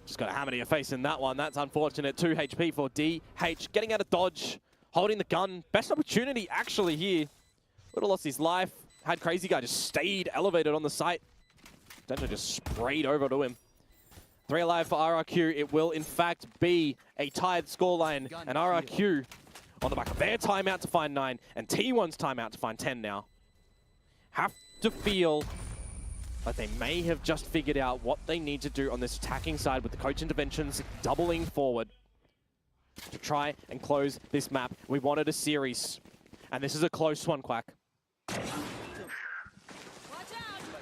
Just got a hammer to your face in that one. That's unfortunate. 2 HP for DH. Getting out of dodge, holding the gun. Best opportunity actually here. Would have lost his life. Had Crazy Guy just stayed elevated on the site. Potentially just sprayed over to him. 3 alive for RRQ. It will in fact be a tied scoreline. And RRQ on the back of their timeout to find 9 and T1's timeout to find 10 now. Have to feel like they may have just figured out what they need to do on this attacking side with the coach interventions doubling forward to try and close this map. We wanted a series, and this is a close one, Quack.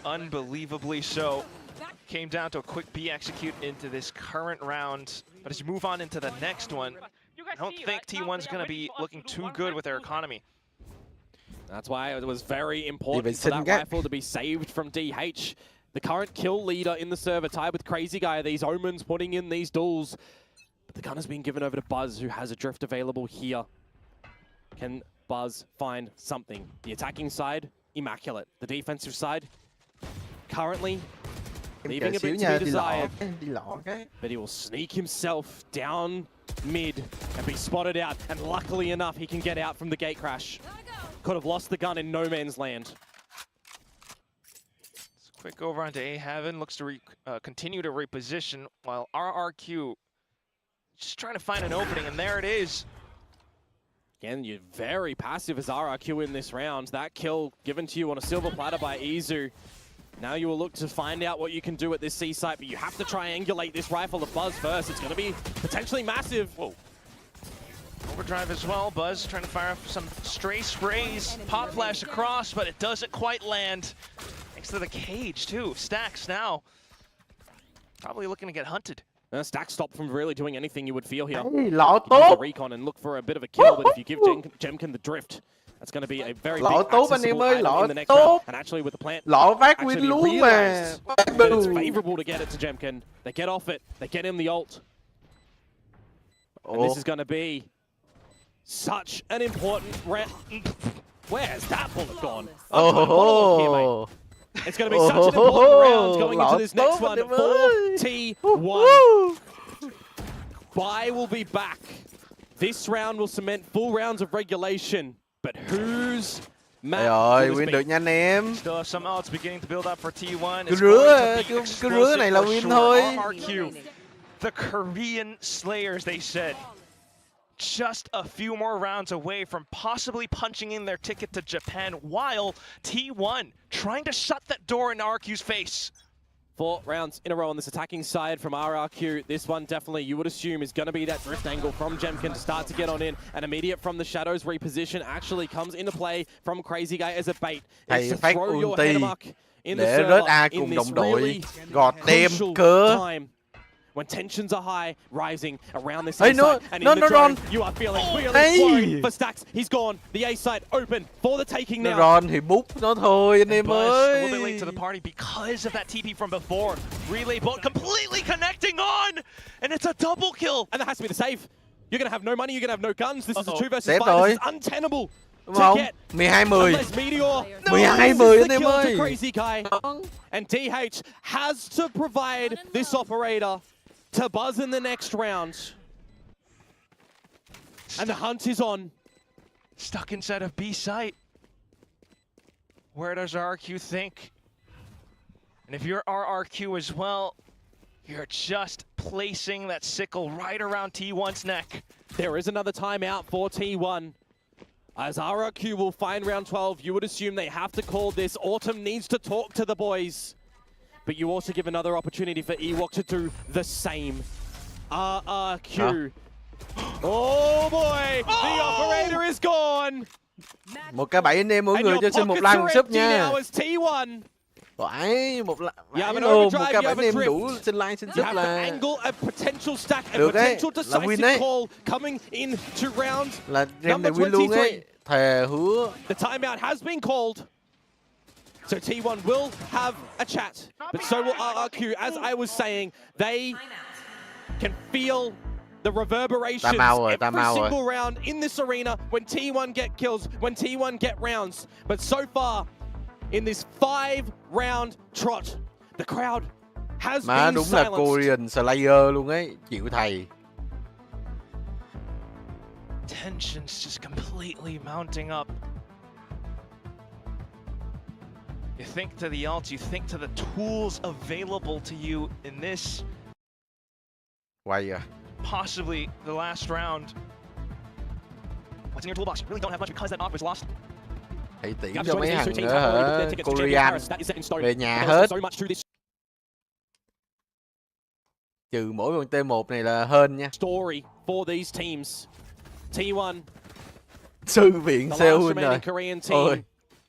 Unbelievably so. Came down to a quick B execute into this current round, but as you move on into the next one, I don't think T1's going to be looking too good with their economy. That's why it was very important for that rifle to be saved from DH. The current kill leader in the server, tied with Crazy Guy. These Omens putting in these duels. But the gun has been given over to Buzz, who has a drift available here. Can Buzz find something? The attacking side, immaculate. The defensive side, currently leaving a bit to be desired. But he will sneak himself down mid and be spotted out. And luckily enough, he can get out from the gate crash. Could have lost the gun in no man's land. Quick over onto A Heaven, looks to continue to reposition while RRQ just trying to find an opening, and there it is. Again, you're very passive as RRQ in this round. That kill given to you on a silver platter by Izu. Now you will look to find out what you can do at this C site, but you have to triangulate this rifle of Buzz first. It's going to be potentially massive. Whoa. Overdrive as well. Buzz trying to fire some stray sprays. Pop flash across, but it doesn't quite land. Thanks to the cage, too. Stacks now probably looking to get hunted. Stack stopped from really doing anything you would feel here. Hey, the recon and look for a bit of a kill, but if you give Jemkin the drift, that's going to be a very big accessible item in the next round. And actually with the plant, actually realized that it's favorable to get it to Jemkin. They get off it, they get him the ult. And this is going to be such an important round. Where's that bullet gone? Oh, it's going to be such an important round going into this next one for T1. Bai will be back. This round will cement full rounds of regulation. But whose map rồi, win được nha anh em. Still have some odds beginning to build up for T1. Cứ rứa này là win thôi. RRQ, the Korean Slayers, they said. Just a few more rounds away from possibly punching in their ticket to Japan, while T1 trying to shut that door in RRQ's face. 4 rounds in a row on this attacking side from RRQ. This one definitely, you would assume, is going to be that drift angle from Jemkin to start to get on in. An immediate from the shadows reposition actually comes into play from Crazy Guy as a bait. It's to throw your headmark in the server in this really crucial time. When tensions are high, rising around this A side, and in the drone, you are feeling really worried for Stacks. He's gone. The A side open for the taking now. Ron thì bút nó thôi anh em A ơi. little bit late to the party because of that TP from before. Relay bolt completely connecting on, and it's a double kill. And that has to be the save. You're going to have no money, you're going to have no guns. This is a 2 versus 5. This is untenable to get. 12-10. Unless Meteor. 12-10 anh em ơi. Crazy Guy. And DH has to provide this operator to Buzz in the next round. And the hunt is on. Stuck inside of B site. Where does RRQ think? And if you're RRQ as well, you're just placing that sickle right around T1's neck. There is another timeout for T1. As RRQ will find round 12, you would assume they have to call this. Autumn needs to talk to the boys. But you also give another opportunity for Ewok to do the same. RRQ. Oh boy! The operator is gone! Một cái bẫy anh em mỗi người cho xin một lần sub nha. T1. Phải một cái bẫy anh em đủ xin like xin sub là được đấy, là win đấy. Là game này win luôn ấy. Thề hứa. The timeout has been called. So T1 will have a chat, but so will RRQ. As I was saying, they can feel the reverberations every single round in this arena when T1 get kills, when T1 get rounds. But so far, in this 5-round trot, the crowd has Má been đúng là silenced. Korean Slayer luôn ấy, chịu thầy. Tensions just completely mounting up. You think to the ult, you think to the tools available to you in this. Quay à. Possibly the last round. What's in your toolbox? You really don't have much because that op was lost. Hãy tiễn cho mấy thằng Korean về nhà hết. Trừ mỗi con T1 này là hên nha. Story for these teams. T1. Sư viện Seoul rồi. Ôi.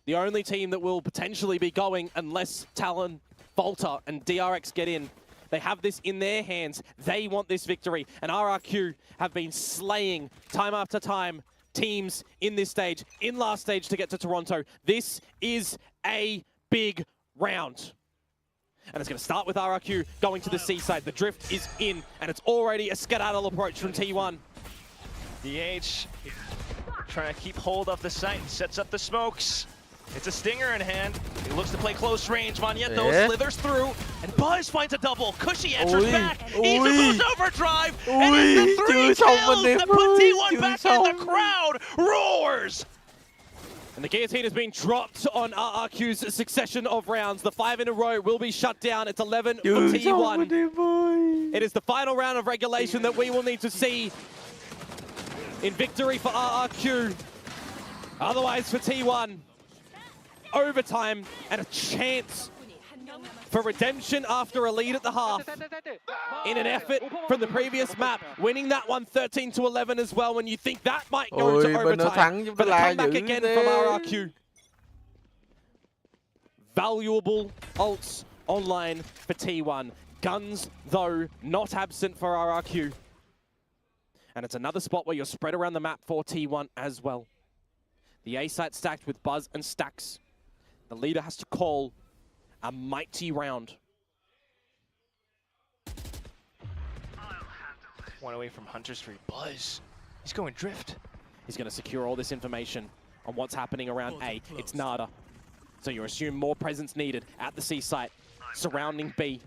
The only team that will potentially be going unless Talon, Volta and DRX get in. They have this in their hands. They want this victory. And RRQ have been slaying time after time teams in this stage, in last stage to get to Toronto. This is a big round. And it's going to start with RRQ going to the seaside. The drift is in, and it's already a skedaddle approach from T1. DH trying to keep hold of the site, sets up the smokes. It's a stinger in hand. He looks to play close range. Monyet though slithers through, and Buzz finds a double. Cushy enters back. Easy boost overdrive, and it's the 3 kills that put T1 back in. The crowd roars. And the guillotine has been dropped on RRQ's succession of rounds. The 5 in a row will be shut down. It's 11 for T1. It is the final round of regulation that we will need to see in victory for RRQ. Otherwise for T1, overtime and a chance for redemption after a lead at the half. In an effort from the previous map, winning that one 13-11 as well, when you think that might go to overtime. But the comeback again from RRQ. Valuable ults online for T1. Guns, though, not absent for RRQ. And it's another spot where you're spread around the map for T1 as well. The A site stacked with Buzz and Stacks. The leader has to call a mighty round. One away from Hunter Street. Buzz, he's going drift. He's going to secure all this information on what's happening around A. It's Nada. So you assume more presence needed at the C site, surrounding B.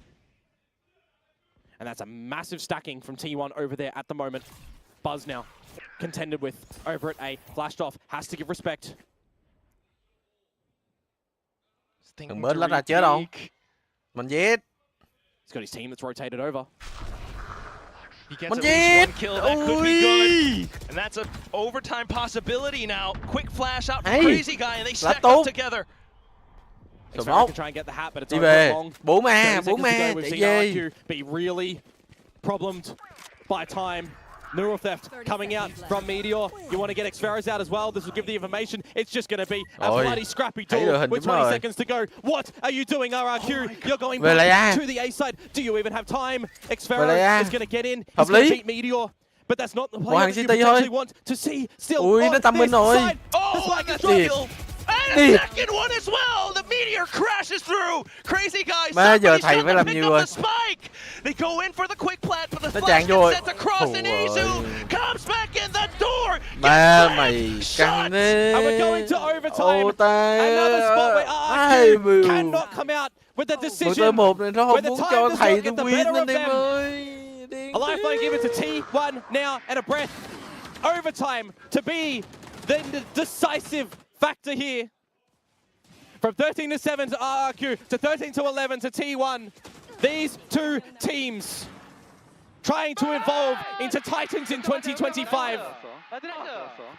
And that's a massive stacking from T1 over there at the moment. Buzz now contended with over at A. Flashed off, has to give respect. Đừng bớt lách ra chết không? Mình giết. He's got his team that's rotated over. He gets at least 1 kill, that could be good. And that's an overtime possibility now. Quick flash out from Crazy Guy and they stack up together. Xferro can try and get the hat, but it's over long. 4 ma, 4 ma, chạy về. Be really problemed by time. Neural Theft coming out from Meteor. You want to get Xferros out as well. This will give the information. It's just going to be a bloody scrappy duel with 20 seconds to go. What are you doing, RRQ? You're going back to the A side. Do you even have time? Xferro is going to get in. He's going to beat Meteor. But that's not the player that you potentially want to see still on this side. Oh, the struggle! And a second one as well! The Meteor crashes through! Crazy Guy, somebody's trying to pick up the spike! They go in for the quick plant, but the flash gets sent across, and Izu comes back in the door! And we're going to overtime. Another spot where RRQ cannot come out with the decision. Where the time does not get the better of them. A lifeline given to T1 now, and a breath. Overtime to be the decisive factor here. From 13-7 to RRQ to 13-11 to T1. These two teams trying to evolve into Titans in 2025.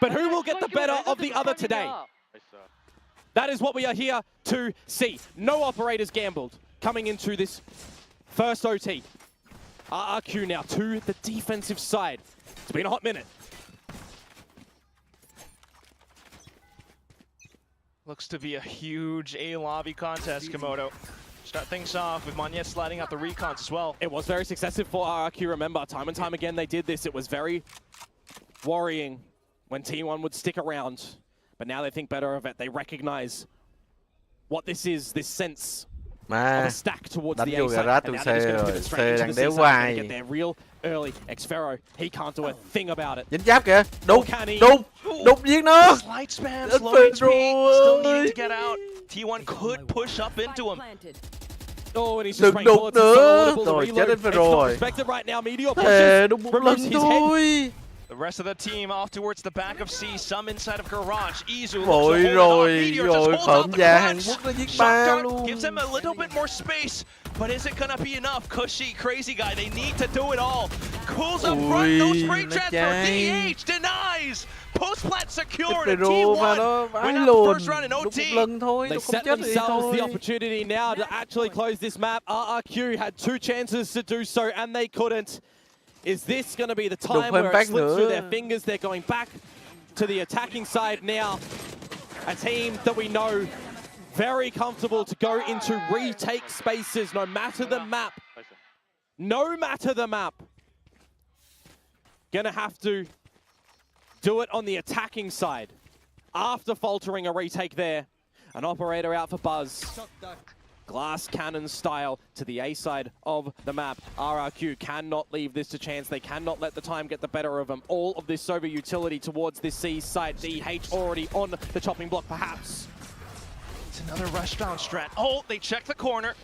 But who will get the better of the other today? That is what we are here to see. No operators gambled coming into this first OT. RRQ now to the defensive side. It's been a hot minute. Looks to be a huge A-lobby contest, Komodo. Start things off with Monyet sliding out the recons as well. It was very successful for RRQ, remember. Time and time again they did this. It was very worrying when T1 would stick around. But now they think better of it. They recognize what this is, this sense of a stack towards the A side. And now they're just going to pivot straight into the C side. They're going to get there real early. Xferro, he can't do a thing about it. Dính giáp kìa. Đục giết nó. Slight spam, slow HP, still needing to get out. T1 could push up into him. Đừng đục nữa. Rồi chết đến Pharaoh rồi. Đúng một lần thôi. The rest of the team off towards the back of C, some inside of garage. Izu rồi khổng gia Hàn Quốc nó giết ba luôn. Gives him a little bit more space, but is it gonna be enough? Cushy, crazy guy, they need to do it all. Cools up front, no spring transfer. DH denies. Post plant secured. And T1 win out the first round in OT. They set themselves the opportunity now to actually close this map. RRQ had 2 chances to do so, and they couldn't. Is this going to be the time where it slips through their fingers? They're going back to the attacking side now. A team that we know very comfortable to go into retake spaces no matter the map. No matter the map. Gonna have to do it on the attacking side. After faltering a retake there. An operator out for Buzz. Glass cannon style to the A side of the map. RRQ cannot leave this to chance. They cannot let the time get the better of them. All of this Sova utility towards this C side. DH already on the chopping block, perhaps. It's another rushdown strat. Oh, they check the corner.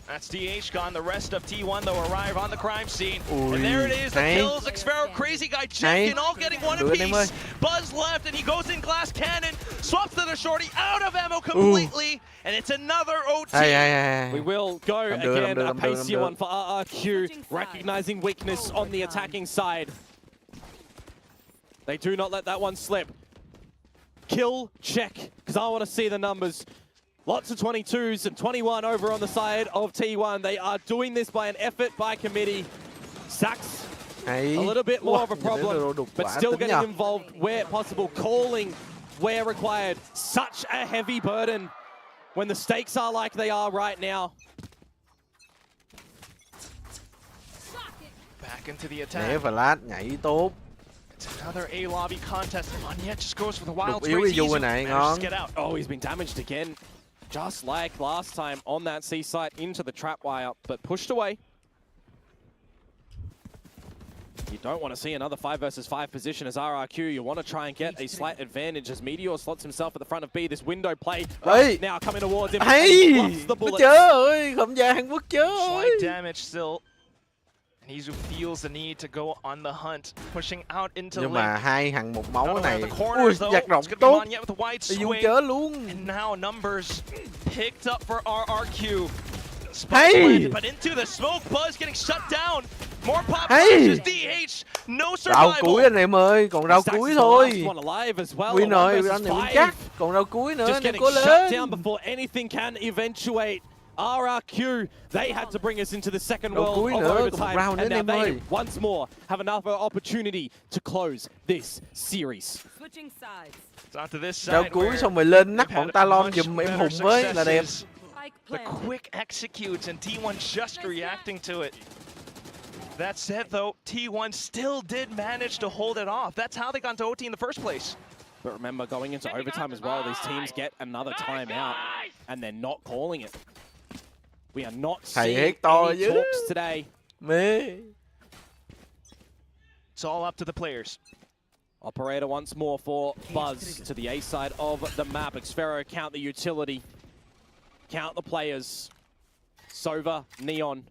That's DH gone. The rest of T1, though, arrive on the crime scene. And there it is, the kills. Xfero, crazy guy, checking, all getting one apiece. Buzz left, and he goes in glass cannon. Swaps to the shorty, out of ammo completely. And it's another OT. We will go again. A pacier one for RRQ, recognizing weakness on the attacking side. They do not let that one slip. Kill check, because I want to see the numbers. Lots of 22s and 21 over on the side of T1. They are doing this by an effort by committee. Sacks, a little bit more of a problem, but still getting involved where possible, calling where required. Such a heavy burden when the stakes are like they are right now. Back into the attack. Nhảy Vlad, nhảy tốt. It's another A lobby contest. Onyet just goes for the wild get out. Oh, he's been damaged again. Just like last time on that C site into the trap wire, but pushed away. You don't want to see another 5 versus 5 position as RRQ. You want to try and get a slight advantage as Meteor slots himself at the front of B. This window play right now coming towards him. The bullets. Khổng gia Hàn Quốc chơi. Slight damage still. And Izu feels the need to go on the hunt, pushing out into the nhưng mà hai thằng một máu này. Ui, giặc rộng tốt. Izu chớ luôn. And now numbers picked up for RRQ. Planted, but into the smoke. Buzz getting shut down. More pop flashes. DH, no survival. Rau cuối anh em ơi, còn rau cuối thôi. Win rồi, anh em chắc. Còn rau cuối nữa, anh em cố lên. Down before anything can eventuate. RRQ, they had to bring us into the second world of overtime, and now they once more have another opportunity to close this series. Rau cuối xong rồi lên nắp bọn Talon giùm em Hùng với là đẹp. The quick executes and T1 just reacting to it. That said though, T1 still did manage to hold it off. That's how they got into OT in the first place. But remember, going into overtime as well, these teams get another timeout, and they're not calling it. We are not seeing any talks today. It's all up to the players. Operator once more for Buzz to the A side of the map. Xfero count the utility. Count the players. Sova, Neon,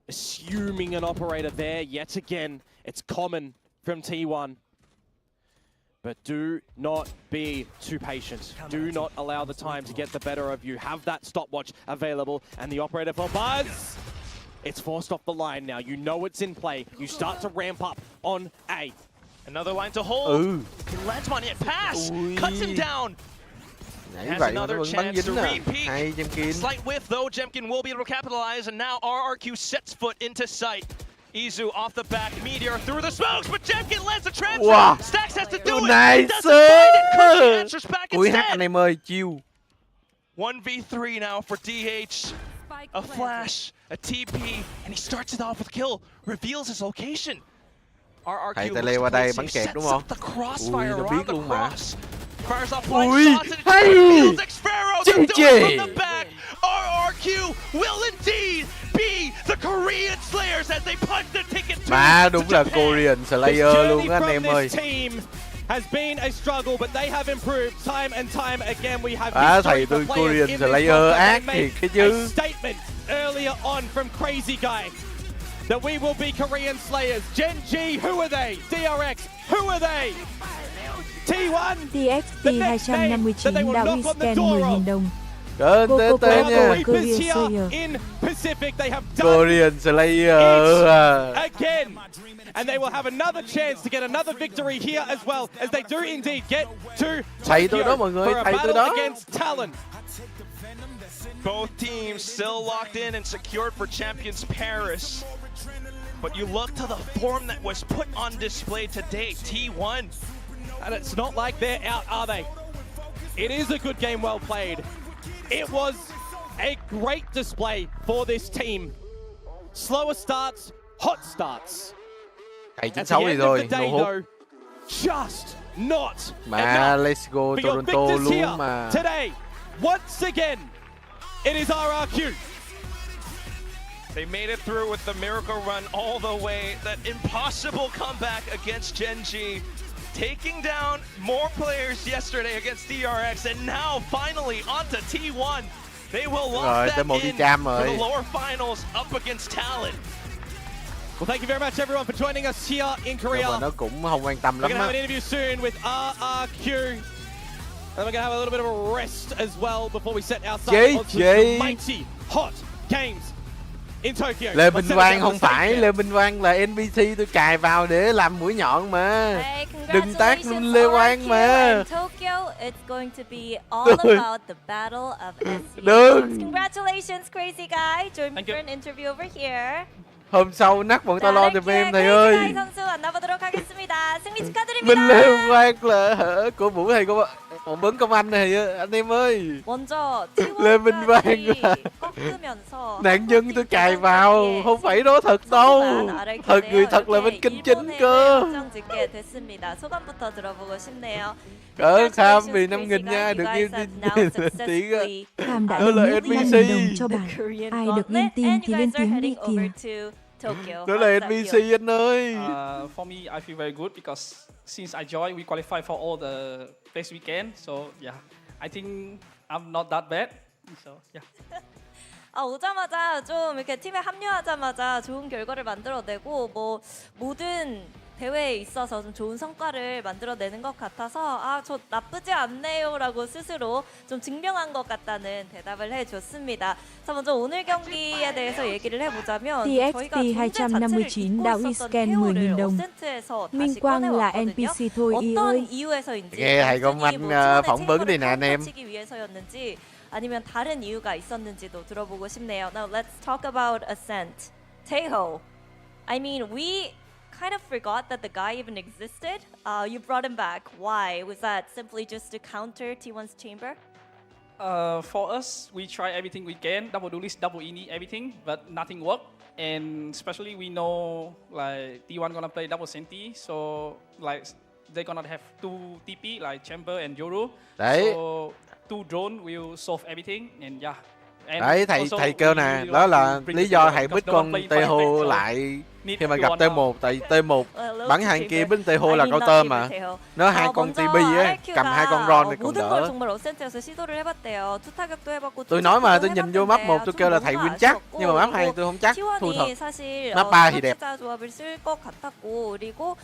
assuming an operator there yet again. It's common from T1. But do not be too patient. Do not allow the time to get the better of you. Have that stopwatch available. And the operator for Buzz, it's forced off the line now. You know it's in play. You start to ramp up on A. Another line to hold. Lands on it. Pass. Cuts him down. Has another chance to repeat. Slight whiff though. Jemkin will be able to capitalize. And now RRQ sets foot into sight. Izu off the back, Meteor through the smokes, but Jemkin lands the transfer. Wow. Stacks has to do it. Nice. Doesn't find it. Cushy answers back instead. Anh em ơi, chiêu. 1v3 now for DH. A flash, a TP, and he starts it off with a kill. Reveals his location. RRQ sets up the crossfire around the cross. Fires off blind shots and it reveals Xfero to do it from the back. RRQ will indeed be the Korean Slayers as they punch the ticket to đúng là Korean Slayer luôn anh em ơi. Has been a struggle, but they have improved time and time again. We have thầy tôi Korean Slayer ác thiệt cái chứ. Statement earlier on from Crazy Guy that we will be Korean Slayers. Gen G, who are they? DRX, who are they? T1, TXT 259 đạo scan 10.000 đồng. Cơn tế tế nha. In Pacific, they have Korean Slayer again. And they will have another chance to get another victory here as well, as they do indeed get to Tokyo for a battle against Talon. Both teams still locked in and secured for Champions Paris. But you look to the form that was put on display today, T1. And it's not like they're out, are they? It is a good game, well played. It was a great display for this team. Slower starts, hot starts. At the end of the day, though, just not enough. Let's go for your Toronto victors here luôn mà. today. Once again, it is RRQ. They made it through with the miracle run all the way. That impossible comeback against Gen G. Taking down more players yesterday against DRX, and now finally onto T1. They will lock that in for the lower finals up against Talon. Well, thank you very much, everyone, for joining us here in Korea. Mà nó cũng không quan tâm We're lắm going to have á. an interview soon with RRQ. And we're going to have a little bit of a rest as well before we set outside on some mighty hot games in Tokyo. Lê Minh Quang không phải, Lê Minh Quang là NPC tôi cài vào để làm mũi nhọn mà. Đừng tác luôn Lê Quang mà. Tokyo, it's going to be all about the battle of SC. Đừng. Congratulations, Crazy Guy. Join me for an interview over here. Hôm sau nắc bọn tao lo giùm em thầy ơi. 선수 만나보도록 하겠습니다. 승리 축하드립니다. Minh Lê Minh Quang là của Vũ thầy của phỏng vấn công anh này anh em ơi. 먼저 Lê Minh Quang là nạn nhân tôi cài vào, không phải đó thật đâu. Thật người thật là bên kênh chính cơ. 소감부터 들어보고 싶네요. Cỡ Kham vì 5.000 nha, được yêu tí Kham đã donate 5.000 đồng cho bạn. Ai được lên team thì lên tiếng đi kìa. Đó là NPC anh ơi. For me, I feel very good because since I joined, we qualified for all the best we can. So yeah, I think I'm not that bad. So yeah. 오자마자 좀 이렇게 팀에 합류하자마자 좋은 결과를 만들어내고 뭐 모든 대회에 있어서 좀 좋은 성과를 만들어내는 것 같아서 저 나쁘지 않네요라고 스스로 좀 증명한 것 같다는 대답을 해줬습니다. 자, 먼저 오늘 경기에 대해서 얘기를 해보자면 저희가 존재 자체를 잊고 있었던 태오를 어센트에서 다시 꺼내왔거든요. 어떤 이유에서인지 nghe thầy công anh phỏng vấn đi nè anh em. 위해서였는지 아니면 다른 이유가 있었는지도 들어보고 싶네요. Now let's talk about Ascent. Theo, I mean we kind of forgot that the guy even existed. You brought him back. Why? Was that simply just to counter T1's chamber? For us, we try everything we can, double duelist, double ini, everything, but nothing worked. And especially we know like T1 gonna play double senti, so like they're gonna have 2 TP like chamber and Yoru. Đấy. So 2 drone will solve everything and yeah. Đấy thầy kêu nè, đó là lý do thầy bích con Teho lại khi mà gặp T1, tại T1 bắn hàng kia bích Teho là counter mà. Nó hai con TB á, cầm hai con Ron thì còn đỡ. Tôi nói mà tôi nhìn vô map 1 tôi kêu là thầy win chắc, nhưng mà map 2 tôi không chắc, thua thật. Map 3 thì đẹp.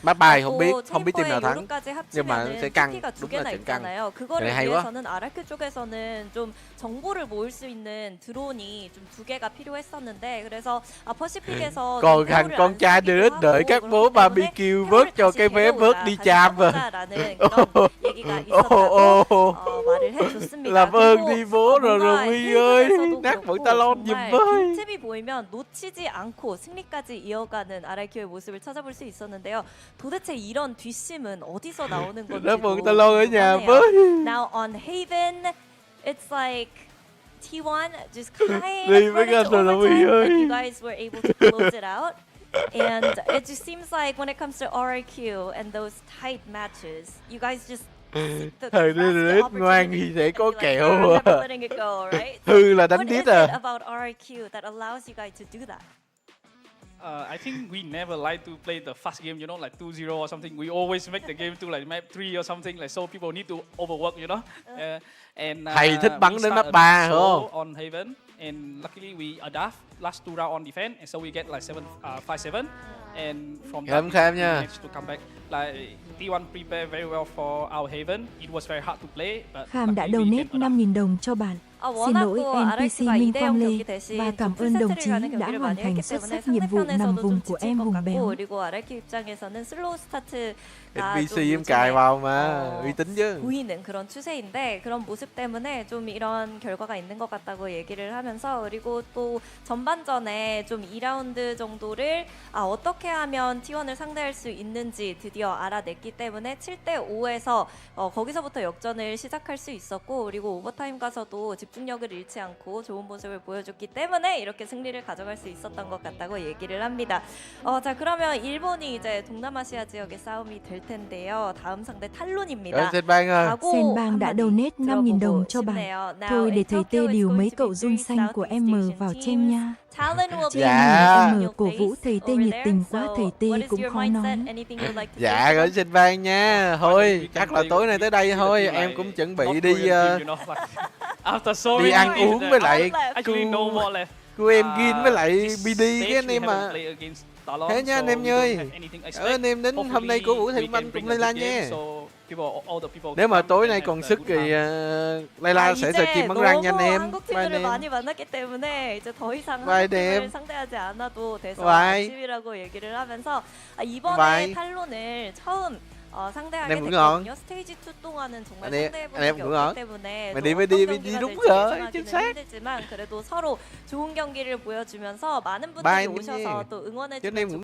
Map 3 không biết team nào thắng, nhưng mà sẽ căng, đúng là trận căng. Cái này hay quá. 정보를 모을 수 있는 드론이 좀 2개가 필요했었는데 그래서 퍼시픽에서 còn thằng con trai đưa đợi các bố BBQ vớt cho cái vé vớt đi cham mà. Làm ơn đi bố rồi Huy ơi, nát bọn ta lon giùm với. 틈이 보이면 놓치지 않고 승리까지 이어가는 RRQ의 모습을 찾아볼 수 있었는데요. 도대체 이런 뒷심은 어디서 나오는 건지. Nát bọn ta lon ở nhà với. Now on Haven, it's like T1 just kind of run into overtime, but you guys were able to close it out. And it just seems like when it comes to RRQ and those tight matches, you guys just Thời đi ngoan thì sẽ có kẹo. Hư là đánh đít à. About RRQ that allows you guys to do that? I think we never like to play the fast game, you know, like 2-0 or something. We always make the game to like map 3 or something, like so people need to overwork, you know. And thầy thích bắn đến map 3 hả không? On Haven, and luckily we adapt last 2 rounds on defense, and so we get like 5-7, and from that we managed to come back. Like T1 prepared very well for our Haven. It was very hard to play, but Kham đã donate 5.000 đồng cho bạn. Xin lỗi NPC Minh Quang Lê và cảm ơn đồng chí đã hoàn thành xuất sắc nhiệm vụ nằm vùng của em hùng béo. NPC em cài vào mà uy tín chứ. 보이는 그런 추세인데 그런 모습 때문에 좀 이런 결과가 있는 것 같다고 얘기를 하면서 그리고 또 전반전에 좀 2라운드 정도를 어떻게 하면 T1을 상대할 수 있는지 드디어 알아냈기 때문에 7대5에서 거기서부터 역전을 시작할 수 있었고 그리고 오버타임 가서도 집중력을 잃지 않고 좋은 모습을 보여줬기 때문에 이렇게 승리를 가져갈 수 있었던 것 같다고 얘기를 합니다. 자 그러면 일본이 이제 동남아시아 지역의 싸움이 될 텐데요. 다음 상대 탈론입니다. Senbang đã donate 5.000 đồng cho bạn. Thôi để thầy Tê điều mấy cậu run xanh của em vào trên nha. Dạ. Em cổ vũ thầy Tê nhiệt tình quá, thầy Tê cũng khó nói. Dạ rồi Senbang nha. Thôi chắc là tối nay tới đây thôi. Em cũng chuẩn bị đi đi ăn uống với lại cô em Gin với lại BD cái anh em mà. Thế nha anh em ơi. Anh em đến hôm nay cổ vũ thầy Anh cùng Layla nha. Nếu mà tối nay còn sức thì Layla sẽ stream bắn răng nha anh em. Bye anh em. Bye anh em. Bye. 상대하게 됐거든요. 스테이지 2 동안은 정말 상대해보기 상대해보기 때문에 đi đúng rồi, chính xác. 힘들지만 그래도 서로 좋은 경기를 보여주면서 많은 분들이 오셔서 또 응원해 주는